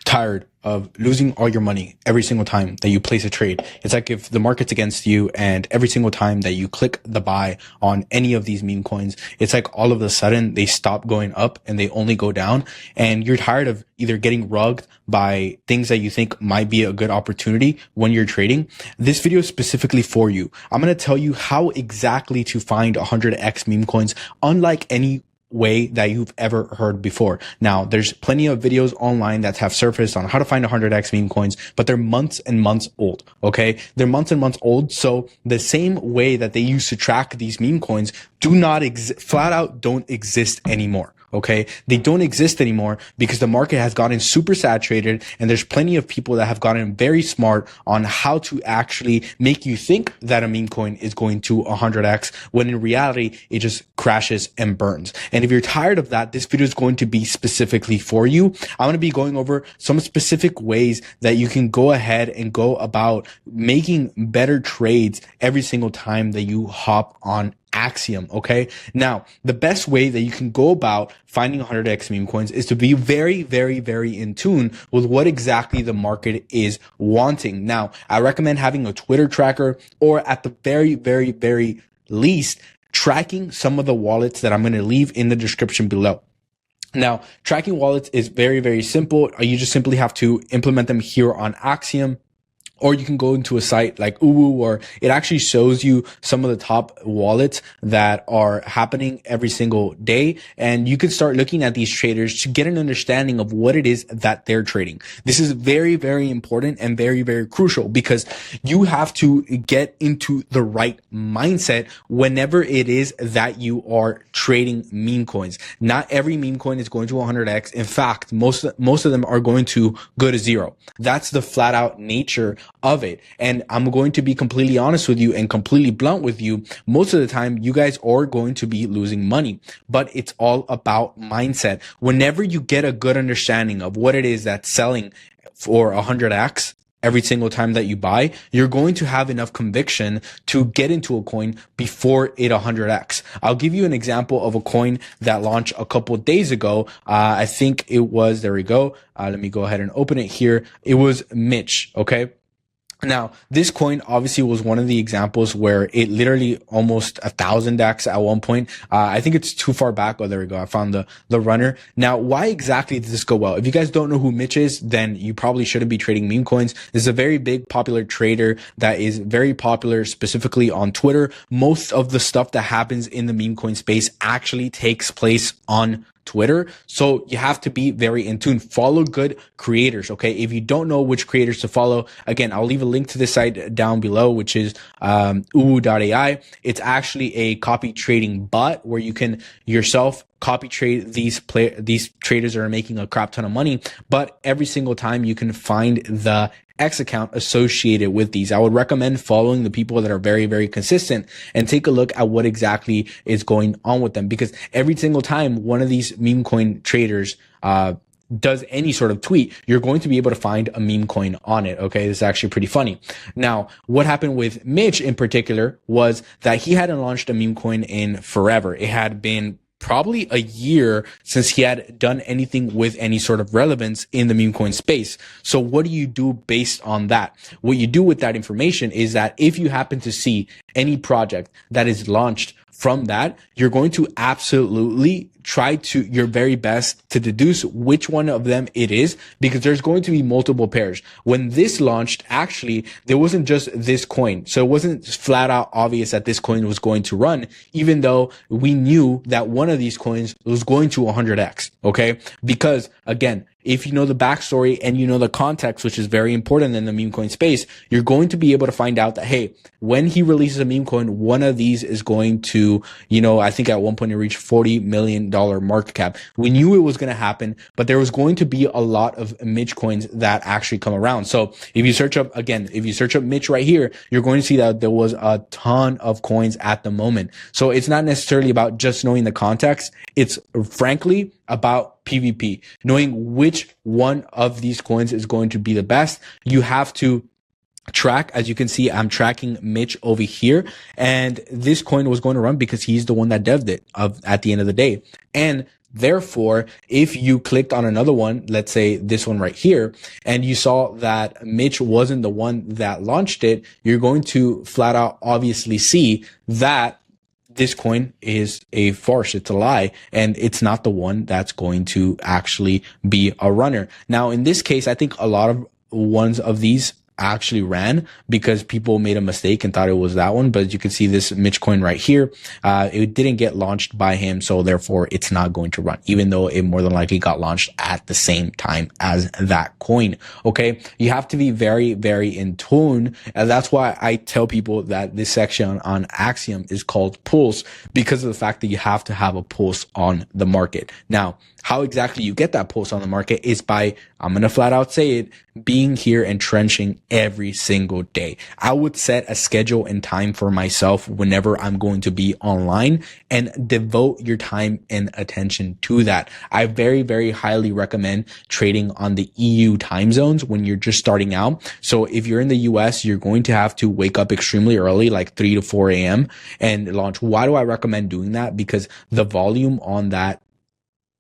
tired of losing all your money every single time that you place a trade, it's like if the market's against you and every single time that you click the buy on any of these meme coins, it's like all of a sudden they stop going up and they only go down, and you're tired of either getting rugged by things that you think might be a good opportunity when you're trading. This video is specifically for you. I'm going to tell you how exactly to find 100x meme coins, unlike any way that you've ever heard before. Now, there's plenty of videos online that have surfaced on how to find 100x meme coins, but they're months and months old. Okay. They're months and months old. So the same way that they used to track these meme coins do not flat out don't exist anymore. Okay. They don't exist anymore because the market has gotten super saturated, and there's plenty of people that have gotten very smart on how to actually make you think that a meme coin is going to 100x when in reality, it just crashes and burns. And if you're tired of that, this video is going to be specifically for you. I'm going to be going over some specific ways that you can go ahead and go about making better trades every single time that you hop on Axiom. Okay. Now, the best way that you can go about finding 100x meme coins is to be very, very, very in tune with what exactly the market is wanting. Now, I recommend having a Twitter tracker, or at the very, very, very least, tracking some of the wallets that I'm going to leave in the description below. Now, tracking wallets is very, very simple. You just simply have to implement them here on Axiom. Or you can go into a site like Uwu, or it actually shows you some of the top wallets that are happening every single day. And you can start looking at these traders to get an understanding of what it is that they're trading. This is very, very important and very, very crucial, because you have to get into the right mindset whenever it is that you are trading meme coins. Not every meme coin is going to 100x. In fact, most of them are going to go to zero. That's the flat out nature of it. And I'm going to be completely honest with you and completely blunt with you. Most of the time, you guys are going to be losing money, but it's all about mindset. Whenever you get a good understanding of what it is that's selling for 100x, every single time that you buy, you're going to have enough conviction to get into a coin before it 100x. I'll give you an example of a coin that launched a couple of days ago. I think it was, there we go. Let me go ahead and open it here. It was Mitch. Okay. Now, this coin obviously was one of the examples where it literally almost 1,000x at one point. I think it's too far back. Oh, there we go. I found the runner. Now, why exactly did this go well? If you guys don't know who Mitch is, then you probably shouldn't be trading meme coins. This is a very big popular trader that is very popular specifically on Twitter. Most of the stuff that happens in the meme coin space actually takes place on Twitter. So you have to be very in tune. Follow good creators. Okay. If you don't know which creators to follow, again, I'll leave a link to this site down below, which is uwu.ai. It's actually a copy trading bot where you can yourself copy trade these traders that are making a crap ton of money, but every single time you can find the X account associated with these. I would recommend following the people that are very, very consistent and take a look at what exactly is going on with them, because every single time one of these meme coin traders does any sort of tweet, you're going to be able to find a meme coin on it. Okay. This is actually pretty funny. Now, what happened with Mitch in particular was that he hadn't launched a meme coin in forever. It had been probably a year since he had done anything with any sort of relevance in the meme coin space. So what do you do based on that? What you do with that information is that if you happen to see any project that is launched from that, you're going to absolutely try your very best to deduce which one of them it is, because there's going to be multiple pairs. When this launched, actually, there wasn't just this coin. So it wasn't flat out obvious that this coin was going to run, even though we knew that one of these coins was going to 100x. Okay. Because again, if you know the backstory and you know the context, which is very important in the meme coin space, you're going to be able to find out that, hey, when he releases a meme coin, one of these is going to, I think at one point it reached $40 million market cap. We knew it was going to happen, but there was going to be a lot of Mitch coins that actually come around. So if you search up Mitch right here, you're going to see that there was a ton of coins at the moment. So it's not necessarily about just knowing the context. It's frankly about PvP, knowing which one of these coins is going to be the best. You have to track. As you can see, I'm tracking Mitch over here, and this coin was going to run because he's the one that devved it at the end of the day. And therefore, if you clicked on another one, let's say this one right here, and you saw that Mitch wasn't the one that launched it, you're going to flat out obviously see that this coin is a farce. It's a lie, and it's not the one that's going to actually be a runner. Now, in this case, I think a lot of ones of these actually ran because people made a mistake and thought it was that one. But as you can see, this Mitch coin right here, it didn't get launched by him, so therefore it's not going to run, even though it more than likely got launched at the same time as that coin. Okay, you have to be very, very in tune, and that's why I tell people that this section on Axiom is called Pulse, because of the fact that you have to have a pulse on the market. Now, how exactly you get that pulse on the market is by, I'm going to flat out say it, being here and trenching every single day. I would set a schedule and time for myself whenever I'm going to be online and devote your time and attention to that. I very, very highly recommend trading on the EU time zones when you're just starting out. So if you're in the US, you're going to have to wake up extremely early, like 3 to 4 a.m. and launch. Why do I recommend doing that? Because the volume on that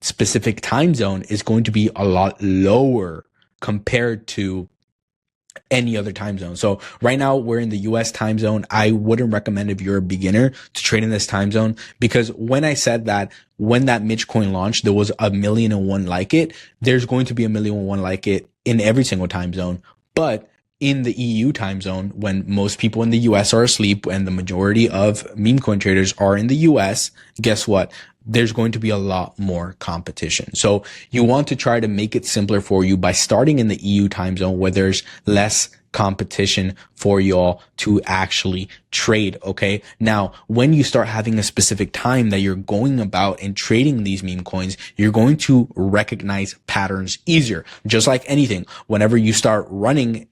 specific time zone is going to be a lot lower compared to any other time zone. So right now we're in the US time zone. I wouldn't recommend if you're a beginner to trade in this time zone, because when I said that when that Mitch coin launched, there was 1,000,001 like it, there's going to be 1,000,001 like it in every single time zone. But in the EU time zone, when most people in the US are asleep and the majority of meme coin traders are in the US, guess what? There's going to be a lot more competition. So you want to try to make it simpler for you by starting in the EU time zone where there's less competition for y'all to actually trade. Okay. Now, when you start having a specific time that you're going about and trading these meme coins, you're going to recognize patterns easier. Just like anything, whenever you start running,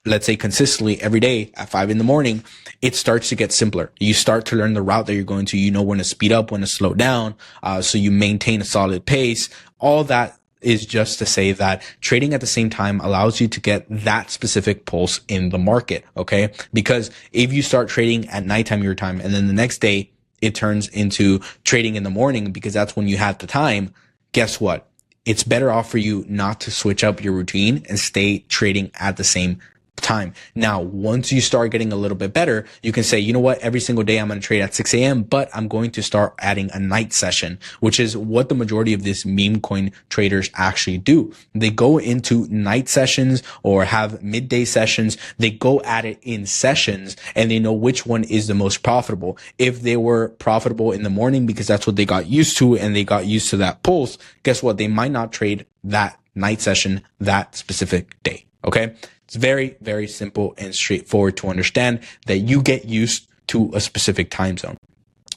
let's say consistently every day at 5 a.m, it starts to get simpler. You start to learn the route that you're going to, you know when to speed up, when to slow down. So you maintain a solid pace. All that is just to say that trading at the same time allows you to get that specific pulse in the market. Okay. Because if you start trading at nighttime your time, and then the next day it turns into trading in the morning because that's when you have the time, guess what? It's better off for you not to switch up your routine and stay trading at the same time. Now, once you start getting a little bit better, you can say, you know what, every single day I'm going to trade at 6 a.m., but I'm going to start adding a night session, which is what the majority of these meme coin traders actually do. They go into night sessions or have midday sessions. They go at it in sessions and they know which one is the most profitable. If they were profitable in the morning because that's what they got used to and they got used to that pulse, guess what? They might not trade that night session that specific day. Okay. It's very, very simple and straightforward to understand that you get used to a specific time zone.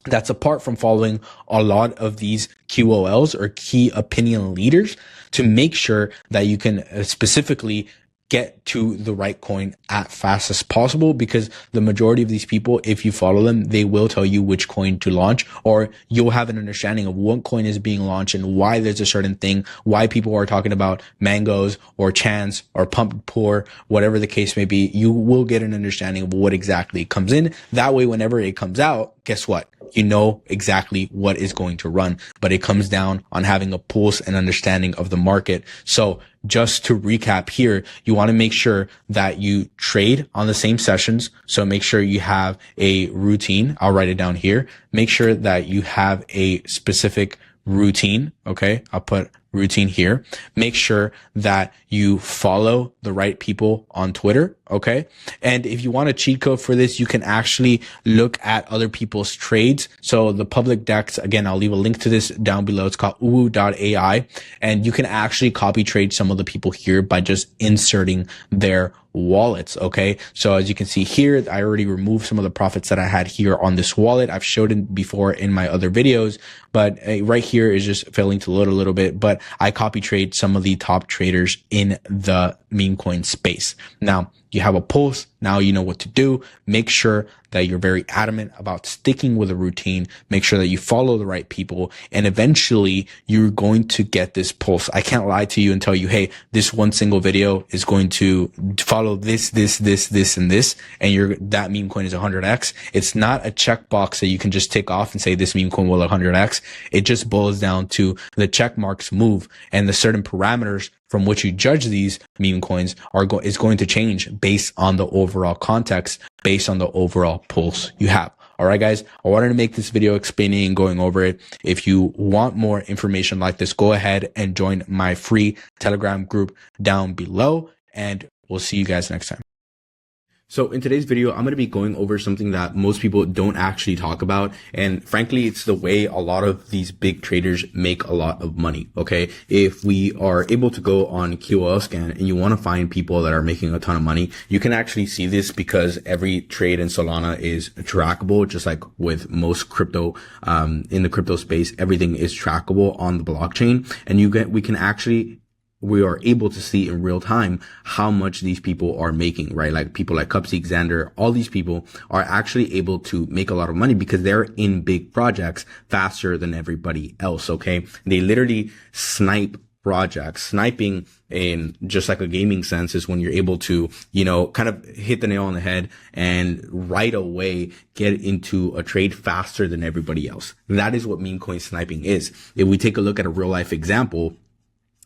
That's apart from following a lot of these QOLs or key opinion leaders to make sure that you can specifically get to the right coin as fast as possible, because the majority of these people, if you follow them, they will tell you which coin to launch, or you'll have an understanding of what coin is being launched and why there's a certain thing, why people are talking about mangoes or chance or pump pour, whatever the case may be. You will get an understanding of what exactly comes in. That way, whenever it comes out, guess what? You know exactly what is going to run, but it comes down on having a pulse and understanding of the market. So just to recap here, you want to make sure that you trade on the same sessions. So make sure you have a routine. I'll write it down here. Make sure that you have a specific routine. Okay. I'll put routine here. Make sure that you follow the right people on Twitter. Okay. And if you want a cheat code for this, you can actually look at other people's trades. So the public decks, again, I'll leave a link to this down below. It's called uwu.ai, and you can actually copy trade some of the people here by just inserting their wallets. Okay. So as you can see here, I already removed some of the profits that I had here on this wallet. I've showed it before in my other videos, but right here is just failing to load a little bit, but I copy trade some of the top traders in the meme coin space. Now you have a pulse. Now you know what to do. Make sure that you're very adamant about sticking with a routine. Make sure that you follow the right people, and eventually you're going to get this pulse. I can't lie to you and tell you, hey, this one single video is going to follow this, and this, and that meme coin is 100x. It's not a checkbox that you can just tick off and say this meme coin will 100x. It just boils down to the check marks move, and the certain parameters from which you judge these meme coins is going to change based on the overall context, based on the overall pulse you have. All right, guys, I wanted to make this video explaining and going over it. If you want more information like this, go ahead and join my free Telegram group down below, and we'll see you guys next time. So in today's video, I'm going to be going over something that most people don't actually talk about. And frankly, it's the way a lot of these big traders make a lot of money. Okay. If we are able to go on QOL scan and you want to find people that are making a ton of money, you can actually see this because every trade in Solana is trackable, just like with most crypto, in the crypto space, everything is trackable on the blockchain. And we are able to see in real time how much these people are making, right? Like people like Cupseek, Xander, all these people are actually able to make a lot of money because they're in big projects faster than everybody else. Okay. They literally snipe projects. Sniping in just like a gaming sense is when you're able to, kind of hit the nail on the head and right away get into a trade faster than everybody else. That is what meme coin sniping is. If we take a look at a real life example,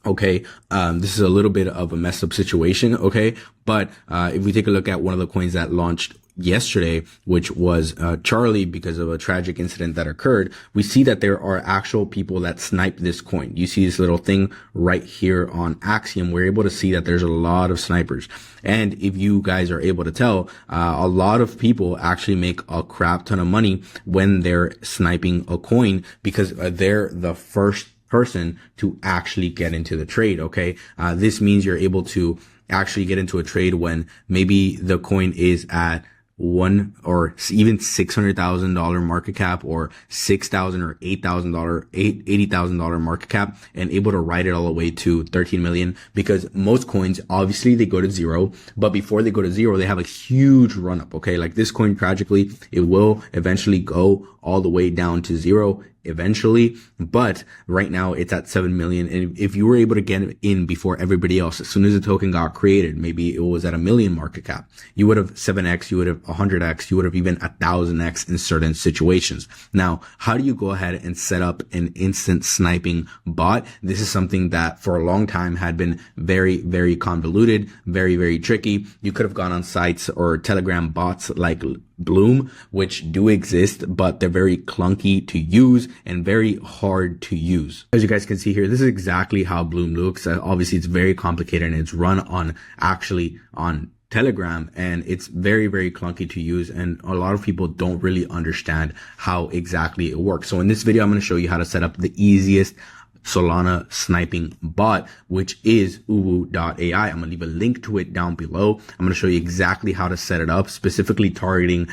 okay, this is a little bit of a messed up situation, okay? But if we take a look at one of the coins that launched yesterday, which was Charlie, because of a tragic incident that occurred, we see that there are actual people that sniped this coin. You see this little thing right here on Axiom. We're able to see that there's a lot of snipers. And if you guys are able to tell, a lot of people actually make a crap ton of money when they're sniping a coin because they're the first person to actually get into the trade. Okay. This means you're able to actually get into a trade when maybe the coin is at $1 or even $600,000 market cap or $6,000 or $80,000 market cap, and able to ride it all the way to 13 million, because most coins, obviously they go to zero, but before they go to zero, they have a huge run up. Okay. Like this coin, tragically, it will eventually go all the way down to zero eventually, but right now it's at 7 million. And if you were able to get in before everybody else, as soon as the token got created, maybe it was at 1 million market cap, you would have 7x, you would have 100x, you would have even 1,000x in certain situations. Now, how do you go ahead and set up an instant sniping bot? This is something that for a long time had been very, very convoluted, very, very tricky. You could have gone on sites or Telegram bots like Bloom, which do exist, but they're very clunky to use and very hard to use. As you guys can see here, this is exactly how Bloom looks. Obviously, it's very complicated and it's run on Telegram, and it's very, very clunky to use, and a lot of people don't really understand how exactly it works. So in this video, I'm going to show you how to set up the easiest Solana sniping bot, which is uwu.ai. I'm going to leave a link to it down below. I'm going to show you exactly how to set it up, specifically targeting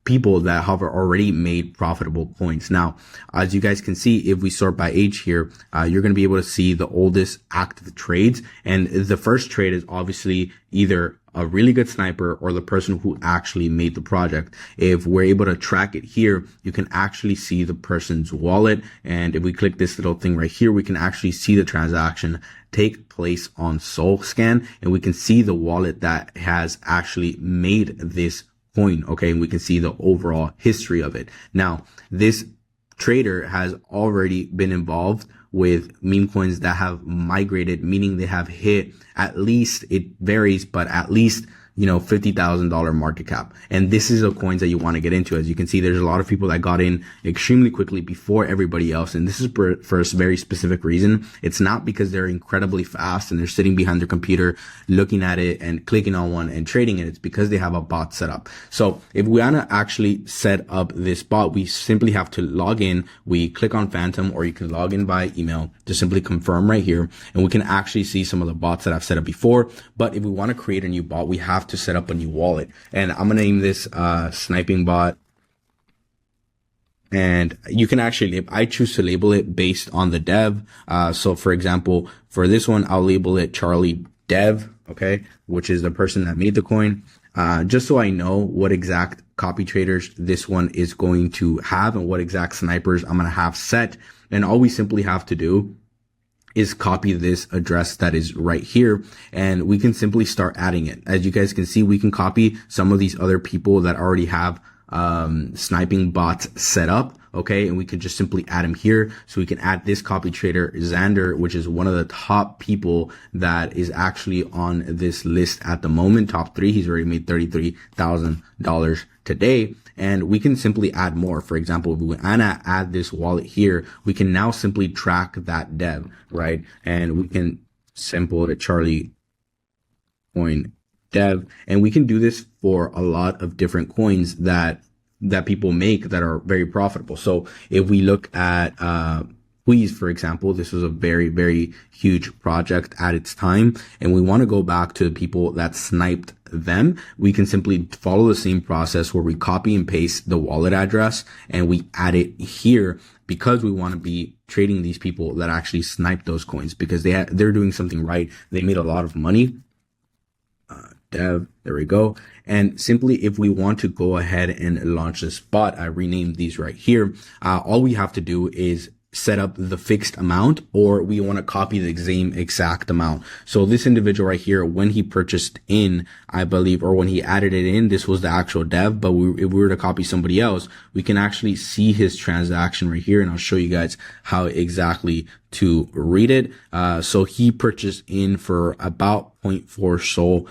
people that have already made profitable coins. Now, as you guys can see, if we sort by age here, you're going to be able to see the oldest active trades. And the first trade is obviously either a really good sniper or the person who actually made the project. If we're able to track it here, you can actually see the person's wallet. And if we click this little thing right here, we can actually see the transaction take place on SolScan, and we can see the wallet that has actually made this coin. Okay. And we can see the overall history of it. Now, this trader has already been involved with meme coins that have migrated, meaning they have hit at least, it varies, but at least $50,000 market cap. And this is the coins that you want to get into. As you can see, there's a lot of people that got in extremely quickly before everybody else. And this is for a very specific reason. It's not because they're incredibly fast and they're sitting behind their computer looking at it and clicking on one and trading it. It's because they have a bot set up. So if we want to actually set up this bot, we simply have to log in. We click on Phantom, or you can log in by email. Just simply confirm right here. And we can actually see some of the bots that I've set up before. But if we want to create a new bot, we have to set up a new wallet. And I'm going to name this sniping bot. And you can actually, I choose to label it based on the dev. So for example, for this one, I'll label it Charlie Dev, okay, which is the person that made the coin. Just so I know what exact copy traders this one is going to have and what exact snipers I'm going to have set. And all we simply have to do is copy this address that is right here, and we can simply start adding it. As you guys can see, we can copy some of these other people that already have sniping bots set up, okay, and we can just simply add them here. So we can add this copy trader Xander, which is one of the top people that is actually on this list at the moment, top 3. He's already made $33,000 today. And we can simply add more. For example, if we want to add this wallet here, we can now simply track that dev, right? And we can sample it Charlie coin dev, and we can do this for a lot of different coins that people make that are very profitable. So if we look at Please, for example, this was a very, very huge project at its time, and we want to go back to the people that sniped them. We can simply follow the same process where we copy and paste the wallet address and we add it here, because we want to be trading these people that actually sniped those coins, because they're doing something right. They made a lot of money. Dev, there we go. And simply, if we want to go ahead and launch this bot, I renamed these right here. All we have to do is set up the fixed amount, or we want to copy the same exact amount. So this individual right here, when he purchased in, I believe, or when he added it in, this was the actual dev. But if we were to copy somebody else, we can actually see his transaction right here. And I'll show you guys how exactly to read it. So he purchased in for about 0.4 SOL,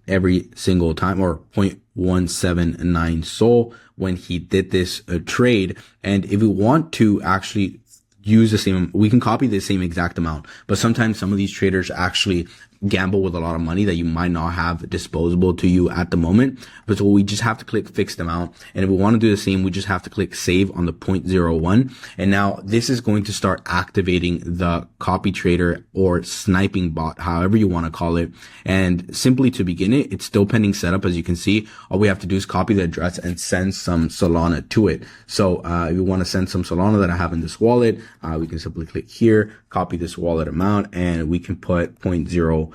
every single time, or 0.179 SOL when he did this trade. And if we want to actually use the same, we can copy the same exact amount, but sometimes some of these traders actually gamble with a lot of money that you might not have disposable to you at the moment. But so we just have to click fixed amount. And if we want to do the same, we just have to click save on the 0.01. And now this is going to start activating the copy trader or sniping bot, however you want to call it. And simply to begin it, it's still pending setup. As you can see, all we have to do is copy the address and send some Solana to it. So if you want to send some Solana that I have in this wallet, we can simply click here, copy this wallet amount, and we can put 0.01.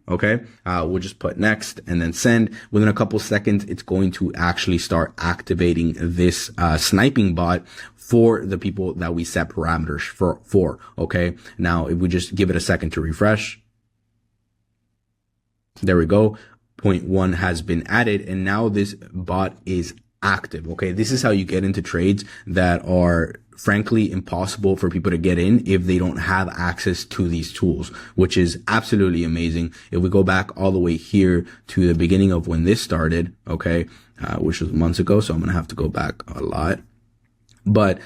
Okay. We'll just put next and then send. Within a couple seconds, it's going to actually start activating this sniping bot for the people that we set parameters for. Okay. Now, if we just give it a second to refresh, there we go. 0.1 has been added, and now this bot is active. Okay. This is how you get into trades that are frankly impossible for people to get in if they don't have access to these tools, which is absolutely amazing. If we go back all the way here to the beginning of when this started, okay, which was months ago, so I'm gonna have to go back a lot. But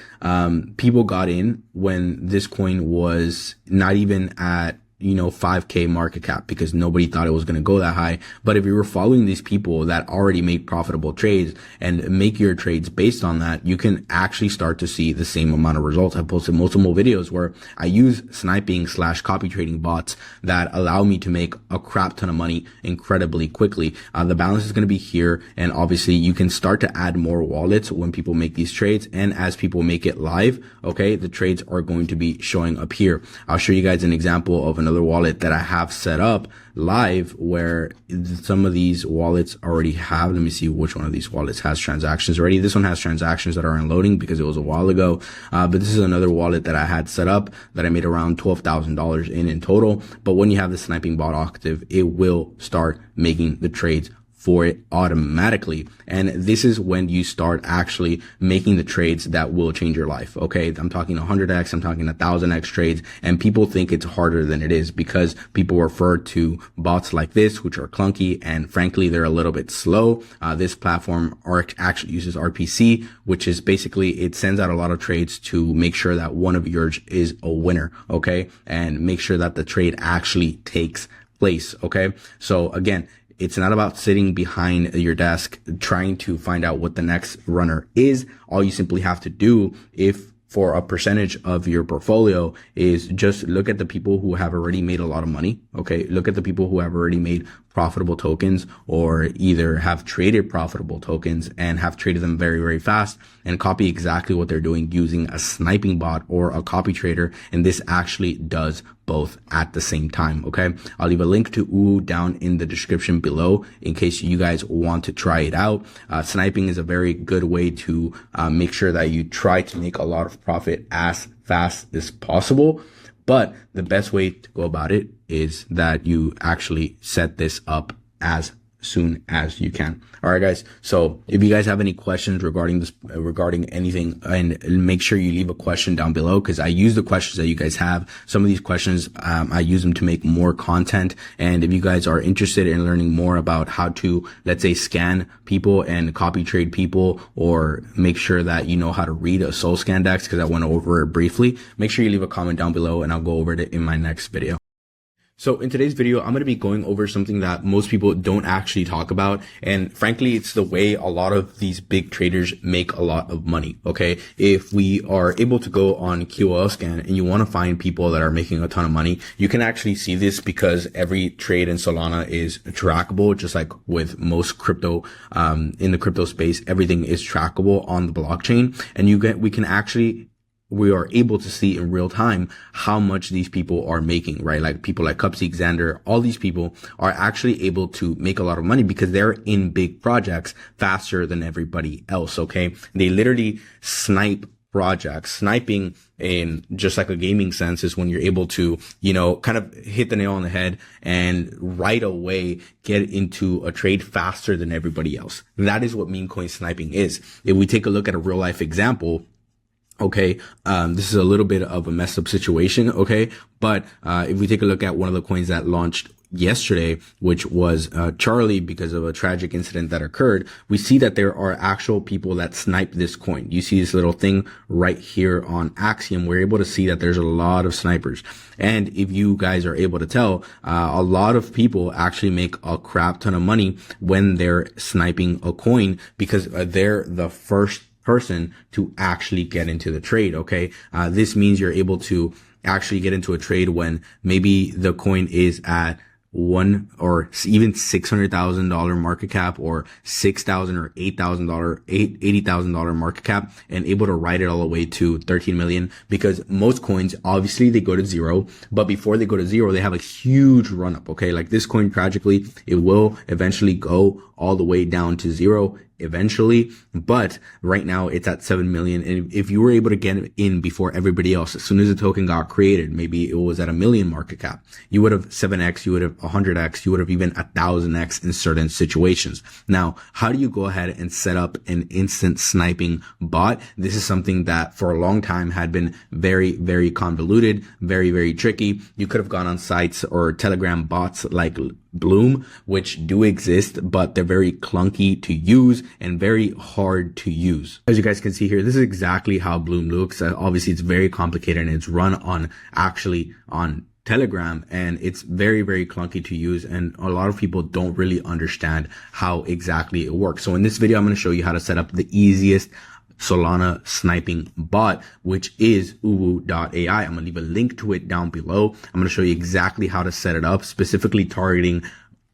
people got in when this coin was not even at 5K market cap, because nobody thought it was going to go that high. But if you were following these people that already make profitable trades and make your trades based on that, you can actually start to see the same amount of results. I've posted multiple videos where I use sniping / copy trading bots that allow me to make a crap ton of money incredibly quickly. The balance is going to be here. And obviously you can start to add more wallets when people make these trades. And as people make it live, okay, the trades are going to be showing up here. I'll show you guys an example of another wallet that I have set up live, where some of these wallets already have, let me see which one of these wallets has transactions already. This one has transactions that are unloading because it was a while ago. But this is another wallet that I had set up that I made around $12,000 in total. But when you have the sniping bot active, it will start making the trades for it automatically. And this is when you start actually making the trades that will change your life. Okay. I'm talking 100x, I'm talking 1000x trades, and people think it's harder than it is because people refer to bots like this, which are clunky, and frankly, they're a little bit slow. This platform actually uses RPC, which is basically, it sends out a lot of trades to make sure that one of yours is a winner. Okay. And make sure that the trade actually takes place. Okay. So again, it's not about sitting behind your desk trying to find out what the next runner is. All you simply have to do, if for a percentage of your portfolio, is just look at the people who have already made a lot of money. Okay. Look at the people who have already made profitable tokens, or either have traded profitable tokens and have traded them very, very fast, and copy exactly what they're doing using a sniping bot or a copy trader. And this actually does both at the same time. Okay. I'll leave a link to Uwu down in the description below in case you guys want to try it out. Sniping is a very good way to make sure that you try to make a lot of profit as fast as possible. But the best way to go about it is that you actually set this up as soon as you can. All right, guys. So if you guys have any questions regarding this, regarding anything, and make sure you leave a question down below, because I use the questions that you guys have. Some of these questions, I use them to make more content. And if you guys are interested in learning more about how to, let's say, scan people and copy trade people, or make sure that you know how to read a soul scan dex, because I went over it briefly, make sure you leave a comment down below and I'll go over it in my next video. So in today's video, I'm going to be going over something that most people don't actually talk about. And frankly, it's the way a lot of these big traders make a lot of money. Okay. If we are able to go on QOL scan and you want to find people that are making a ton of money, you can actually see this because every trade in Solana is trackable, just like with most crypto, in the crypto space, everything is trackable on the blockchain. And we are able to see in real time how much these people are making, right? Like people like Cupsy, Xander, all these people are actually able to make a lot of money because they're in big projects faster than everybody else. Okay. They literally snipe projects. Sniping, in just like a gaming sense, is when you're able to, kind of hit the nail on the head and right away get into a trade faster than everybody else. That is what meme coin sniping is. If we take a look at a real life example, okay, this is a little bit of a messed up situation, okay? But if we take a look at one of the coins that launched yesterday, which was Charlie, because of a tragic incident that occurred, we see that there are actual people that snipe this coin. You see this little thing right here on Axiom. We're able to see that there's a lot of snipers. And if you guys are able to tell, a lot of people actually make a crap ton of money when they're sniping a coin because they're the first person to actually get into the trade. Okay. This means you're able to actually get into a trade when maybe the coin is at $1 or even $600,000 market cap, or $6,000 or $80,000 market cap, and able to ride it all the way to 13 million, because most coins, obviously they go to zero, but before they go to zero, they have a huge run up. Okay. Like this coin, tragically, it will eventually go all the way down to zero eventually, but right now it's at 7 million. And if you were able to get in before everybody else, as soon as the token got created, maybe it was at 1 million market cap, you would have 7x, you would have 100x, you would have even 1000x in certain situations. Now, how do you go ahead and set up an instant sniping bot? This is something that for a long time had been very, very convoluted, very, very tricky. You could have gone on sites or Telegram bots like Bloom, which do exist, but they're very clunky to use and very hard to use. As you guys can see here, this is exactly how Bloom looks. Obviously, it's very complicated and it's run on Telegram, and it's very, very clunky to use, and a lot of people don't really understand how exactly it works. So in this video, I'm going to show you how to set up the easiest Solana sniping bot, which is uwu.ai. I'm going to leave a link to it down below. I'm going to show you exactly how to set it up, specifically targeting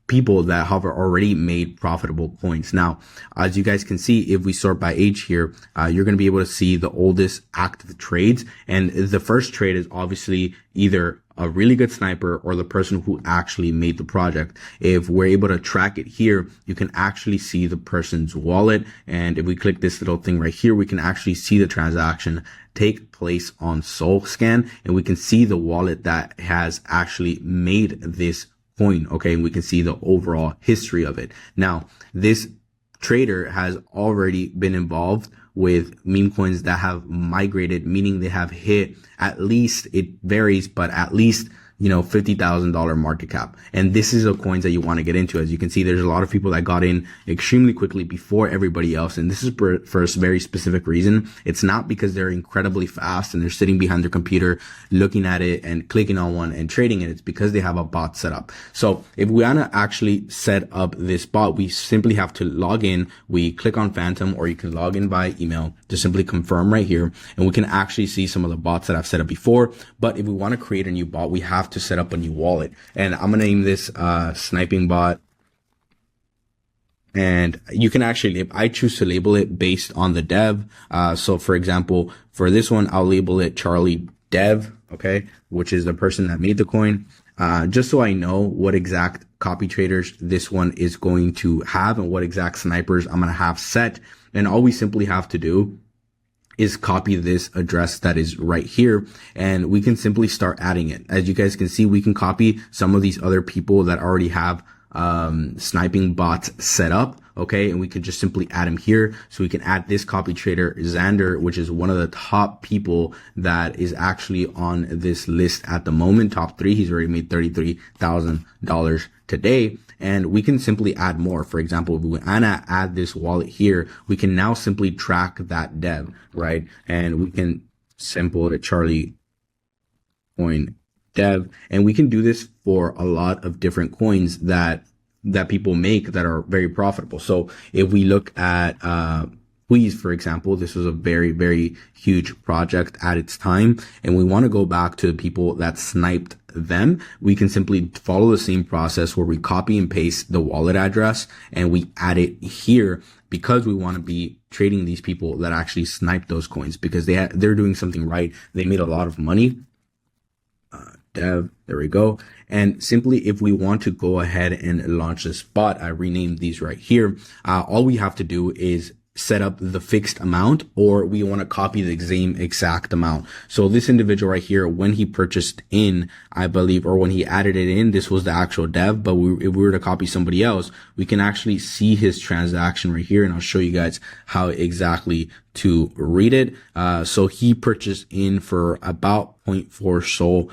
people that have already made profitable coins. Now, as you guys can see, if we sort by age here, you're going to be able to see the oldest active trades. And the first trade is obviously either a really good sniper or the person who actually made the project. If we're able to track it here, you can actually see the person's wallet. And if we click this little thing right here, we can actually see the transaction take place on SoulScan, and we can see the wallet that has actually made this coin. Okay. And we can see the overall history of it. Now, this trader has already been involved with meme coins that have migrated, meaning they have hit at least, it varies, but at least, $50,000 market cap. And this is the coins that you want to get into. As you can see, there's a lot of people that got in extremely quickly before everybody else. And this is for a very specific reason. It's not because they're incredibly fast and they're sitting behind their computer looking at it and clicking on one and trading it. It's because they have a bot set up. So if we want to actually set up this bot, we simply have to log in. We click on Phantom, or you can log in by email to simply confirm right here. And we can actually see some of the bots that I've set up before. But if we want to create a new bot, we have to set up a new wallet. And I'm going to name this sniping bot. And you can actually, I choose to label it based on the dev. So for example, for this one, I'll label it Charlie Dev, okay, which is the person that made the coin. Just so I know what exact copy traders this one is going to have and what exact snipers I'm going to have set. And all we simply have to do is copy this address that is right here, and we can simply start adding it. As you guys can see, we can copy some of these other people that already have sniping bots set up, okay, and we could just simply add them here. So we can add this copy trader Xander, which is one of the top people that is actually on this list at the moment, top 3. He's already made $33,000 today. And we can simply add more. For example, if we want to add this wallet here, we can now simply track that dev, right? And we can sample the Charlie coin dev, and we can do this for a lot of different coins that people make that are very profitable. So if we look at Please, for example, this was a very, very huge project at its time, and we want to go back to the people that sniped them. We can simply follow the same process where we copy and paste the wallet address and we add it here, because we want to be trading these people that actually sniped those coins, because they're doing something right. They made a lot of money. Dev, there we go. And simply, if we want to go ahead and launch this bot, I renamed these right here. All we have to do is set up the fixed amount, or we want to copy the same exact amount. So this individual right here, when he purchased in, I believe, or when he added it in, this was the actual dev. But if we were to copy somebody else, we can actually see his transaction right here. And I'll show you guys how exactly to read it. So he purchased in for about 0.4 SOL,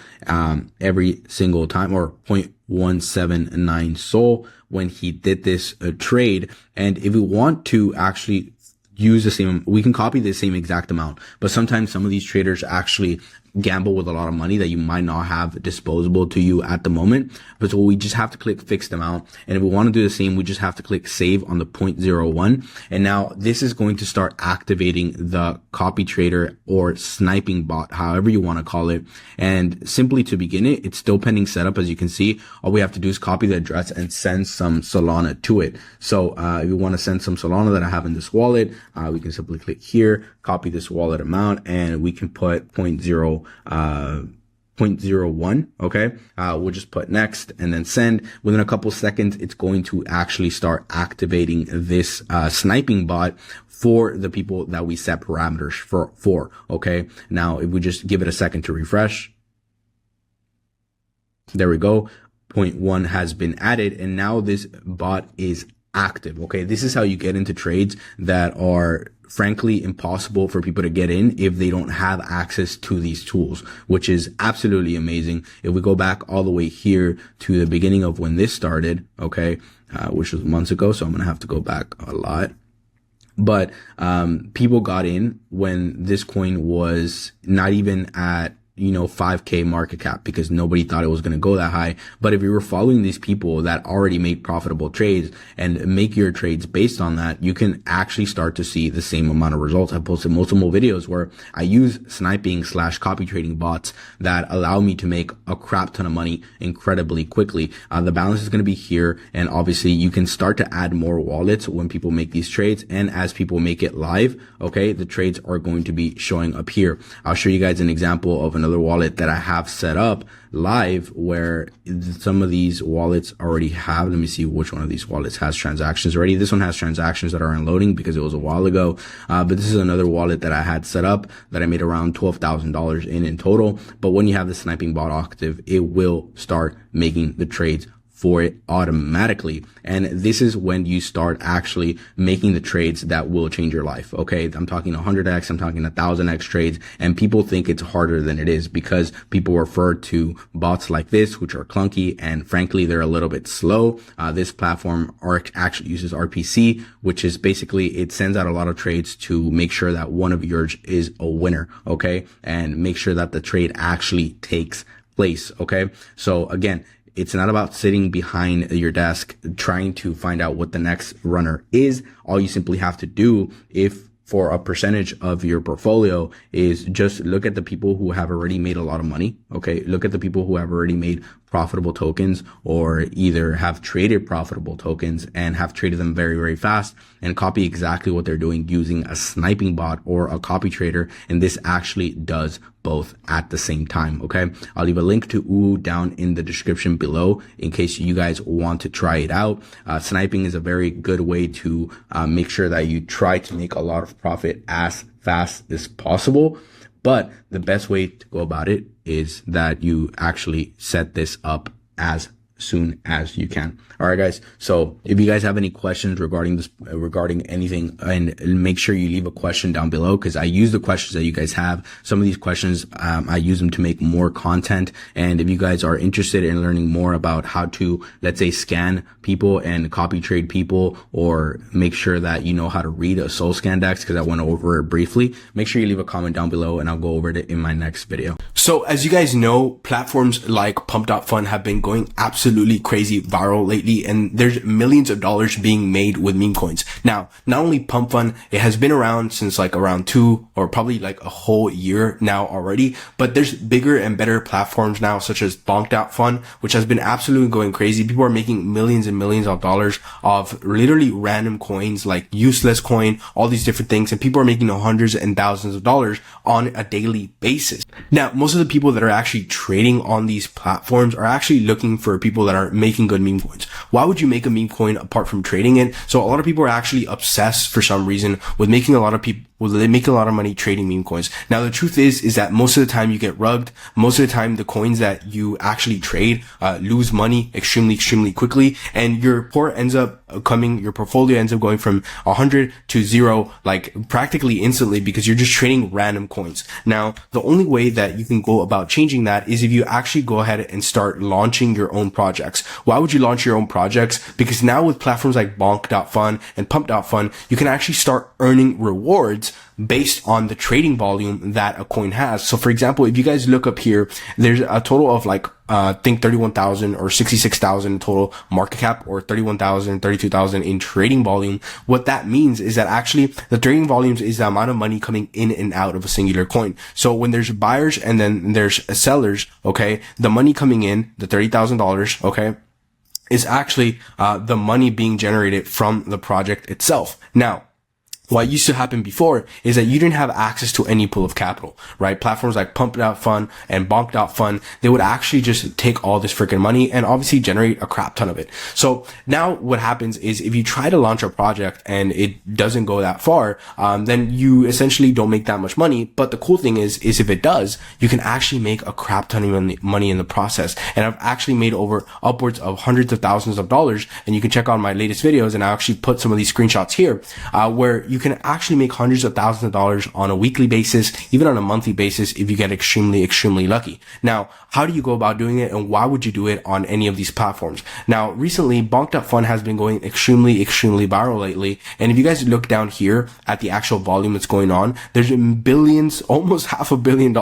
every single time, or 0.179 SOL when he did this trade. And if we want to actually use the same, we can copy the same exact amount, but sometimes some of these traders actually gamble with a lot of money that you might not have disposable to you at the moment. But so we just have to click fixed amount. And if we want to do the same, we just have to click save on the 0.01. And now this is going to start activating the copy trader or sniping bot, however you want to call it. And simply to begin it, it's still pending setup. As you can see, all we have to do is copy the address and send some Solana to it. So if you want to send some Solana that I have in this wallet, we can simply click here, copy this wallet amount, and we can put 0.01. Okay. We'll just put next and then send. Within a couple seconds, it's going to actually start activating this sniping bot for the people that we set parameters for. Okay. Now, if we just give it a second to refresh, there we go. 0.1 has been added, and now this bot is active. Okay. This is how you get into trades that are frankly impossible for people to get in if they don't have access to these tools, which is absolutely amazing. If we go back all the way here to the beginning of when this started, okay, which was months ago, so I'm going to have to go back a lot. But people got in when this coin was not even at 5K market cap, because nobody thought it was going to go that high. But if you were following these people that already made profitable trades and make your trades based on that, you can actually start to see the same amount of results. I've posted multiple videos where I use sniping / copy trading bots that allow me to make a crap ton of money incredibly quickly. The balance is going to be here. And obviously you can start to add more wallets when people make these trades. And as people make it live, okay, the trades are going to be showing up here. I'll show you guys an example of another wallet that I have set up live where some of these wallets already have. Let me see which one of these wallets has transactions already. This one has transactions that are unloading because it was a while ago. But this is another wallet that I had set up that I made around $12,000 in total. But when you have the sniping bot active, it will start making the trades for it automatically. And this is when you start actually making the trades that will change your life. Okay. I'm talking 100x, I'm talking 1000x trades, and people think it's harder than it is because people refer to bots like this, which are clunky, and frankly, they're a little bit slow. This platform actually uses RPC, which is basically, it sends out a lot of trades to make sure that one of yours is a winner. Okay. And make sure that the trade actually takes place. Okay. So again, it's not about sitting behind your desk trying to find out what the next runner is. All you simply have to do, if for a percentage of your portfolio, is just look at the people who have already made a lot of money. Okay. Look at the people who have already made profitable tokens, or either have traded profitable tokens and have traded them very, very fast, and copy exactly what they're doing using a sniping bot or a copy trader. And this actually does both at the same time. Okay. I'll leave a link to OO down in the description below in case you guys want to try it out. Sniping is a very good way to make sure that you try to make a lot of profit as fast as possible. But the best way to go about it is that you actually set this up as soon as you can. All right, guys. So if you guys have any questions regarding this, regarding anything, and make sure you leave a question down below, because I use the questions that you guys have. Some of these questions, I use them to make more content. And if you guys are interested in learning more about how to, let's say, scan people and copy trade people, or make sure that you know how to read a soul scan dex, because I went over it briefly, make sure you leave a comment down below and I'll go over it in my next video. So as you guys know, platforms like Pump.Fun have been going absolutely crazy viral lately, and there's millions of dollars being made with meme coins. Now, not only Pump Fun, it has been around since like around 2 or probably like a whole year now already, but there's bigger and better platforms now, such as Bonk.Fun, which has been absolutely going crazy. People are making millions and millions of dollars of literally random coins, like useless coin, all these different things, and people are making hundreds and thousands of dollars on a daily basis. Now, most of the people that are actually trading on these platforms are actually looking for people that are making good meme coins. Why would you make a meme coin apart from trading it? So a lot of people are actually obsessed for some reason with making a lot of people, well, they make a lot of money trading meme coins. Now, the truth is that most of the time you get rugged. Most of the time, the coins that you actually trade, lose money extremely quickly. And your portfolio ends up going from 100 to 0, like practically instantly, because you're just trading random coins. Now, the only way that you can go about changing that is if you actually go ahead and start launching your own projects. Why would you launch your own projects? Because now with platforms like Bonk.Fun and Pump.Fun, you can actually start earning rewards based on the trading volume that a coin has. So for example, if you guys look up here, there's a total of like, I think 31,000 or 66,000 total market cap, or 31,000, 32,000 in trading volume. What that means is that actually the trading volumes is the amount of money coming in and out of a singular coin. So when there's buyers and then there's sellers, okay, the money coming in, the $30,000, okay, is actually, the money being generated from the project itself. Now, what used to happen before is that you didn't have access to any pool of capital, right? Platforms like Pump.Fun and Bonk.Fun, they would actually just take all this freaking money and obviously generate a crap ton of it. So now what happens is if you try to launch a project and it doesn't go that far, then you essentially don't make that much money. But the cool thing is if it does, you can actually make a crap ton of money in the process. And I've actually made over upwards of hundreds of thousands of dollars. And you can check out my latest videos, and I actually put some of these screenshots here, where you can actually make hundreds of thousands of dollars on a weekly basis, even on a monthly basis, if you get extremely lucky. Now, how do you go about doing it, and why would you do it on any of these platforms? Now, recently, Bonk.Fun has been going extremely viral lately. And if you guys look down here at the actual volume that's going on, there's billions, almost $500 million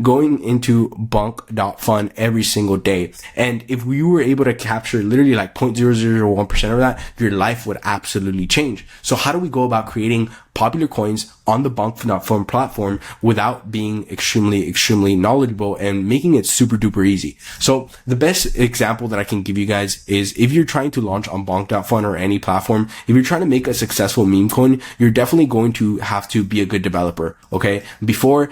going into Bonk.Fun every single day. And if we were able to capture literally like 0.0001% of that, your life would absolutely change. So how do we go about creating popular coins on the Bonk.Fun platform without being extremely knowledgeable and making it super duper easy? So the best example that I can give you guys is if you're trying to launch on Bonk.Fun or any platform, if you're trying to make a successful meme coin, you're definitely going to have to be a good developer. Okay. Before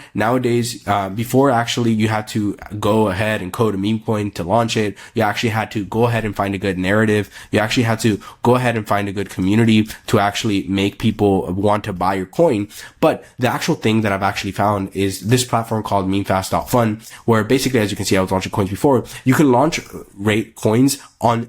actually you had to go ahead and code a meme coin to launch it, you actually had to go ahead and find a good narrative. You actually had to go ahead and find a good community to actually make people want to buy your coin. But the actual thing that I've actually found is this platform called memefast.fun, where basically, as you can see, I was launching coins before. You can launch rate coins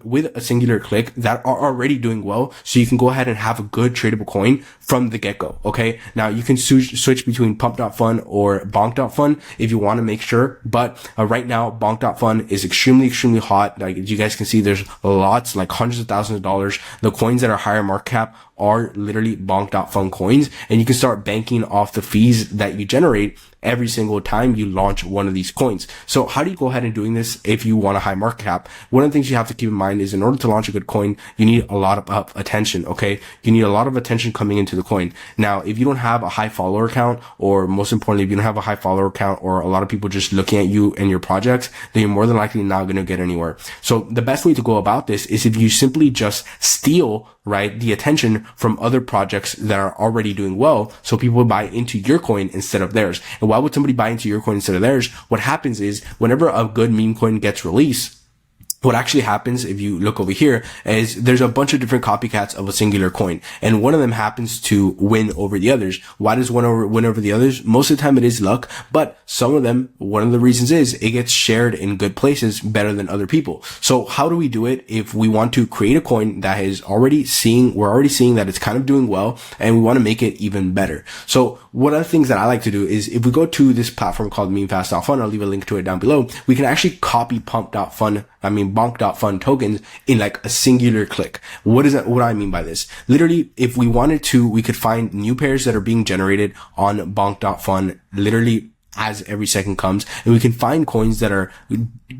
with a singular click that are already doing well. So you can go ahead and have a good tradable coin from the get-go. Okay. Now you can switch between pump.fun or bonk.fun if you want to make sure. But right now, bonk.fun is extremely hot. Like as you guys can see, there's lots, like hundreds of thousands of dollars. The coins that are higher market cap are literally bonk.fun coins, and you can start banking off the fees that you generate every single time you launch one of these coins. So how do you go ahead and doing this if you want a high market cap? One of the things you have to keep in mind is in order to launch a good coin, you need a lot of attention. Okay. You need a lot of attention coming into the coin. Now, if you don't have a high follower count, or most importantly, if you don't have a high follower count or a lot of people just looking at you and your projects, then you're more than likely not going to get anywhere. So the best way to go about this is if you simply just steal, right, the attention from other projects that are already doing well, so people buy into your coin instead of theirs. And why would somebody buy into your coin instead of theirs? What happens is whenever a good meme coin gets released, what actually happens, if you look over here, is there's a bunch of different copycats of a singular coin, and one of them happens to win over the others. Why does one win over the others? Most of the time it is luck, but some of them, one of the reasons is it gets shared in good places better than other people. So how do we do it if we want to create a coin that is we're already seeing that it's kind of doing well, and we want to make it even better? So one of the things that I like to do is if we go to this platform called memefast.fun, I'll leave a link to it down below, we can actually copy bonk.fun tokens in like a singular click. What do I mean by this? Literally, if we wanted to, we could find new pairs that are being generated on bonk.fun literally as every second comes, and we can find coins that are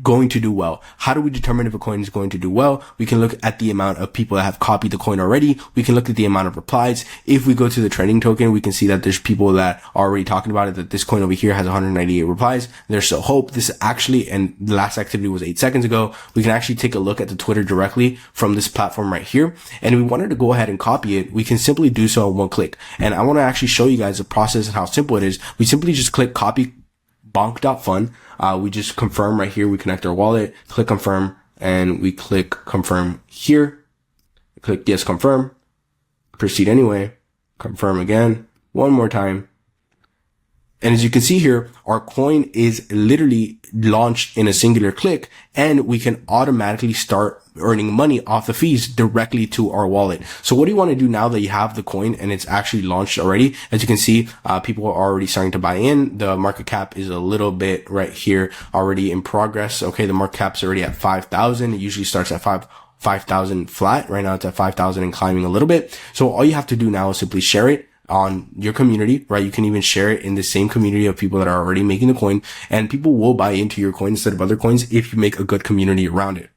going to do well. How do we determine if a coin is going to do well? We can look at the amount of people that have copied the coin already. We can look at the amount of replies. If we go to the trending token, we can see that there's people that are already talking about it, that this coin over here has 198 replies. There's still hope. This actually, and the last activity was 8 seconds ago. We can actually take a look at the Twitter directly from this platform right here. And if we wanted to go ahead and copy it, we can simply do so in one click. And I want to actually show you guys the process and how simple it is. We simply just click copy bonk.fun. We just confirm right here. We connect our wallet, click confirm, and we click confirm here. Click yes, confirm, proceed anyway, confirm again, one more time. And as you can see here, our coin is literally launched in a singular click, and we can automatically start earning money off the fees directly to our wallet. So what do you want to do now that you have the coin and it's actually launched already? As you can see, people are already starting to buy in. The market cap is a little bit right here already in progress. Okay. The market cap's already at 5,000. It usually starts at 5,000 flat. Right now it's at 5,000 and climbing a little bit. So all you have to do now is simply share it on your community, right? You can even share it in the same community of people that are already making the coin, and people will buy into your coin instead of other coins if you make a good community around it.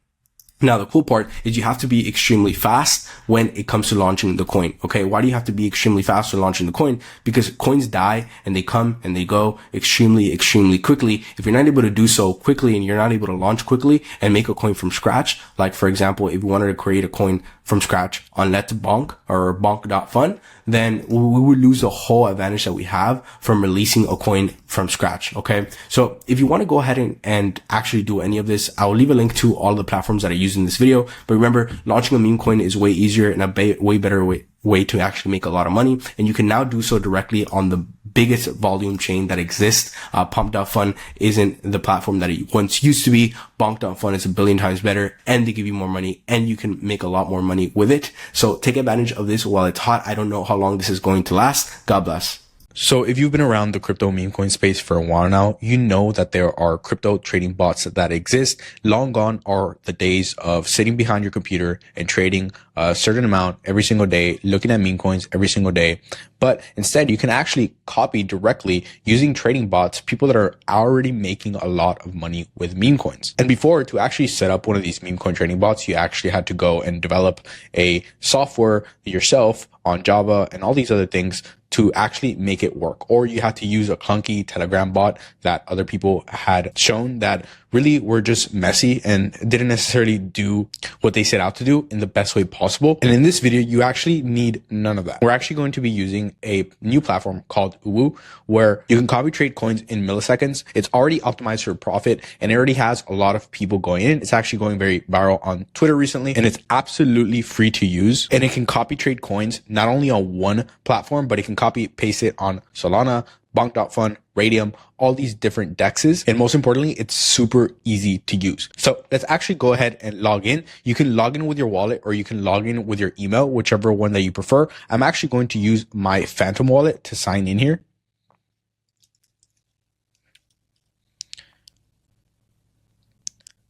Now, the cool part is you have to be extremely fast when it comes to launching the coin. Okay. Why do you have to be extremely fast when launching the coin? Because coins die and they come and they go extremely quickly. If you're not able to do so quickly and you're not able to launch quickly and make a coin from scratch, like for example, if you wanted to create a coin from scratch on Let's Bonk or bonk.fun, then we would lose the whole advantage that we have from releasing a coin from scratch. Okay. So if you want to go ahead and actually do any of this, I'll leave a link to all the platforms that I use in this video. But remember, launching a meme coin is way easier and a way better way to actually make a lot of money. And you can now do so directly on the biggest volume chain that exists. Pump.fun isn't the platform that it once used to be. Bonk.fun is a billion times better, and they give you more money, and you can make a lot more money with it. So take advantage of this while it's hot. I don't know how long this is going to last. God bless. So if you've been around the crypto meme coin space for a while now, you know that there are crypto trading bots that exist. Long gone are the days of sitting behind your computer and trading a certain amount every single day, looking at meme coins every single day. But instead, you can actually copy directly using trading bots, people that are already making a lot of money with meme coins. And before, to actually set up one of these meme coin trading bots, you actually had to go and develop a software yourself on Java and all these other things to actually make it work. Or you had to use a clunky Telegram bot that other people had shown that really were just messy and didn't necessarily do what they set out to do in the best way possible. And in this video, you actually need none of that. We're actually going to be using a new platform called Uwu, where you can copy trade coins in milliseconds. It's already optimized for profit, and it already has a lot of people going in. It's actually going very viral on Twitter recently, and it's absolutely free to use. And it can copy trade coins not only on one platform, but it can copy paste it on Solana, Bonk.fun, Radium, all these different dexes. And most importantly, it's super easy to use. So let's actually go ahead and log in. You can log in with your wallet or you can log in with your email, whichever one that you prefer. I'm actually going to use my Phantom wallet to sign in here.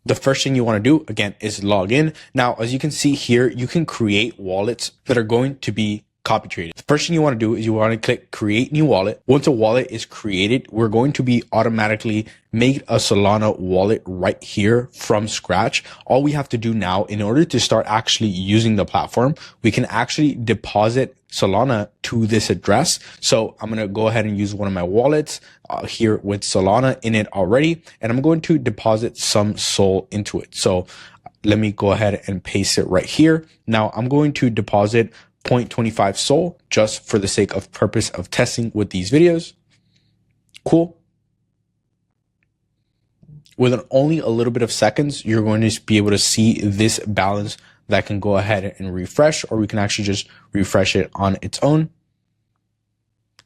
The first thing you want to do, again, is log in. Now, as you can see here, you can create wallets that are going to be copy traded. The first thing you want to do is you want to click create new wallet. Once a wallet is created, we're going to be automatically make a Solana wallet right here from scratch. All we have to do now in order to start actually using the platform, we can actually deposit Solana to this address. So I'm going to go ahead and use one of my wallets here with Solana in it already. And I'm going to deposit some Sol into it. So let me go ahead and paste it right here. Now I'm going to deposit 0.25 Sol just for the sake of purpose of testing with these videos. Cool. Within only a little bit of seconds, you're going to be able to see this balance that can go ahead and refresh, or we can actually just refresh it on its own.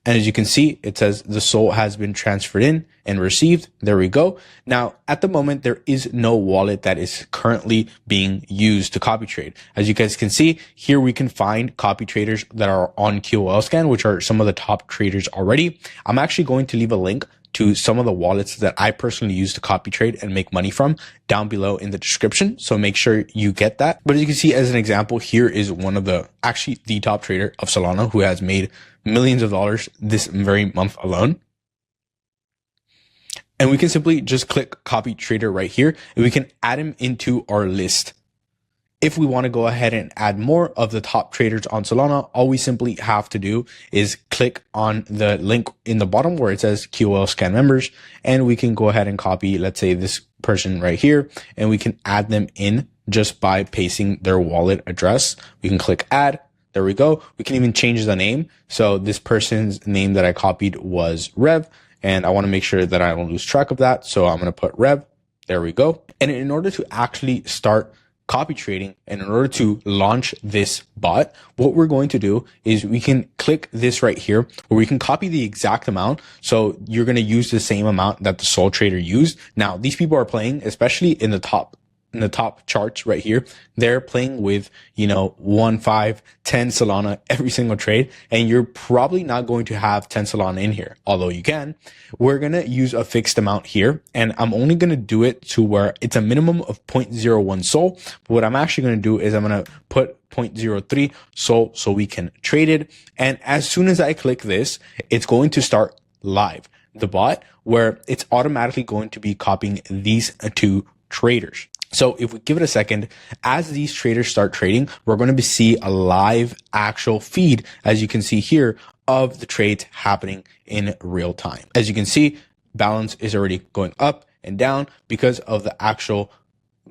And as you can see, it says the Sol has been transferred in and received. There we go. Now, at the moment, there is no wallet that is currently being used to copy trade. As you guys can see, here we can find copy traders that are on QOL scan, which are some of the top traders already. I'm actually going to leave a link to some of the wallets that I personally use to copy trade and make money from down below in the description. So make sure you get that. But as you can see, as an example, here is one of actually the top trader of Solana who has made millions of dollars this very month alone. And we can simply just click copy trader right here and we can add him into our list. If we want to go ahead and add more of the top traders on Solana, all we simply have to do is click on the link in the bottom where it says QOL scan members, and we can go ahead and copy, let's say, this person right here, and we can add them in just by pasting their wallet address. We can click add. There we go. We can even change the name. So this person's name that I copied was Rev, and I want to make sure that I don't lose track of that. So I'm going to put Rev. There we go. And in order to actually start copy trading and in order to launch this bot, what we're going to do is we can click this right here where we can copy the exact amount. So you're going to use the same amount that the Sol trader used. Now, these people are playing, especially in the top charts right here, they're playing with, 1, 5, 10 Solana every single trade. And you're probably not going to have 10 Solana in here, although you can. We're going to use a fixed amount here, and I'm only going to do it to where it's a minimum of 0.01 Sol. But what I'm actually going to do is I'm going to put 0.03 Sol so we can trade it. And as soon as I click this, it's going to start live, the bot, where it's automatically going to be copying these two traders. So if we give it a second, as these traders start trading, we're going to see a live actual feed, as you can see here, of the trades happening in real time. As you can see, balance is already going up and down because of the actual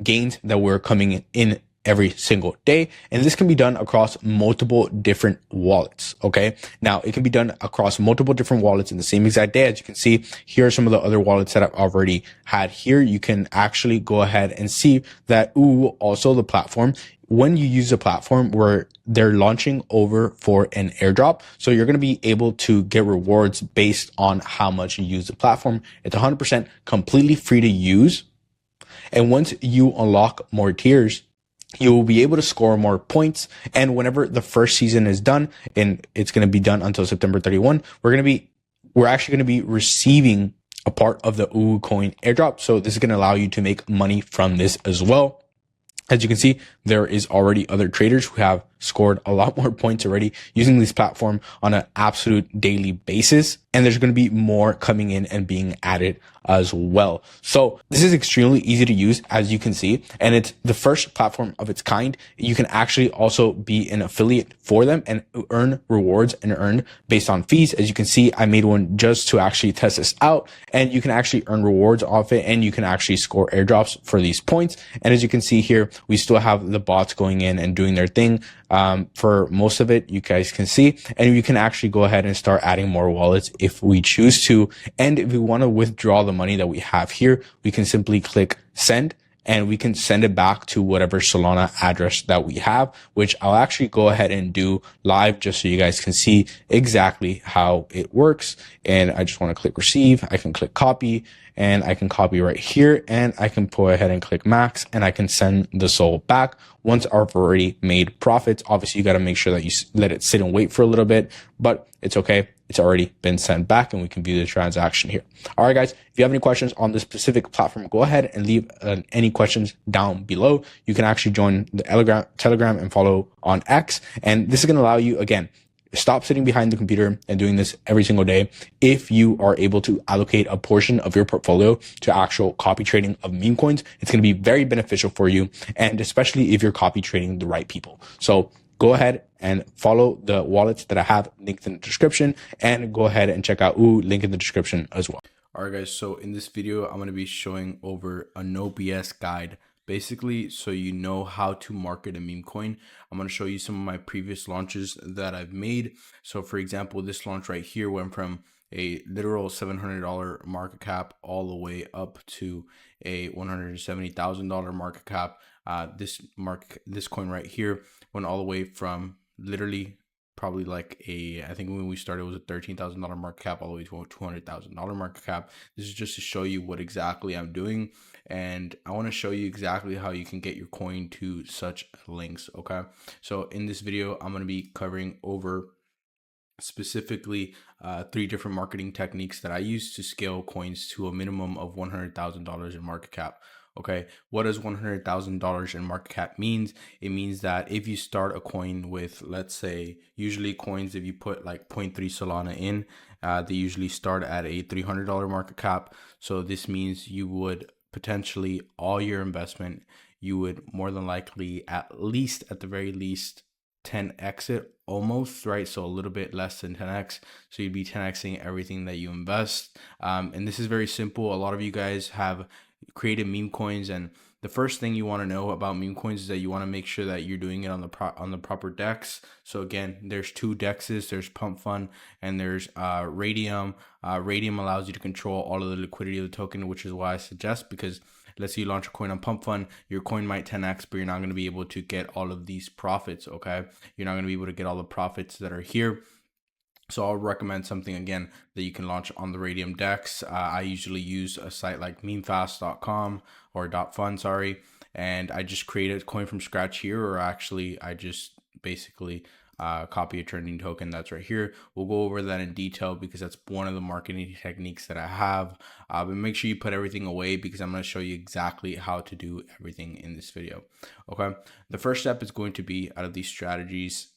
gains that we're coming in every single day. And this can be done across multiple different wallets. Okay. Now it can be done across multiple different wallets in the same exact day. As you can see, here are some of the other wallets that I've already had here. You can actually go ahead and see that, also the platform, when you use a platform where they're launching over for an airdrop. So you're going to be able to get rewards based on how much you use the platform. It's 100% completely free to use. And once you unlock more tiers, you will be able to score more points. And whenever the first season is done, and it's going to be done until September 31, we're actually going to be receiving a part of the coin airdrop. So this is going to allow you to make money from this as well. As you can see, there is already other traders who have scored a lot more points already using this platform on an absolute daily basis. And there's going to be more coming in and being added as well. So this is extremely easy to use, as you can see, and it's the first platform of its kind. You can actually also be an affiliate for them and earn rewards and earn based on fees. As you can see, I made one just to actually test this out, and you can actually earn rewards off it, and you can actually score airdrops for these points. And as you can see here, we still have the bots going in and doing their thing. For most of it, you guys can see, and you can actually go ahead and start adding more wallets if we choose to. And if we want to withdraw the money that we have here, we can simply click send, and we can send it back to whatever Solana address that we have, which I'll actually go ahead and do live just so you guys can see exactly how it works. And I just want to click receive. I can click copy, and I can copy right here, and I can go ahead and click max, and I can send the SOL back once I've already made profits. Obviously, you got to make sure that you let it sit and wait for a little bit, but it's okay. It's already been sent back, and we can view the transaction here. All right, guys, if you have any questions on this specific platform, go ahead and leave any questions down below. You can actually join the Telegram and follow on X. And this is going to allow you, again, stop sitting behind the computer and doing this every single day. If you are able to allocate a portion of your portfolio to actual copy trading of meme coins, it's going to be very beneficial for you. And especially if you're copy trading the right people. So go ahead and follow the wallets that I have linked in the description, and go ahead and check out link in the description as well. All right, guys. So in this video, I'm going to be showing over a no BS guide, basically, so you know how to market a meme coin. I'm going to show you some of my previous launches that I've made. So for example, this launch right here went from a literal $700 market cap all the way up to a $170,000 market cap. This coin right here went all the way from literally probably like I think when we started it was a $13,000 market cap all the way to a $200,000 market cap. This is just to show you what exactly I'm doing, and I want to show you exactly how you can get your coin to such links. Okay, so in this video I'm going to be covering over specifically 3 different marketing techniques that I use to scale coins to a minimum of $100,000 in market cap. Okay, what does $100,000 in market cap means? It means that if you start a coin with, let's say, usually coins, if you put like 0.3 Solana in, they usually start at a $300 market cap. So this means you would potentially, all your investment, you would more than likely at the very least 10x it almost, right? So a little bit less than 10x. So you'd be 10xing everything that you invest. And this is very simple. A lot of you guys have created meme coins, and the first thing you want to know about meme coins is that you want to make sure that you're doing it on the proper DEX. So again, there's 2 DEXs. There's Pump Fund and there's Radium. Radium allows you to control all of the liquidity of the token, which is why I suggest, because let's say you launch a coin on Pump Fund, your coin might 10x, but you're not going to be able to get all of these profits. Okay, you're not going to be able to get all the profits that are here. So I'll recommend something, again, that you can launch on the Radium DEX. I usually use a site like memefast.com or .fun, sorry. And I just create a coin from scratch here, or actually I just basically copy a trending token that's right here. We'll go over that in detail because that's one of the marketing techniques that I have. But make sure you put everything away because I'm going to show you exactly how to do everything in this video. Okay. The first step is going to be, out of these strategies,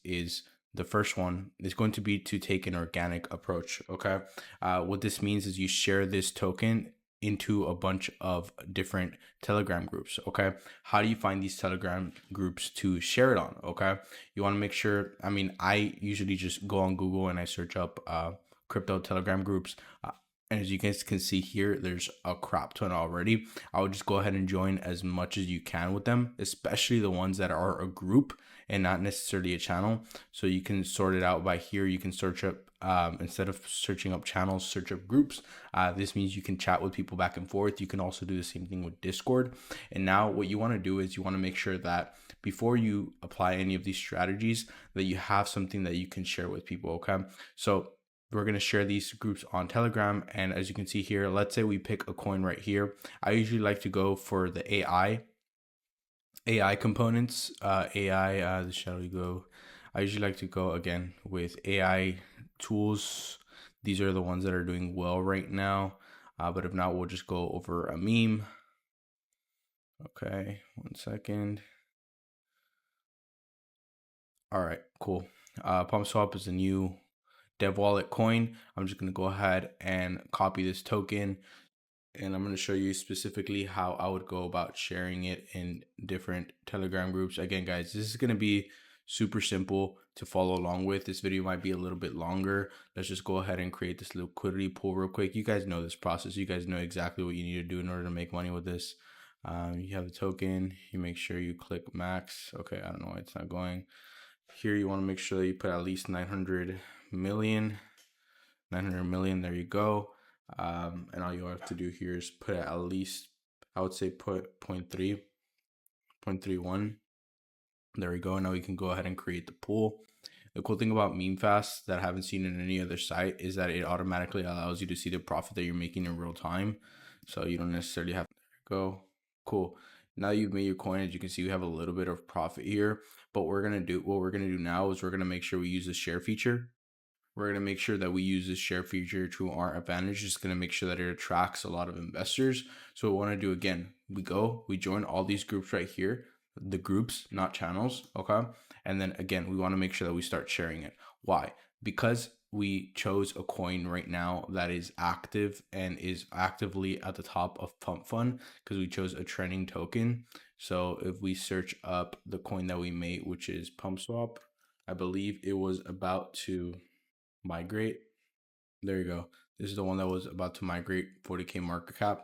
the first one is going to be to take an organic approach. Okay. What this means is you share this token into a bunch of different Telegram groups. Okay. How do you find these Telegram groups to share it on? Okay. You want to make sure, I usually just go on Google and I search up crypto Telegram groups. And as you guys can see here, there's a crap ton already. I would just go ahead and join as much as you can with them, especially the ones that are a group and not necessarily a channel. So you can sort it out by here. You can search up, instead of searching up channels, search up groups. This means you can chat with people back and forth. You can also do the same thing with Discord. And now what you want to do is you want to make sure that before you apply any of these strategies, that you have something that you can share with people. Okay. So we're going to share these groups on Telegram. And as you can see here, let's say we pick a coin right here. I usually like to go for the AI components, the shall we go? I usually like to go again with AI tools. These are the ones that are doing well right now. But if not, we'll just go over a meme. Okay, 1 second. All right, cool. PumpSwap is a new dev wallet coin. I'm just going to go ahead and copy this token, and I'm going to show you specifically how I would go about sharing it in different Telegram groups. Again, guys, this is going to be super simple to follow along with. This video might be a little bit longer. Let's just go ahead and create this liquidity pool real quick. You guys know this process. You guys know exactly what you need to do in order to make money with this. You have the token. You make sure you click max. Okay, I don't know why it's not going. Here you want to make sure that you put at least 900 million. There you go. And all you have to do here is put at least I would say put 0.3, 0.31. There we go. Now we can go ahead and create the pool. The cool thing about meme fast that I haven't seen in any other site is that it automatically allows you to see the profit that you're making in real time. So you don't necessarily have to go. Cool. Now you've made your coin. As you can see, we have a little bit of profit here. But what we're gonna do now is we're gonna make sure we use the share feature. We're going to make sure that we use this share feature to our advantage. It's going to make sure that it attracts a lot of investors. So what we want to do, again, we join all these groups right here, the groups, not channels. Okay. And then again, we want to make sure that we start sharing it. Why? Because we chose a coin right now that is active and is actively at the top of Pump Fund, because we chose a trending token. So if we search up the coin that we made, which is Pump Swap, I believe it was about to migrate. There you go. This is the one that was about to migrate, 40K market cap.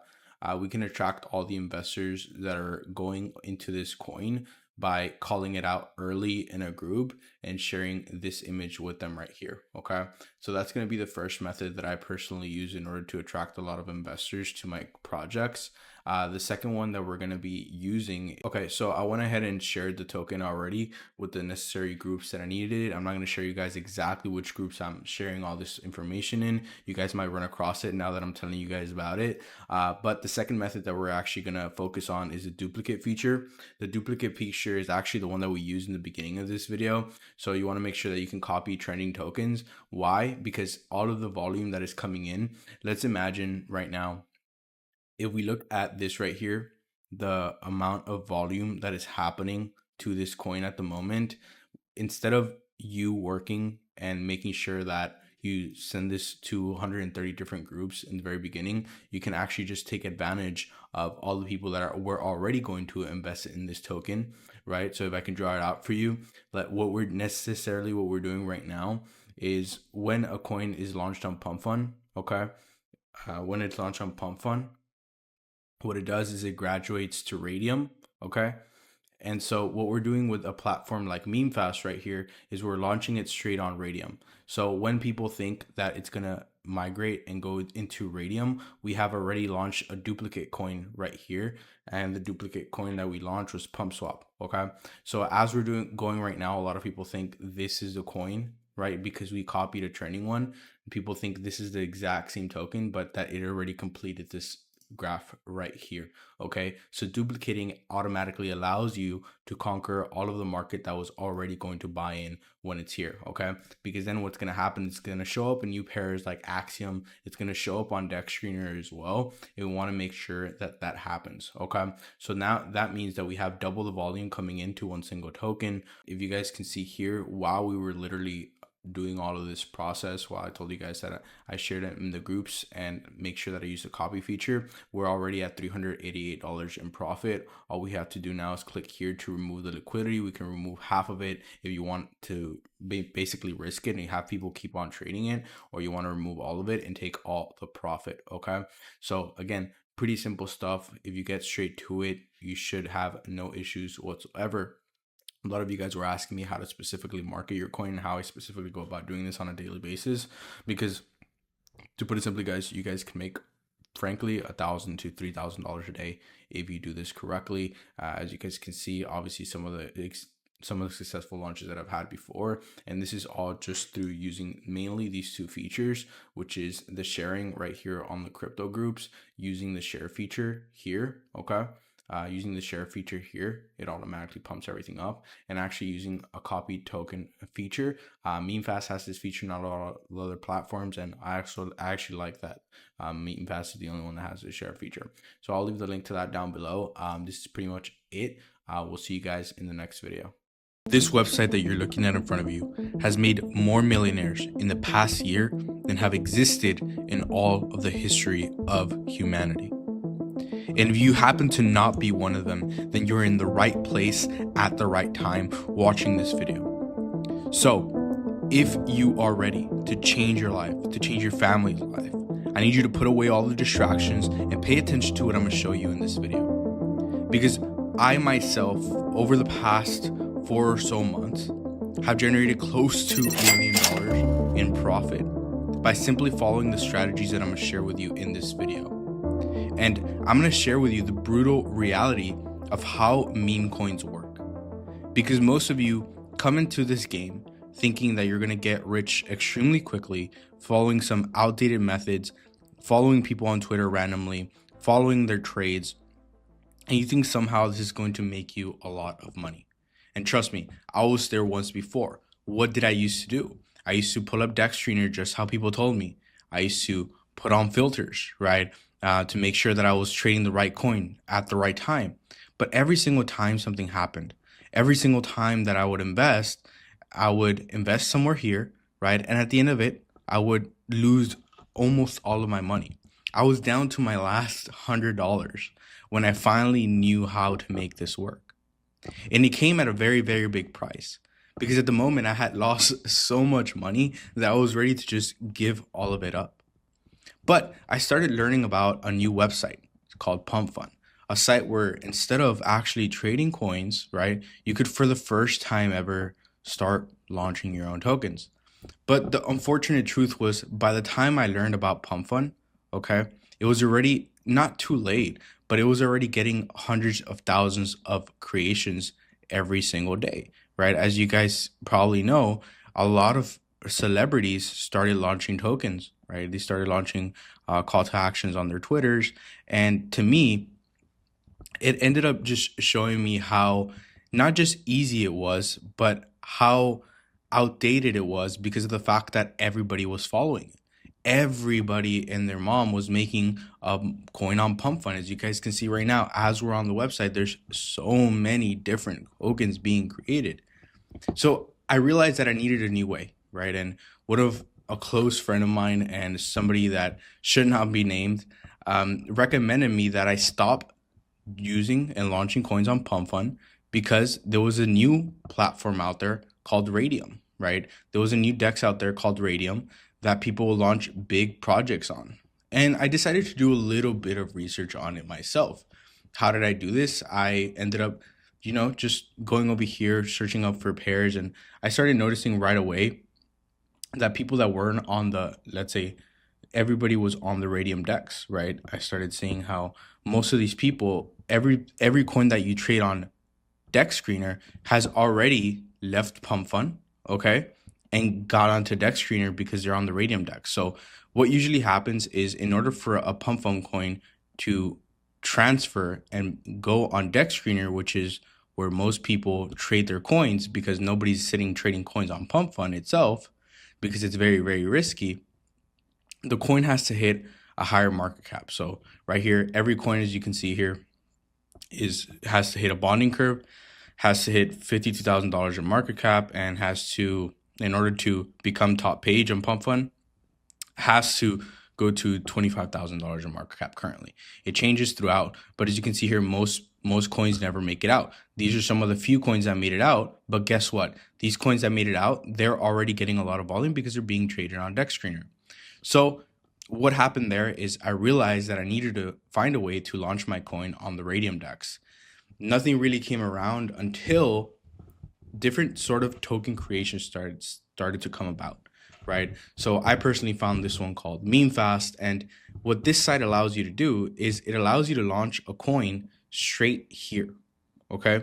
We can attract all the investors that are going into this coin by calling it out early in a group and sharing this image with them right here. Okay, so that's going to be the first method that I personally use in order to attract a lot of investors to my projects. The second one that we're going to be using, okay, so I went ahead and shared the token already with the necessary groups that I needed. I'm not going to show you guys exactly which groups I'm sharing all this information in. You guys might run across it now that I'm telling you guys about it. But the second method that we're actually going to focus on is the duplicate feature. The duplicate feature is actually the one that we used in the beginning of this video. So you want to make sure that you can copy trending tokens. Why? Because all of the volume that is coming in, let's imagine right now, if we look at this right here, the amount of volume that is happening to this coin at the moment, instead of you working and making sure that you send this to 130 different groups in the very beginning, you can actually just take advantage of all the people that were already going to invest in this token, right? So if I can draw it out for you, what we're doing right now is when a coin is launched on Pump Fund, okay? When it's launched on Pump Fund, what it does is it graduates to Radium, okay? And so what we're doing with a platform like MemeFast right here is we're launching it straight on Radium. So when people think that it's gonna migrate and go into Radium, we have already launched a duplicate coin right here. And the duplicate coin that we launched was Pump Swap, okay? So as we're going right now, a lot of people think this is the coin, right? Because we copied a trending one. People think this is the exact same token, but that it already completed this graph right here. Okay, so duplicating automatically allows you to conquer all of the market that was already going to buy in when it's here. Okay, because then what's going to happen, it's going to show up in new pairs like Axiom, it's going to show up on Deck Screener as well, and we want to make sure that that happens. Okay, so now that means that we have double the volume coming into one single token. If you guys can see here, while we were literally doing all of this process, while I told you guys that I shared it in the groups and make sure that I use the copy feature, we're already at $388 in profit. All we have to do now is click here to remove the liquidity. We can remove half of it if you want to basically risk it and have people keep on trading it, or you want to remove all of it and take all the profit. Okay, so again, pretty simple stuff. If you get straight to it, you should have no issues whatsoever. A lot of you guys were asking me how to specifically market your coin and how I specifically go about doing this on a daily basis, because to put it simply, guys, you guys can make frankly $1,000 to $3,000 a day if you do this correctly. As you guys can see, obviously some of the successful launches that I've had before, and this is all just through using mainly these two features, which is the sharing right here on the crypto groups, using the share feature here. Okay, using the share feature here, it automatically pumps everything up, and actually using a copied token feature. MemeFast has this feature, not all the other platforms, and I actually like that. MemeFast is the only one that has the share feature. So I'll leave the link to that down below. This is pretty much it. We'll see you guys in the next video. This website that you're looking at in front of you has made more millionaires in the past year than have existed in all of the history of humanity. And if you happen to not be one of them, then you're in the right place at the right time watching this video. So if you are ready to change your life, to change your family's life, I need you to put away all the distractions and pay attention to what I'm going to show you in this video. Because I myself, over the past 4 or so months, have generated close to $1 million in profit by simply following the strategies that I'm going to share with you in this video. And I'm going to share with you the brutal reality of how meme coins work. Because most of you come into this game thinking that you're going to get rich extremely quickly, following some outdated methods, following people on Twitter randomly, following their trades, and you think somehow this is going to make you a lot of money. And trust me, I was there once before. What did I used to do? I used to pull up Dextrainer just how people told me. I used to put on filters, right? To make sure that I was trading the right coin at the right time. But every single time something happened, every single time that I would invest somewhere here, right? And at the end of it, I would lose almost all of my money. I was down to my last $100 when I finally knew how to make this work. And it came at a very, very big price, because at the moment I had lost so much money that I was ready to just give all of it up. But I started learning about a new website called Pump Fund, a site where instead of actually trading coins, right, you could for the first time ever start launching your own tokens. But the unfortunate truth was, by the time I learned about Pump Fund, okay, it was already not too late, but it was already getting hundreds of thousands of creations every single day, right? As you guys probably know, a lot of celebrities started launching tokens, right? They started launching call to actions on their Twitters. And to me, it ended up just showing me how not just easy it was, but how outdated it was, because of the fact that everybody was following it. Everybody and their mom was making a coin on Pump Fund. As you guys can see right now, as we're on the website, there's so many different tokens being created. So I realized that I needed a new way, right? And one of a close friend of mine and somebody that should not be named recommended me that I stop using and launching coins on Pump Fund, because there was a new platform out there called Radium, right? There was a new DEX out there called Radium that people will launch big projects on. And I decided to do a little bit of research on it myself. How did I do this? I ended up, just going over here, searching up for pairs, and I started noticing right away that people that weren't on the, let's say, everybody was on the Radium DEX, right? I started seeing how most of these people, every coin that you trade on DEX Screener has already left Pump Fund, okay, and got onto DEX Screener because they're on the Radium DEX. So what usually happens is, in order for a Pump Fund coin to transfer and go on DEX Screener, which is where most people trade their coins, because nobody's sitting trading coins on Pump Fund itself, because it's very, very risky, the coin has to hit a higher market cap. So right here, every coin, as you can see here, has to hit a bonding curve, has to hit $52,000 in market cap, and has to, in order to become top page on Pump Fund, has to go to $25,000 in market cap currently. It changes throughout, but as you can see here, most coins never make it out. These are some of the few coins that made it out, but guess what? These coins that made it out, they're already getting a lot of volume because they're being traded on DEX Screener. So what happened there is I realized that I needed to find a way to launch my coin on the Radium DEX. Nothing really came around until different sort of token creation started to come about, right? So I personally found this one called Meme Fast, and what this site allows you to do is it allows you to launch a coin straight here, okay?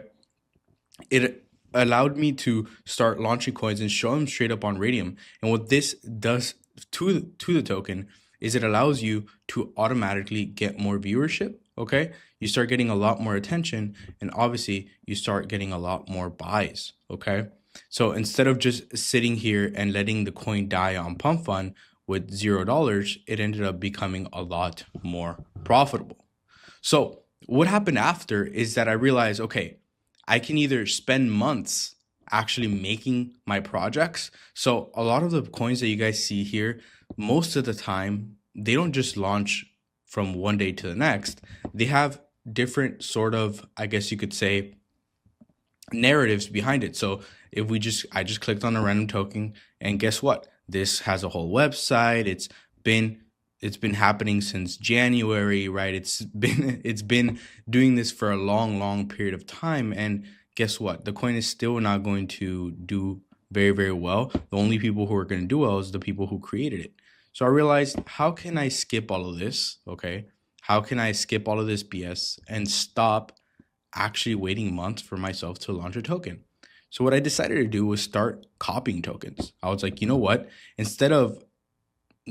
It allowed me to start launching coins and show them straight up on Radium. And what this does to the token is it allows you to automatically get more viewership, okay? You start getting a lot more attention, and obviously you start getting a lot more buys, okay? So instead of just sitting here and letting the coin die on Pump Fund with $0, it ended up becoming a lot more profitable. So what happened after is that I realized, okay, I can either spend months actually making my projects. So a lot of the coins that you guys see here, most of the time, they don't just launch from one day to the next. They have different sort of, I guess you could say, narratives behind it. So if I just clicked on a random token, and guess what? This has a whole website. It's been happening since January, right? It's been doing this for a long period of time. And guess what? The coin is still not going to do very, very well. The only people who are going to do well is the people who created it. So I realized, how can I skip all of this? Okay. How can I skip all of this BS and stop actually waiting months for myself to launch a token? So what I decided to do was start copying tokens. I was like, you know what? Instead of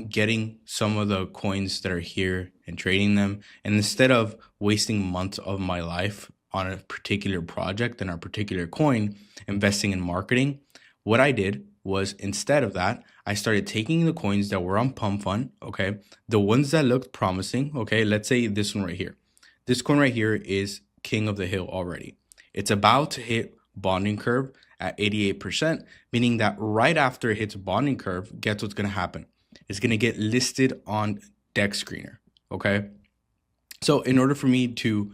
getting some of the coins that are here and trading them, and instead of wasting months of my life on a particular project and a particular coin, investing in marketing, what I did was, instead of that, I started taking the coins that were on Pump Fund, okay, the ones that looked promising, okay, let's say this one right here. This coin right here is King of the Hill already. It's about to hit bonding curve at 88%, meaning that right after it hits bonding curve, guess what's going to happen? It's going to get listed on Dex Screener, okay? So in order for me to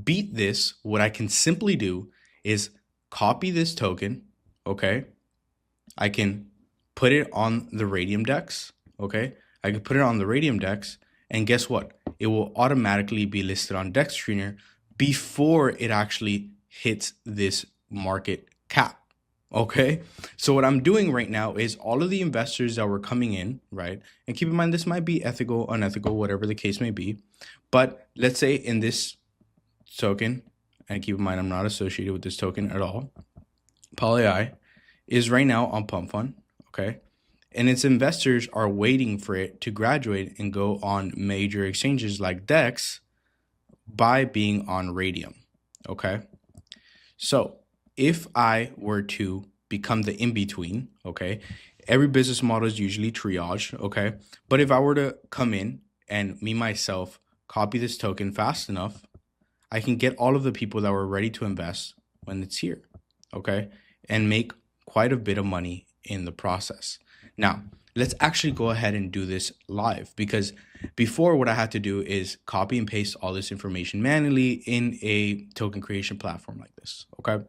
beat this, what I can simply do is copy this token, okay? I can put it on the Radium Dex, okay? I can put it on the Radium Dex, and guess what? It will automatically be listed on Dex Screener before it actually hits this market cap, okay? So what I'm doing right now is all of the investors that were coming in, right? And keep in mind, this might be ethical, unethical, whatever the case may be. But let's say in this token, and keep in mind, I'm not associated with this token at all, PolyEye is right now on Pump Fund, okay? And its investors are waiting for it to graduate and go on major exchanges like Dex by being on Radium, okay? So if I were to become the in-between, okay, every business model is usually triage, okay? But if I were to come in and me, myself, copy this token fast enough, I can get all of the people that were ready to invest when it's here, okay? And make quite a bit of money in the process. Now, let's actually go ahead and do this live, because before what I had to do is copy and paste all this information manually in a token creation platform like this, okay?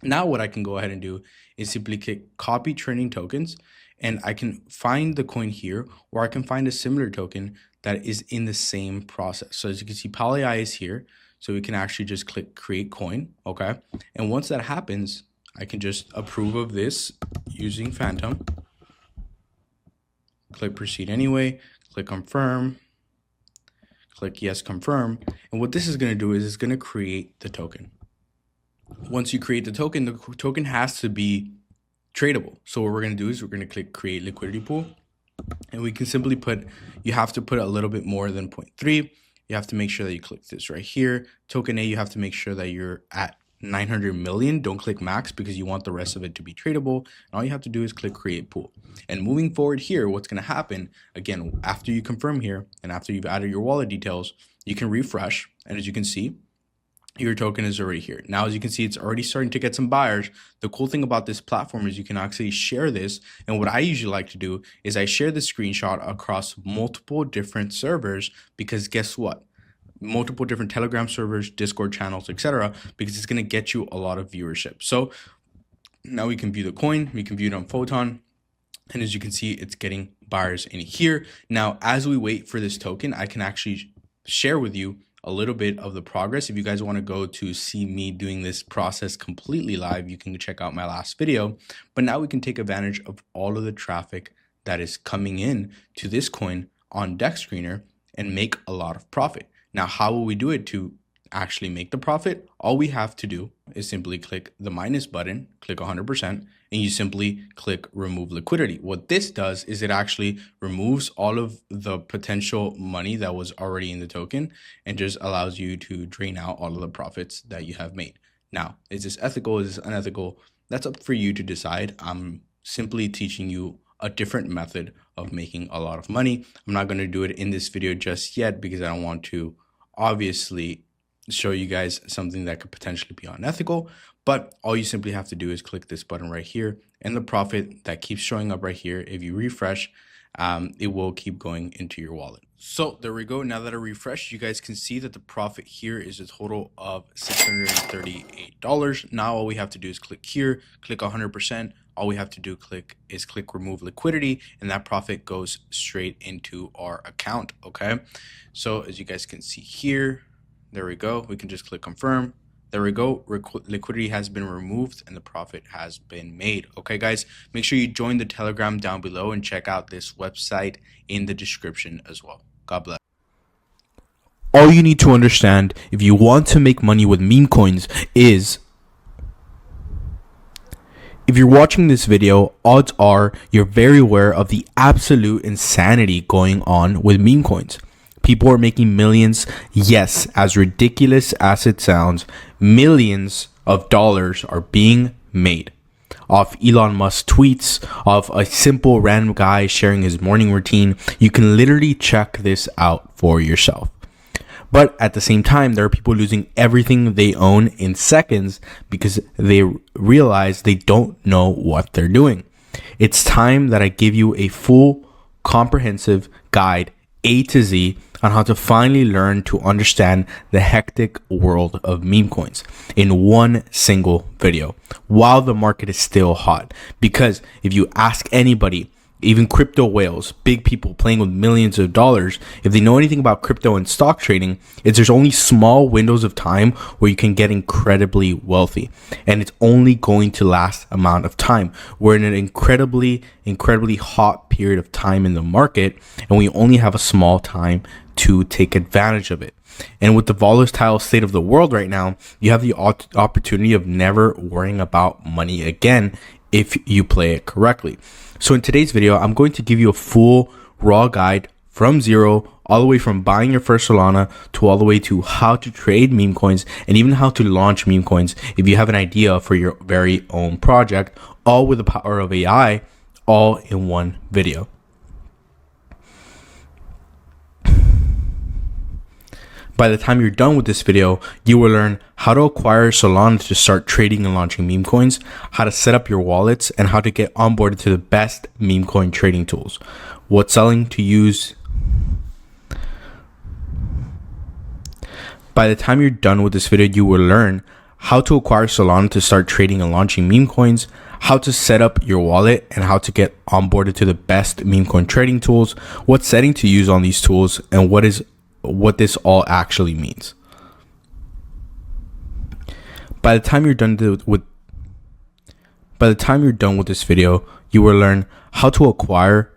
Now what I can go ahead and do is simply click copy trending tokens, and I can find the coin here, or I can find a similar token that is in the same process. So as you can see, PolyEye is here, so we can actually just click create coin, okay? And once that happens, I can just approve of this using Phantom. Click proceed anyway, click confirm, click yes, confirm. And what this is going to do is it's going to create the token. Once you create the token has to be tradable. So what we're going to do is we're going to click create liquidity pool, and we can simply put, you have to put a little bit more than 0.3. You have to make sure that you click this right here. Token A, you have to make sure that you're at 900 million. Don't click max because you want the rest of it to be tradable. And all you have to do is click create pool. And moving forward here, what's going to happen, again, after you confirm here and after you've added your wallet details, you can refresh. And as you can see, your token is already here. Now, as you can see, it's already starting to get some buyers. The cool thing about this platform is you can actually share this. And what I usually like to do is I share the screenshot across multiple different servers, because guess what? Multiple different Telegram servers, Discord channels, etc., because it's going to get you a lot of viewership. So now we can view the coin, we can view it on Photon, and as you can see, it's getting buyers in here. Now, as we wait for this token, I can actually share with you a little bit of the progress. If you guys want to go to see me doing this process completely live, you can check out my last video. But now we can take advantage of all of the traffic that is coming in to this coin on Dex Screener and make a lot of profit. Now, how will we do it to actually make the profit? All we have to do is simply click the minus button, click 100%, and you simply click remove liquidity. What this does is it actually removes all of the potential money that was already in the token and just allows you to drain out all of the profits that you have made. Now, is this ethical? Is this unethical? That's up for you to decide. I'm simply teaching you a different method of making a lot of money. I'm not going to do it in this video just yet because I don't want to obviously show you guys something that could potentially be unethical, but all you simply have to do is click this button right here, and the profit that keeps showing up right here, if you refresh, it will keep going into your wallet. So there we go. Now that I refresh, you guys can see that the profit here is a total of $638. Now all we have to do is click here, click 100%. All we have to do is click remove liquidity, and that profit goes straight into our account. Okay, so as you guys can see here, there we go. We can just click confirm. There we go. Liquidity has been removed and the profit has been made. Okay, guys, make sure you join the Telegram down below and check out this website in the description as well. God bless. All you need to understand if you want to make money with meme coins is, if you're watching this video, odds are you're very aware of the absolute insanity going on with meme coins. People are making millions. Yes, as ridiculous as it sounds, millions of dollars are being made off Elon Musk tweets, of a simple random guy sharing his morning routine. You can literally check this out for yourself. But at the same time, there are people losing everything they own in seconds because they realize they don't know what they're doing. It's time that I give you a full, comprehensive guide, A to Z, on how to finally learn to understand the hectic world of meme coins in one single video while the market is still hot. Because if you ask anybody, even crypto whales, big people playing with millions of dollars, if they know anything about crypto and stock trading, there's only small windows of time where you can get incredibly wealthy. And it's only going to last amount of time. We're in an incredibly hot period of time in the market, and we only have a small time to take advantage of it. And with the volatile state of the world right now, you have the opportunity of never worrying about money again if you play it correctly. So in today's video, I'm going to give you a full raw guide from zero, all the way from buying your first Solana to all the way to how to trade meme coins and even how to launch meme coins if you have an idea for your very own project, all with the power of AI, all in one video. By the time you're done with this video, you will learn how to acquire Solana to start trading and launching meme coins, how to set up your wallets, and how to get onboarded to the best meme coin trading tools. What selling to use. By the time you're done with this video, you will learn how to acquire Solana to start trading and launching meme coins, how to set up your wallet, and how to get onboarded to the best meme coin trading tools, what setting to use on these tools, and what this all actually means. By the time you're done with this video, you will learn how to acquire.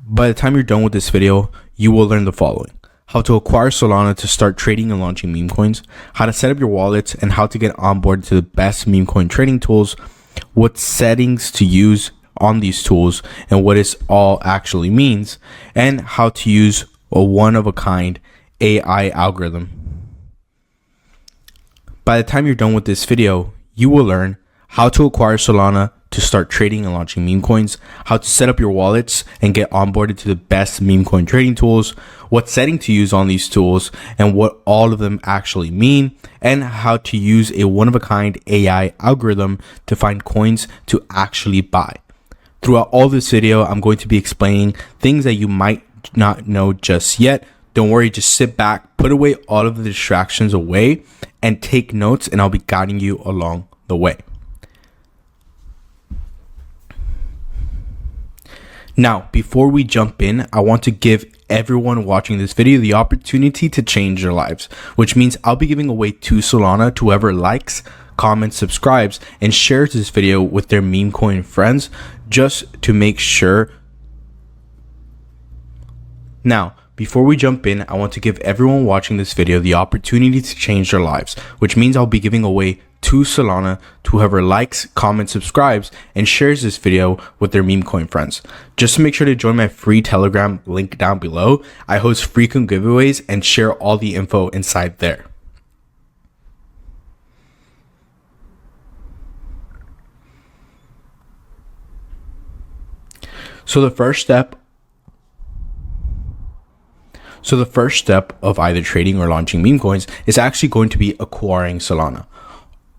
By the time you're done with this video, you will learn the following: how to acquire Solana to start trading and launching meme coins, how to set up your wallets, and how to get onboarded to the best meme coin trading tools, what settings to use on these tools and what it all actually means, and how to use a one-of-a-kind AI algorithm. By the time you're done with this video, you will learn how to acquire Solana to start trading and launching meme coins, how to set up your wallets and get onboarded to the best meme coin trading tools, what setting to use on these tools and what all of them actually mean, and how to use a one-of-a-kind AI algorithm to find coins to actually buy. Throughout all this video, I'm going to be explaining things that you might not know just yet. Don't worry, just sit back, put away all of the distractions away, and take notes, and I'll be guiding you along the way. Now, before we jump in, I want to give everyone watching this video the opportunity to change their lives, which means I'll be giving away 2 Solana to whoever likes, comments, subscribes, and shares this video with their meme coin friends, just to make sure. Now, before we jump in, I want to give everyone watching this video the opportunity to change their lives, which means I'll be giving away 2 Solana to whoever likes, comments, subscribes, and shares this video with their meme coin friends. Just to make sure to join my free Telegram link down below. I host frequent giveaways and share all the info inside there. So the first step of either trading or launching meme coins is actually going to be acquiring Solana.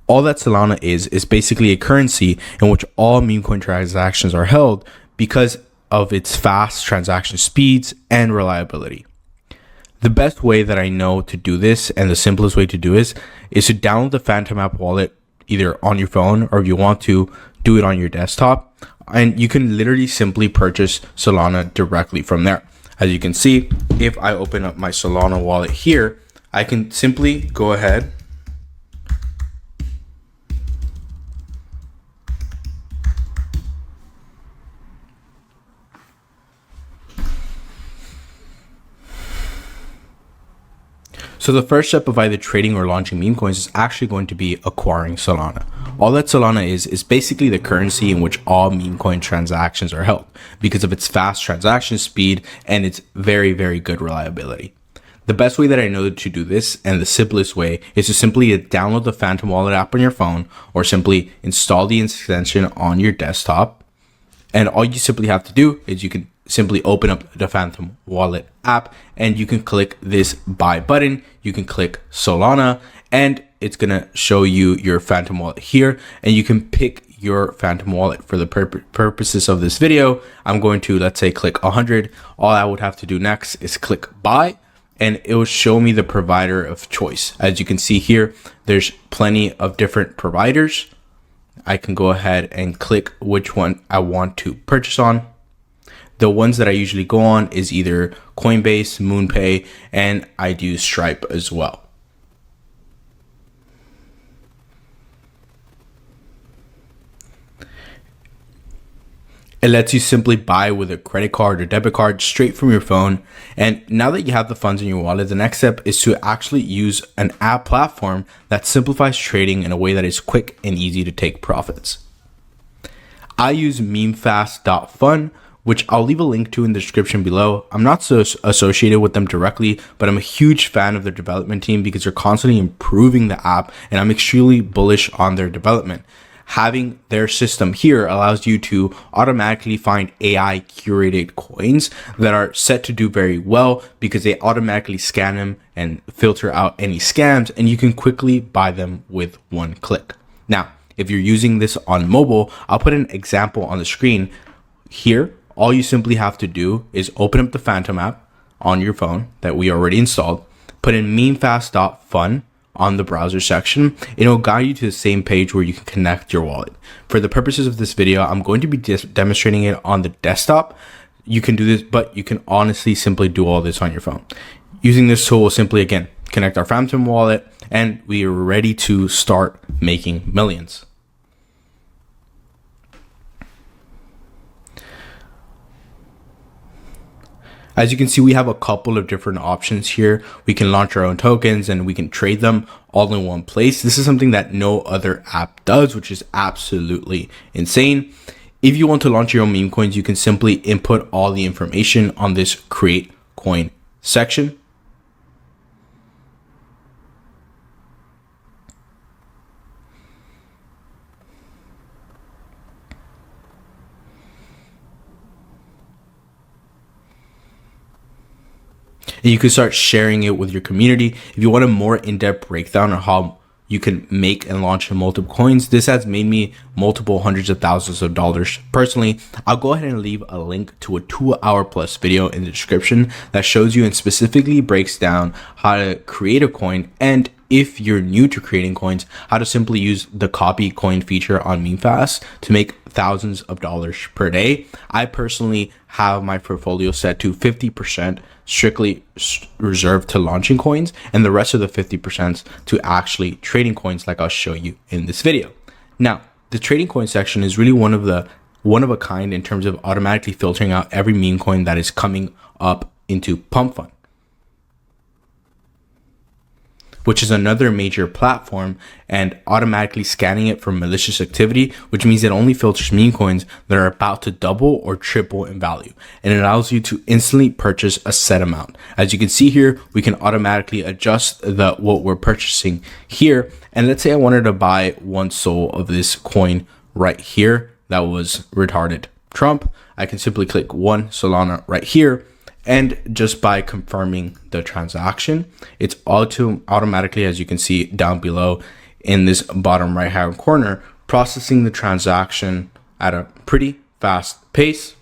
All that Solana is basically a currency in which all meme coin transactions are held because of its fast transaction speeds and reliability. The best way that I know to do this, and the simplest way to do this, is to download the Phantom app wallet either on your phone, or if you want to, do it on your desktop. And you can literally simply purchase Solana directly from there. As you can see, if I open up my Solana wallet here, I can simply go ahead So the first step of either trading or launching meme coins is actually going to be acquiring Solana. All that Solana is basically the currency in which all meme coin transactions are held because of its fast transaction speed and its very, very good reliability. The best way that I know to do this, and the simplest way, is to simply download the Phantom Wallet app on your phone or simply install the extension on your desktop. And all you simply have to do is you can simply open up the Phantom Wallet app and you can click this buy button. You can click Solana and it's going to show you your Phantom Wallet here, and you can pick your Phantom Wallet. For the purposes of this video, I'm going to, let's say, click 100. All I would have to do next is click buy, and it will show me the provider of choice. As you can see here, there's plenty of different providers. I can go ahead and click which one I want to purchase on. The ones that I usually go on is either Coinbase, MoonPay, and I do Stripe as well. It lets you simply buy with a credit card or debit card straight from your phone. And now that you have the funds in your wallet, the next step is to actually use an app platform that simplifies trading in a way that is quick and easy to take profits. I use memefast.fun, which I'll leave a link to in the description below. I'm not so associated with them directly, but I'm a huge fan of their development team because they're constantly improving the app, and I'm extremely bullish on their development. Having their system here allows you to automatically find AI curated coins that are set to do very well because they automatically scan them and filter out any scams, and you can quickly buy them with one click. Now, if you're using this on mobile, I'll put an example on the screen here. All you simply have to do is open up the Phantom app on your phone that we already installed, put in memefast.fun on the browser section. It'll guide you to the same page where you can connect your wallet. For the purposes of this video, I'm going to be demonstrating it on the desktop. You can do this, but you can honestly simply do all this on your phone. Using this tool will simply, again, connect our Phantom wallet, and we are ready to start making millions. As you can see, we have a couple of different options here. We can launch our own tokens and we can trade them all in one place. This is something that no other app does, which is absolutely insane. If you want to launch your own meme coins, you can simply input all the information on this create coin section. And you can start sharing it with your community. If you want a more in-depth breakdown on how you can make and launch multiple coins, this has made me multiple hundreds of thousands of dollars. Personally, I'll go ahead and leave a link to a 2-hour plus video in the description that shows you and specifically breaks down how to create a coin, and if you're new to creating coins, how to simply use the copy coin feature on MemeFast to make thousands of dollars per day. I personally have my portfolio set to 50% strictly reserved to launching coins, and the rest of the 50% to actually trading coins, like I'll show you in this video. Now, the trading coin section is really one of a kind in terms of automatically filtering out every meme coin that is coming up into Pump Fund, which is another major platform, and automatically scanning it for malicious activity, which means it only filters meme coins that are about to double or triple in value, and it allows you to instantly purchase a set amount. As you can see here, we can automatically adjust what we're purchasing here. And let's say I wanted to buy 1 SOL of this coin right here that was retarded Trump. I can simply click 1 Solana right here. And just by confirming the transaction, it's automatically, as you can see down below in this bottom right hand corner, processing the transaction at a pretty fast pace.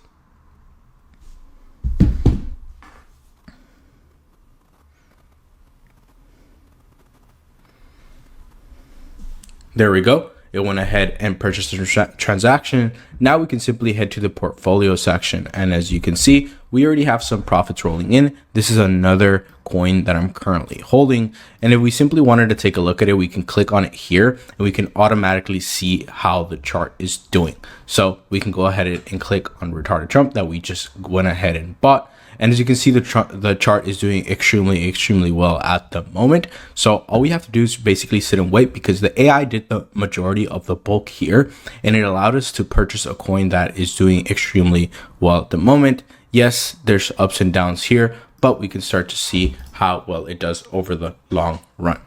There we go. It went ahead and purchased the transaction. Now we can simply head to the portfolio section. And as you can see, we already have some profits rolling in. This is another coin that I'm currently holding. And if we simply wanted to take a look at it, we can click on it here and we can automatically see how the chart is doing. So we can go ahead and click on retarded Trump that we just went ahead and bought. And as you can see, the chart is doing extremely well at the moment. So all we have to do is basically sit and wait, because the AI did the majority of the bulk here, and it allowed us to purchase a coin that is doing extremely well at the moment. Yes, there's ups and downs here, but we can start to see how well it does over the long run.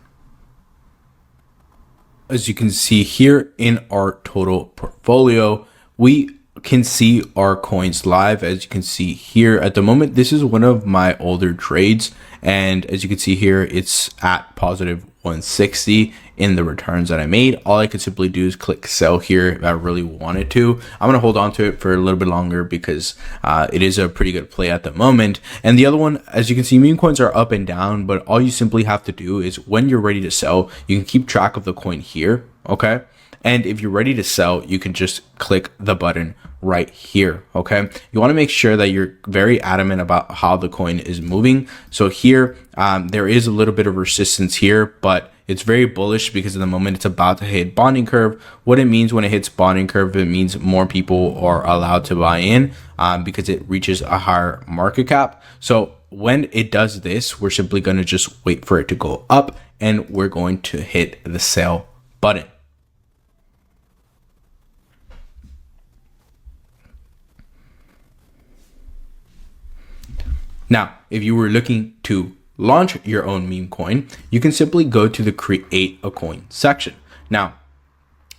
As you can see here in our total portfolio, we can see our coins live. As you can see here at the moment, this is one of my older trades, and as you can see here, it's at positive 160 in the returns that I made. All I could simply do is click sell here if I really wanted to. I'm going to hold on to it for a little bit longer because it is a pretty good play at the moment. And the other one, as you can see, meme coins are up and down, but all you simply have to do is when you're ready to sell, you can keep track of the coin here. Okay. And if you're ready to sell, you can just click the button right here. Okay. You want to make sure that you're very adamant about how the coin is moving. So here, there is a little bit of resistance here, but it's very bullish because at the moment it's about to hit bonding curve. What it means when it hits bonding curve, it means more people are allowed to buy in because it reaches a higher market cap. So when it does this, we're simply going to just wait for it to go up, and we're going to hit the sell button. Now, if you were looking to launch your own meme coin, you can simply go to the create a coin section. Now,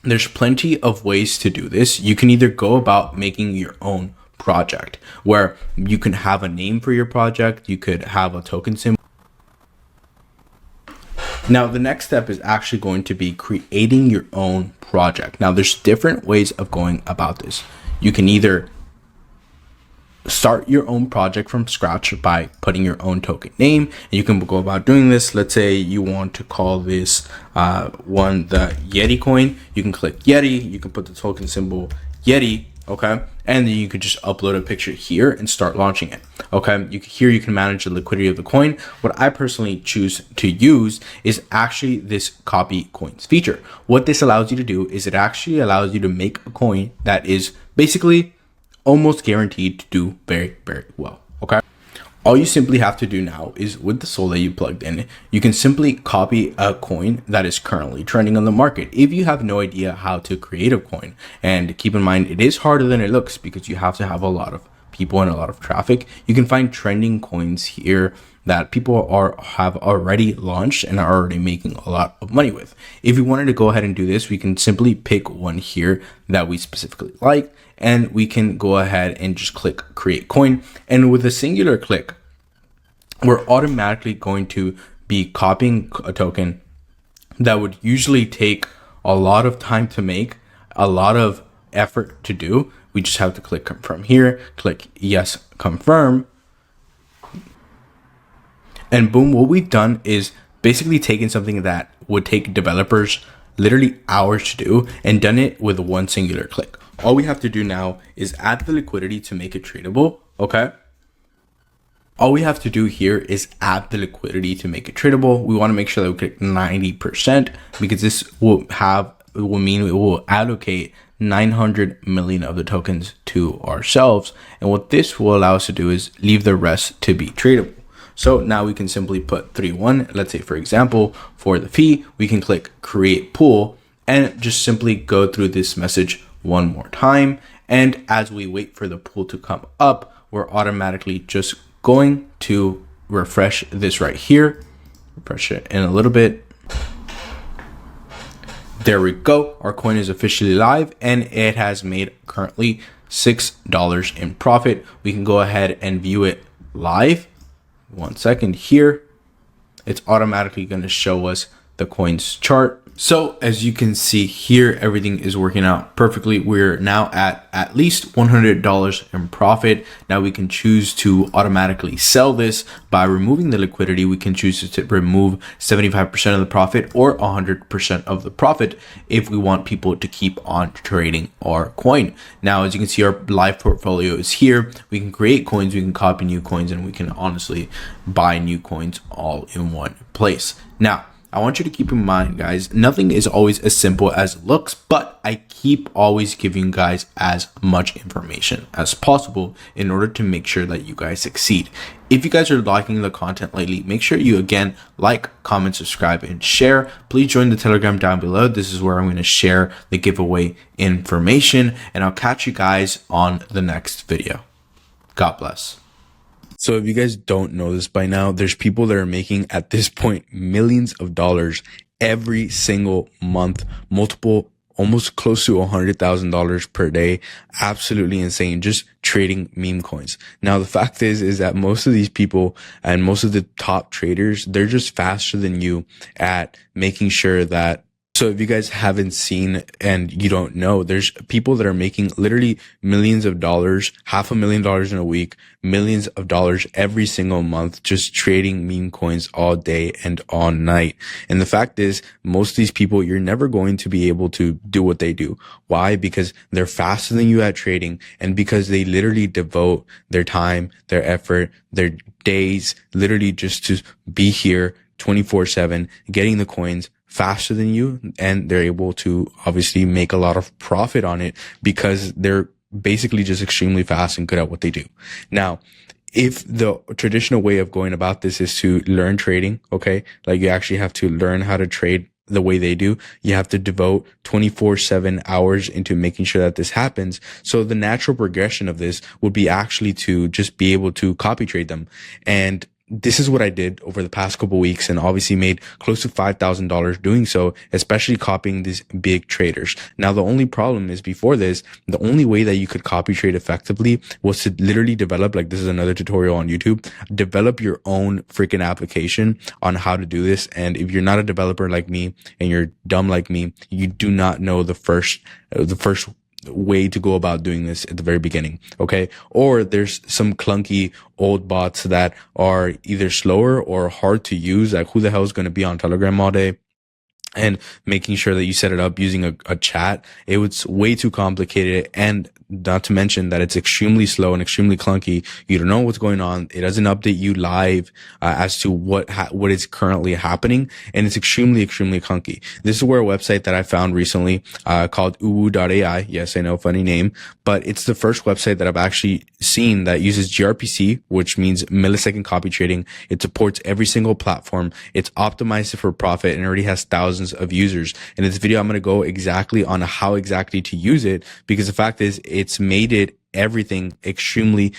there's plenty of ways to do this. You can either go about making your own project where you can have a name for your project. You could have a token symbol. Now, the next step is actually going to be creating your own project. Now, there's different ways of going about this. You can either start your own project from scratch by putting your own token name, and you can go about doing this. Let's say you want to call this one the Yeti coin. You can click Yeti, you can put the token symbol Yeti, okay, and then you can just upload a picture here and start launching it. Okay, here you can manage the liquidity of the coin. What I personally choose to use is actually this copy coins feature. What this allows you to do is it actually allows you to make a coin that is basically almost guaranteed to do very well. Okay, all you simply have to do now is with the SOL that you plugged in, you can simply copy a coin that is currently trending on the market. If you have no idea how to create a coin, and keep in mind it is harder than it looks because you have to have a lot of people and a lot of traffic, you can find trending coins here that people have already launched and are already making a lot of money with. If you wanted to go ahead and do this, we can simply pick one here that we specifically like, and we can go ahead and just click create coin. And with a singular click, we're automatically going to be copying a token that would usually take a lot of time to make, a lot of effort to do. We just have to click confirm here, click yes, confirm. And boom, what we've done is basically taken something that would take developers literally hours to do and done it with one singular click. All we have to do now is add the liquidity to make it tradable, okay? All we have to do here is add the liquidity to make it tradable. We want to make sure that we click 90% because this will mean we will allocate 900 million of the tokens to ourselves. And what this will allow us to do is leave the rest to be tradable. So now we can simply put 3-1. Let's say, for example, for the fee, we can click create pool and just simply go through this message one more time. And as we wait for the pool to come up, we're automatically just going to refresh this right here. Refresh it in a little bit. There we go. Our coin is officially live and it has made currently $6 in profit. We can go ahead and view it live. 1 second here. It's automatically going to show us the coin's chart. So as you can see here, everything is working out perfectly. We're now at least $100 in profit. Now we can choose to automatically sell this by removing the liquidity. We can choose to remove 75% of the profit or 100% of the profit if we want people to keep on trading our coin. Now, as you can see, our live portfolio is here. We can create coins, we can copy new coins, and we can honestly buy new coins all in one place. Now, I want you to keep in mind, guys, nothing is always as simple as it looks, but I keep always giving you guys as much information as possible in order to make sure that you guys succeed. If you guys are liking the content lately, make sure you again like, comment, subscribe, and share. Please join the Telegram down below. This is where I'm going to share the giveaway information, and I'll catch you guys on the next video. God bless. So if you guys don't know this by now, there's people that are making at this point millions of dollars every single month, multiple, almost close to $100,000 per day. Absolutely insane. Just trading meme coins. Now, the fact is that most of these people and most of the top traders, they're just faster than you at making sure that. So if you guys haven't seen and you don't know, there's people that are making literally millions of dollars, $500,000 in a week, millions of dollars every single month, just trading meme coins all day and all night. And the fact is, most of these people, you're never going to be able to do what they do. Why? Because they're faster than you at trading, and because they literally devote their time, their effort, their days, literally just to be here 24/7, getting the coins faster than you, and they're able to obviously make a lot of profit on it because they're basically just extremely fast and good at what they do. Now, if the traditional way of going about this is to learn trading, okay, like you actually have to learn how to trade the way they do, you have to devote 24/7 hours into making sure that this happens. So the natural progression of this would be actually to just be able to copy trade them. And this is what I did over the past couple weeks, and obviously made close to $5,000 doing so, especially copying these big traders. Now, the only problem is before this, the only way that you could copy trade effectively was to literally develop, like this is another tutorial on YouTube, develop your own freaking application on how to do this. And if you're not a developer like me and you're dumb like me, you do not know the first way to go about doing this at the very beginning. Okay. Or there's some clunky old bots that are either slower or hard to use. Like, who the hell is going to be on Telegram all day? And making sure that you set it up using a chat, it was way too complicated, and not to mention that it's extremely slow and extremely clunky. You don't know what's going on. It doesn't update you live as to what is currently happening, and it's extremely clunky. This is where a website that I found recently called uwu.ai. Yes, I know, funny name, but it's the first website that I've actually seen that uses gRPC, which means millisecond copy trading. It supports every single platform. It's optimized for profit and already has thousands of users. In this video, I'm going to go exactly on how exactly to use it, because the fact is it's made it everything extremely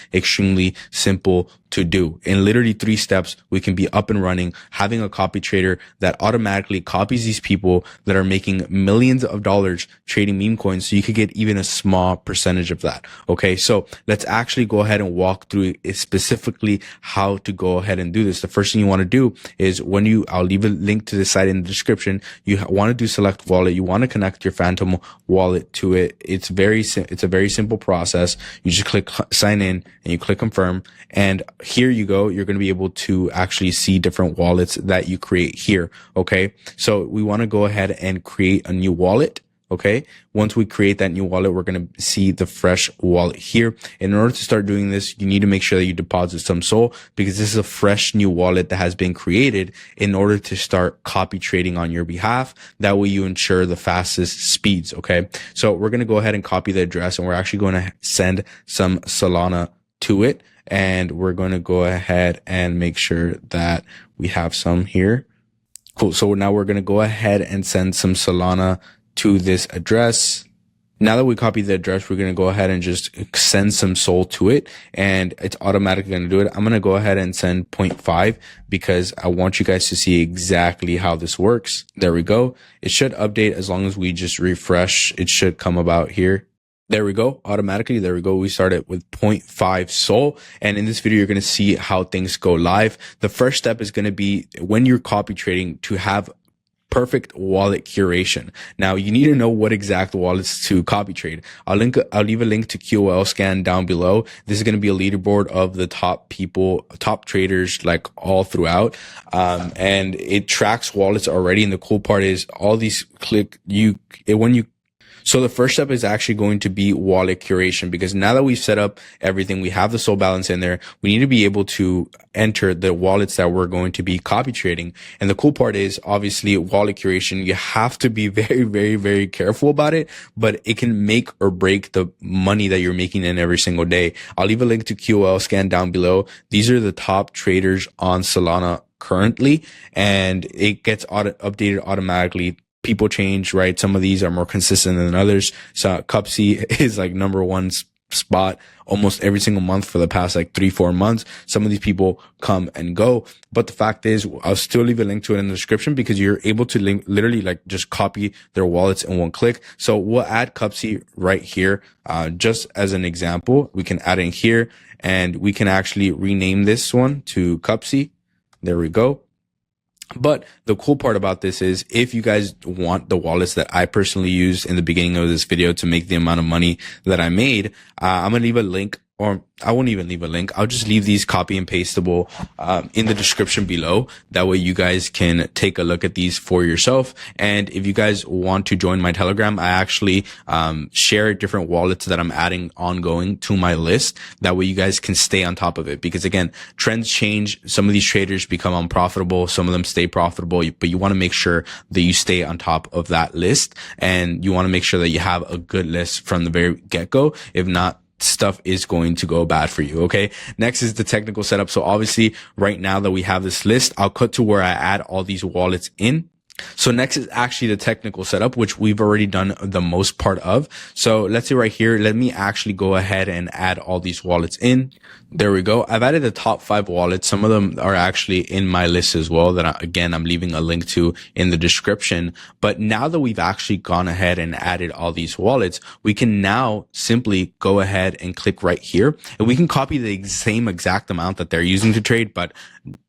simple to do. In literally 3 steps, we can be up and running, having a copy trader that automatically copies these people that are making millions of dollars trading meme coins, so you could get even a small percentage of that. Okay, so let's actually go ahead and walk through specifically how to go ahead and do this. The first thing you want to do is I'll leave a link to the site in the description. You want to do select wallet. You want to connect your Phantom wallet to it. It's a very simple process. You just click sign in and you click confirm, and here you go. You're going to be able to actually see different wallets that you create here. Okay. So we want to go ahead and create a new wallet. Okay. Once we create that new wallet, we're going to see the fresh wallet here. In order to start doing this, you need to make sure that you deposit some SOL, because this is a fresh new wallet that has been created in order to start copy trading on your behalf. That way you ensure the fastest speeds. Okay. So we're going to go ahead and copy the address, and we're actually going to send some Solana to it. And we're going to go ahead and make sure that we have some here. Cool. So now we're going to go ahead and send some Solana to this address. Now that we copy the address, we're going to go ahead and just send some SOL to it, and it's automatically going to do it. I'm going to go ahead and send 0.5 because I want you guys to see exactly how this works. There we go. It should update as long as we just refresh. It should come about here. There we go. Automatically. There we go. We started with 0.5 SOL. And in this video, you're going to see how things go live. The first step is going to be, when you're copy trading, to have perfect wallet curation. Now, you need to know what exact wallets to copy trade. I'll leave a link to QOL scan down below. This is going to be a leaderboard of the top traders, like all throughout. And it tracks wallets already. And the cool part is all these So the first step is actually going to be wallet curation, because now that we've set up everything, we have the soul balance in there, we need to be able to enter the wallets that we're going to be copy trading. And the cool part is, obviously, wallet curation, you have to be very, very, very careful about it, but it can make or break the money that you're making in every single day. I'll leave a link to QOL scan down below. These are the top traders on Solana currently, and it gets updated automatically. People change, right? Some of these are more consistent than others. So Cupsy is like number one spot almost every single month for the past like 3-4 months. Some of these people come and go, but the fact is, I'll still leave a link to it in the description, because you're able to literally like just copy their wallets in one click. So we'll add Cupsy right here. Just as an example, we can add in here, and we can actually rename this one to Cupsy. There we go. But the cool part about this is, if you guys want the wallets that I personally used in the beginning of this video to make the amount of money that I made, I'm going to leave a link, or I won't even leave a link. I'll just leave these copy and pastable in the description below. That way you guys can take a look at these for yourself. And if you guys want to join my Telegram, I actually share different wallets that I'm adding ongoing to my list. That way you guys can stay on top of it, because again, trends change. Some of these traders become unprofitable, some of them stay profitable, but you want to make sure that you stay on top of that list, and you want to make sure that you have a good list from the very get-go. If not, stuff is going to go bad for you. Okay. Next is the technical setup. So obviously, right now that we have this list, I'll cut to where I add all these wallets in. So next is actually the technical setup, which we've already done the most part of. So let's say right here, let me actually go ahead and add all these wallets in. There we go. I've added the top 5 wallets. Some of them are actually in my list as well, that I'm leaving a link to in the description. But now that we've actually gone ahead and added all these wallets, we can now simply go ahead and click right here, and we can copy the same exact amount that they're using to trade. But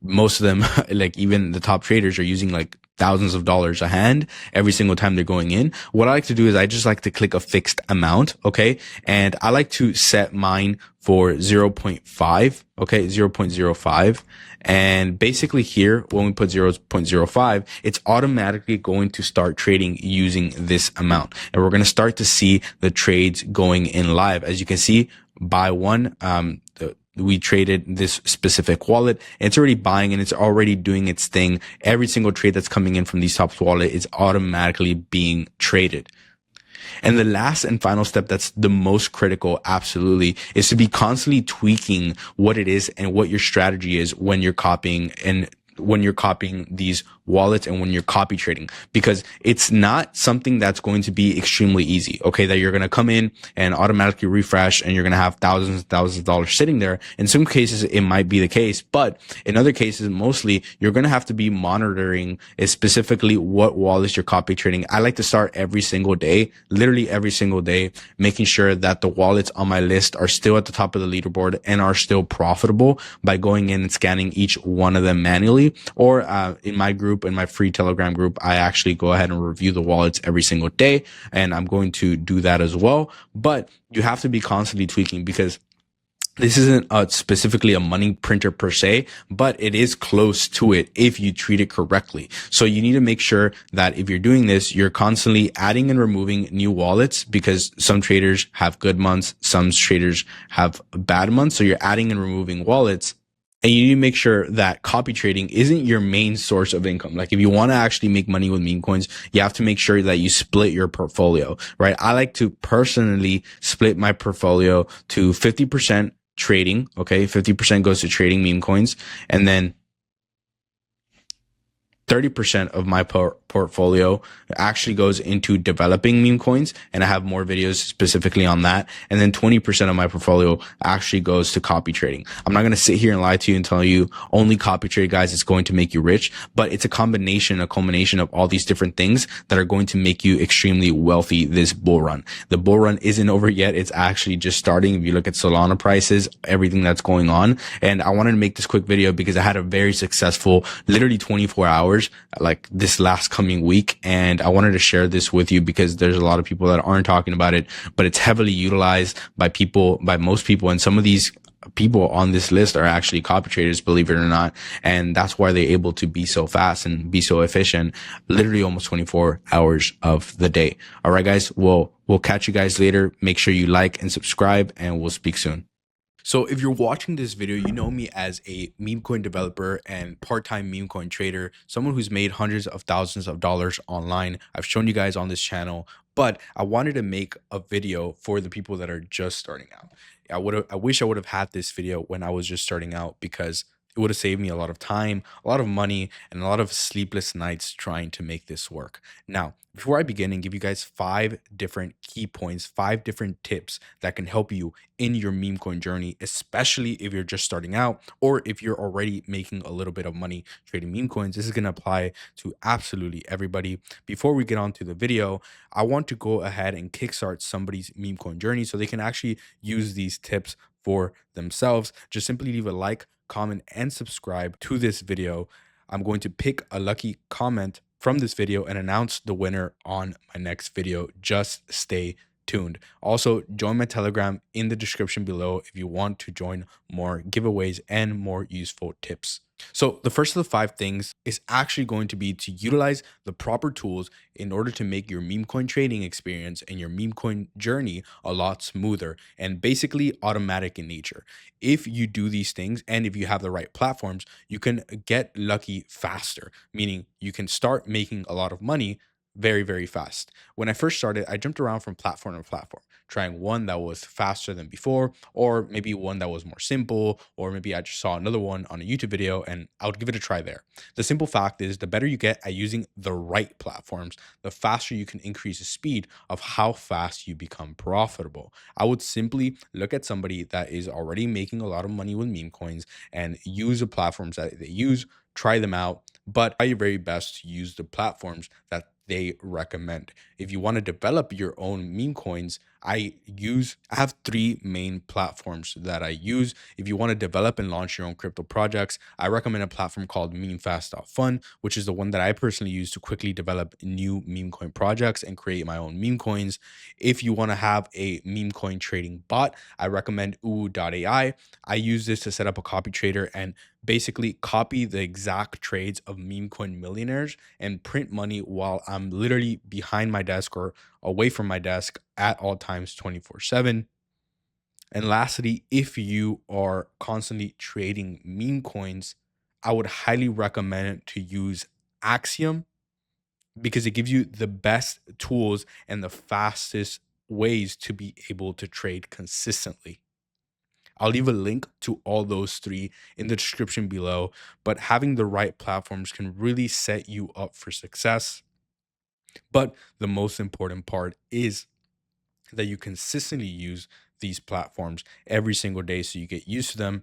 most of them, like even the top traders, are using like thousands of dollars a hand every single time they're going in. What I like to do is I just like to click a fixed amount. Okay. And I like to set mine for 0.5. Okay. 0.05. And basically here, when we put 0.05, it's automatically going to start trading using this amount. And we're going to start to see the trades going in live. As you can see, buy one, we traded this specific wallet. It's already buying, and it's already doing its thing. Every single trade that's coming in from these top wallet is automatically being traded. And the last and final step, that's the most critical, absolutely, is to be constantly tweaking what it is and what your strategy is when you're copying these wallets and when you're copy trading, because it's not something that's going to be extremely easy. Okay. That you're going to come in and automatically refresh, and you're going to have thousands and thousands of dollars sitting there. In some cases, it might be the case, but in other cases, mostly you're going to have to be monitoring specifically what wallets you're copy trading. I like to start every single day, literally every single day, making sure that the wallets on my list are still at the top of the leaderboard and are still profitable, by going in and scanning each one of them manually. Or in my group, in my free Telegram group, I actually go ahead and review the wallets every single day, and I'm going to do that as well. But you have to be constantly tweaking, because this isn't specifically a money printer per se, but it is close to it if you treat it correctly. So you need to make sure that if you're doing this, you're constantly adding and removing new wallets, because some traders have good months, some traders have bad months. So you're adding and removing wallets. And you need to make sure that copy trading isn't your main source of income. Like, if you want to actually make money with meme coins, you have to make sure that you split your portfolio, right? I like to personally split my portfolio to 50% trading. Okay. 50% goes to trading meme coins, and then 30% of my portfolio actually goes into developing meme coins, and I have more videos specifically on that. And then 20% of my portfolio actually goes to copy trading. I'm not going to sit here and lie to you and tell you only copy trade, guys, it's going to make you rich, but it's a culmination of all these different things that are going to make you extremely wealthy this bull run. The bull run isn't over yet. It's actually just starting. If you look at Solana prices, everything that's going on. And I wanted to make this quick video because I had a very successful, literally 24 hours, like this last coming week. And I wanted to share this with you because there's a lot of people that aren't talking about it, but it's heavily utilized by most people. And some of these people on this list are actually copy traders, believe it or not. And that's why they're able to be so fast and be so efficient, literally almost 24 hours of the day. All right, guys. Well, We'll catch you guys later. Make sure you like and subscribe, and we'll speak soon. So if you're watching this video, you know me as a meme coin developer and part-time meme coin trader, someone who's made hundreds of thousands of dollars online. I've shown you guys on this channel, but I wanted to make a video for the people that are just starting out. I wish I would have had this video when I was just starting out, because it would have saved me a lot of time, a lot of money, and a lot of sleepless nights trying to make this work. Now, before I begin and give you guys 5 different key points, 5 different tips that can help you in your meme coin journey, especially if you're just starting out or if you're already making a little bit of money trading meme coins, this is going to apply to absolutely everybody. Before we get on to the video, I want to go ahead and kickstart somebody's meme coin journey so they can actually use these tips for themselves. Just simply leave a like, comment, and subscribe to this video. I'm going to pick a lucky comment from this video and announce the winner on my next video. Just stay tuned. Also, join my Telegram in the description below if you want to join more giveaways and more useful tips. So the first of the 5 things is actually going to be to utilize the proper tools in order to make your meme coin trading experience and your meme coin journey a lot smoother and basically automatic in nature. If you do these things and if you have the right platforms, you can get lucky faster, meaning you can start making a lot of money very, very fast. When I first started, I jumped around from platform to platform, trying one that was faster than before, or maybe one that was more simple, or maybe I just saw another one on a YouTube video and I would give it a try there. The simple fact is, the better you get at using the right platforms, the faster you can increase the speed of how fast you become profitable. I would simply look at somebody that is already making a lot of money with meme coins and use the platforms that they use, try them out, but try your very best to use the platforms that they recommend. If you want to develop your own meme coins, I have 3 main platforms that I use. If you want to develop and launch your own crypto projects, I recommend a platform called memefast.fun, which is the one that I personally use to quickly develop new meme coin projects and create my own meme coins. If you want to have a meme coin trading bot, I recommend oo.ai. I use this to set up a copy trader and basically copy the exact trades of meme coin millionaires and print money while I'm literally behind my desk or away from my desk at all times 24/7. And lastly, if you are constantly trading meme coins, I would highly recommend to use Axiom, because it gives you the best tools and the fastest ways to be able to trade consistently. I'll leave a link to all those 3 in the description below, but having the right platforms can really set you up for success. But the most important part is that you consistently use these platforms every single day so you get used to them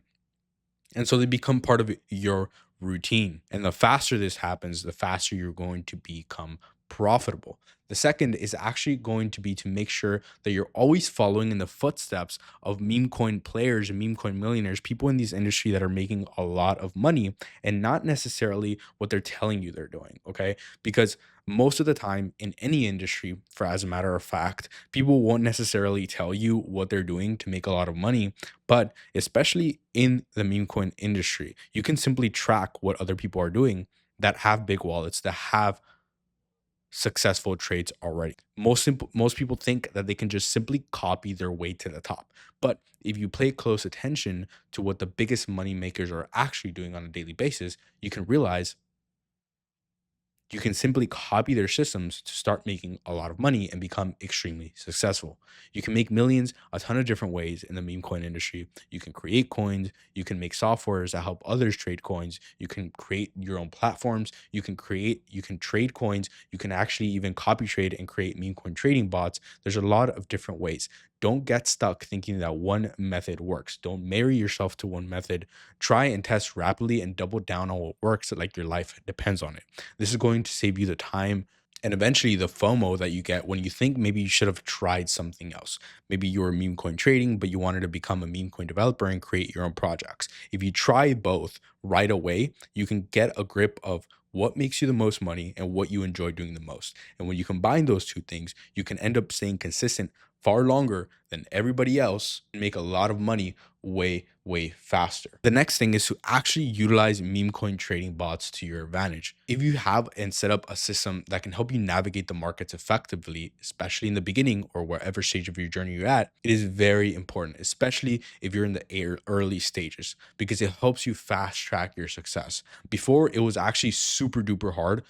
and so they become part of your routine. And the faster this happens, the faster you're going to become profitable. The second is actually going to be to make sure that you're always following in the footsteps of meme coin players and meme coin millionaires, people in this industry that are making a lot of money, and not necessarily what they're telling you they're doing. Okay. Because most of the time in any industry, for as a matter of fact, people won't necessarily tell you what they're doing to make a lot of money. But especially in the meme coin industry, you can simply track what other people are doing that have big wallets, that have successful trades already. Most people think that they can just simply copy their way to the top. But if you pay close attention to what the biggest money makers are actually doing on a daily basis, you can realize you can simply copy their systems to start making a lot of money and become extremely successful. You can make millions a ton of different ways in the meme coin industry. You can create coins, you can make softwares that help others trade coins, you can create your own platforms, you can trade coins, you can actually even copy trade and create meme coin trading bots. There's a lot of different ways. Don't get stuck thinking that one method works. Don't marry yourself to one method. Try and test rapidly and double down on what works, like your life depends on it. This is going to save you the time and eventually the FOMO that you get when you think maybe you should have tried something else. Maybe you were meme coin trading, but you wanted to become a meme coin developer and create your own projects. If you try both right away, you can get a grip of what makes you the most money and what you enjoy doing the most. And when you combine those 2 things, you can end up staying consistent far longer than everybody else and make a lot of money way faster. The next thing is to actually utilize meme coin trading bots to your advantage. If you have and set up a system that can help you navigate the markets effectively, especially in the beginning or wherever stage of your journey you're at, it is very important, especially if you're in the early stages, because it helps you fast track your success. Before it was actually super duper hard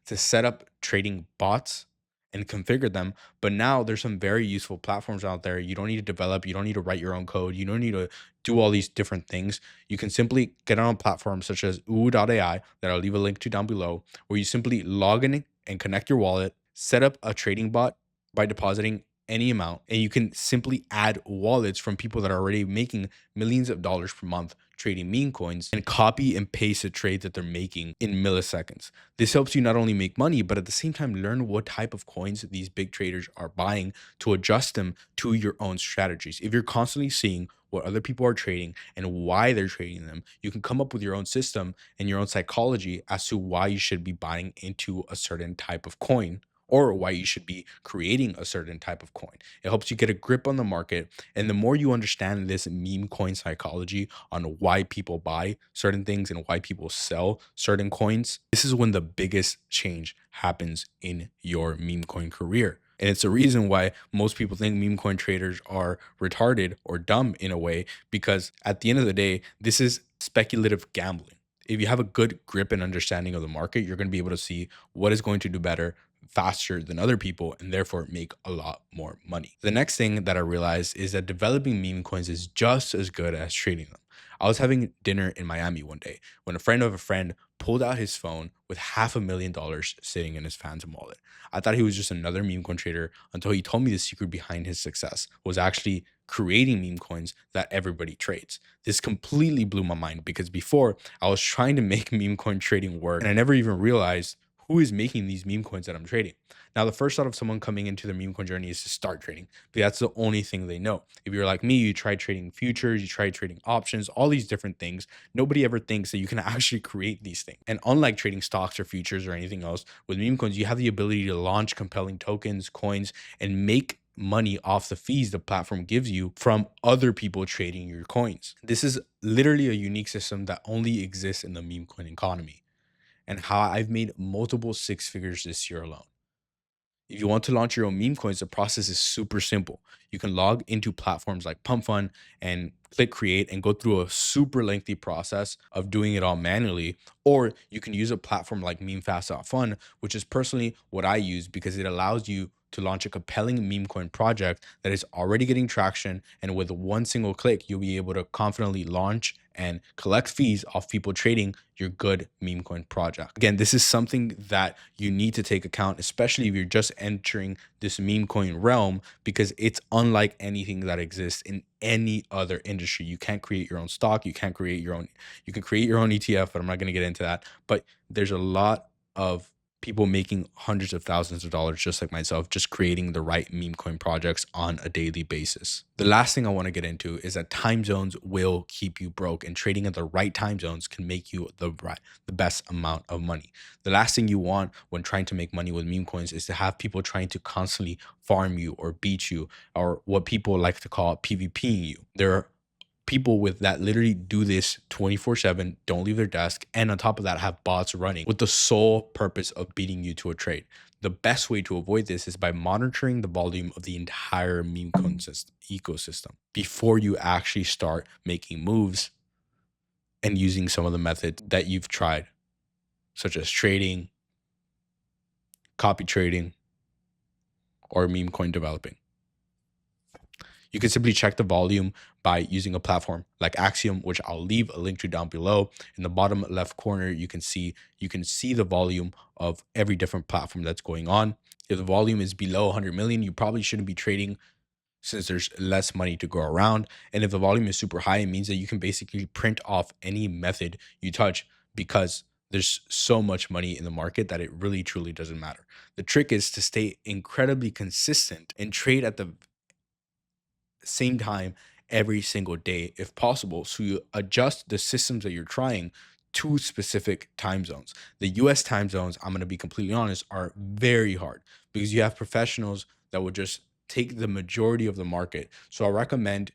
to set up trading bots and configure them. But now there's some very useful platforms out there. You don't need to develop, you don't need to write your own code, you don't need to do all these different things. You can simply get on platforms such as oo.ai that I'll leave a link to down below, where you simply log in and connect your wallet, set up a trading bot by depositing any amount, and you can simply add wallets from people that are already making millions of dollars per month trading meme coins and copy and paste the trades that they're making in milliseconds. This helps you not only make money, but at the same time learn what type of coins these big traders are buying to adjust them to your own strategies. If you're constantly seeing what other people are trading and why they're trading them, you can come up with your own system and your own psychology as to why you should be buying into a certain type of coin, or why you should be creating a certain type of coin. It helps you get a grip on the market. And the more you understand this meme coin psychology on why people buy certain things and why people sell certain coins, this is when the biggest change happens in your meme coin career. And it's a reason why most people think meme coin traders are retarded or dumb in a way, because at the end of the day, this is speculative gambling. If you have a good grip and understanding of the market, you're going to be able to see what is going to do better faster than other people and therefore make a lot more money. The next thing that I realized is that developing meme coins is just as good as trading them. I was having dinner in Miami one day when a friend of a friend pulled out his phone with $500,000 sitting in his Phantom wallet. I thought he was just another meme coin trader until he told me the secret behind his success was actually creating meme coins that everybody trades. This completely blew my mind, because before I was trying to make meme coin trading work and I never even realized who is making these meme coins that I'm trading. Now, the first thought of someone coming into their meme coin journey is to start trading, but that's the only thing they know. If you're like me, you try trading futures, you try trading options, all these different things. Nobody ever thinks that you can actually create these things. And unlike trading stocks or futures or anything else, with meme coins, you have the ability to launch compelling tokens, coins, and make money off the fees the platform gives you from other people trading your coins. This is literally a unique system that only exists in the meme coin economy, and how I've made multiple six figures this year alone. If you want to launch your own meme coins, the process is super simple. You can log into platforms like Pump Fund and click create and go through a super lengthy process of doing it all manually. Or you can use a platform like memefast.fun, which is personally what I use because it allows you to launch a compelling meme coin project that is already getting traction. And with one single click, you'll be able to confidently launch and collect fees off people trading your good meme coin project. Again, this is something that you need to take account, especially if you're just entering this meme coin realm, because it's unlike anything that exists in any other industry. You can't create your own stock. You can create your own ETF, but I'm not going to get into that. But there's a lot of people making hundreds of thousands of dollars, just like myself, just creating the right meme coin projects on a daily basis. The last thing I want to get into is that time zones will keep you broke, and trading at the right time zones can make you the best amount of money. The last thing you want when trying to make money with meme coins is to have people trying to constantly farm you or beat you, or what people like to call PvPing you. There are people with that literally do this 24/7, don't leave their desk, and on top of that have bots running with the sole purpose of beating you to a trade. The best way to avoid this is by monitoring the volume of the entire meme coin ecosystem before you actually start making moves and using some of the methods that you've tried, such as trading, copy trading, or meme coin developing. You can simply check the volume by using a platform like Axiom, which I'll leave a link to down below. In the bottom left corner, you can see the volume of every different platform that's going on. If the volume is below 100 million, you probably shouldn't be trading, since there's less money to go around. And if the volume is super high, it means that you can basically print off any method you touch, because there's so much money in the market that it really truly doesn't matter. The trick is to stay incredibly consistent and trade at the same time every single day if possible, so you adjust the systems that you're trying two specific time zones. The US time zones, I'm going to be completely honest, are very hard because you have professionals that will just take the majority of the market. So I recommend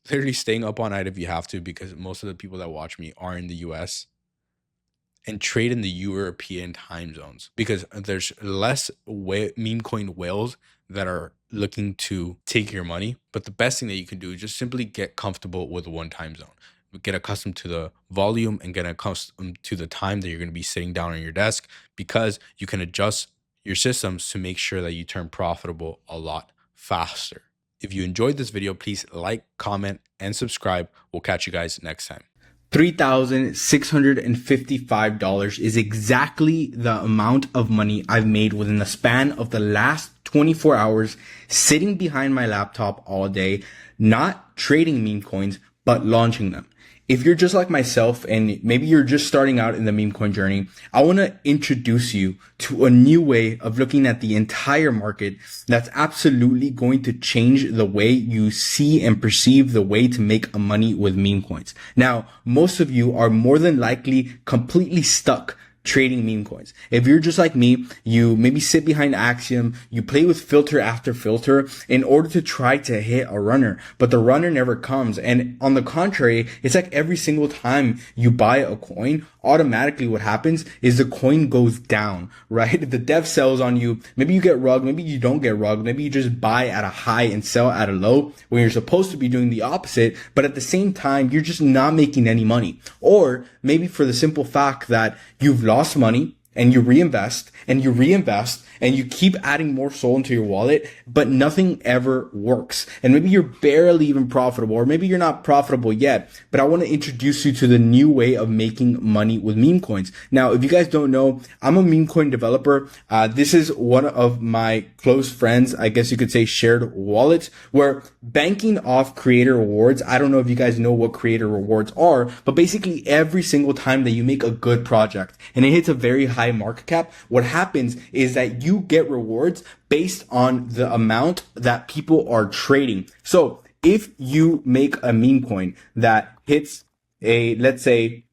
literally staying up all night if you have to, because most of the people that watch me are in the US, and trade in the European time zones because there's less meme coin whales that are looking to take your money. But the best thing that you can do is just simply get comfortable with one time zone. Get accustomed to the volume and get accustomed to the time that you're going to be sitting down on your desk, because you can adjust your systems to make sure that you turn profitable a lot faster. If you enjoyed this video, please like, comment, and subscribe. We'll catch you guys next time. $3,655 is exactly the amount of money I've made within the span of the last 24 hours, sitting behind my laptop all day, not trading meme coins, but launching them. If you're just like myself and maybe you're just starting out in the meme coin journey, I want to introduce you to a new way of looking at the entire market that's absolutely going to change the way you see and perceive the way to make money with meme coins. Now, most of you are more than likely completely stuck trading meme coins. If you're just like me, you maybe sit behind Axiom, you play with filter after filter in order to try to hit a runner, but the runner never comes. And on the contrary, it's like every single time you buy a coin, automatically what happens is the coin goes down, right? The dev sells on you. Maybe you get rugged, maybe you don't get rugged, maybe you just buy at a high and sell at a low when you're supposed to be doing the opposite, but at the same time, you're just not making any money. Or maybe for the simple fact that you've lost money and you reinvest and you reinvest and you keep adding more soul into your wallet, but nothing ever works. And maybe you're barely even profitable, or maybe you're not profitable yet, but I want to introduce you to the new way of making money with meme coins. Now, if you guys don't know, I'm a meme coin developer. This is one of my close friends, I guess you could say shared wallets, where banking off creator rewards. I don't know if you guys know what creator rewards are, but basically every single time that you make a good project and it hits a very high market cap, what happens is that you get rewards based on the amount that people are trading. So if you make a meme coin that hits a, let's say,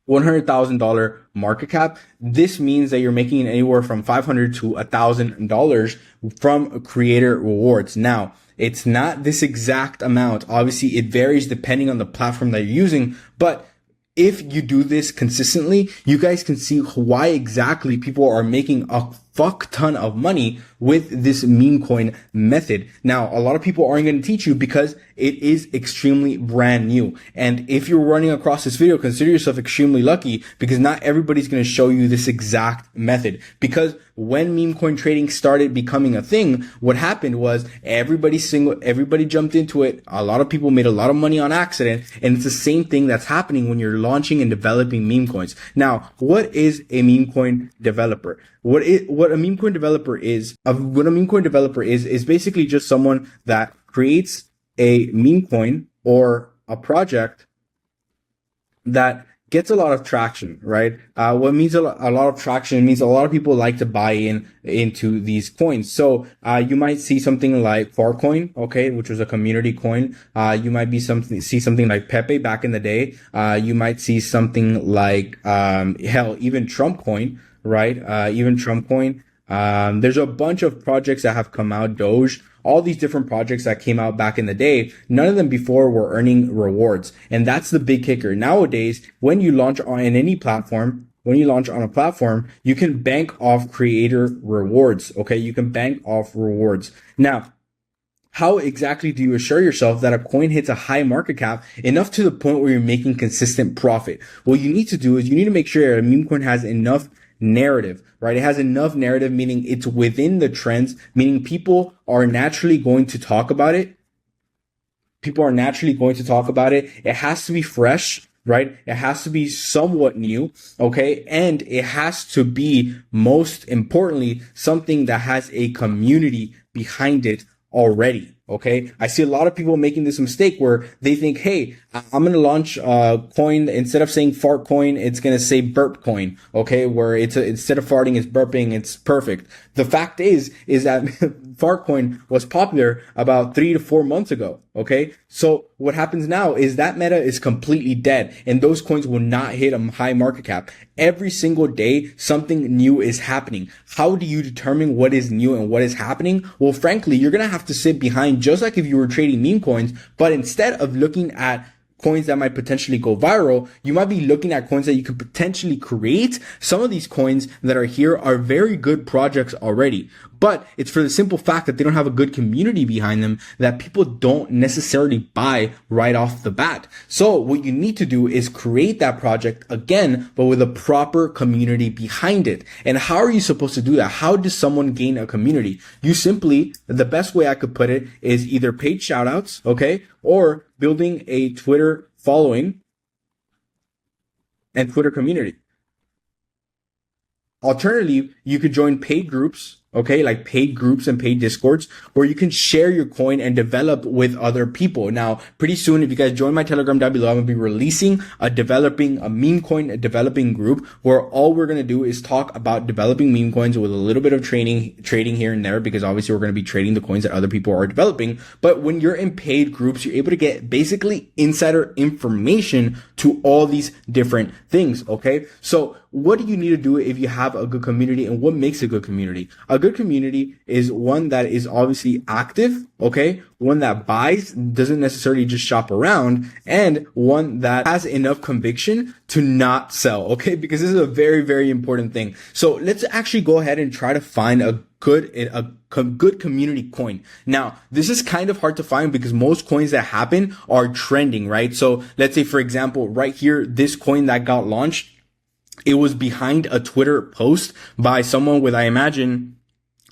$100,000 market cap, this means that you're making anywhere from $500 to $1,000 from creator rewards. Now, it's not this exact amount. Obviously, it varies depending on the platform that you're using, but if you do this consistently, you guys can see why exactly people are making a fuck ton of money with this meme coin method. Now, a lot of people aren't going to teach you because it is extremely brand new. And if you're running across this video, consider yourself extremely lucky, because not everybody's going to show you this exact method. Because when meme coin trading started becoming a thing, what happened was everybody jumped into it. A lot of people made a lot of money on accident. And it's the same thing that's happening when you're launching and developing meme coins. Now, what is a meme coin developer? What a meme coin developer is basically just someone that creates a meme coin or a project that gets a lot of traction, right? What means a lot of traction means a lot of people like to buy into these coins. So, you might see something like Farcoin, okay, which was a community coin. You might see something like Pepe back in the day. You might see something like, even Trump coin, right? Even Trump coin. There's a bunch of projects that have come out, Doge, all these different projects that came out back in the day. None of them before were earning rewards. And that's the big kicker. Nowadays, when you launch on any platform, you can bank off creator rewards. Okay. You can bank off rewards. Now, how exactly do you assure yourself that a coin hits a high market cap enough to the point where you're making consistent profit? What you need to do is you need to make sure a meme coin has enough narrative, right? It has enough narrative, meaning it's within the trends, meaning people are naturally going to talk about it. It has to be fresh, right? It has to be somewhat new, okay? And it has to be, most importantly, something that has a community behind it already. Okay. I see a lot of people making this mistake where they think, hey, I'm going to launch a coin. Instead of saying fart coin, it's going to say burp coin. Okay. Where instead of farting, it's burping. It's perfect. The fact is that fart coin was popular about 3 to 4 months ago. Okay. So what happens now is that meta is completely dead and those coins will not hit a high market cap. Every single day, something new is happening. How do you determine what is new and what is happening? Well, frankly, you're going to have to sit behind just like if you were trading meme coins, but instead of looking at coins that might potentially go viral, you might be looking at coins that you could potentially create. Some of these coins that are here are very good projects already, but it's for the simple fact that they don't have a good community behind them that people don't necessarily buy right off the bat. So what you need to do is create that project again, but with a proper community behind it. And how are you supposed to do that? How does someone gain a community? You simply, the best way I could put it is either paid shoutouts, okay, or building a Twitter following and Twitter community. Alternatively, you could join paid groups, okay, like paid groups and paid discords, where you can share your coin and develop with other people. Now, pretty soon, if you guys join my Telegram down below, I'm going to be releasing a meme coin developing group where all we're going to do is talk about developing meme coins with a little bit of trading here and there, because obviously we're going to be trading the coins that other people are developing. But when you're in paid groups, you're able to get basically insider information to all these different things. Okay. So what do you need to do if you have a good community, and what makes a good community? A good community is one that is obviously active, okay? One that buys, doesn't necessarily just shop around, and one that has enough conviction to not sell, okay? Because this is a very, very important thing. So let's actually go ahead and try to find a good community coin. Now, this is kind of hard to find because most coins that happen are trending, right? So let's say, for example, right here, this coin that got launched, it was behind a Twitter post by someone with, I imagine,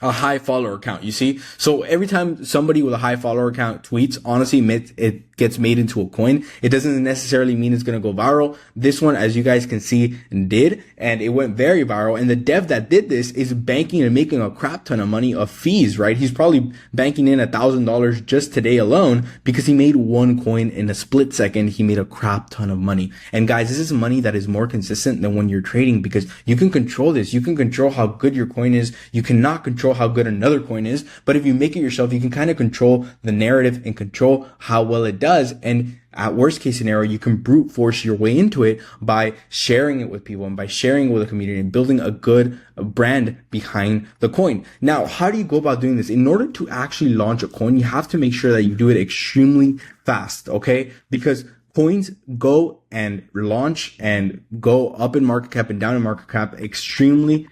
a high follower count, you see? So every time somebody with a high follower count tweets, honestly, it gets made into a coin. It doesn't necessarily mean it's going to go viral. This one, as you guys can see, did, and it went very viral. And the dev that did this is banking and making a crap ton of money of fees, right? He's probably banking in $1,000 just today alone because he made one coin in a split second. He made a crap ton of money. And guys, this is money that is more consistent than when you're trading, because you can control this. You can control how good your coin is. You cannot control how good another coin is. But if you make it yourself, you can kind of control the narrative and control how well it does. And at worst case scenario, you can brute force your way into it by sharing it with people and by sharing it with a community and building a good brand behind the coin. Now, how do you go about doing this? In order to actually launch a coin, you have to make sure that you do it extremely fast, okay? Because coins go and launch and go up in market cap and down in market cap extremely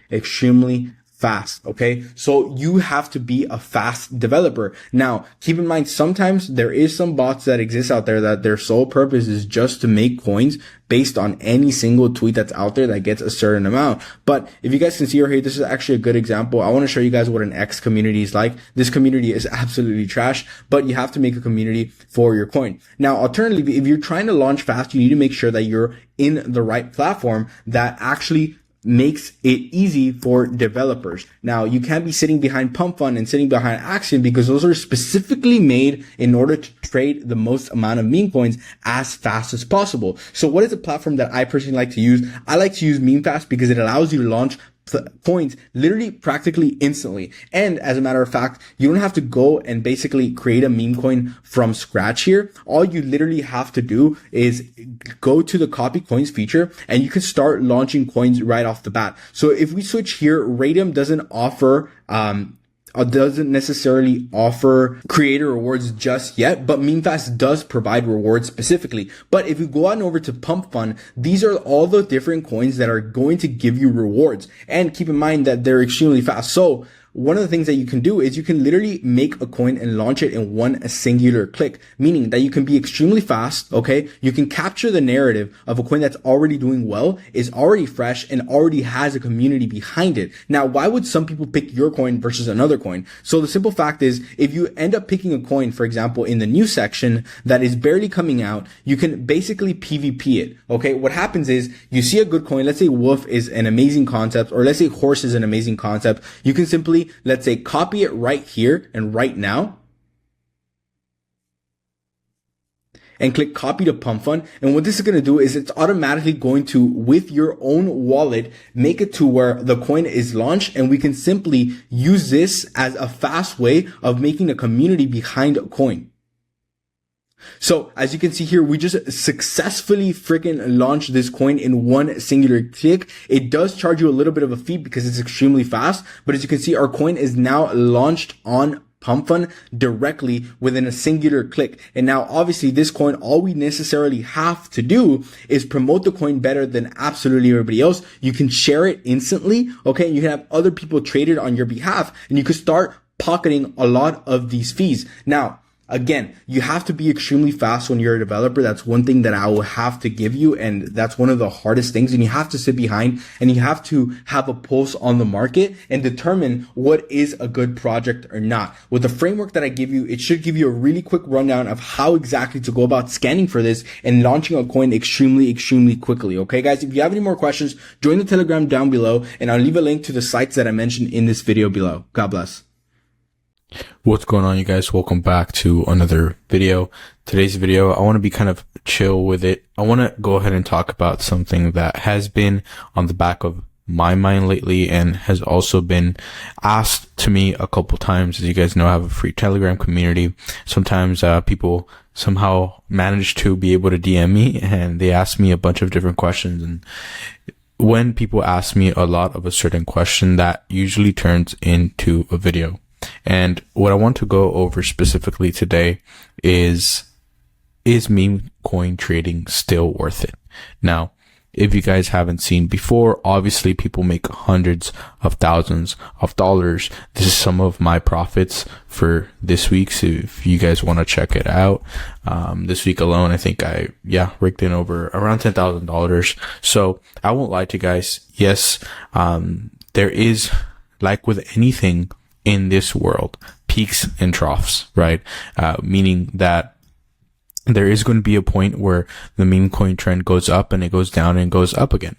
fast. Okay. So you have to be a fast developer. Now, keep in mind, sometimes there is some bots that exist out there that their sole purpose is just to make coins based on any single tweet that's out there that gets a certain amount. But if you guys can see right here, this is actually a good example. I want to show you guys what an X community is like. This community is absolutely trash, but you have to make a community for your coin. Now, alternatively, if you're trying to launch fast, you need to make sure that you're in the right platform that actually makes it easy for developers. Now, you can't be sitting behind Pump Fund and sitting behind Axiom, because those are specifically made in order to trade the most amount of meme coins as fast as possible. So what is a platform that I personally like to use? I like to use MemeFast because it allows you to launch coins literally practically instantly. And as a matter of fact, you don't have to go and basically create a meme coin from scratch here. All you literally have to do is go to the copy coins feature and you can start launching coins right off the bat. So if we switch here, Radium doesn't necessarily offer creator rewards just yet, but MemeFast does provide rewards specifically. But if you go on over to Pump Fund, these are all the different coins that are going to give you rewards. And keep in mind that they're extremely fast. So one of the things that you can do is you can literally make a coin and launch it in one singular click, meaning that you can be extremely fast, okay? You can capture the narrative of a coin that's already doing well, is already fresh, and already has a community behind it. Now, why would some people pick your coin versus another coin? So the simple fact is, if you end up picking a coin, for example, in the new section that is barely coming out, you can basically PvP it, okay? What happens is, you see a good coin, let's say Wolf is an amazing concept, or let's say Horse is an amazing concept, you can simply, let's say, copy it right here and right now and click copy to Pump Fund. And what this is going to do is it's automatically going to, with your own wallet, make it to where the coin is launched, and we can simply use this as a fast way of making a community behind a coin. So as you can see here, we just successfully freaking launched this coin in one singular click. It does charge you a little bit of a fee because it's extremely fast, but as you can see, our coin is now launched on Pump Fund directly within a singular click. And now obviously this coin, all we necessarily have to do is promote the coin better than absolutely everybody else. You can share it instantly. Okay. And you can have other people trade it on your behalf, and you can start pocketing a lot of these fees. Now, again, you have to be extremely fast when you're a developer. That's one thing that I will have to give you. And that's one of the hardest things. And you have to sit behind and you have to have a pulse on the market and determine what is a good project or not. With the framework that I give you, it should give you a really quick rundown of how exactly to go about scanning for this and launching a coin extremely quickly. Okay, guys, if you have any more questions, join the Telegram down below, and I'll leave a link to the sites that I mentioned in this video below. God bless. What's going on, you guys? Welcome back to another video. Today's video, I want to be kind of chill with it. I want to go ahead and talk about something that has been on the back of my mind lately and has also been asked to me a couple times. As you guys know, I have a free Telegram community. Sometimes people somehow manage to be able to DM me and they ask me a bunch of different questions. And when people ask me a lot of a certain question, that usually turns into a video. And what I want to go over specifically today is meme coin trading still worth it? Now, if you guys haven't seen before, obviously people make hundreds of thousands of dollars. This is some of my profits for this week. So if you guys want to check it out, this week alone, I think I raked in over around $10,000. So I won't lie to you guys. Yes, there is, like with anything in this world, peaks and troughs, right? Meaning that there is going to be a point where the meme coin trend goes up and it goes down and goes up again,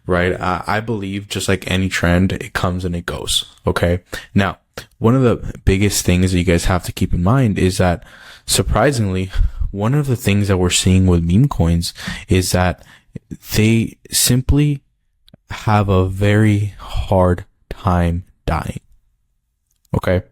right? I believe just like any trend, it comes and it goes. Okay. Now, one of the biggest things that you guys have to keep in mind is that, surprisingly, one of the things that we're seeing with meme coins is that they simply have a very hard time dying. Okay.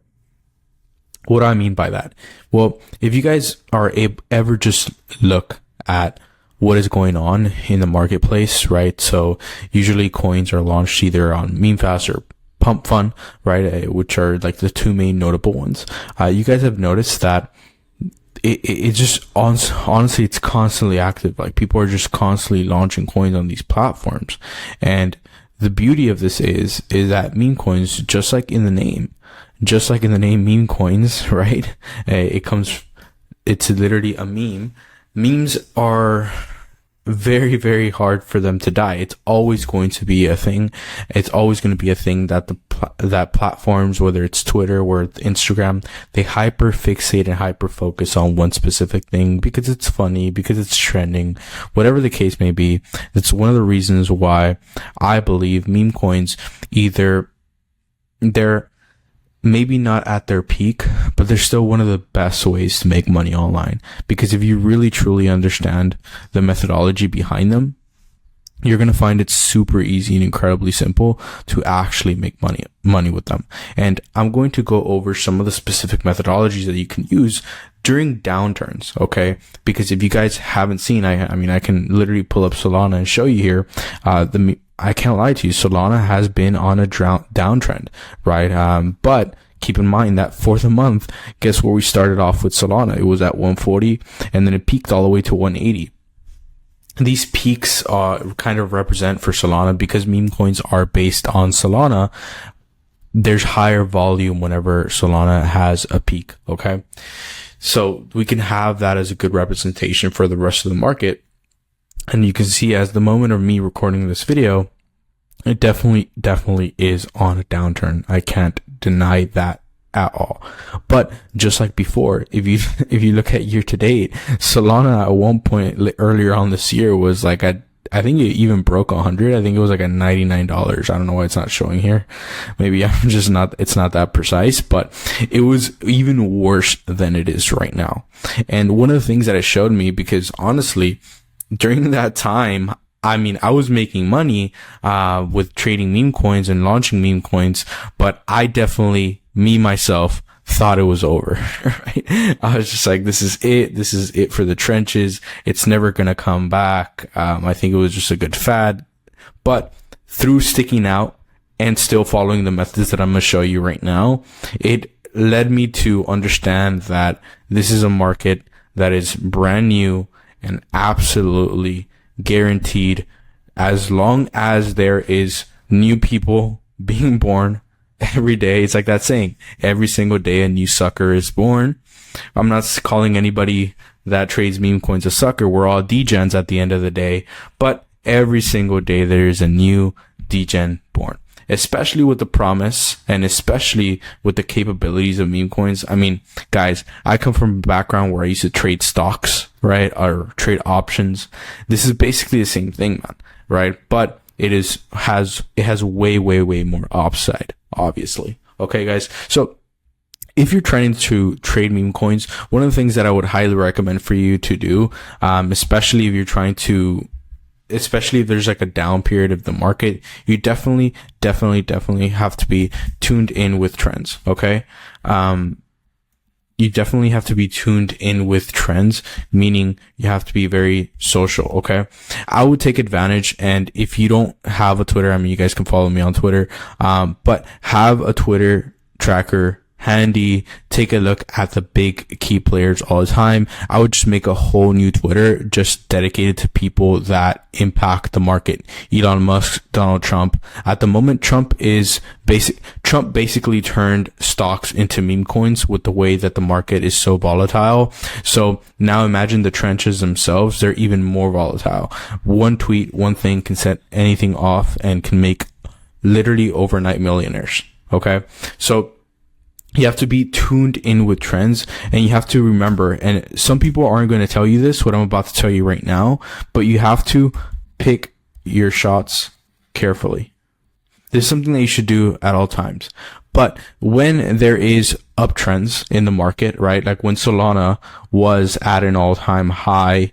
What do I mean by that? Well, if you guys are ever just look at what is going on in the marketplace, right? So usually coins are launched either on MemeFast or Pump Fund, right? Which are like the two main notable ones. You guys have noticed that it just, honestly, it's constantly active. Like people are just constantly launching coins on these platforms. And the beauty of this is that meme coins, just like in the name meme coins, right? It's literally a meme. Memes are very, very hard for them to die. It's always going to be a thing. It's always going to be a thing that that platforms, whether it's Twitter or Instagram, they hyper fixate and hyper focus on one specific thing because it's funny, because it's trending, whatever the case may be. It's one of the reasons why I believe meme coins, either they're maybe not at their peak, but they're still one of the best ways to make money online. Because if you really truly understand the methodology behind them, you're going to find it super easy and incredibly simple to actually make money with them. And I'm going to go over some of the specific methodologies that you can use during downturns. Okay. Because if you guys haven't seen, I can literally pull up Solana and show you here. I can't lie to you, Solana has been on a downtrend, right? But keep in mind that for the month, guess where we started off with Solana? It was at 140 and then it peaked all the way to 180. These peaks kind of represent for Solana, because meme coins are based on Solana. There's higher volume whenever Solana has a peak. Okay. So we can have that as a good representation for the rest of the market. And you can see, as the moment of me recording this video, it definitely is on a downturn. I can't deny that at all. But just like before, if you look at year to date, Solana at one point earlier on this year was like I think it even broke 100. I think it was like at $99. I don't know why it's not showing here. Maybe it's not that precise, but it was even worse than it is right now. And one of the things that it showed me, because honestly, during that time, I was making money, with trading meme coins and launching meme coins, but I definitely, myself, thought it was over, right? I was just like, this is it. This is it for the trenches. It's never going to come back. I think it was just a good fad, but through sticking out and still following the methods that I'm going to show you right now, it led me to understand that this is a market that is brand new and absolutely guaranteed. As long as there is new people being born every day, it's like that saying, every single day a new sucker is born. I'm not calling anybody that trades meme coins a sucker. We're all degens at the end of the day, but every single day there is a new degen born, especially with the promise and especially with the capabilities of meme coins. I mean, guys, I come from a background where I used to trade stocks, right? Or trade options. This is basically the same thing, man, right? But it has way more upside, obviously. Okay, guys. So if you're trying to trade meme coins, one of the things that I would highly recommend for you to do, especially if you're trying to, especially if there's like a down period of the market, you definitely have to be tuned in with trends. Okay. You definitely have to be tuned in with trends, meaning you have to be very social. Okay. I would take advantage. And if you don't have a Twitter, I mean, you guys can follow me on Twitter. But have a Twitter tracker handy. Take a look at the big key players all the time. I would just make a whole new Twitter just dedicated to people that impact the market. Elon Musk, Donald Trump. At the moment, Trump basically turned stocks into meme coins with the way that the market is so volatile. So now imagine the trenches themselves. They're even more volatile. One tweet, one thing can set anything off and can make literally overnight millionaires. Okay. So you have to be tuned in with trends, and you have to remember, and some people aren't going to tell you this, what I'm about to tell you right now, but you have to pick your shots carefully. This is something that you should do at all times. But when there is uptrends in the market, right? Like when Solana was at an all-time high,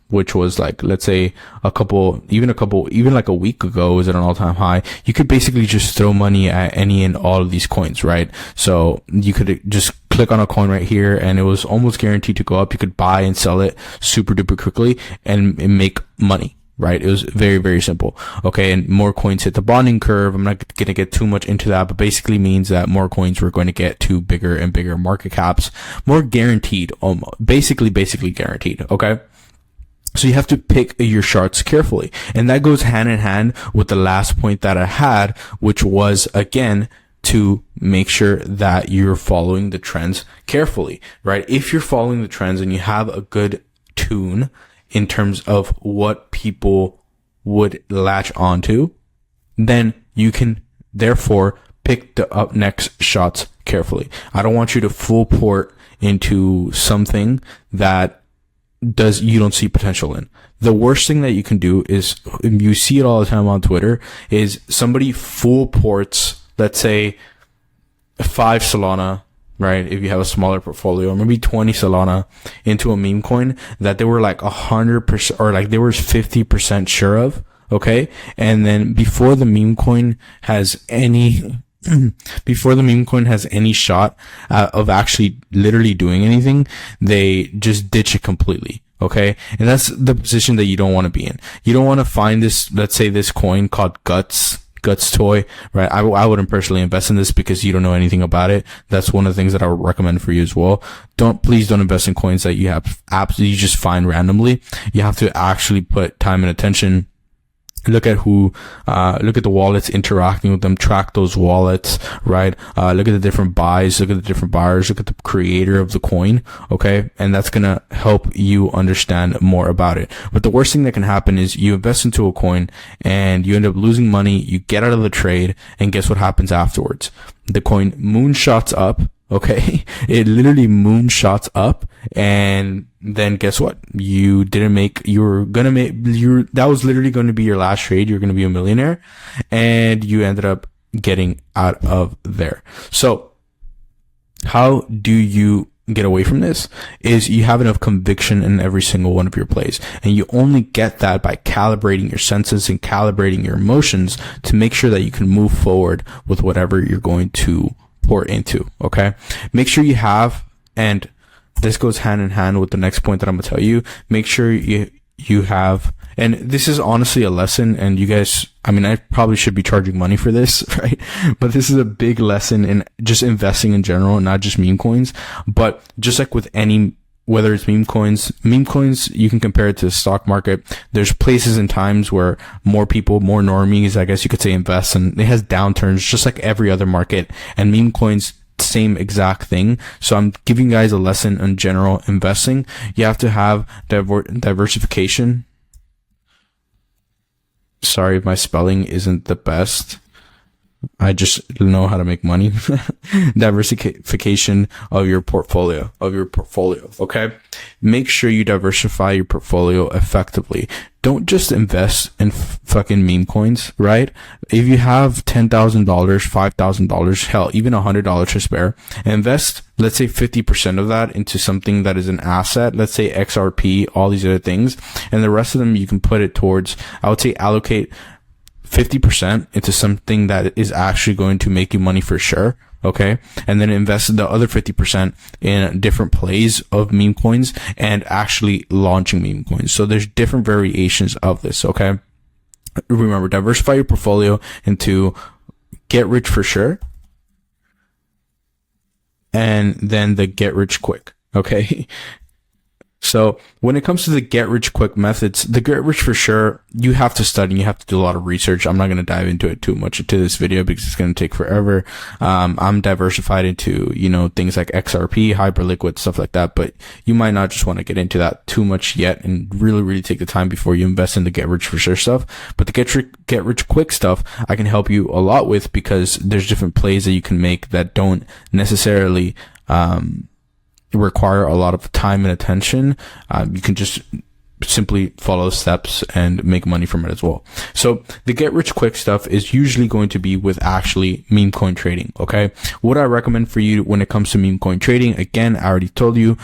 which was like, let's say even like a week ago was at an all-time high. You could basically just throw money at any and all of these coins, right? So you could just click on a coin right here and it was almost guaranteed to go up. You could buy and sell it super duper quickly and make money, right? It was very simple. Okay. And more coins hit the bonding curve. I'm not going to get too much into that, but basically means that more coins were going to get to bigger and bigger market caps, more guaranteed, basically guaranteed. Okay. So you have to pick your shots carefully. And that goes hand in hand with the last point that I had, which was, again, to make sure that you're following the trends carefully, right? If you're following the trends and you have a good tune in terms of what people would latch onto, then you can therefore pick the up next shots carefully. I don't want you to full port into something that you don't see potential in. The worst thing that you can do is, you see it all the time on Twitter, is somebody full ports, let's say 5 Solana, right? If you have a smaller portfolio, or maybe 20 Solana into a meme coin that they were like 100% or like they were 50% sure of. Okay. And then before the meme coin has any shot of actually literally doing anything, they just ditch it completely. Okay. And that's the position that you don't want to be in. You don't want to find this, let's say this coin called Guts toy, right? I wouldn't personally invest in this because you don't know anything about it. That's one of the things that I would recommend for you as well. Please don't invest in coins that you have you just find randomly. You have to actually put time and attention. Look at the wallets, interacting with them, track those wallets, right? Look at the different buys, look at the different buyers, look at the creator of the coin, okay? And that's gonna help you understand more about it. But the worst thing that can happen is you invest into a coin and you end up losing money, you get out of the trade, and guess what happens afterwards? The coin moonshots up, okay? It literally moonshots up, and then guess what? That was literally going to be your last trade. You're going to be a millionaire, and you ended up getting out of there. So how do you get away from this? Is you have enough conviction in every single one of your plays, and you only get that by calibrating your senses and calibrating your emotions to make sure that you can move forward with whatever you're going to pour into. Okay. Make sure you have, and this goes hand in hand with the next point that I'm going to tell you. Make sure you have, and this is honestly a lesson, and you guys, I mean, I probably should be charging money for this, right? But this is a big lesson in just investing in general, not just meme coins. But just like with any, whether it's meme coins, you can compare it to the stock market. There's places and times where more people, more normies, I guess you could say, invest, and it has downturns just like every other market. And meme coins, same exact thing. So I'm giving you guys a lesson on general investing. You have to have diversification. Sorry if my spelling isn't the best. I just know how to make money. Diversification of your portfolio. Okay. Make sure you diversify your portfolio effectively. Don't just invest in fucking meme coins, right? If you have $10,000, $5,000, hell, even $100 to spare, invest, let's say 50% of that into something that is an asset. Let's say XRP, all these other things. And the rest of them, you can put it towards, I would say allocate 50% into something that is actually going to make you money for sure. Okay. And then invest the other 50% in different plays of meme coins and actually launching meme coins. So there's different variations of this. Okay. Remember, diversify your portfolio into get rich for sure, and then the get rich quick. Okay. So when it comes to the get rich quick methods, the get rich for sure, you have to study, you have to do a lot of research. I'm not going to dive into it too much into this video because it's going to take forever. I'm diversified into, things like XRP, Hyperliquid, stuff like that, but you might not just want to get into that too much yet and really take the time before you invest in the get rich for sure stuff. But the get rich quick stuff, I can help you a lot with because there's different plays that you can make that don't necessarily, require a lot of time and attention. You can just simply follow steps and make money from it as well. So the get rich quick stuff is usually going to be with actually meme coin trading. Okay. What I recommend for you when it comes to meme coin trading, again, I already told you,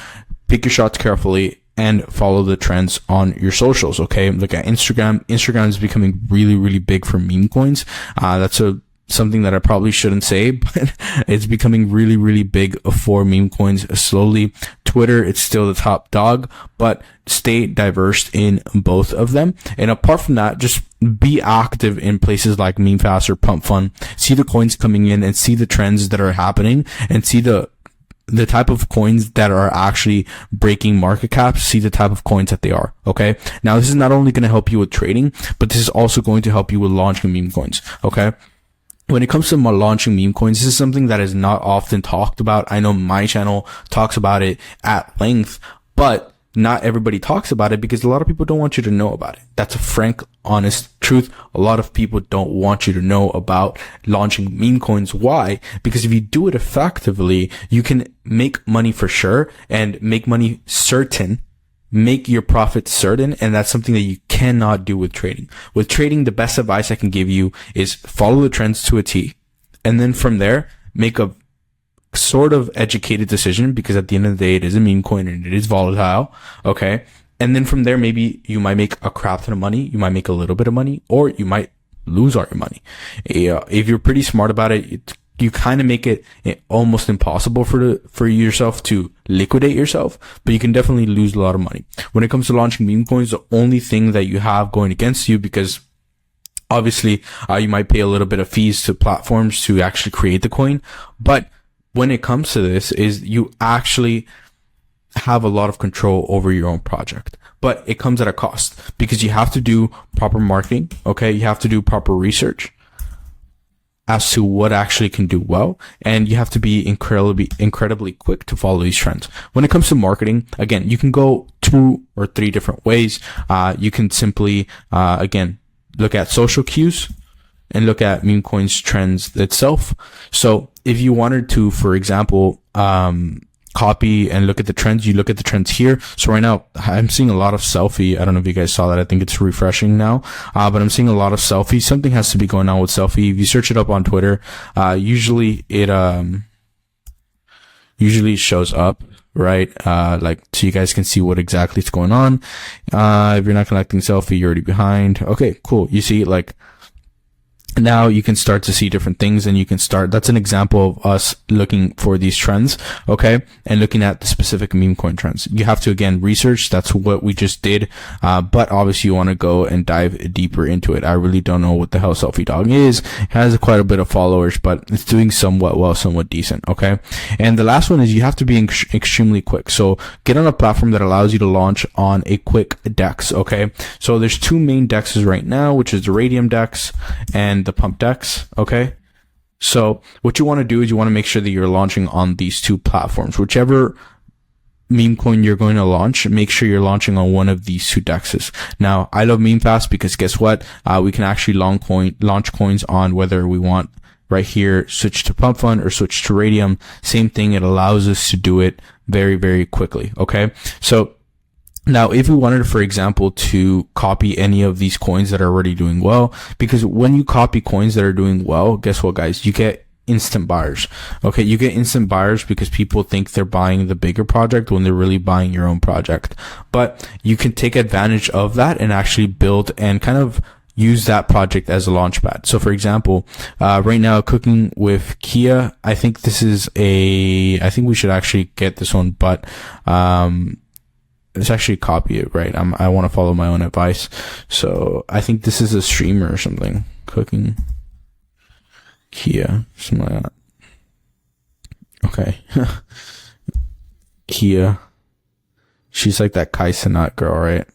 pick your shots carefully and follow the trends on your socials. Okay. Look at Instagram. Instagram is becoming really big for meme coins. That's something that I probably shouldn't say, but it's becoming really big for meme coins slowly. Twitter, it's still the top dog, but stay diverse in both of them. And apart from that, just be active in places like MemeFast or Pump Fun. See the coins coming in and see the trends that are happening and see the type of coins that are actually breaking market caps, see the type of coins that they are. Okay. Now, this is not only going to help you with trading, but this is also going to help you with launching meme coins. Okay. When it comes to launching meme coins, this is something that is not often talked about. I know my channel talks about it at length, but not everybody talks about it because a lot of people don't want you to know about it. That's a frank, honest truth. A lot of people don't want you to know about launching meme coins. Why? Because if you do it effectively, you can make money for sure and make money certain. Make your profit certain, and that's something that you cannot do with trading. With trading, the best advice I can give you is follow the trends to a T, and then from there, make a sort of educated decision, because at the end of the day, it is a meme coin and it is volatile. Okay. And then from there, maybe you might make a crap ton of money. You might make a little bit of money, or you might lose all your money. If you're pretty smart about it, you kind of make it almost impossible for yourself to liquidate yourself, but you can definitely lose a lot of money. When it comes to launching meme coins, the only thing that you have going against you, because obviously, you might pay a little bit of fees to platforms to actually create the coin. But when it comes to this, is you actually have a lot of control over your own project, but it comes at a cost because you have to do proper marketing. Okay. You have to do proper research as to what actually can do well. And you have to be incredibly quick to follow these trends. When it comes to marketing, again, you can go 2 or 3 different ways. You can simply, again, look at social cues and look at meme coins trends itself. So if you wanted to, for example, copy and look at the trends, you look at the trends here. So right now I'm seeing a lot of selfie. I don't know if you guys saw that. I think it's refreshing now. But I'm seeing a lot of selfie. Something has to be going on with selfie. If you search it up on Twitter, usually it shows up, right? Like, so you guys can see what exactly is going on. If you're not collecting selfie, you're already behind. Okay, cool. You see, like, now you can start to see different things, and you can start, that's an example of us looking for these trends, okay, and looking at the specific meme coin trends. You have to, again, research. That's what we just did, but obviously you want to go and dive deeper into it. I really don't know what the hell Selfie Dog is. It has quite a bit of followers, but it's doing somewhat well, somewhat decent, okay. And the last one is you have to be extremely quick. So get on a platform that allows you to launch on a quick DEX, okay. So there's two main DEXs right now, which is the Radium DEX and the Pump DEX, okay? So what you want to do is you want to make sure that you're launching on these two platforms. Whichever meme coin you're going to launch, make sure you're launching on one of these two DEXs. Now, I love MemeFast because guess what? We can actually launch coins on whether we want right here, switch to Pump Fund or switch to Radium. Same thing. It allows us to do it very, very quickly, okay? So now, if we wanted, for example, to copy any of these coins that are already doing well, because when you copy coins that are doing well, guess what, guys? You get instant buyers. Okay, you get instant buyers because people think they're buying the bigger project when they're really buying your own project. But you can take advantage of that and actually build and kind of use that project as a launch pad. So for example, right now, Cooking with Kia, I think this is I think we should actually get this one, but, let's actually copy it, right? I want to follow my own advice. So I think this is a streamer or something. Cooking Kia, something like that. Okay. Kia. She's like that Kai Cenat girl, right?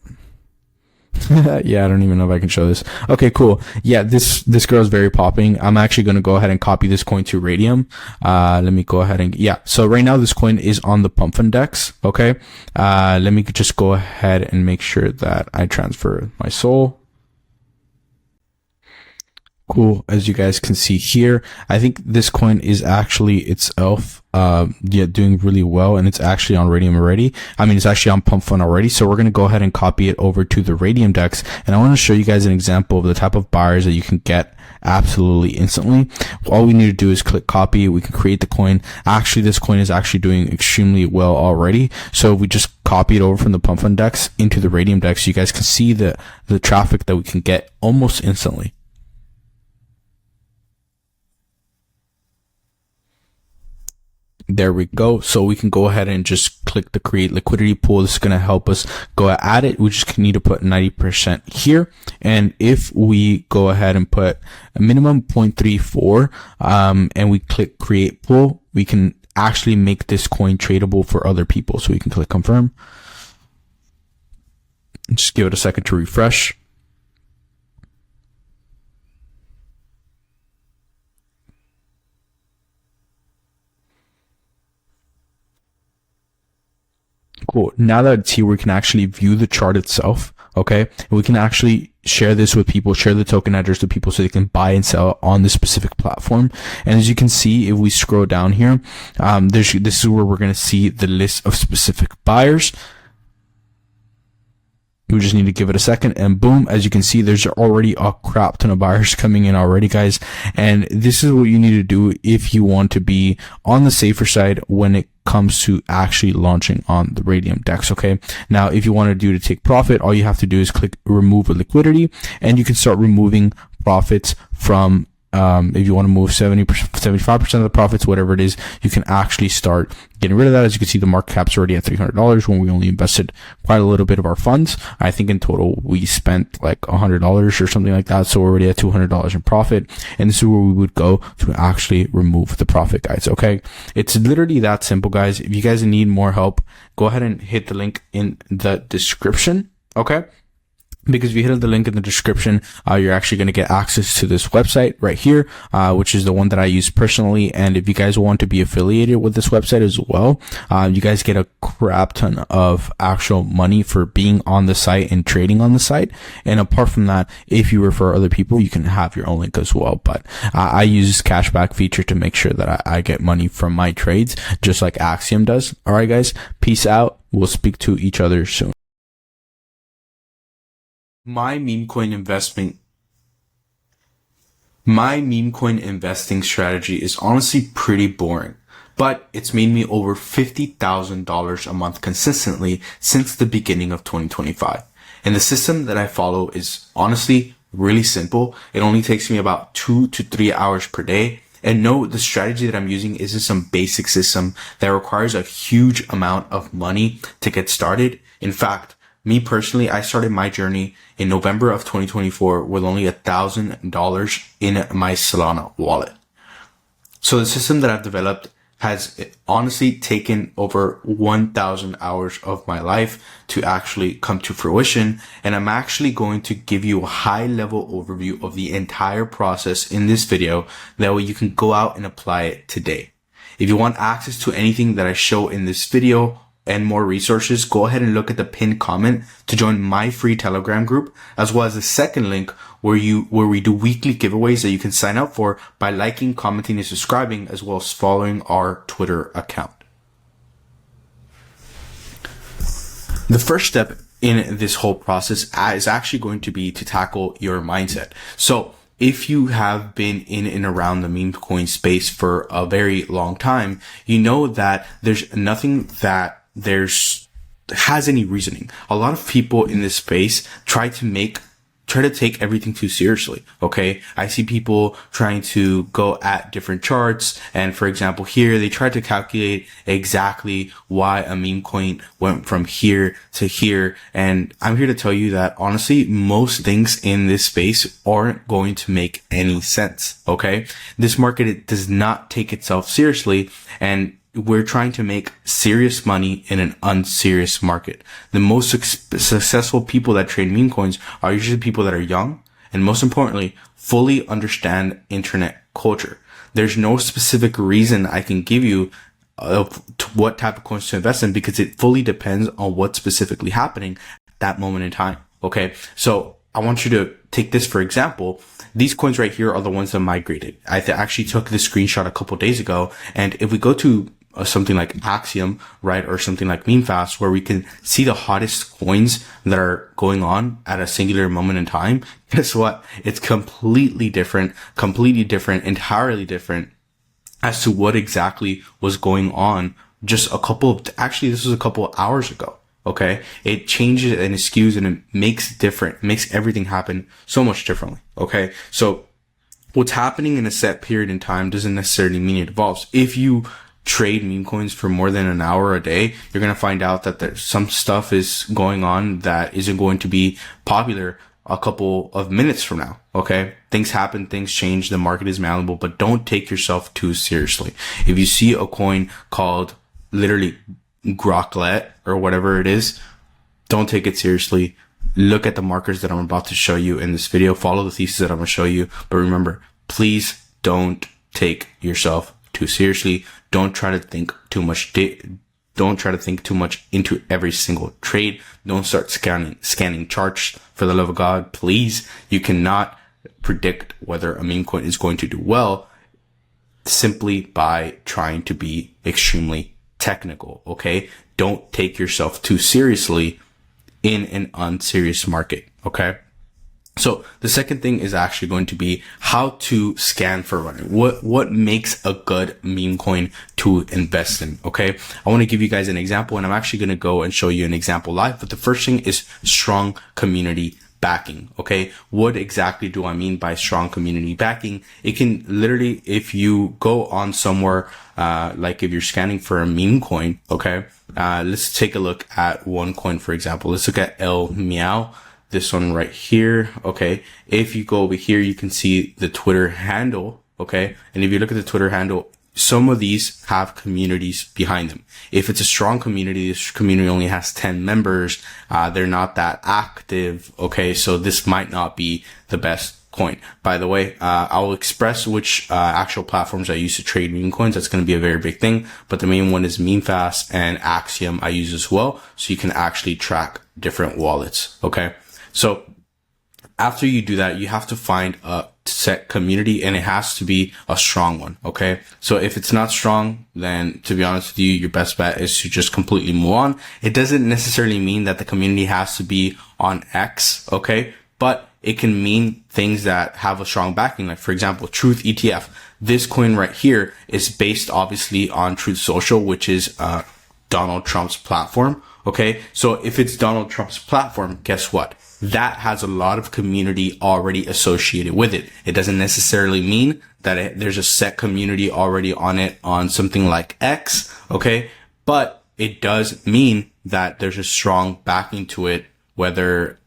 Yeah, I don't even know if I can show this. Okay, cool. Yeah, this girl is very popping. I'm actually going to go ahead and copy this coin to Radium. Let me go ahead and, yeah. So right now this coin is on the Pump Fund DEX. Okay. Let me just go ahead and make sure that I transfer my soul. Cool. As you guys can see here, I think this coin is actually itself, doing really well, and it's actually on Radium already. I mean, it's actually on Pump Fund already. So we're going to go ahead and copy it over to the Radium DEX. And I want to show you guys an example of the type of buyers that you can get absolutely instantly. All we need to do is click copy. We can create the coin. Actually, this coin is actually doing extremely well already. So we just copy it over from the Pump Fund DEX into the Radium DEX. So you guys can see the traffic that we can get almost instantly. There we go. So we can go ahead and just click the create liquidity pool. This is going to help us go add it. We just need to put 90% here. And if we go ahead and put a minimum 0.34, and we click create pool, we can actually make this coin tradable for other people. So we can click confirm. Just give it a second to refresh. Cool. Now that it's here, we can actually view the chart itself. Okay. And we can actually share this with people, share the token address to people so they can buy and sell on this specific platform. And as you can see, if we scroll down here, this is where we're going to see the list of specific buyers. We just need to give it a second, and boom, as you can see, there's already a crap ton of buyers coming in already, guys. And this is what you need to do if you want to be on the safer side when it comes to actually launching on the Radium DEX. Okay. Now, if you want to take profit, all you have to do is click remove liquidity, and you can start removing profits from, if you want to move 75% of the profits, whatever it is, you can actually start getting rid of that. As you can see, the market cap's already at $300 when we only invested quite a little bit of our funds. I think in total, we spent like $100 or something like that. So we're already at $200 in profit. And this is where we would go to actually remove the profit, guys. Okay. It's literally that simple, guys. If you guys need more help, go ahead and hit the link in the description. Okay. Because if you hit the link in the description, you're actually going to get access to this website right here, which is the one that I use personally. And if you guys want to be affiliated with this website as well, you guys get a crap ton of actual money for being on the site and trading on the site. And apart from that, if you refer other people, you can have your own link as well. But I use this cashback feature to make sure that I get money from my trades, just like Axiom does. All right, guys, peace out. We'll speak to each other soon. My meme coin investing strategy is honestly pretty boring, but it's made me over $50,000 a month consistently since the beginning of 2025. And the system that I follow is honestly really simple. It only takes me about 2 to 3 hours per day. And no, the strategy that I'm using isn't some basic system that requires a huge amount of money to get started. In fact, me personally, I started my journey in November of 2024 with only $1,000 in my Solana wallet. So the system that I've developed has honestly taken over 1,000 hours of my life to actually come to fruition. And I'm actually going to give you a high level overview of the entire process in this video. That way you can go out and apply it today. If you want access to anything that I show in this video and more resources, go ahead and look at the pinned comment to join my free Telegram group, as well as the second link where we do weekly giveaways that you can sign up for by liking, commenting, and subscribing, as well as following our Twitter account. The first step in this whole process is actually going to be to tackle your mindset. So if you have been in and around the meme coin space for a very long time, you know that there's nothing that has any reasoning. A lot of people in this space try to take everything too seriously. Okay. I see people trying to go at different charts. And for example, here they try to calculate exactly why a meme coin went from here to here. And I'm here to tell you that honestly, most things in this space aren't going to make any sense. Okay. This market, it does not take itself seriously, and we're trying to make serious money in an unserious market. The most successful people that trade meme coins are usually people that are young and, most importantly, fully understand internet culture. There's no specific reason I can give you to what type of coins to invest in, because it fully depends on what's specifically happening at that moment in time. Okay. So I want you to take this for example. These coins right here are the ones that migrated. I actually took this screenshot a couple days ago. And if we go to something like Axiom, right, or something like MemeFast, where we can see the hottest coins that are going on at a singular moment in time, guess what? It's completely different, entirely different as to what exactly was going on just this was a couple of hours ago. Okay. It changes and it skews and it makes everything happen so much differently. Okay. So what's happening in a set period in time doesn't necessarily mean it evolves. If you trade meme coins for more than an hour a day, you're going to find out that there's some stuff is going on that isn't going to be popular a couple of minutes from now. Okay. Things happen, things change. The market is malleable, but don't take yourself too seriously. If you see a coin called literally Groklet or whatever it is, don't take it seriously. Look at the markers that I'm about to show you in this video. Follow the thesis that I'm going to show you. But remember, please don't take yourself too seriously. Don't try to think too much. Don't try to think too much into every single trade. Don't start scanning charts. For the love of God, please. You cannot predict whether a meme coin is going to do well simply by trying to be extremely technical. Okay. Don't take yourself too seriously in an unserious market. Okay. So the second thing is actually going to be how to scan for running. What makes a good meme coin to invest in? Okay. I want to give you guys an example, and I'm actually going to go and show you an example live. But the first thing is strong community backing. Okay. What exactly do I mean by strong community backing? It can literally, if you go on somewhere, like if you're scanning for a meme coin. Okay. Let's take a look at one coin, for example. Let's look at El Meow. This one right here. Okay. If you go over here, you can see the Twitter handle. Okay. And if you look at the Twitter handle, some of these have communities behind them. If it's a strong community, this community only has 10 members. They're not that active. Okay. So this might not be the best coin. By the way, I'll express which actual platforms I use to trade meme coins. That's going to be a very big thing. But the main one is MemeFast and Axiom I use as well. So you can actually track different wallets. Okay. So after you do that, you have to find a set community, and it has to be a strong one. Okay. So if it's not strong, then to be honest with you, your best bet is to just completely move on. It doesn't necessarily mean that the community has to be on X. Okay. But it can mean things that have a strong backing. Like for example, Truth ETF. This coin right here is based obviously on Truth Social, which is, Donald Trump's platform. Okay. So if it's Donald Trump's platform, guess what? That has a lot of community already associated with it. It doesn't necessarily mean that there's a set community already on it on something like X. Okay. But it does mean that there's a strong backing to it, whether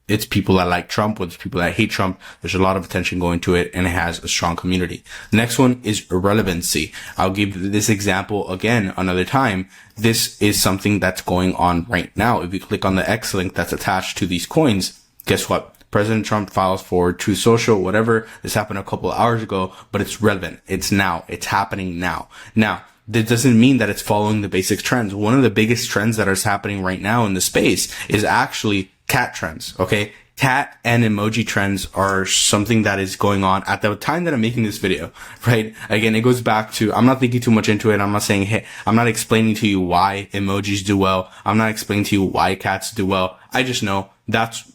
it's people that like Trump, whether it's people that hate Trump. There's a lot of attention going to it, and it has a strong community. The next one is relevancy. I'll give this example again another time. This is something that's going on right now. If you click on the X link that's attached to these coins, guess what? President Trump files for Truth Social, whatever. This happened a couple of hours ago, but it's relevant. It's now. It's happening now. Now, that doesn't mean that it's following the basic trends. One of the biggest trends that is happening right now in the space is actually cat trends. Okay. Cat and emoji trends are something that is going on at the time that I'm making this video, right? Again, it goes back to, I'm not thinking too much into it. I'm not saying, hey, I'm not explaining to you why emojis do well. I'm not explaining to you why cats do well. I just know that's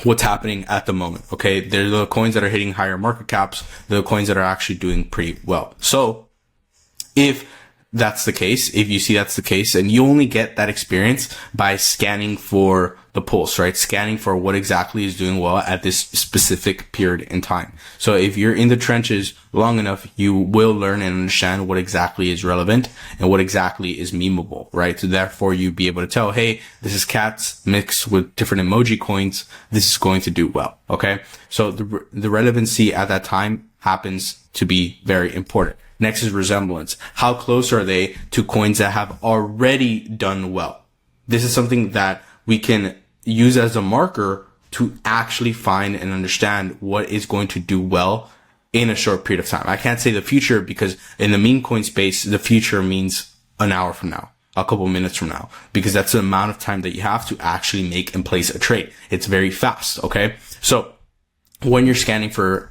what's happening at the moment. Okay. They're the coins that are hitting higher market caps. They're the coins that are actually doing pretty well. So if that's the case, if you see that's the case, and you only get that experience by scanning for the pulse, right? Scanning for what exactly is doing well at this specific period in time. So if you're in the trenches long enough, you will learn and understand what exactly is relevant and what exactly is memeable, right? So therefore you be able to tell, hey, this is cats mixed with different emoji coins. This is going to do well. Okay. So the relevancy at that time happens to be very important. Next is resemblance. How close are they to coins that have already done well? This is something that we can use as a marker to actually find and understand what is going to do well in a short period of time. I can't say the future because in the meme coin space, the future means an hour from now, a couple minutes from now, because that's the amount of time that you have to actually make and place a trade. It's very fast. Okay. So when you're scanning for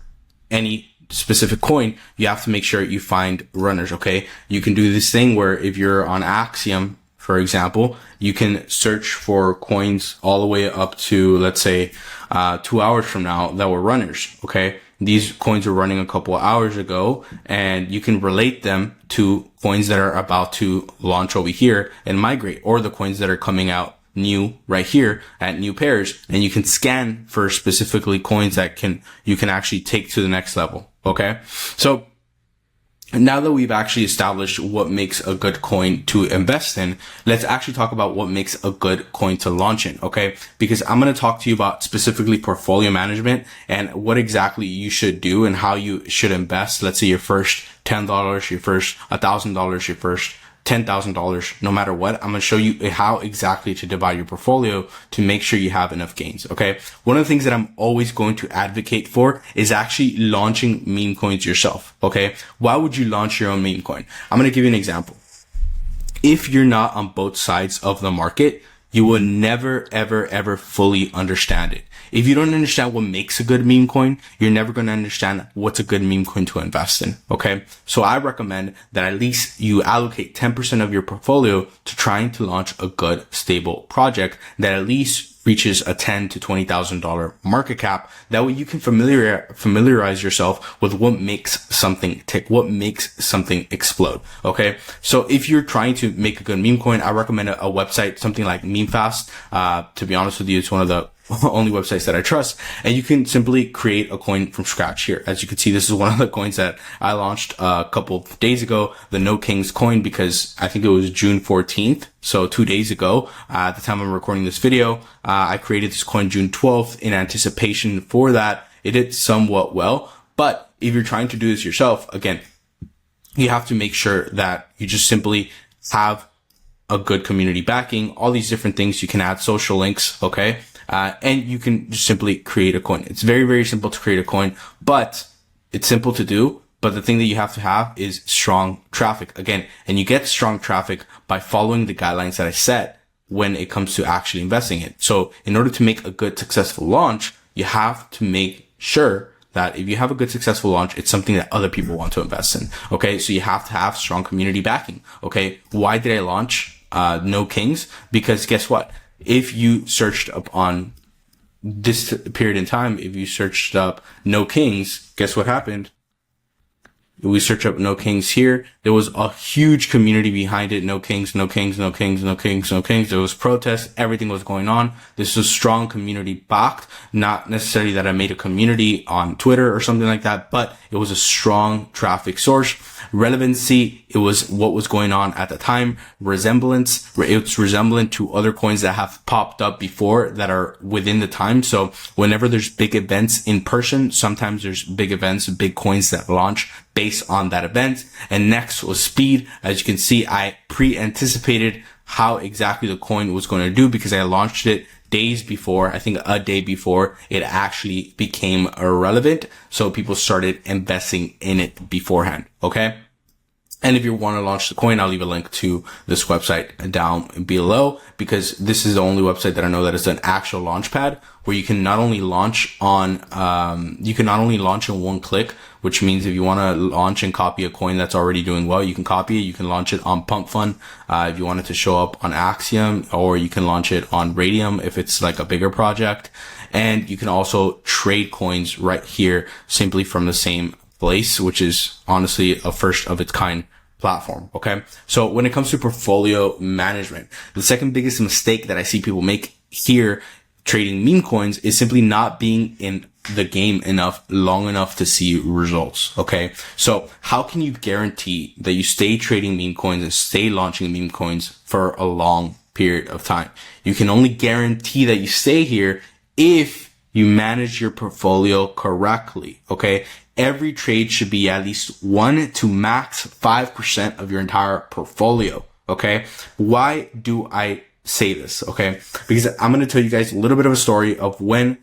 any specific coin, you have to make sure you find runners. Okay. You can do this thing where if you're on Axiom, for example, you can search for coins all the way up to, let's say, 2 hours from now that were runners. Okay. These coins were running a couple of hours ago, and you can relate them to coins that are about to launch over here and migrate, or the coins that are coming out new right here at new pairs. And you can scan for specifically coins that you can actually take to the next level. Okay. So now that we've actually established what makes a good coin to invest in, let's actually talk about what makes a good coin to launch in. Okay. Because I'm going to talk to you about specifically portfolio management and what exactly you should do and how you should invest. Let's say your first $10, your first $1,000, your first $10,000, no matter what. I'm going to show you how exactly to divide your portfolio to make sure you have enough gains. Okay. One of the things that I'm always going to advocate for is actually launching meme coins yourself. Okay. Why would you launch your own meme coin? I'm going to give you an example. If you're not on both sides of the market, you will never, ever, ever fully understand it. If you don't understand what makes a good meme coin, you're never going to understand what's a good meme coin to invest in. Okay. So I recommend that at least you allocate 10% of your portfolio to trying to launch a good, stable project that at least reaches a $10,000 to $20,000 market cap. That way you can familiarize yourself with what makes something tick, what makes something explode. Okay. So if you're trying to make a good meme coin, I recommend a website, something like MemeFast. To be honest with you, it's one of the only websites that I trust, and you can simply create a coin from scratch here. As you can see, this is one of the coins that I launched a couple of days ago, the No Kings coin, because I think it was June 14th. So 2 days ago, at the time I'm recording this video, I created this coin June 12th in anticipation for that. It did somewhat well, but if you're trying to do this yourself, again, you have to make sure that you just simply have a good community backing, all these different things. You can add social links. Okay. And you can just simply create a coin. It's very, very simple to create a coin, but it's simple to do. But the thing that you have to have is strong traffic again. And you get strong traffic by following the guidelines that I set when it comes to actually investing it. So in order to make a good, successful launch, you have to make sure that if you have a good, successful launch, it's something that other people want to invest in. Okay. So you have to have strong community backing. Okay. Why did I launch, No Kings? Because guess what? If you searched up on this period in time, if you searched up No Kings, guess what happened? we search up No Kings here. There was a huge community behind it. No Kings, no Kings, no Kings, no Kings, no Kings. There was protests. Everything was going on. This was strong community backed. Not necessarily that I made a community on Twitter or something like that, but it was a strong traffic source. Relevancy, it was what was going on at the time. Resemblance, it's resemblant to other coins that have popped up before that are within the time. So whenever there's big events in person, sometimes there's big events, big coins that launch based on that event. And next was speed. As you can see, I pre-anticipated how exactly the coin was going to do because I launched it days before, I think a day before it actually became irrelevant. So people started investing in it beforehand. Okay. And if you want to launch the coin, I'll leave a link to this website down below because this is the only website that I know that is an actual launch pad where you can not only launch on, in one click, which means if you want to launch and copy a coin that's already doing well, you can copy it. You can launch it on Pump Fund. If you want it to show up on Axiom, or you can launch it on Radium if it's like a bigger project. And you can also trade coins right here simply from the same place, which is honestly a first of its kind platform. Okay. So when it comes to portfolio management, the second biggest mistake that I see people make here trading meme coins is simply not being in the game long enough to see results. Okay. So how can you guarantee that you stay trading meme coins and stay launching meme coins for a long period of time? You can only guarantee that you stay here if you manage your portfolio correctly. Okay. Every trade should be at least 1 to max 5% of your entire portfolio. Okay. Why do I say this? Okay. Because I'm going to tell you guys a little bit of a story of when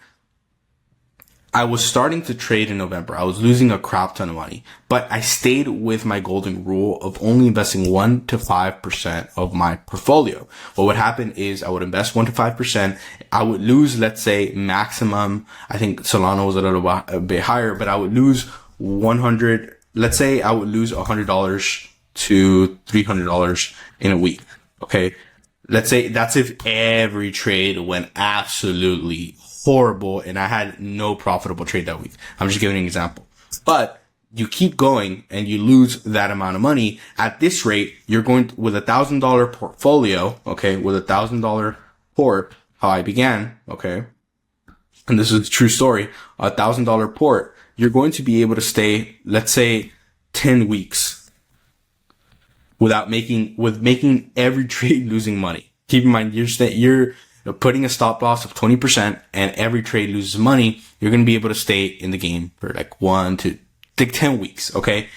I was starting to trade in November. I was losing a crap ton of money, but I stayed with my golden rule of only investing 1 to 5% of my portfolio. What would happen is I would invest 1 to 5%. I would lose, let's say maximum, I think Solana was a bit higher, but I would lose let's say I would lose $100 to $300 in a week. Okay. Let's say that's if every trade went absolutely horrible and I had no profitable trade that week. I'm just giving an example. But you keep going and you lose that amount of money. At this rate, you're going with $1,000 portfolio, okay, with $1,000 port, how I began, okay, and this is a true story, $1,000 port, you're going to be able to stay, let's say, 10 weeks without making every trade losing money. Keep in mind, you're putting a stop loss of 20% and every trade loses money, you're going to be able to stay in the game for like 1 to 10 weeks. Okay.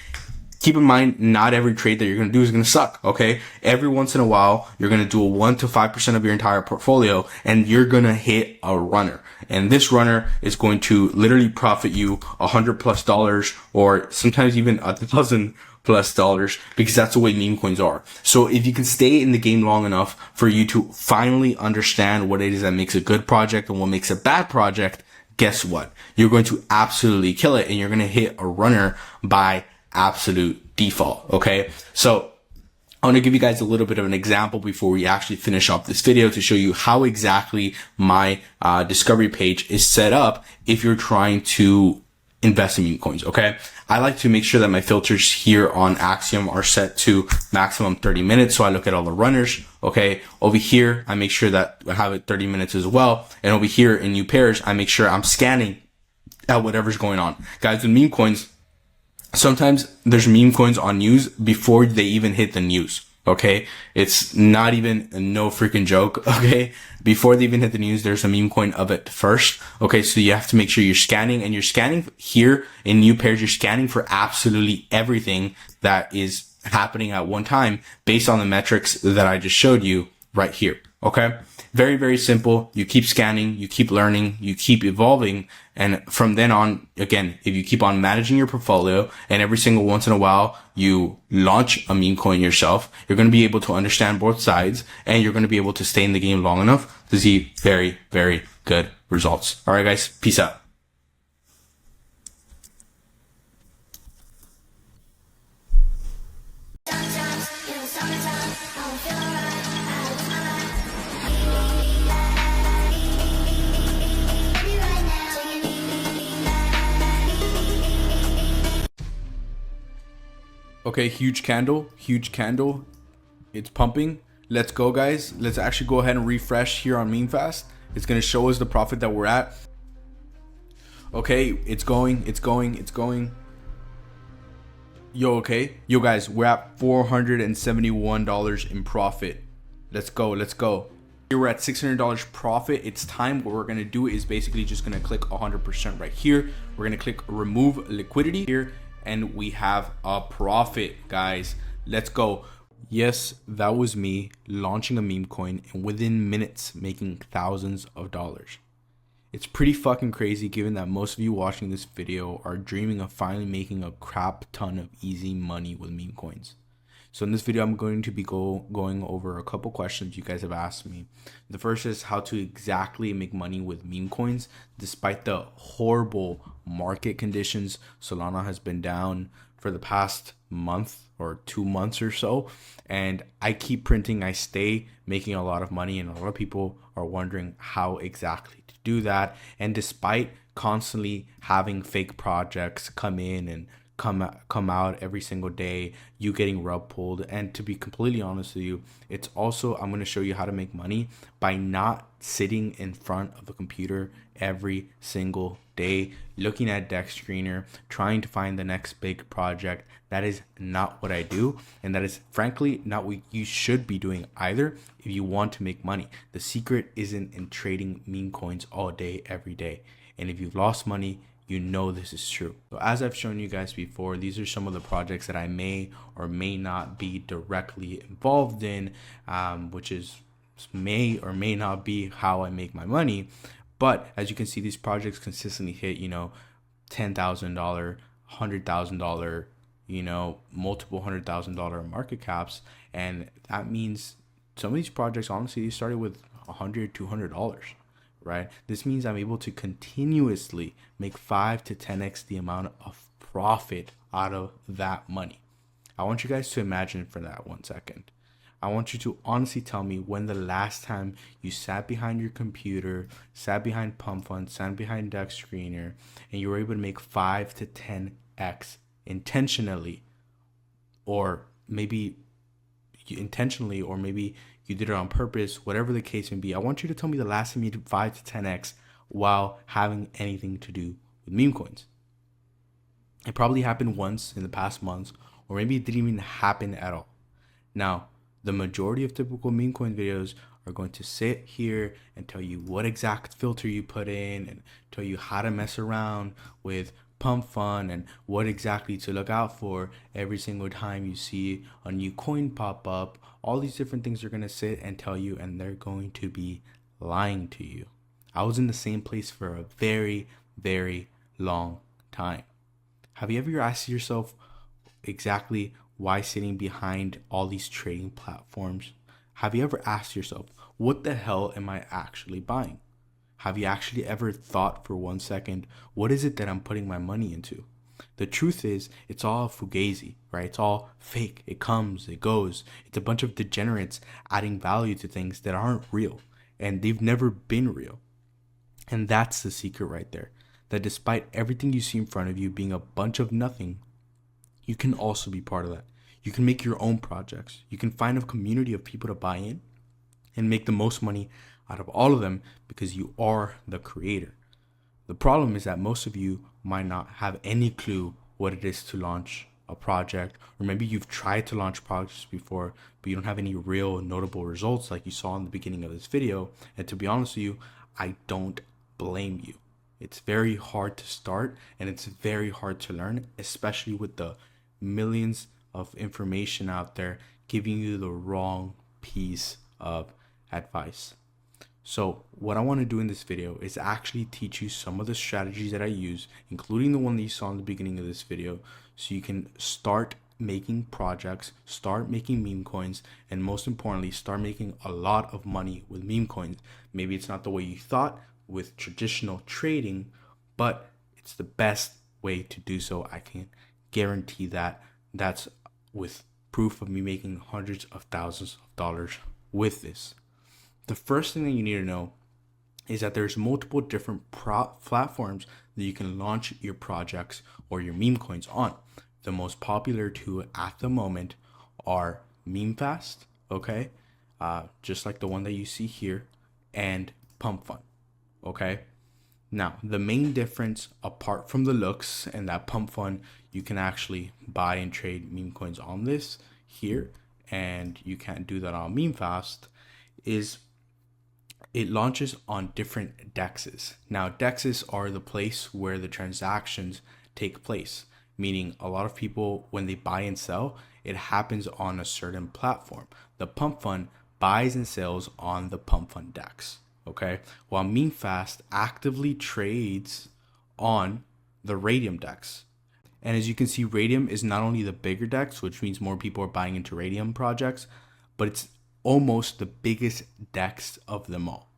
Keep in mind, not every trade that you're going to do is going to suck. Okay. Every once in a while, you're going to do a 1 to 5% of your entire portfolio and you're going to hit a runner. And this runner is going to literally profit you $100+ or sometimes even $1,000+ because that's the way meme coins are. So if you can stay in the game long enough for you to finally understand what it is that makes a good project and what makes a bad project, guess what? You're going to absolutely kill it and you're going to hit a runner by absolute default. Okay. So I want to give you guys a little bit of an example before we actually finish up this video to show you how exactly my discovery page is set up if you're trying to invest in meme coins. Okay. I like to make sure that my filters here on Axiom are set to maximum 30 minutes. So I look at all the runners. Okay. Over here, I make sure that I have it 30 minutes as well. And over here in new pairs, I make sure I'm scanning at whatever's going on. Guys, with meme coins, sometimes there's meme coins on news before they even hit the news. Okay. It's not even no freaking joke. Okay. Before they even hit the news, there's a meme coin of it first. Okay. So you have to make sure you're scanning and you're scanning here in new pairs. You're scanning for absolutely everything that is happening at one time based on the metrics that I just showed you right here. Okay. Very, very simple. You keep scanning, you keep learning, you keep evolving. And from then on, again, if you keep on managing your portfolio and every single once in a while you launch a meme coin yourself, you're going to be able to understand both sides and you're going to be able to stay in the game long enough to see very, very good results. All right, guys. Peace out. Okay, huge candle, huge candle. It's pumping. Let's go, guys. Let's actually go ahead and refresh here on MemeFast. It's gonna show us the profit that we're at. Okay, it's going, it's going, it's going. Yo, okay. Yo, guys, we're at $471 in profit. Let's go, let's go. Here we're at $600 profit. It's time. What we're gonna do is basically just gonna click 100% right here. We're gonna click remove liquidity here, and we have a profit, guys. Let's go. Yes, that was me launching a meme coin and within minutes making thousands of dollars. It's pretty fucking crazy given that most of you watching this video are dreaming of finally making a crap ton of easy money with meme coins. So in this video, I'm going to be going over a couple questions you guys have asked me. The first is how to exactly make money with meme coins. Despite the horrible market conditions, Solana has been down for the past month or 2 months or so. And I keep printing, I stay making a lot of money, and a lot of people are wondering how exactly to do that. And despite constantly having fake projects come in and come out every single day, you getting rug pulled, and to be completely honest with you, it's also, I'm going to show you how to make money by not sitting in front of a computer every single day looking at deck screener trying to find the next big project. That is not what I do, and that is frankly not what you should be doing either if you want to make money. The secret isn't in trading meme coins all day every day, and if you've lost money, you know this is true. So as I've shown you guys before, these are some of the projects that I may or may not be directly involved in, which is may or may not be how I make my money. But as you can see, these projects consistently hit, you know, $10,000, $100,000, you know, multiple $100,000 market caps. And that means some of these projects, honestly, started with $100, $200. Right? This means I'm able to continuously make 5 to 10x the amount of profit out of that money. I want you guys to imagine for that 1 second. I want you to honestly tell me when the last time you sat behind your computer, sat behind pump fund, sat behind deck screener, and you were able to make 5 to 10x intentionally, or maybe intentionally, or maybe you did it on purpose, whatever the case may be. I want you to tell me the last time you did 5 to 10x while having anything to do with meme coins. It probably happened once in the past months, or maybe it didn't even happen at all. Now, the majority of typical meme coin videos are going to sit here and tell you what exact filter you put in and tell you how to mess around with pump fun and what exactly to look out for every single time you see a new coin pop up. All these different things are going to sit and tell you, and they're going to be lying to you. I was in the same place for a very, very long time. Have you ever asked yourself exactly why sitting behind all these trading platforms? Have you ever asked yourself, what the hell am I actually buying? Have you actually ever thought for 1 second, what is it that I'm putting my money into? The truth is, it's all fugazi, right? It's all fake. It comes, it goes. It's a bunch of degenerates adding value to things that aren't real, and they've never been real. And that's the secret right there, that despite everything you see in front of you being a bunch of nothing, you can also be part of that. You can make your own projects. You can find a community of people to buy in and make the most money out of all of them because you are the creator. The problem is that most of you might not have any clue what it is to launch a project, or maybe you've tried to launch projects before, but you don't have any real notable results like you saw in the beginning of this video. And to be honest with you, I don't blame you. It's very hard to start and it's very hard to learn, especially with the millions of information out there giving you the wrong piece of advice. So what I want to do in this video is actually teach you some of the strategies that I use, including the one that you saw in the beginning of this video, so you can start making projects, start making meme coins, and most importantly, start making a lot of money with meme coins. Maybe it's not the way you thought with traditional trading, but it's the best way to do so. I can guarantee that. That's with proof of me making hundreds of thousands of dollars with this. The first thing that you need to know is that there's multiple different platforms that you can launch your projects or your meme coins on. the most popular two at the moment are Meme Fast, okay, just like the one that you see here, and Pump Fun, okay. Now, the main difference, apart from the looks and that Pump Fun, you can actually buy and trade meme coins on this here, and you can't do that on Meme Fast, is it launches on different dexes. Now, dexes are the place where the transactions take place, meaning a lot of people, when they buy and sell, it happens on a certain platform. The Pump Fund buys and sells on the Pump Fund dex, okay? While Meme Fast actively trades on the Radium dex. And as you can see, Radium is not only the bigger dex, which means more people are buying into Radium projects, but it's almost the biggest dex of them all.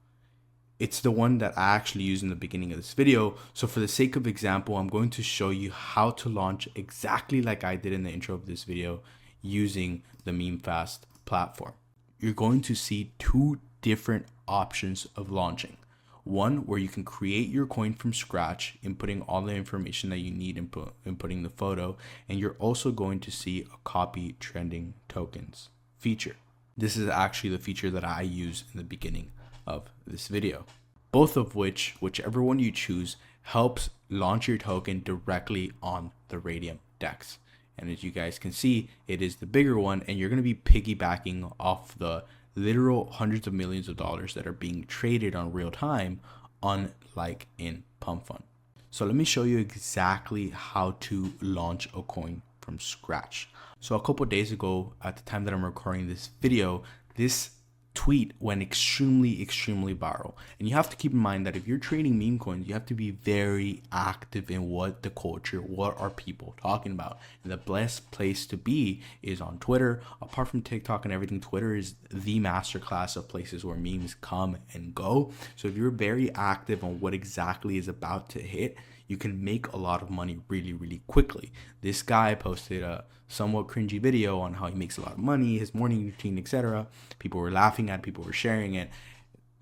It's the one that I actually use in the beginning of this video. So for the sake of example, I'm going to show you how to launch exactly like I did in the intro of this video using the Meme Fast platform. You're going to see two different options of launching. One where you can create your coin from scratch, inputting all the information that you need, inputting the photo, and you're also going to see a copy trending tokens feature. This is actually the feature that I use in the beginning of this video. Both of which, whichever one you choose, helps launch your token directly on the Radium DEX. And as you guys can see, it is the bigger one, and you're going to be piggybacking off the literal hundreds of millions of dollars that are being traded on real time, unlike in Pump Fund. So let me show you exactly how to launch a coin from scratch. So a couple days ago, at the time that I'm recording this video, this tweet went extremely viral. And you have to keep in mind that if you're trading meme coins, you have to be very active in what the culture, what are people talking about. And the best place to be is on Twitter. Apart from TikTok and everything, Twitter is the masterclass of places where memes come and go. So if you're very active on what exactly is about to hit, you can make a lot of money really quickly. This guy posted a somewhat cringy video on how he makes a lot of money, his morning routine, etc. People were laughing at it, people were sharing it.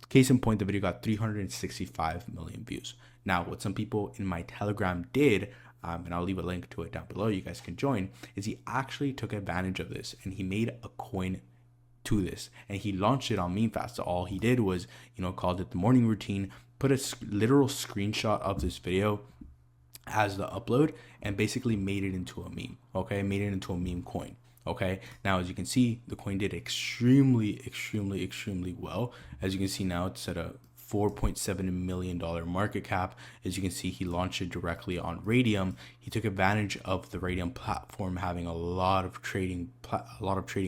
Case in point, the video got 365 million views. Now, what some people in my Telegram did, and I'll leave a link to it down below, you guys can join, is he actually took advantage of this and he made a coin to this, and he launched it on Meme Fast. So all he did was, called it the morning routine, put a literal screenshot of this video as the upload, and basically made it into a meme. Okay, made it into a meme coin. Okay, now as you can see, the coin did extremely well. As you can see now, it's at a $4.7 million market cap. As you can see, he launched it directly on Radium. He took advantage of the Radium platform having a lot of trading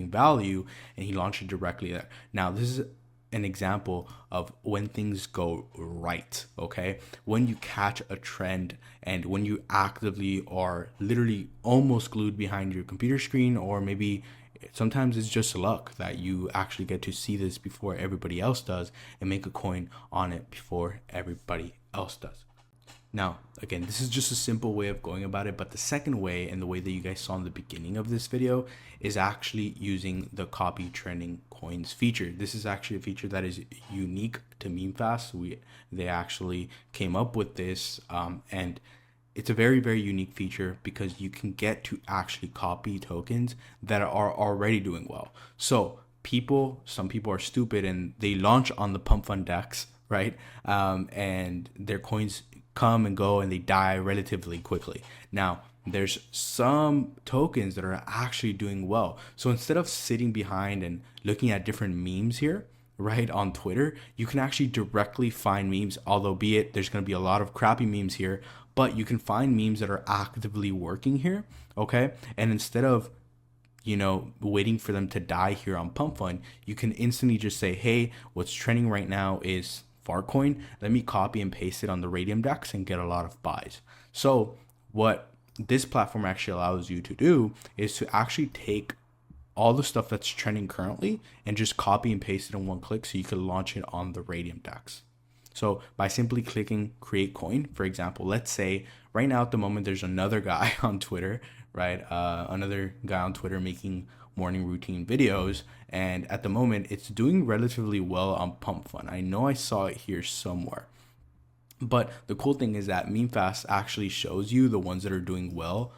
value, and he launched it directly there. Now, this is an example of when things go right, okay? When you catch a trend and when you actively are literally almost glued behind your computer screen, or maybe sometimes it's just luck that you actually get to see this before everybody else does and make a coin on it before everybody else does. Now, again, this is just a simple way of going about it, but the second way, and the way that you guys saw in the beginning of this video, is actually using the copy trending coins feature. This is actually a feature that is unique to Meme Fast. They actually came up with this, and it's a very unique feature because you can get to actually copy tokens that are already doing well. So some people are stupid and they launch on the Pump Fund DEX, right? And their coins come and go and they die relatively quickly. Now, there's some tokens that are actually doing well. So instead of sitting behind and looking at different memes here, right, on Twitter, you can actually directly find memes, although be it there's going to be a lot of crappy memes here, but you can find memes that are actively working here, okay? And instead of waiting for them to die here on Pump Fund, you can instantly just say, hey, what's trending right now is Farcoin. Let me copy and paste it on the Radium DEX and get a lot of buys. So what this platform actually allows you to do is to actually take all the stuff that's trending currently and just copy and paste it in one click so you can launch it on the Radium DEX. So by simply clicking create coin, for example, let's say right now at the moment there's another guy on Twitter, right? Another guy on Twitter making morning routine videos, and at the moment it's doing relatively well on Pump Fund. I know I saw it here somewhere. But the cool thing is that Meme Fast actually shows you the ones that are doing well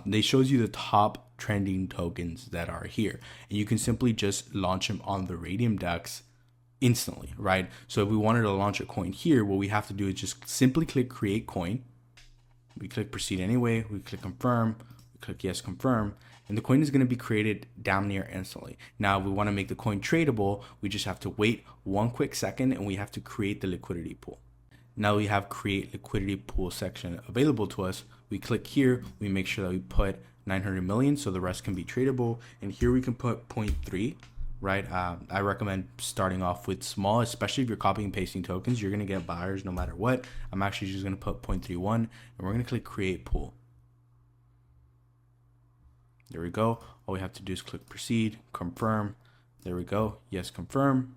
they shows you the top trending tokens that are here, and you can simply just launch them on the Radium DEX instantly, right? So if we wanted to launch a coin here, what we have to do is just simply click create coin. We click proceed anyway, we click confirm, we click yes, confirm, and the coin is going to be created damn near instantly. Now, if we want to make the coin tradable, we just have to wait one quick second and we have to create the liquidity pool. Now we have create liquidity pool section available to us. We click here, we make sure that we put 900 million so the rest can be tradable, and here we can put 0.3. right? I recommend starting off with small, especially if you're copying and pasting tokens. You're going to get buyers no matter what. I'm actually just going to put 0.31 and we're going to click create pool. There we go. All we have to do is click proceed, confirm. There we go. Yes, confirm.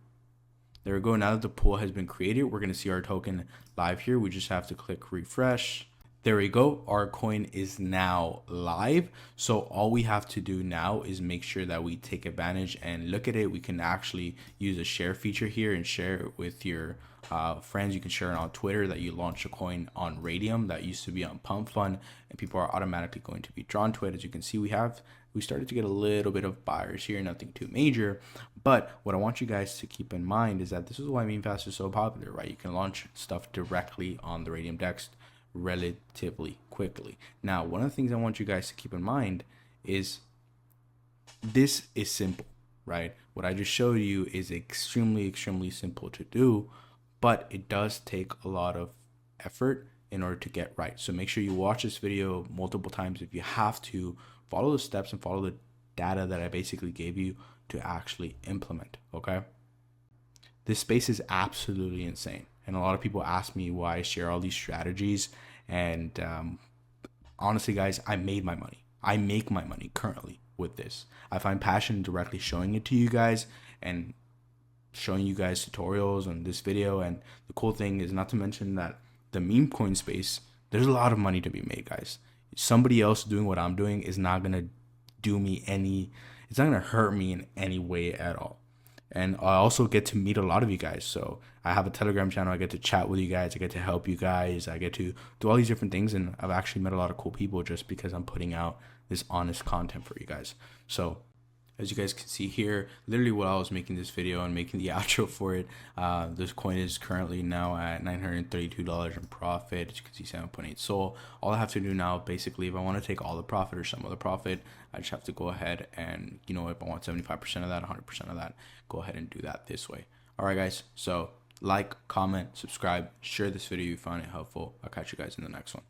There we go. Now that the pool has been created, we're going to see our token live here. We just have to click refresh. There we go. Our coin is now live. So all we have to do now is make sure that we take advantage and look at it. We can actually use a share feature here and share it with your friends. You can share it on Twitter that you launched a coin on Radium that used to be on Pump Fund, and people are automatically going to be drawn to it. As you can see, we started to get a little bit of buyers here, nothing too major. But what I want you guys to keep in mind is that this is why meme fast is so popular, right? You can launch stuff directly on the Radium DEX relatively quickly. Now, one of the things I want you guys to keep in mind is this is simple, right? What I just showed you is extremely simple to do, but it does take a lot of effort in order to get right. So make sure you watch this video multiple times if you have to. Follow the steps and follow the data that I basically gave you to actually implement, okay? This space is absolutely insane. And a lot of people ask me why I share all these strategies. And honestly, guys, I made my money. I make my money currently with this. I find passion directly showing it to you guys and showing you guys tutorials on this video. And the cool thing is, not to mention that the meme coin space, there's a lot of money to be made, guys. Somebody else doing what I'm doing is not going to do me it's not going to hurt me in any way at all. And I also get to meet a lot of you guys. So I have a Telegram channel. I get to chat with you guys. I get to help you guys. I get to do all these different things. And I've actually met a lot of cool people just because I'm putting out this honest content for you guys. So as you guys can see here, literally while I was making this video and making the outro for it, this coin is currently now at $932 in profit. As you can see, 7.8 SOL. All I have to do now, basically, if I want to take all the profit or some of the profit, I just have to go ahead and, if I want 75% of that, 100% of that, go ahead and do that this way. All right, guys. So like, comment, subscribe, share this video if you found it helpful. I'll catch you guys in the next one.